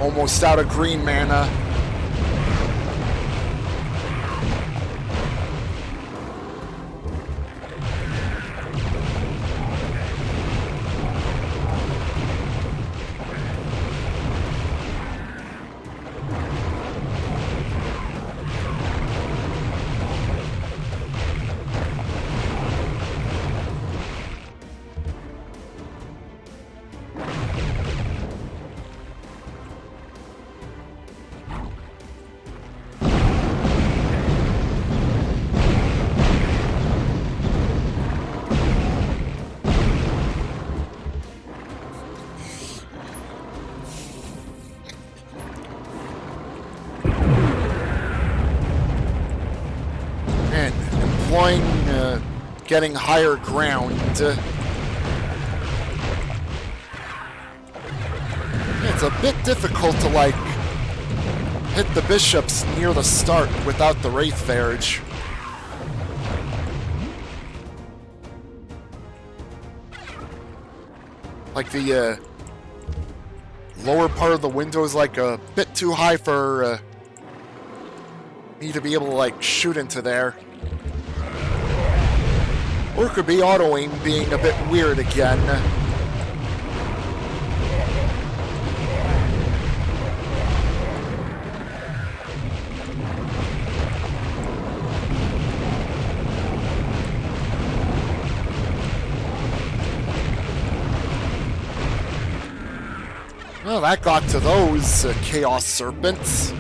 Almost out of green mana. Getting higher ground. It's a bit difficult to hit the bishops near the start without the Wraith Verge. The lower part of the window is a bit too high for me to be able to shoot into there. Or it could be auto-aim being a bit weird again. Well, that got to those Chaos Serpents.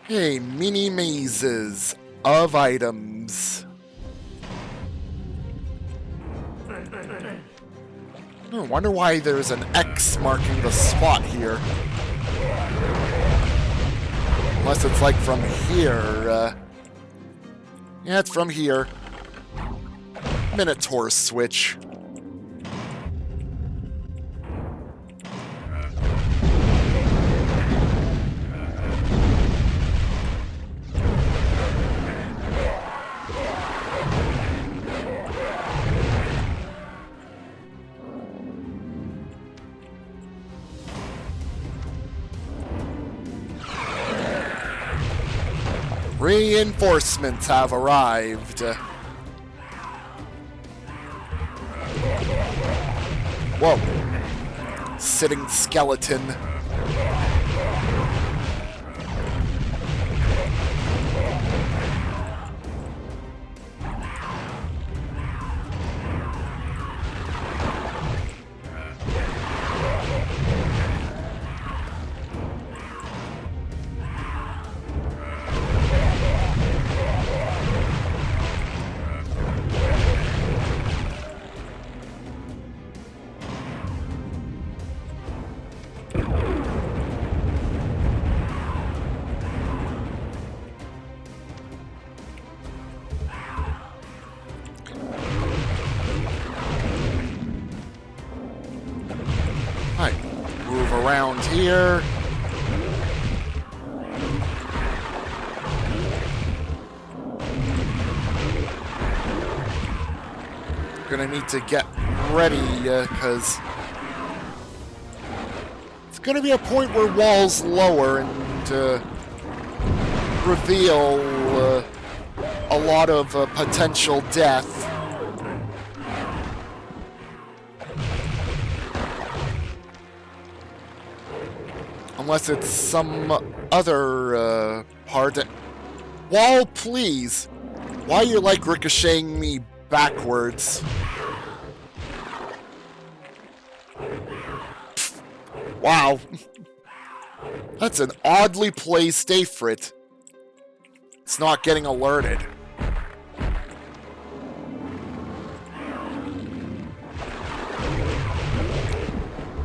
Hey, mini mazes of items. I wonder why there's an X marking the spot here. Unless it's like from here. Yeah, it's from here. Minotaur switch. Reinforcements have arrived. Whoa. Sitting skeleton. Move around here. Gonna need to get ready, because it's gonna be a point where walls lower and reveal a lot of potential death. Unless it's some other part. Wall, please. Why you like ricocheting me backwards? Wow. That's an oddly placed Ifrit. It's not getting alerted.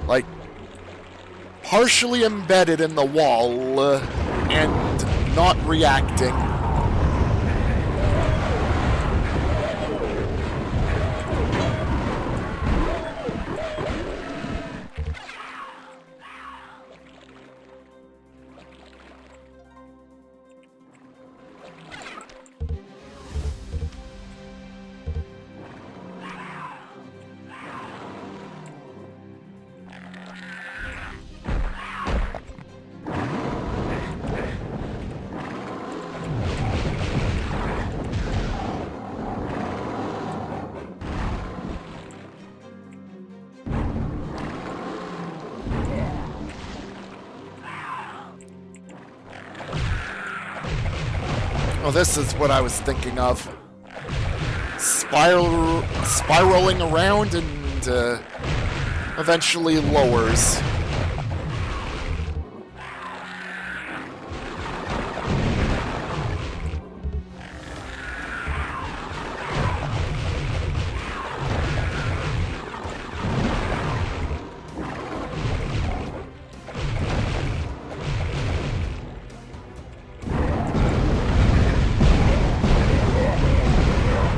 Like, partially embedded in the wall and not reacting. Oh, this is what I was thinking of. Spiraling around and eventually lowers.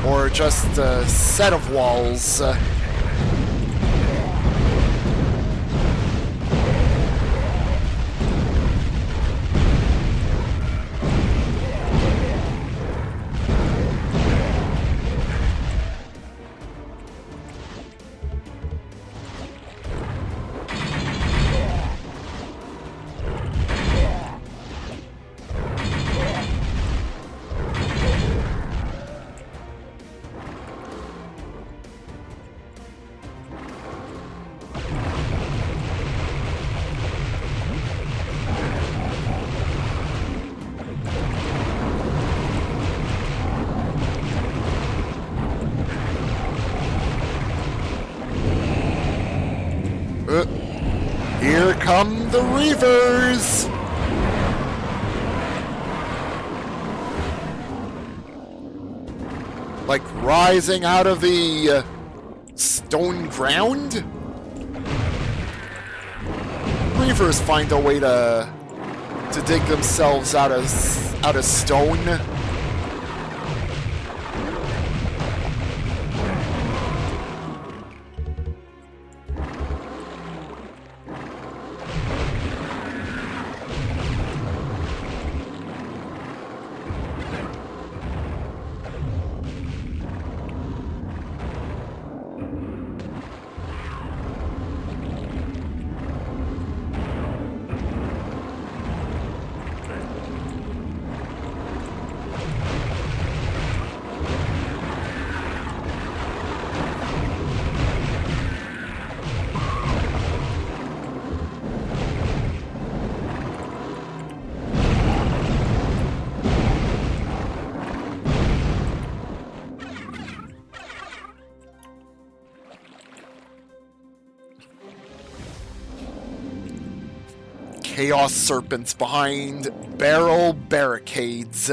Or just a set of walls. Here come the Reavers! rising out of the stone ground. Reavers find a way to dig themselves out of stone. Chaos serpents behind barrel barricades.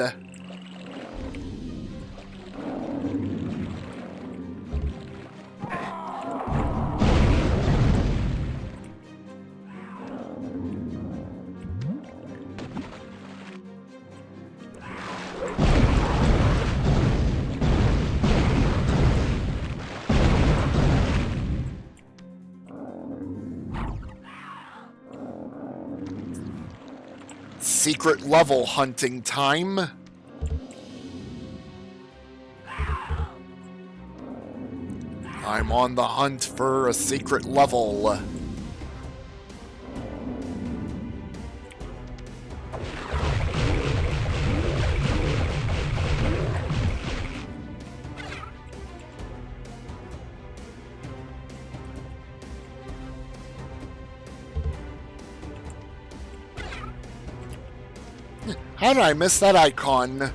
Secret level hunting time. I'm on the hunt for a secret level. How did I miss that icon?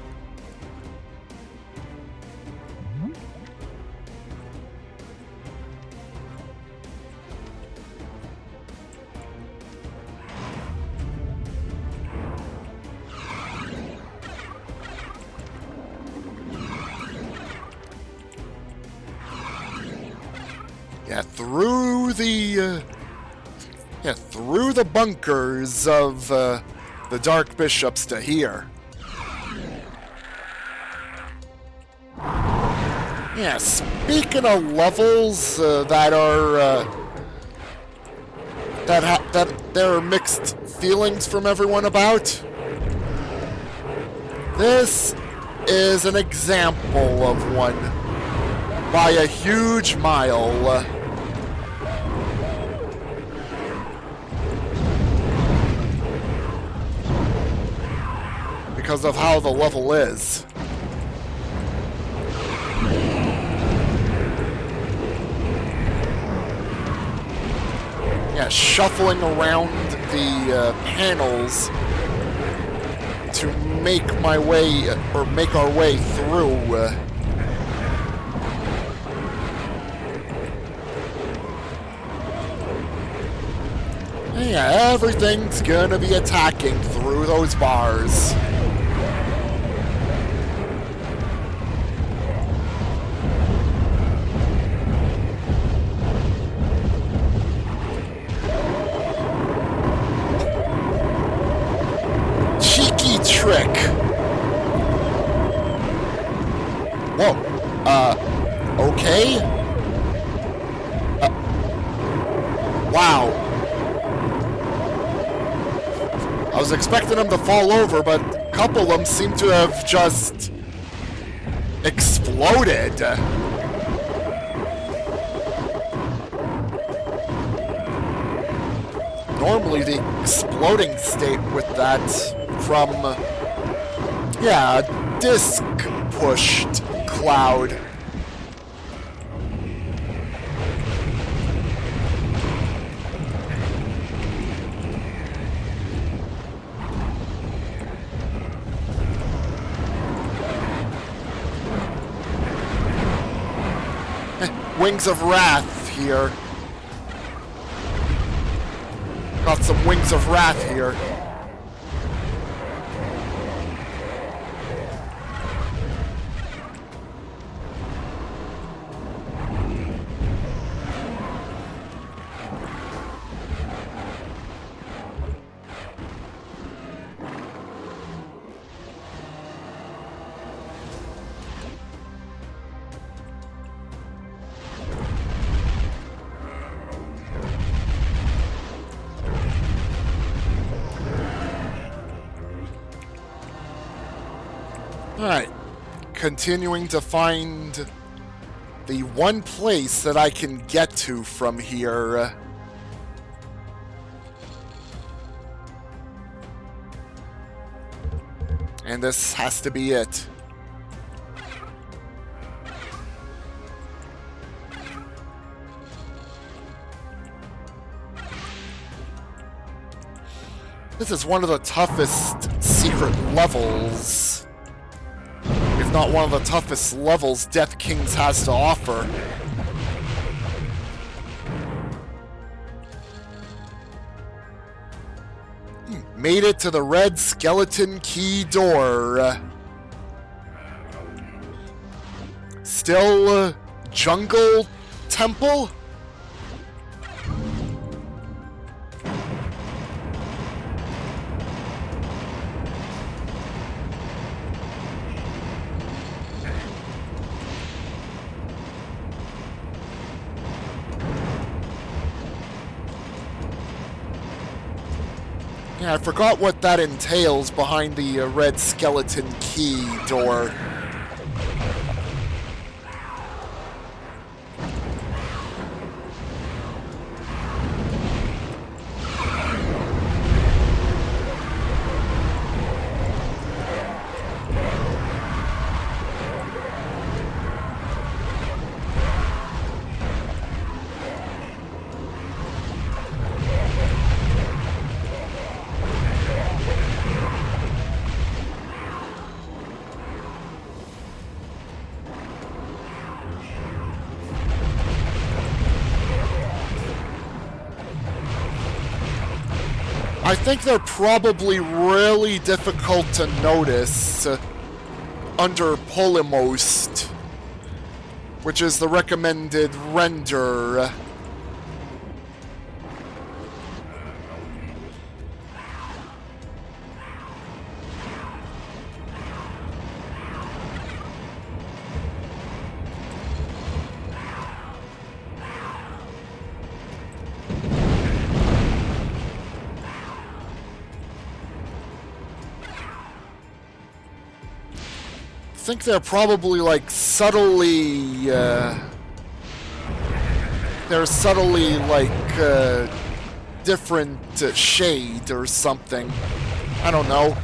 Yeah, through the bunkers of the Dark Bishops to here. Yeah, speaking of levels that are that there are mixed feelings from everyone about, this is an example of one by a huge mile. Because of how the level is. Yeah, shuffling around the panels to make my way, or make our way through. Yeah, everything's gonna be attacking through those bars. Trick. Whoa. Okay. Wow. I was expecting them to fall over, but a couple of them seem to have just exploded. Normally the exploding state with that from, yeah, a disc-pushed cloud. Wings of Wrath here. Got some Wings of Wrath here. Alright. Continuing to find the one place that I can get to from here. And this has to be it. This is one of the toughest secret levels. If not one of the toughest levels Deathkings has to offer. Made it to the red skeleton key door. Still jungle temple? Yeah, I forgot what that entails behind the red skeleton key door. I think they're probably really difficult to notice under Polymost, which is the recommended render. I think they're probably like subtly, they're subtly like different shade or something. I don't know.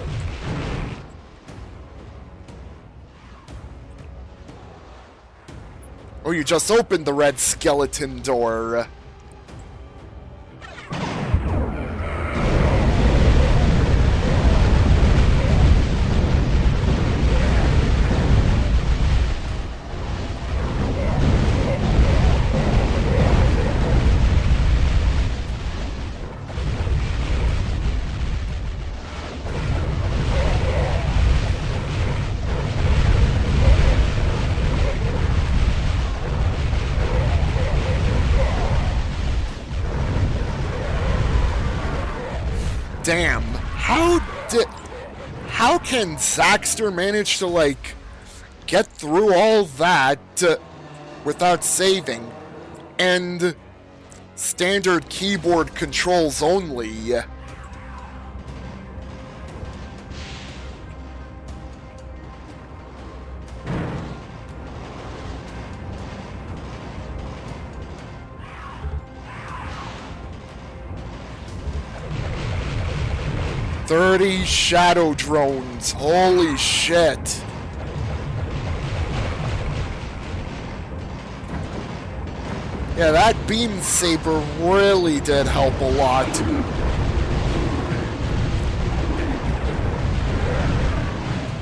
Oh, you just opened the red skeleton door. Damn, how can Zaxter manage to, like, get through all that without saving? And standard keyboard controls only. $30 shadow drones. Holy shit. Yeah, that beam saber really did help a lot.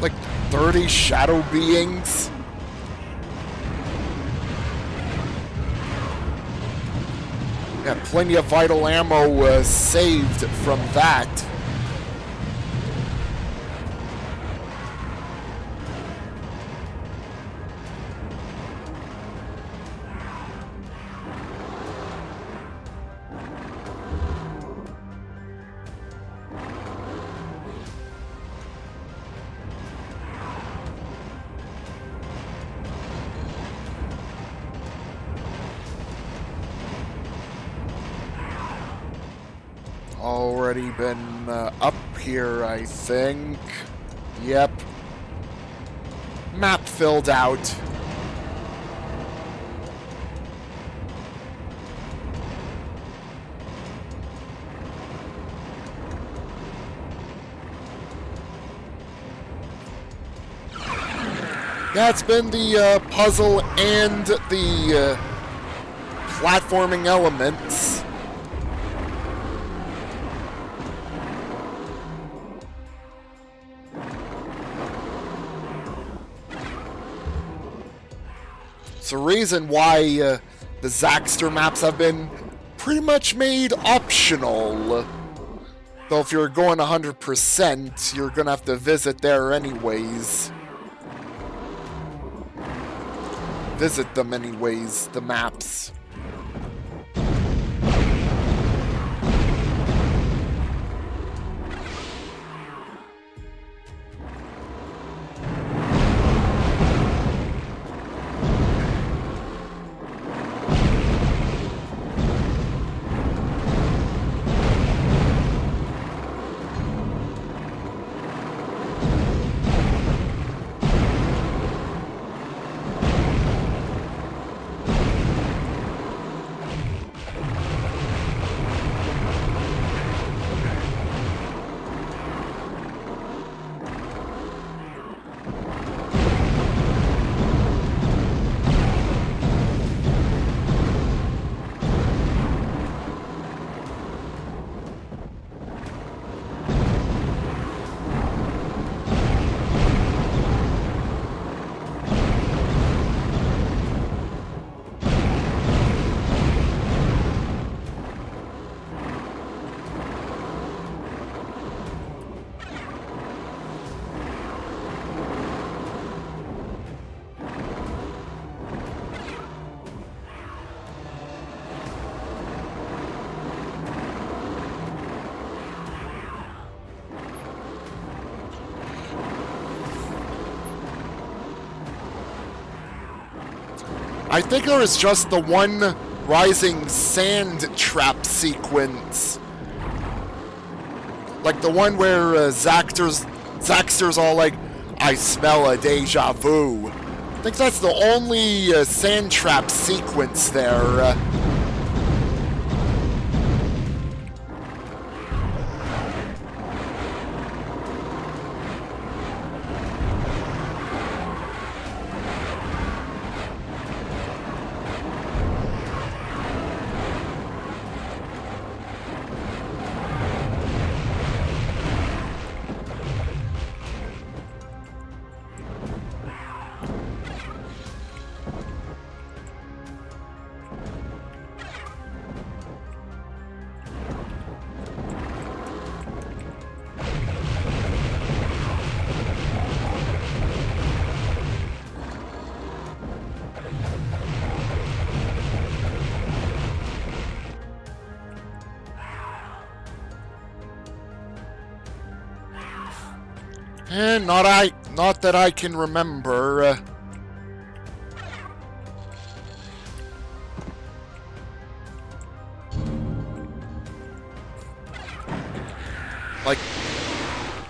Like 30 shadow beings. Yeah, plenty of vital ammo saved from that. Already been up here, I think. Yep. map filled out. That's been the puzzle and the platforming elements. It's the reason why the Zaxter maps have been pretty much made optional. Though if you're going 100%, you're gonna have to visit there anyways. Visit them anyways, the maps. I think there was just the one rising sand trap sequence. Like the one where Zaxter's all like, I smell a deja vu. I think that's the only sand trap sequence there. Not that I can remember. Like,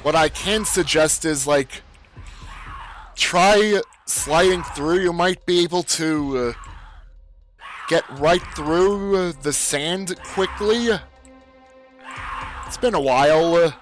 what I can suggest is, like, try sliding through. You might be able to get right through the sand quickly. It's been a while.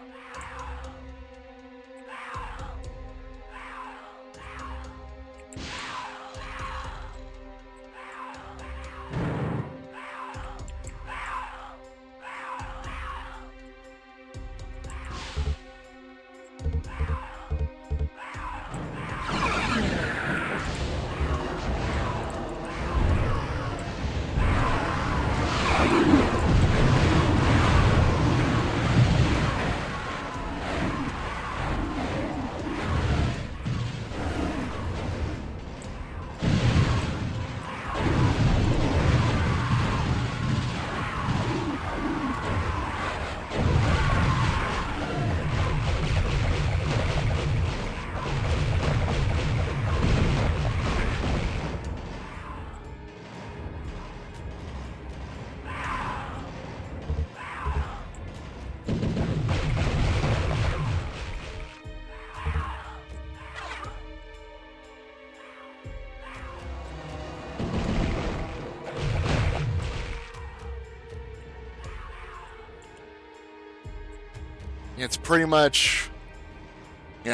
It's pretty much,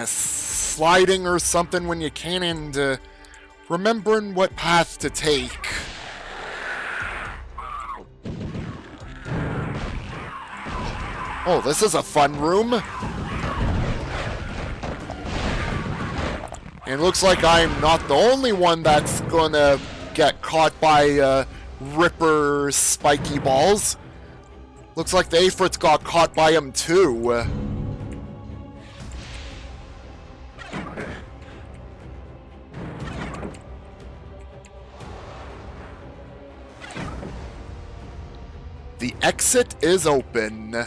sliding or something when you can, and remembering what path to take. Oh, this is a fun room. And it looks like I'm not the only one that's gonna get caught by Ripper spiky balls. Looks like the Aphrids got caught by him too. The exit is open.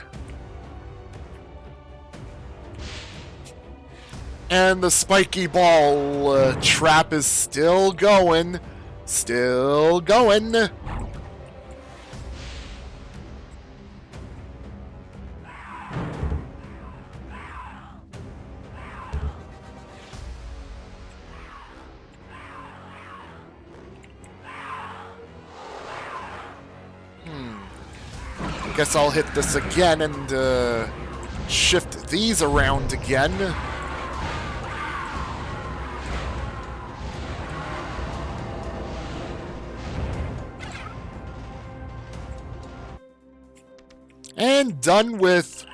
And the spiky ball trap is still going. Still going. Guess I'll hit this again and shift these around again. And done with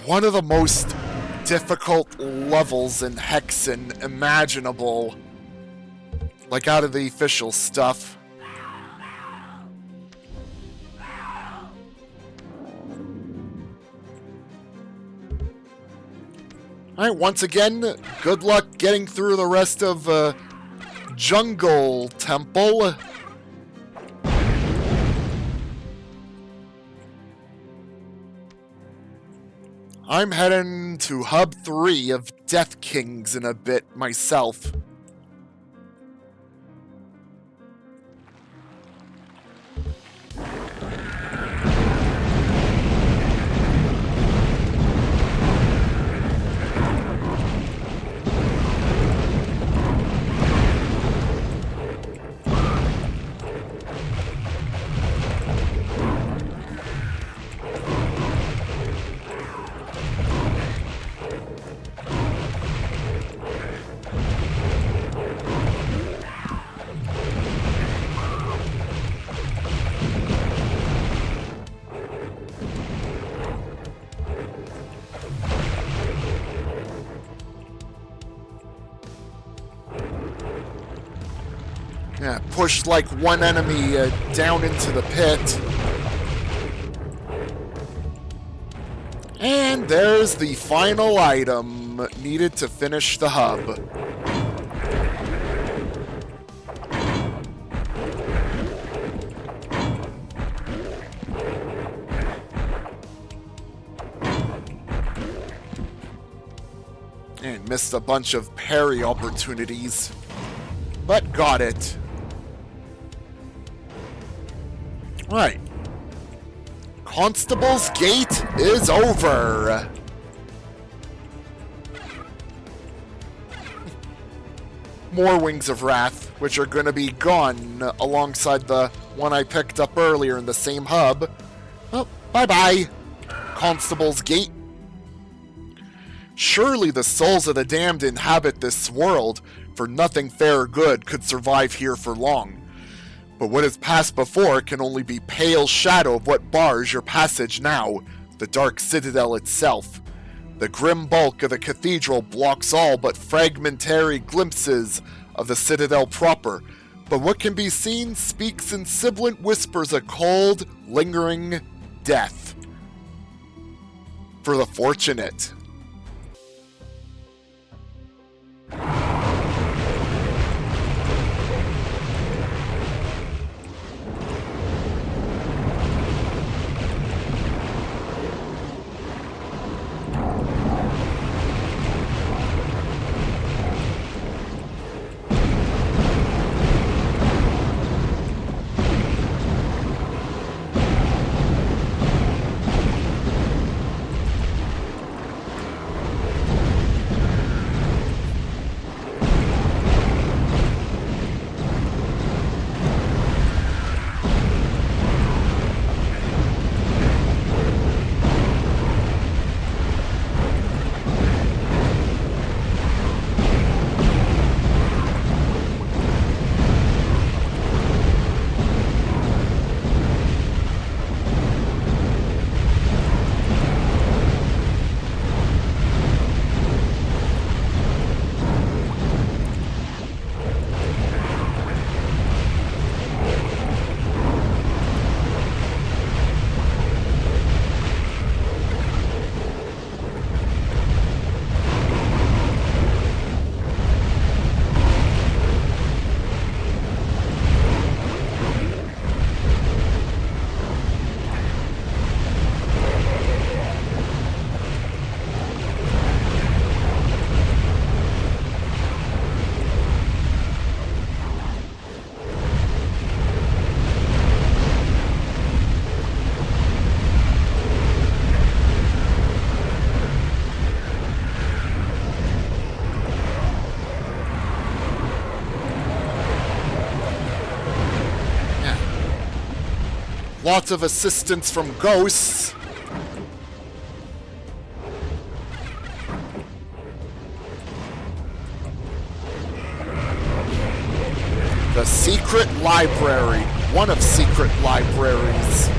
one of the most difficult levels in Hexen imaginable. Like out of the official stuff. Alright, once again, good luck getting through the rest of Jungle Temple. I'm heading to Hub 3 of Deathkings in a bit myself. Yeah, pushed like one enemy down into the pit. And there's the final item needed to finish the hub. And missed a bunch of parry opportunities, but got it. Right. Constable's gate is over. More Wings of Wrath, which are going to be gone alongside the one I picked up earlier in the same hub. Well, bye-bye, Constable's gate. Surely the souls of the damned inhabit this world, for nothing fair or good could survive here for long. But what has passed before can only be pale shadow of what bars your passage now, the dark Citadel itself. The grim bulk of the cathedral blocks all but fragmentary glimpses of the Citadel proper, but what can be seen speaks in sibilant whispers a cold, lingering death. For the fortunate. Lots of assistance from ghosts. The secret library. One of secret libraries.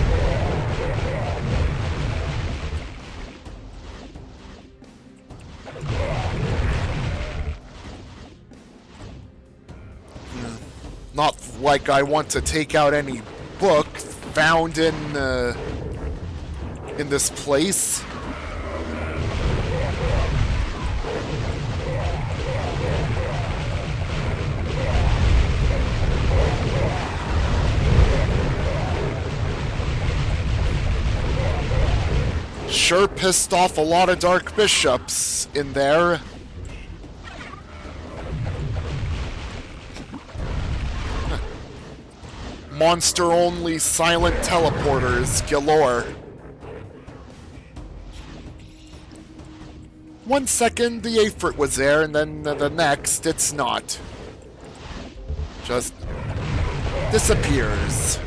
Not like I want to take out any book found in this place. Sure pissed off a lot of dark bishops in there. Monster-only silent teleporters galore. 1 second the Aphrit was there, and then the next it's not. Just disappears.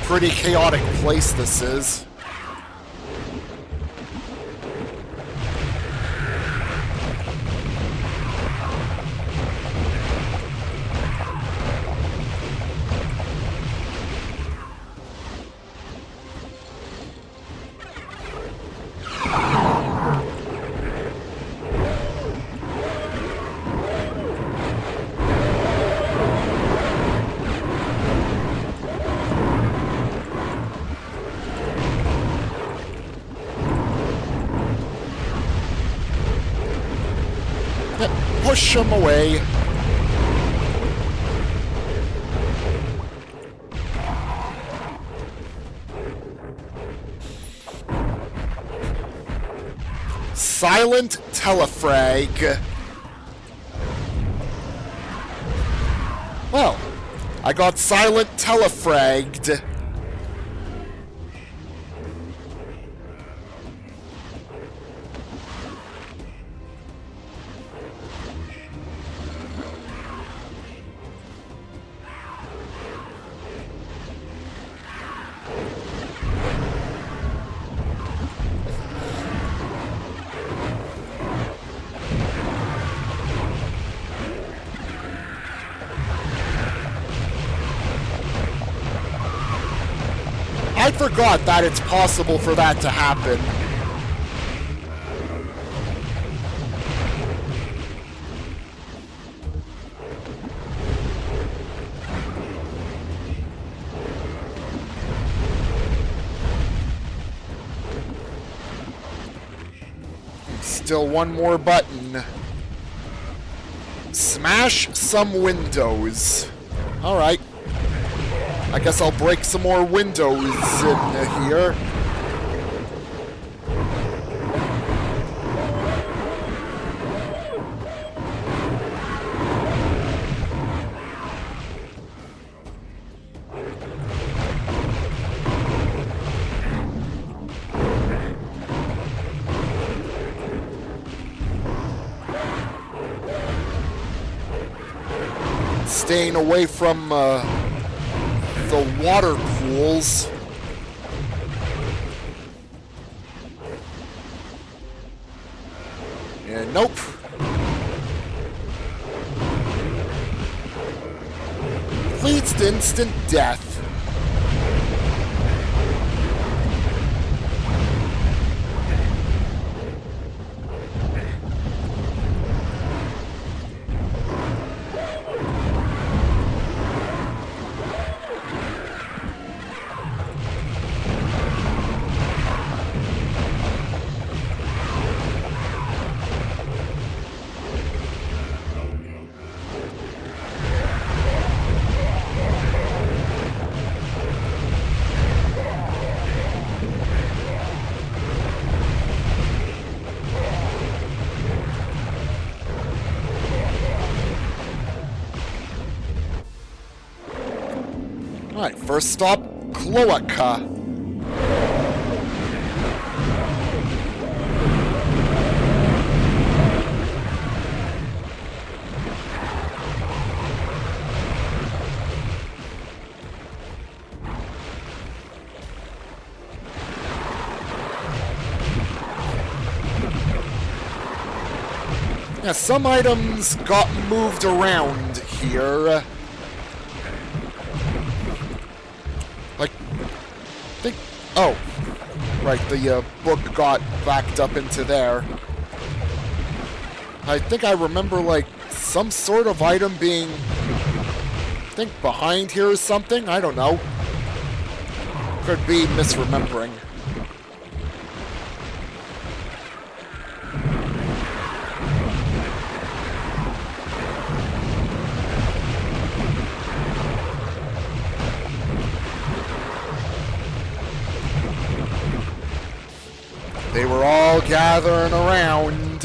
Pretty chaotic place this is. Push him away. Silent telefrag. Well, I got silent telefragged. I forgot that it's possible for that to happen. Still one more button. Smash some windows. All right. I guess I'll break some more windows in here. Staying away from the water pools. And nope. Leads to instant death. Alright, first stop, Cloaca. Yeah, some items got moved around here. Like, I think... Oh, right, the book got backed up into there. I think I remember, like, some sort of item being... I think behind here or something? I don't know. Could be misremembering. They were all gathering around.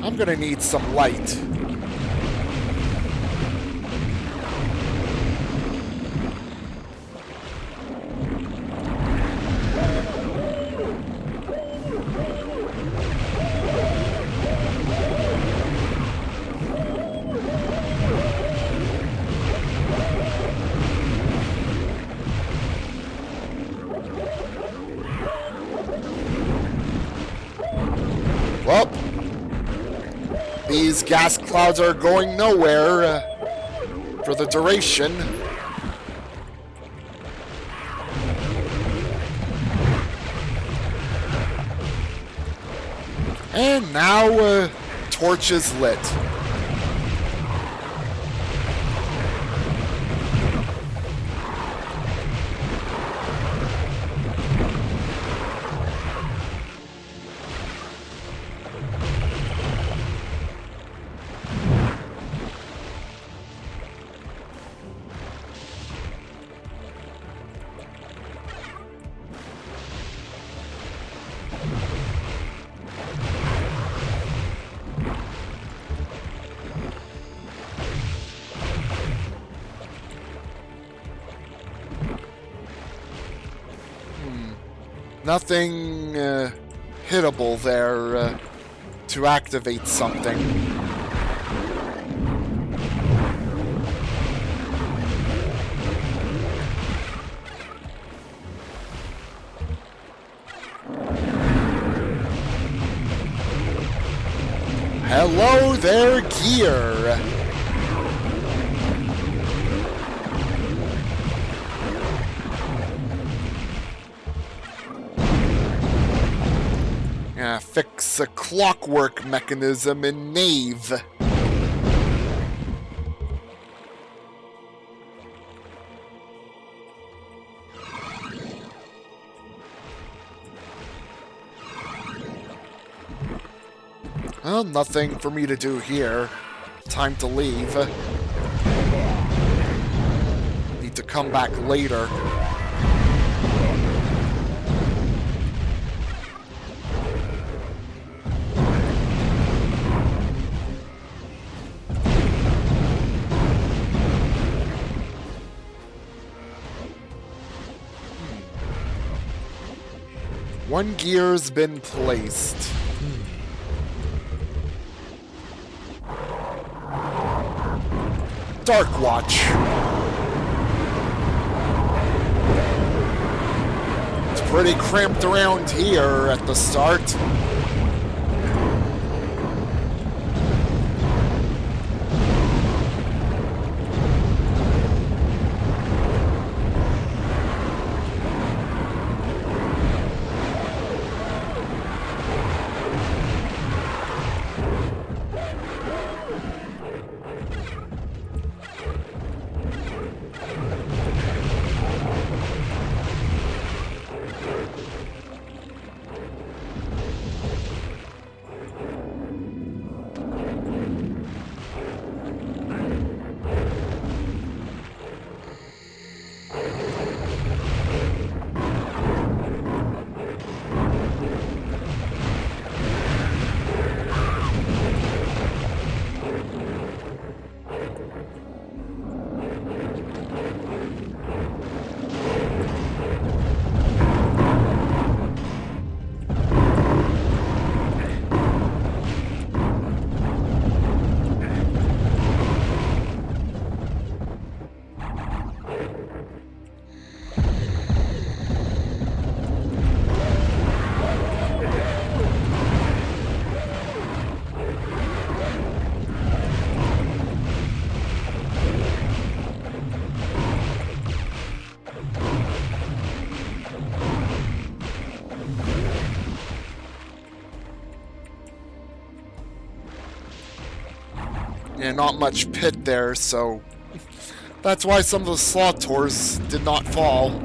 I'm gonna need some light. Well, these gas clouds are going nowhere for the duration. And now, torch is lit. Nothing hittable there to activate something. Hello there, gear. Fix a clockwork mechanism in Nave. Well, nothing for me to do here. Time to leave. Need to come back later. One gear's been placed. Dark Watch. It's pretty cramped around here at the start. And not much pit there, so that's why some of the slot tours did not fall.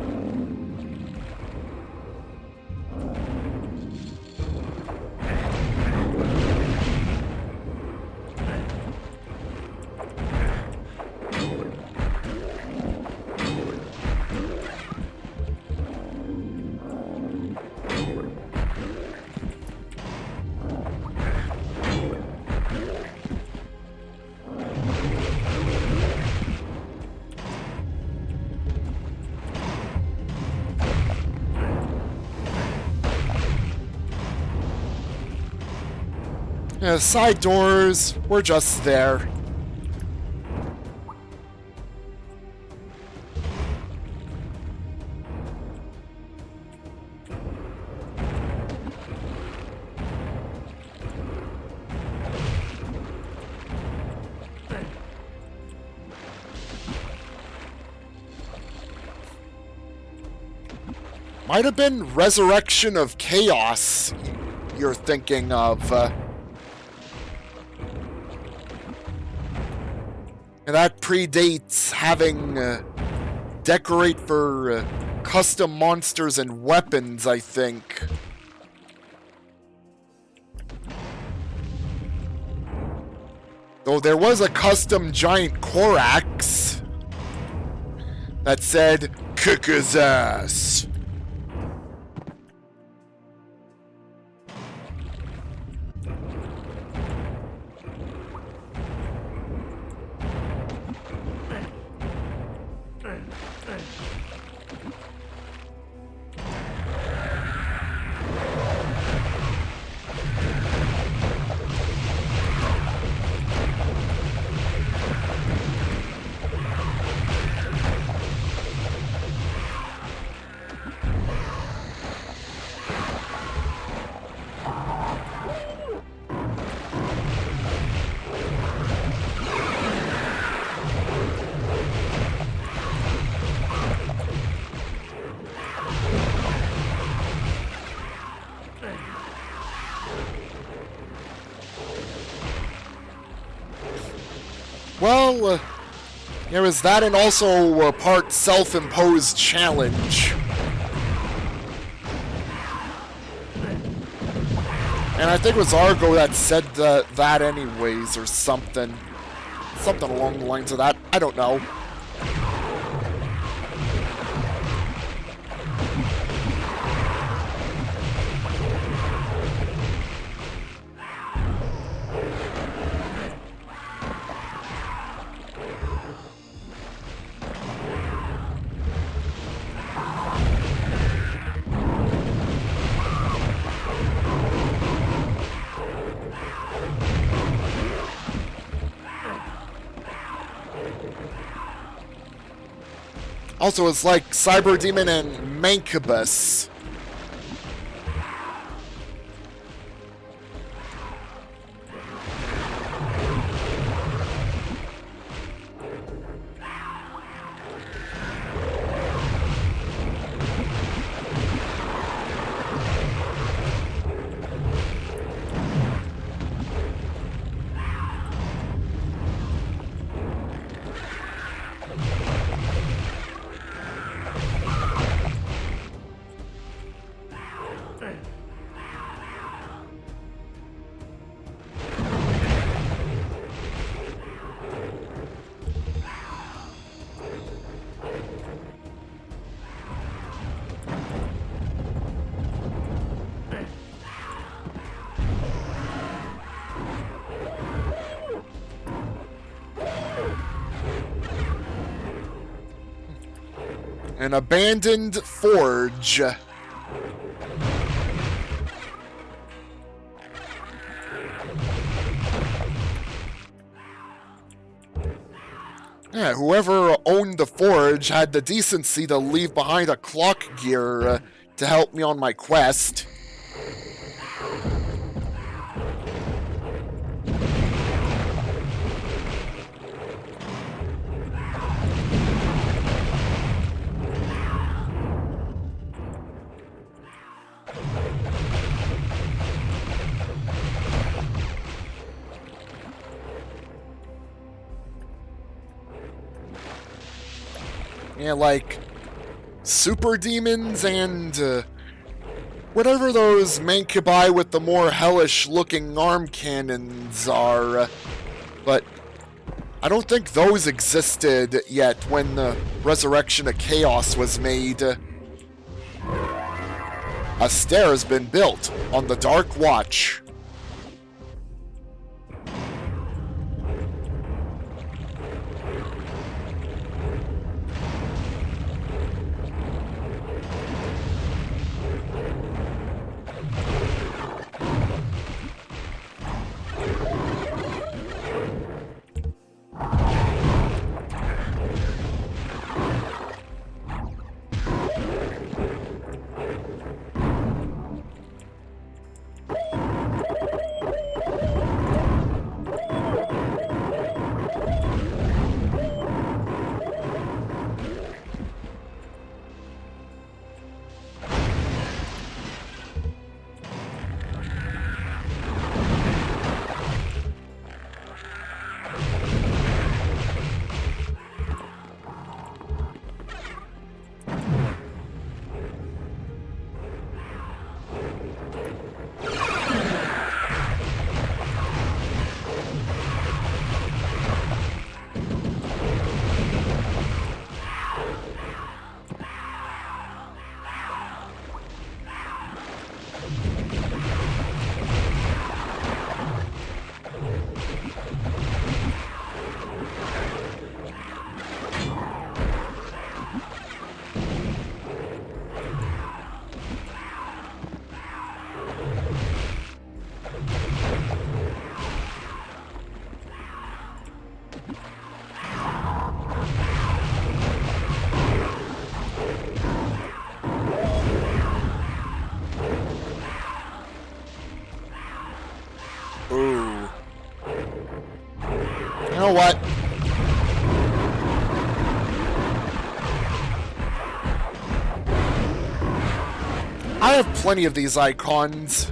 Yeah, side doors were just there. Might have been Resurrection of Chaos you're thinking of. And that predates having decorate for custom monsters and weapons, I think. Though there was a custom giant Korax that said, "Kick his ass." Well, there was that, and also a part self-imposed challenge. And I think it was Argo that said that anyways, or something. Something along the lines of that. I don't know. Also, it's like Cyber Demon and Mancubus. An abandoned forge. Yeah, whoever owned the forge had the decency to leave behind a clock gear to help me on my quest. Yeah, like super demons and whatever those mancubi with the more hellish-looking arm cannons are. But I don't think those existed yet when the Resurrection of Chaos was made. A stair has been built on the Dark Watch. Ooh. You know what? I have plenty of these icons.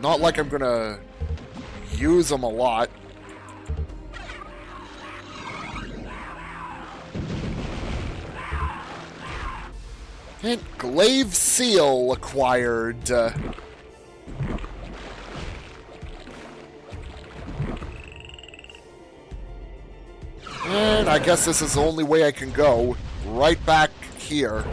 Not like I'm gonna use them a lot. And Glaive Seal acquired. And I guess this is the only way I can go. Right back here.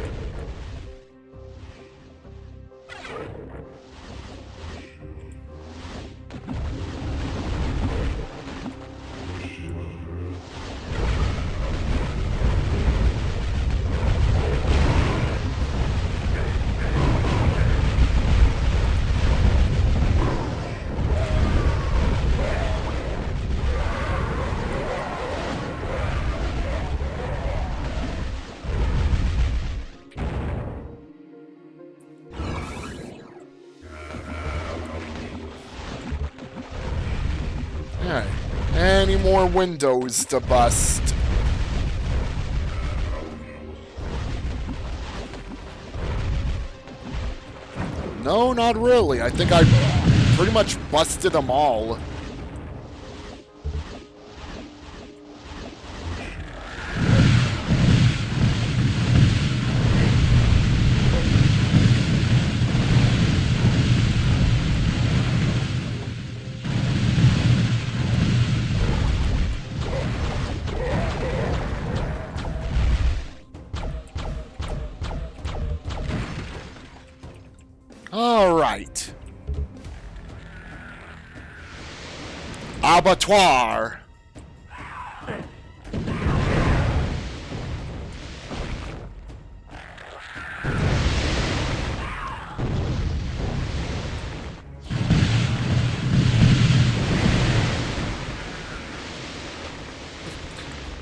Alright. Any more windows to bust? No, not really. I think I pretty much busted them all. All right. Abattoir.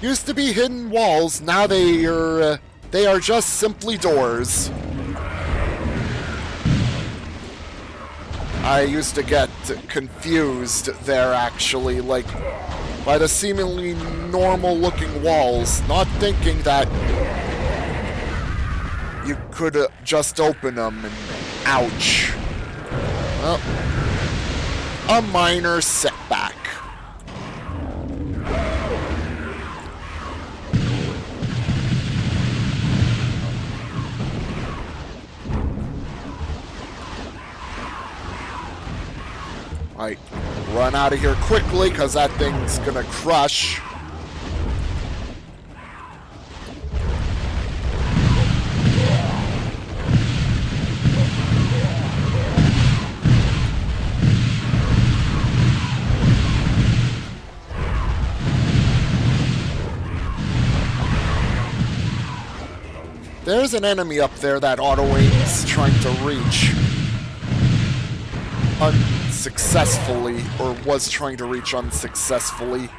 Used to be hidden walls, now they are just simply doors. I used to get confused there, actually, like, by the seemingly normal-looking walls, not thinking that you could just open them, and ouch. Well, a minor setback. Alright, run out of here quickly, because that thing's gonna crush. There's an enemy up there that auto-aim's trying to reach. Unsuccessfully, or was trying to reach unsuccessfully.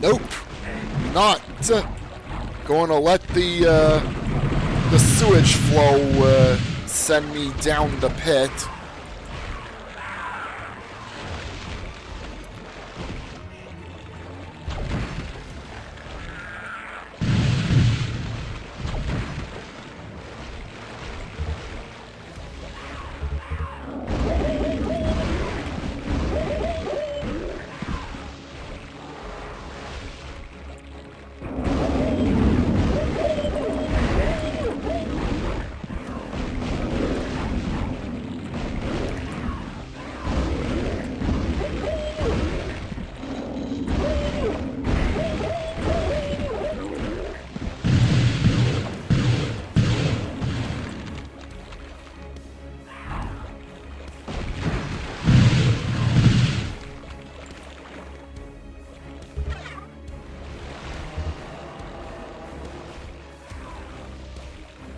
Nope. Not going to let the sewage flow send me down the pit.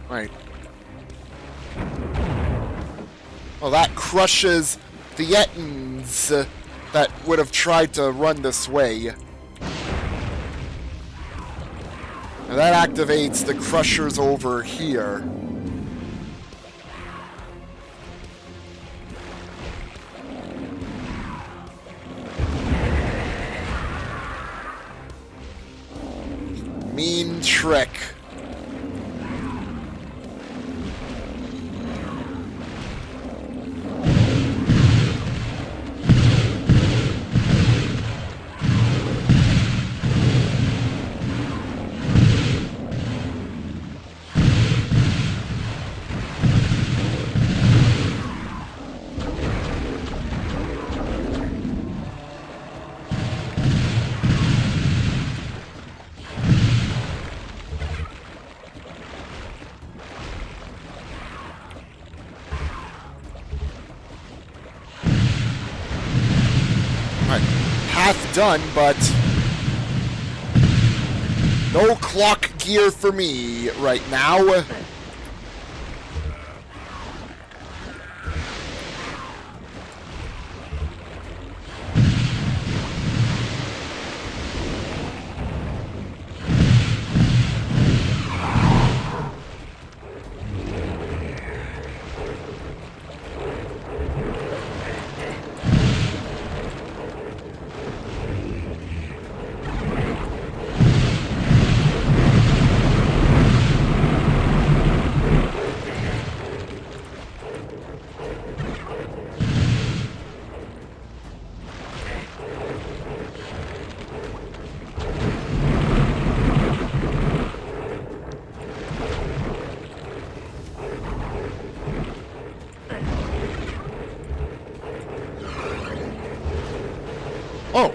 Right. Well, that crushes the Ettins that would have tried to run this way. And that activates the crushers over here. Mean trick. Half done, but no clock gear for me right now. Oh,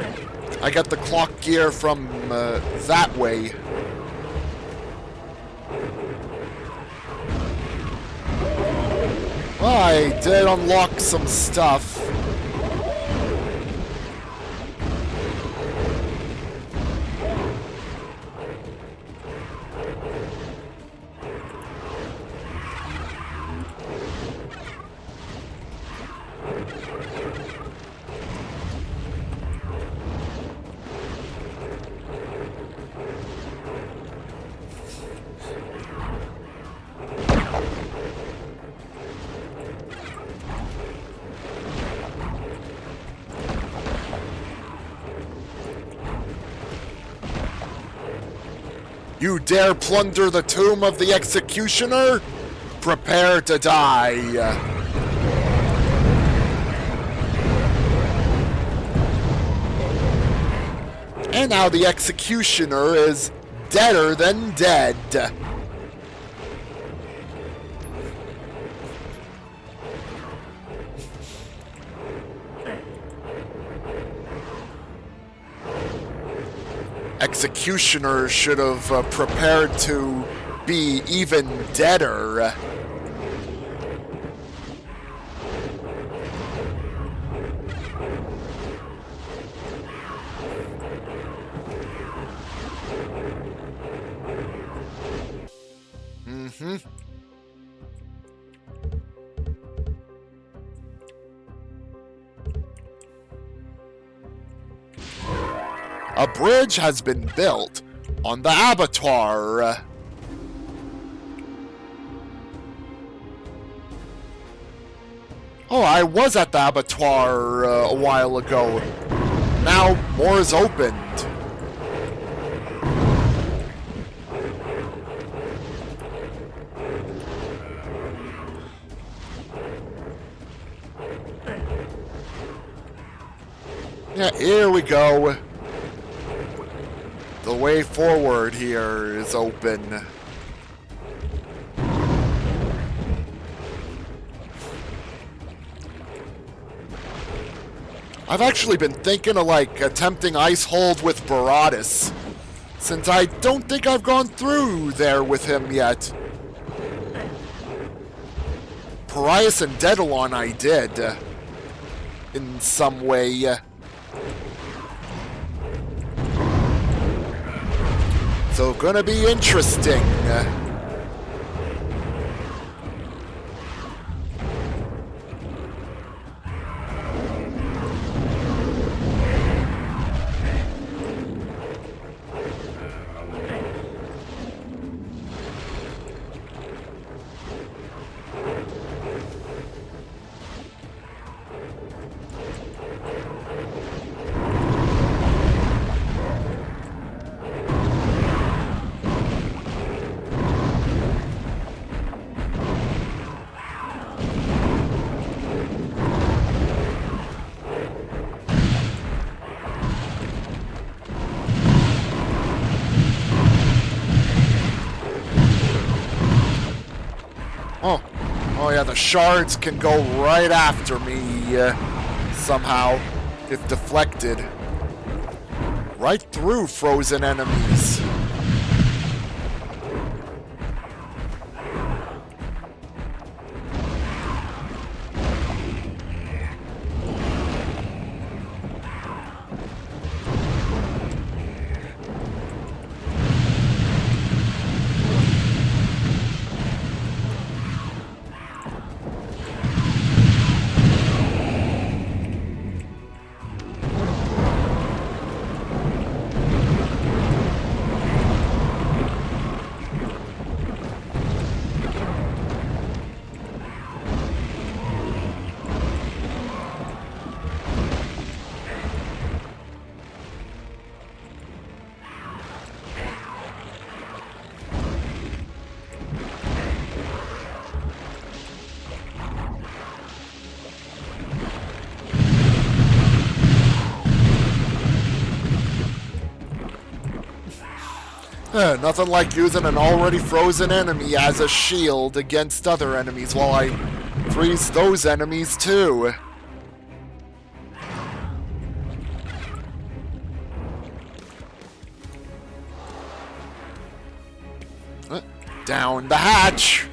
I got the clock gear from that way. Well, I did unlock some stuff. You dare plunder the tomb of the executioner? Prepare to die. And now the executioner is deader than dead. Executioner should have prepared to be even deader. A bridge has been built on the abattoir. Oh, I was at the abattoir a while ago. Now more is opened. Yeah, here we go. The way forward here is open. I've actually been thinking of, like, attempting Ice Hold with Baratus, since I don't think I've gone through there with him yet. Parias and Daedalon I did, in some way. So gonna be interesting. Oh yeah, the shards can go right after me somehow, if deflected. Right through frozen enemies. Nothing like using an already frozen enemy as a shield against other enemies while I freeze those enemies too. Down the hatch!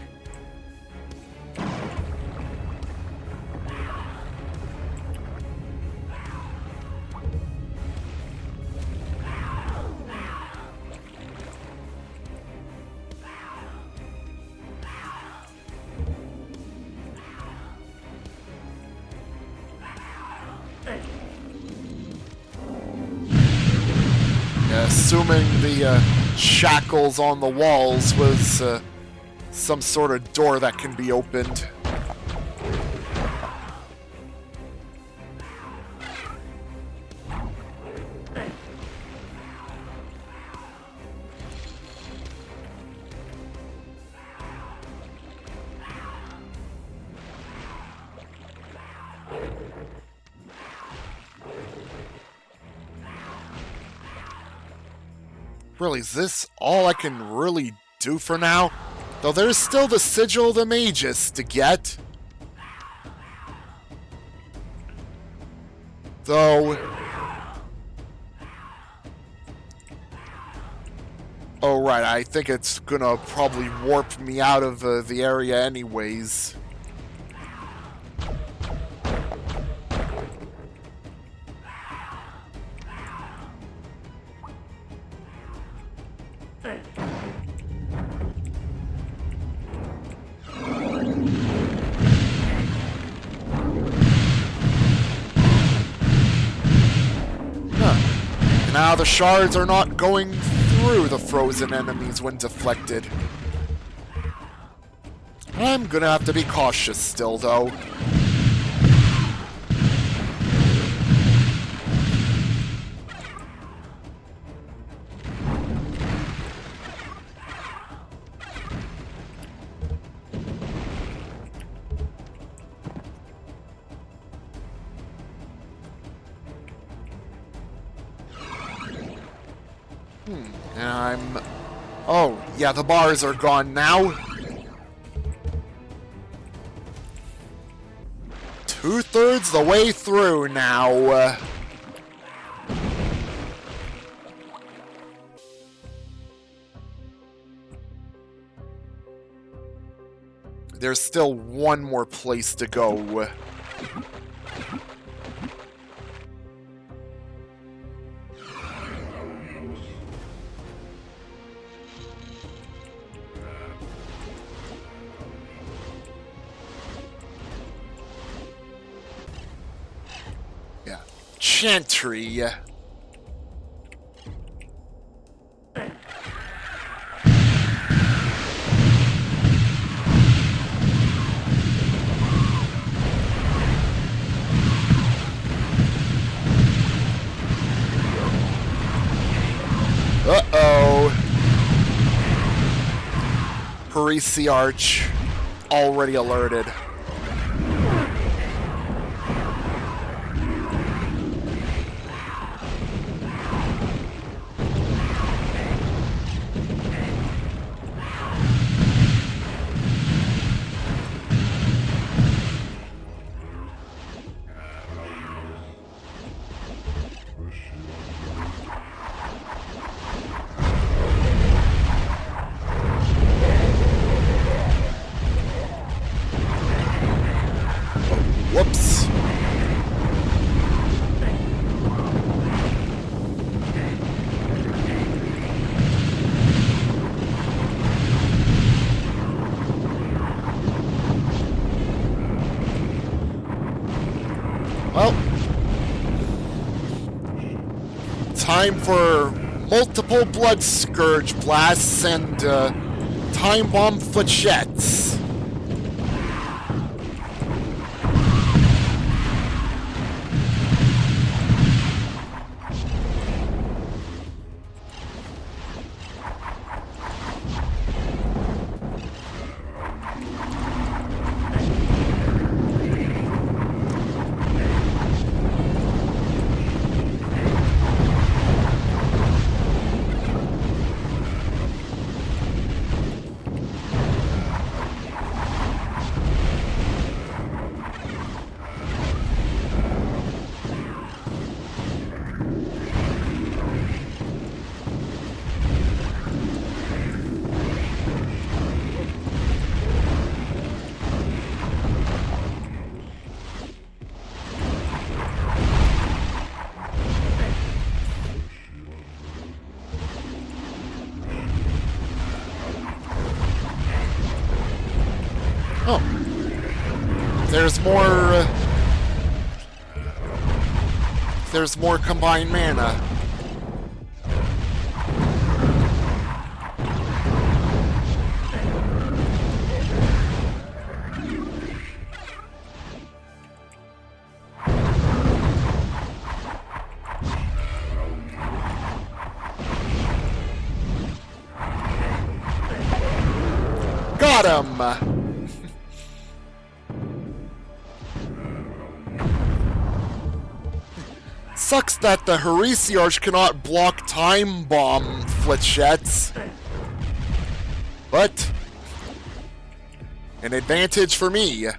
Assuming the shackles on the walls was some sort of door that can be opened. Really, is this all I can really do for now? Though there's still the Sigil of the Magus to get. Though... Oh, right, I think it's gonna probably warp me out of the area anyways. Now the shards are not going through the frozen enemies when deflected. I'm gonna have to be cautious still, though. And I'm... Oh, yeah, the bars are gone now. 2/3 the way through now. There's still one more place to go. Chantry. Uh-oh. Heresiarch already alerted. Whoops. Well, time for multiple Blood Scourge blasts and Time Bomb flechettes. Oh. There's more... there's more combined mana. Got him! Sucks that the Heresiarch cannot block time bomb flechettes. But an advantage for me.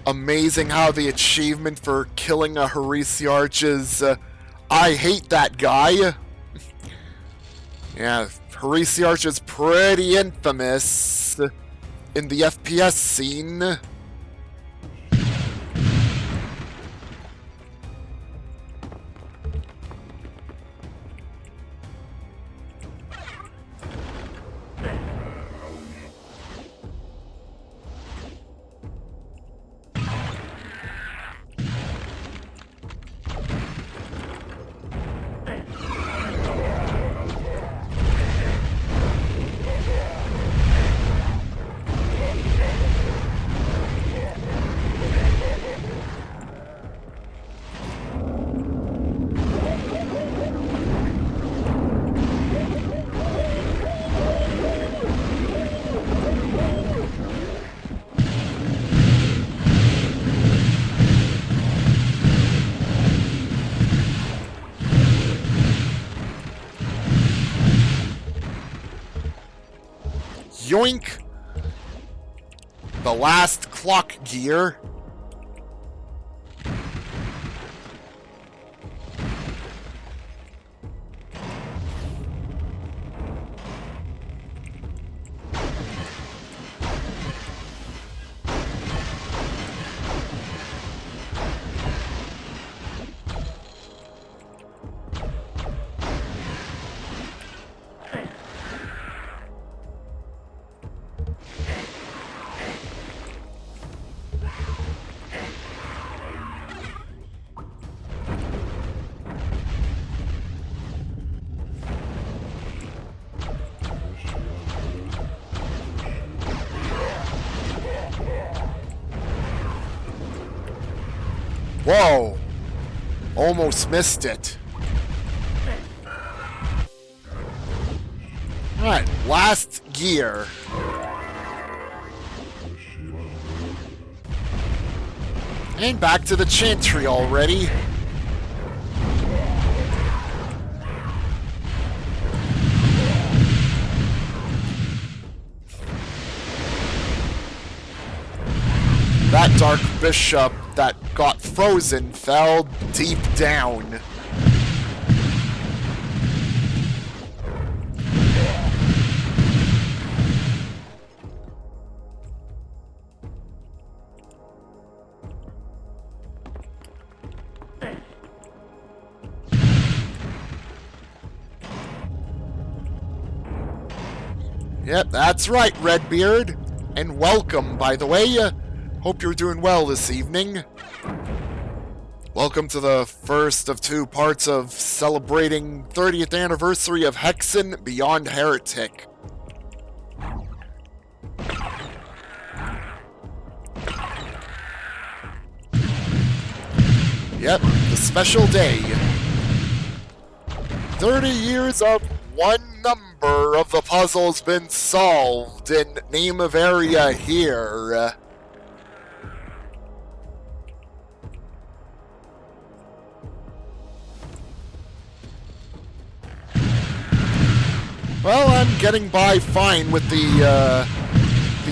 Amazing how the achievement for killing a Heresiarch is, I hate that guy. Yeah, Heresiarch is pretty infamous in the FPS scene. Yoink! The last clock gear. Whoa! Almost missed it. Alright, last gear. And back to the Chantry already. That Dark Bishop that got frozen fell deep down. Yep, that's right, Redbeard. And welcome, by the way. Hope you're doing well this evening. Welcome to the first of two parts of celebrating 30th anniversary of Hexen Beyond Heretic. Yep, the special day. 30 years of one number of the puzzles been solved in name of area here. Well, I'm getting by fine with the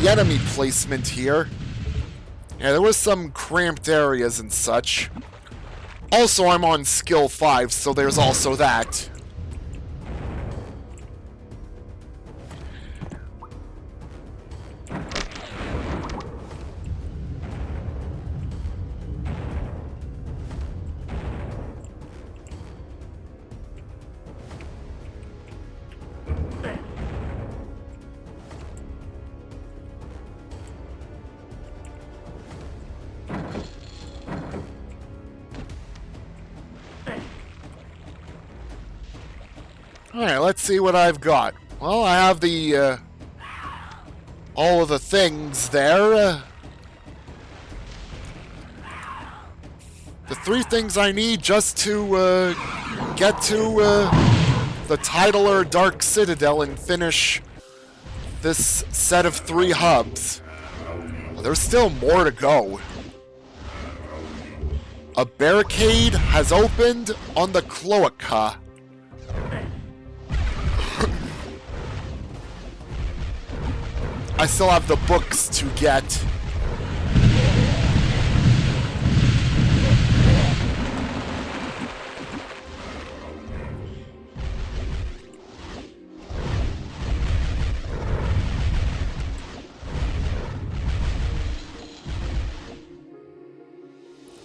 enemy placement here. Yeah, there was some cramped areas and such. Also, I'm on skill 5, so there's also that. Alright, let's see what I've got. Well, I have the, all of the things there. the 3 things I need just to get to the titular Dark Citadel and finish this set of 3 hubs. Well, there's still more to go. A barricade has opened on the cloaca. I still have the books to get.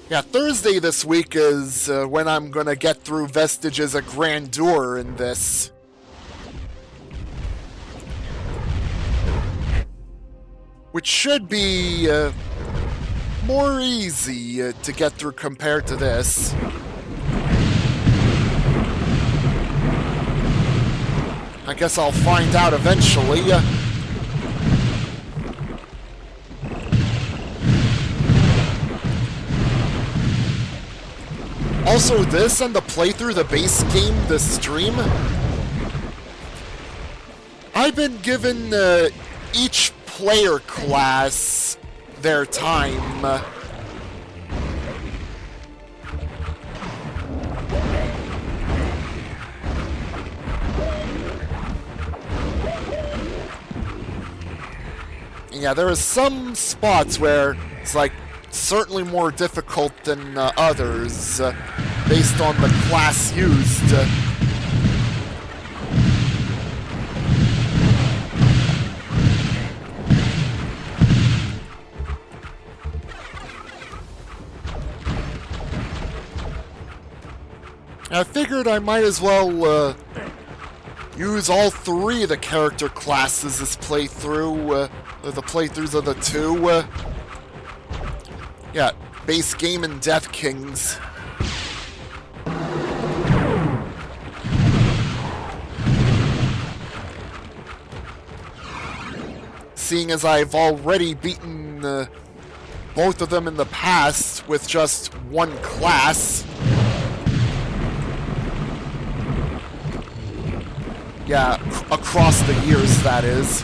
Yeah, Thursday this week is when I'm gonna get through Vestiges of Grandeur in this. Which should be more easy to get through compared to this. I guess I'll find out eventually. Also, this and the playthrough, the base game, the stream, I've been given each player class their time. Yeah, there are some spots where it's like certainly more difficult than others based on the class used. I figured I might as well use all 3 of the character classes this playthrough, the playthroughs of the 2. Yeah, base game and Deathkings. Seeing as I've already beaten both of them in the past with just 1 class. Yeah, across the years, that is.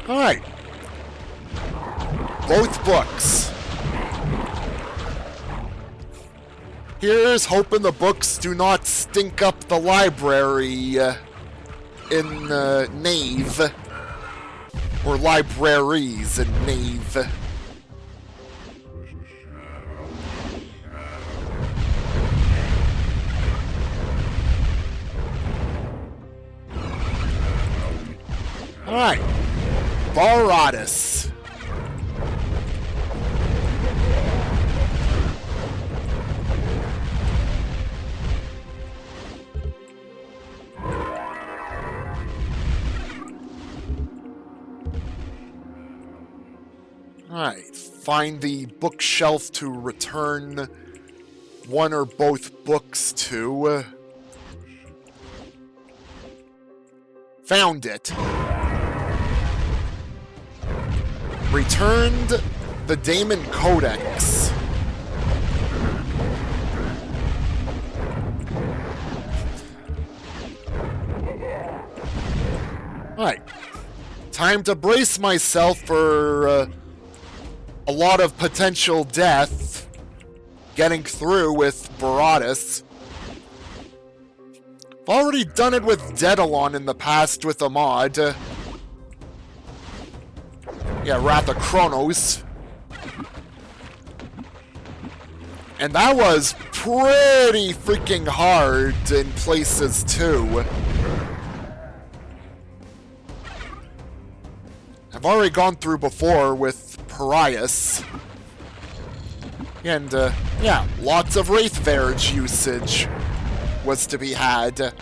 Alright. Both books. Here's hoping the books do not stink up the library in Nave. Or libraries in Nave. Alright. Varatus. Alright. Find the bookshelf to return 1 or both books to. Found it. Returned the Daemon Codex. Alright. Time to brace myself for a lot of potential death getting through with Varatus. I've already done it with Daedalon in the past with a mod. Yeah, Wrath of Chronos. And that was pretty freaking hard in places too. I've already gone through before with Parias. And, yeah, lots of Wraith Verge usage was to be had.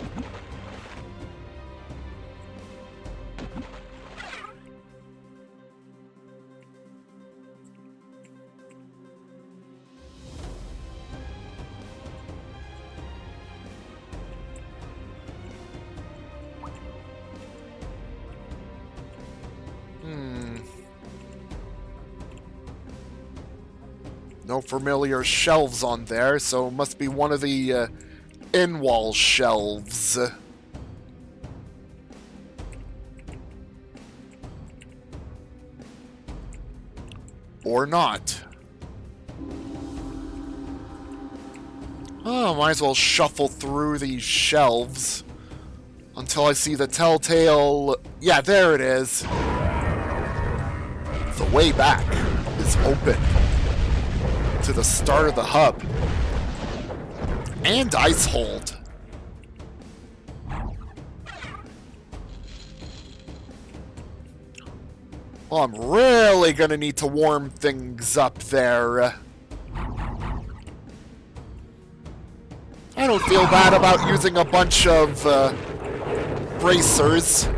No familiar shelves on there, so it must be one of the in-wall shelves. Or not. Oh, might as well shuffle through these shelves until I see the telltale... Yeah, there it is. The way back is open to the start of the hub. And Ice Hold. Well, I'm really gonna need to warm things up there. I don't feel bad about using a bunch of bracers.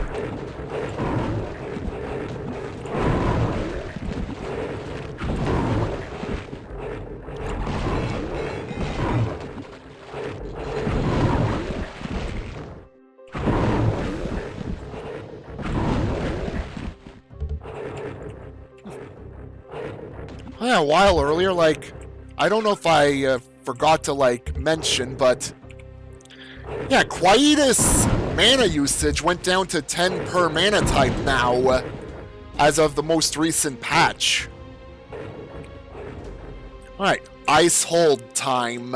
Yeah, a while earlier, like, I don't know if I forgot to, like, mention, but yeah, Quietus mana usage went down to 10 per mana type now, as of the most recent patch. Alright, Ice Hold time.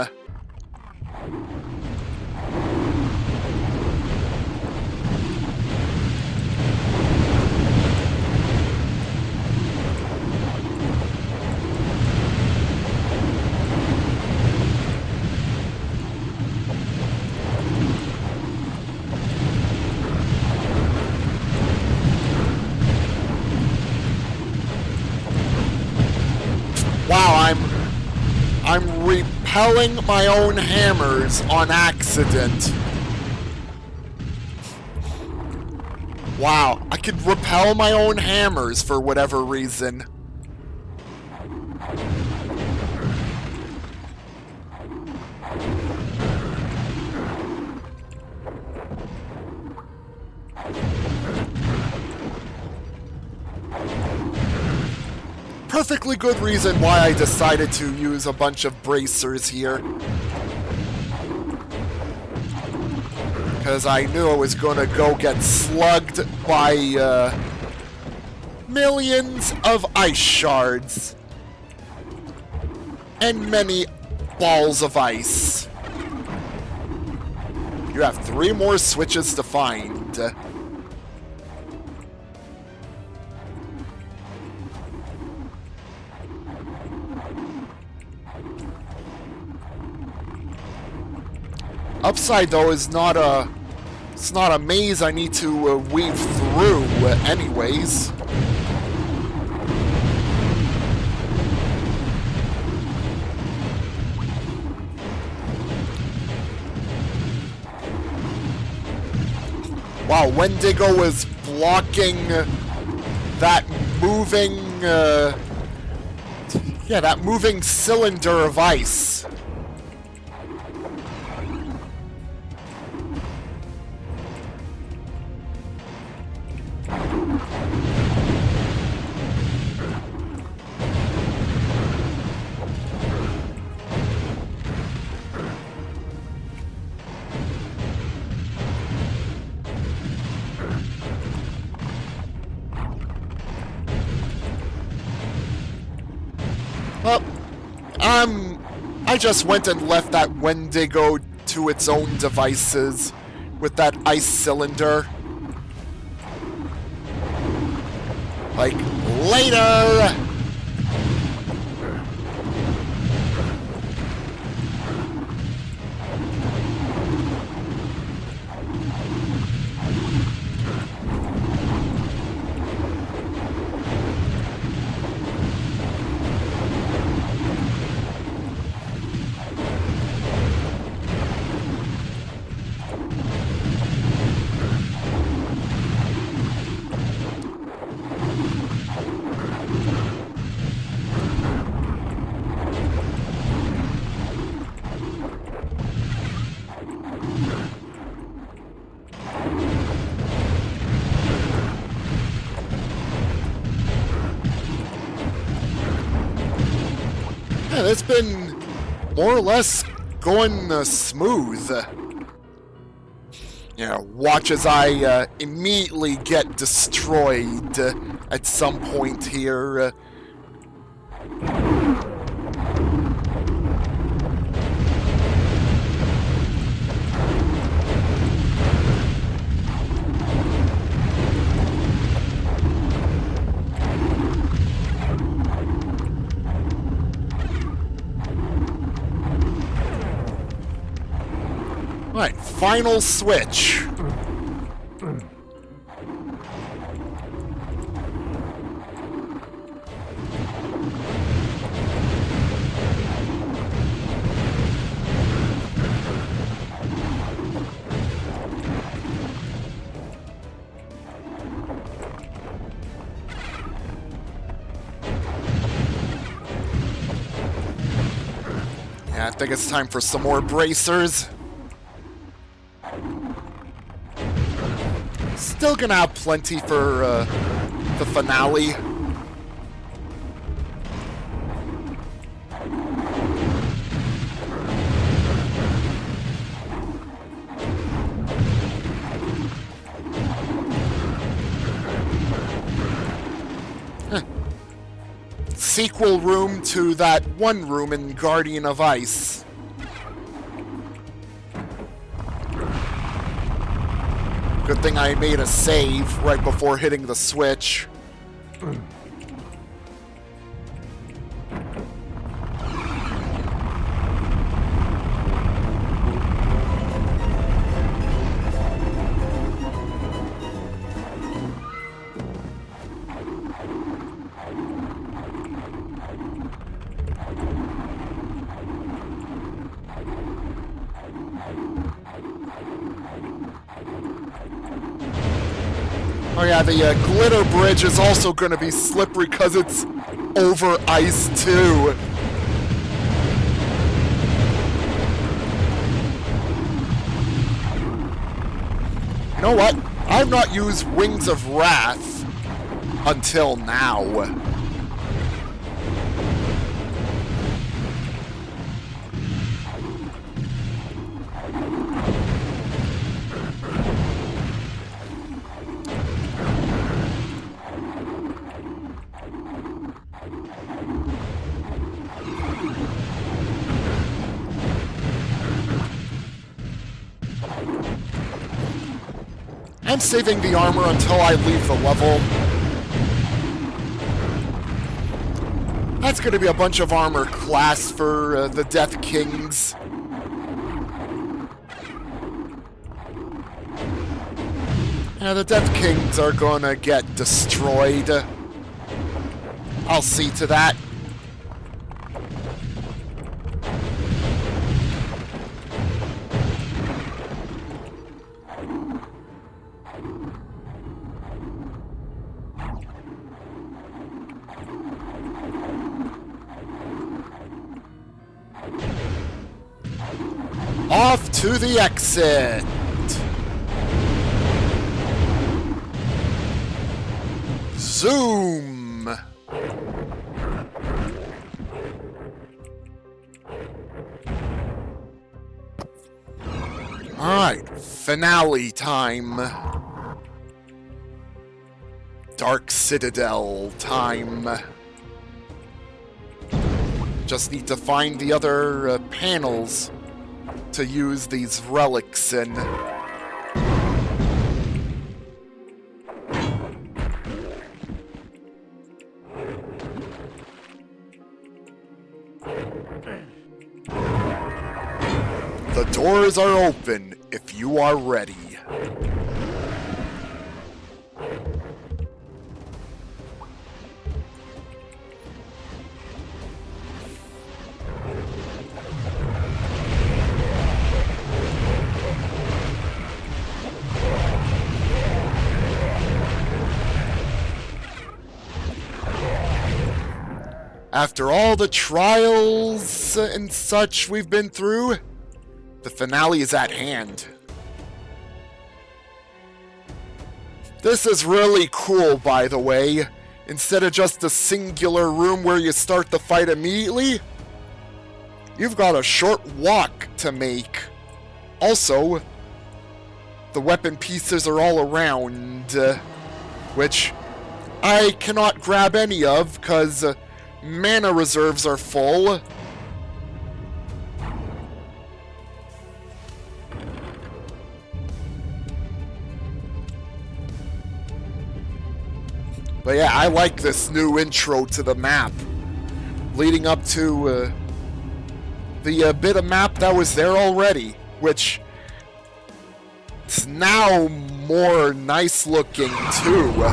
Wow, I'm repelling my own hammers on accident. Wow, I could repel my own hammers for whatever reason. Perfectly good reason why I decided to use a bunch of bracers here. Because I knew I was going to go get slugged by millions of ice shards. And many balls of ice. You have 3 more switches to find. Upside though is not a, it's not a maze I need to weave through anyways. Wow, Wendigo was blocking that moving, yeah, that moving cylinder of ice. Well, I just went and left that Wendigo to its own devices with that ice cylinder. Like, later! Yeah, it's been more or less going smooth. Yeah, watch as I immediately get destroyed at some point here. Alright, final switch. Yeah, I think it's time for some more bracers. Still gonna have plenty for the finale. Sequel room to that one room in Guardian of Ice. Good thing I made a save right before hitting the switch. Oh yeah, the glitter bridge is also going to be slippery because it's over ice too. You know what? I've not used Wings of Wrath until now. I'm saving the armor until I leave the level. That's going to be a bunch of armor class for the Deathkings. Yeah, the Deathkings are going to get destroyed. I'll see to that. Off to the exit! Zoom! Alright, finale time. Dark Citadel time. Just need to find the other panels to use these relics in. The doors are open if you are ready. After all the trials and such we've been through, the finale is at hand. This is really cool, by the way. Instead of just a singular room where you start the fight immediately, you've got a short walk to make. Also, the weapon pieces are all around, which I cannot grab any of because mana reserves are full. But yeah, I like this new intro to the map, leading up to the bit of map that was there already, which it's now more nice looking too.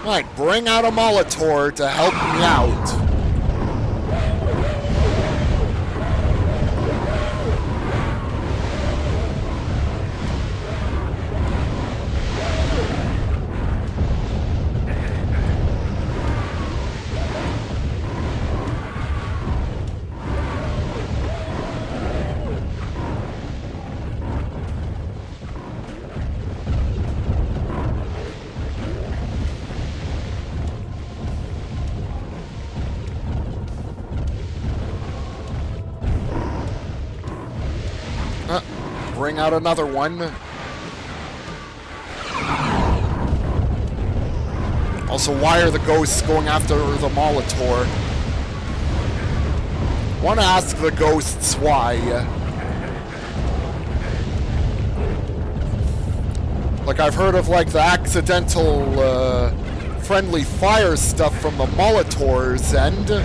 Alright, bring out a Molitor to help me out. Bring out another one. Also, why are the ghosts going after the Molitor? Want to ask the ghosts why. Like, I've heard of, like, the accidental, friendly fire stuff from the Molotors, and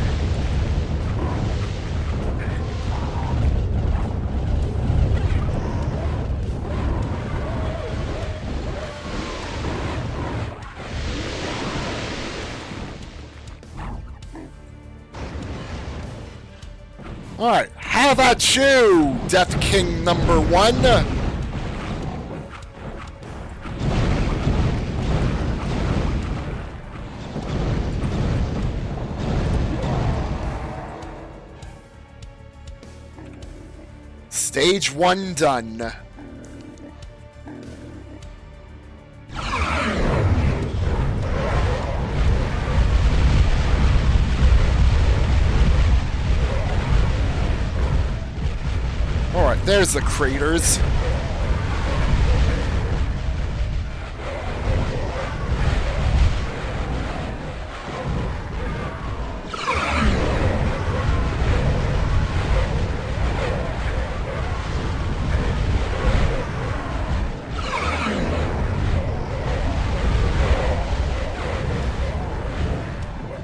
alright, how about you, Death King number 1? Stage 1 done. Alright, there's the craters.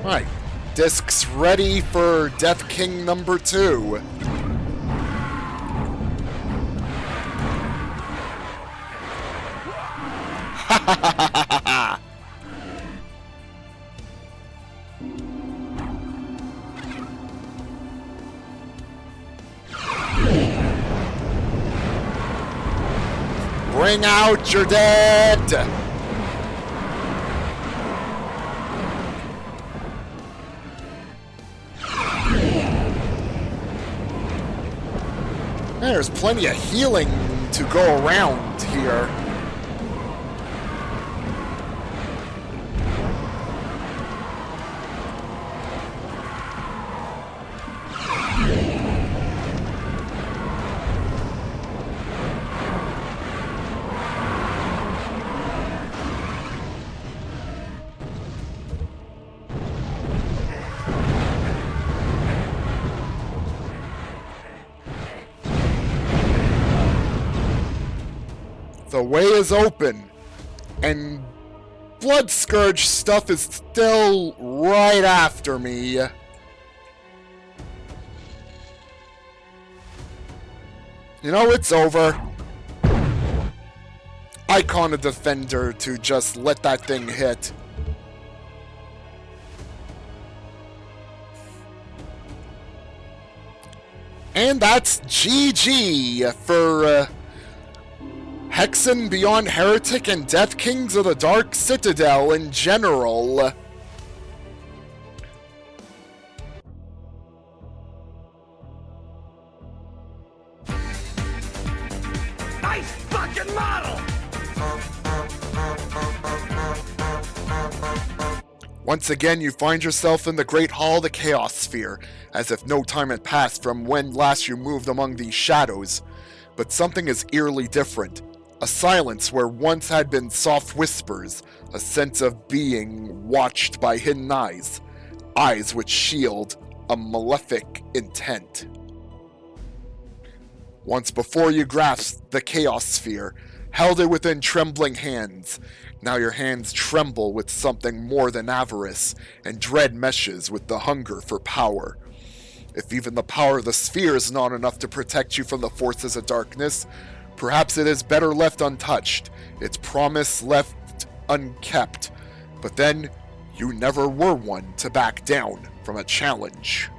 Alright, discs ready for Death King number 2. Bring out your dead! There's plenty of healing to go around here. The way is open, and Blood Scourge stuff is still right after me. You know, it's over. Icon of Defender to just let that thing hit. And that's GG for Hexen Beyond Heretic and Death Kings of the Dark Citadel in general. model! Once again, you find yourself in the Great Hall of the Chaos Sphere, as if no time had passed from when last you moved among these shadows. But something is eerily different. A silence where once had been soft whispers, a sense of being watched by hidden eyes. Eyes which shield a malefic intent. Once before you grasped the Chaos Sphere, held it within trembling hands. Now your hands tremble with something more than avarice, and dread meshes with the hunger for power. If even the power of the sphere is not enough to protect you from the forces of darkness, perhaps it is better left untouched, its promise left unkept. But then, you never were one to back down from a challenge.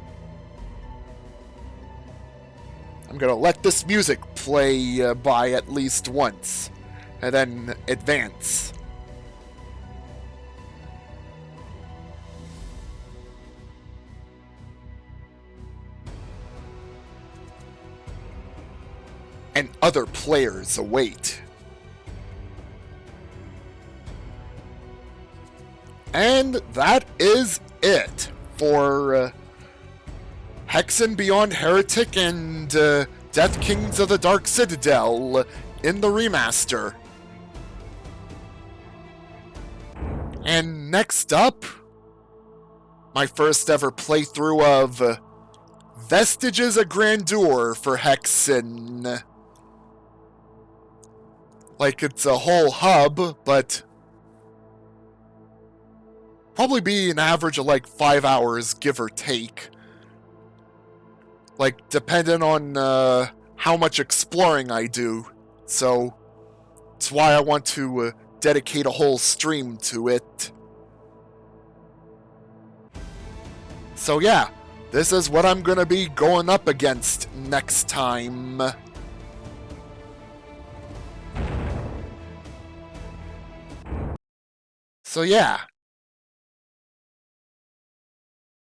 I'm gonna let this music play by at least once, and then advance. And other players await. And that is it for Hexen Beyond Heretic and Deathkings of the Dark Citadel in the remaster. And next up, my first ever playthrough of Vestiges of Grandeur for Hexen. Like it's a whole hub, but probably be an average of like 5 hours, give or take. Like, depending on how much exploring I do. So, that's why I want to dedicate a whole stream to it. So yeah, this is what I'm gonna be going up against next time. So yeah.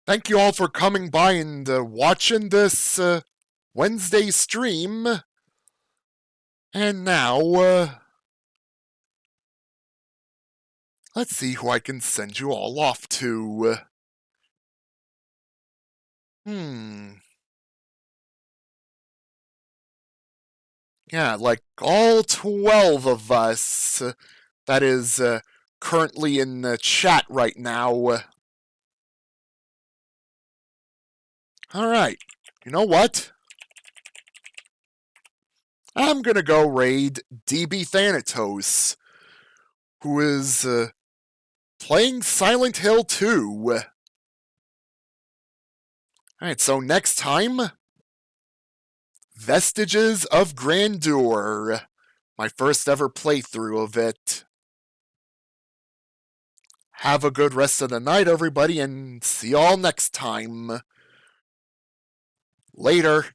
Thank you all for coming by and watching this Wednesday stream. And now, let's see who I can send you all off to. Yeah, like all 12 of us. That is currently in the chat right now. Alright, you know what? I'm gonna go raid DB Thanatos, who is playing Silent Hill 2. Alright, so next time, Vestiges of Grandeur. My first ever playthrough of it. Have a good rest of the night, everybody, and see y'all next time. Later.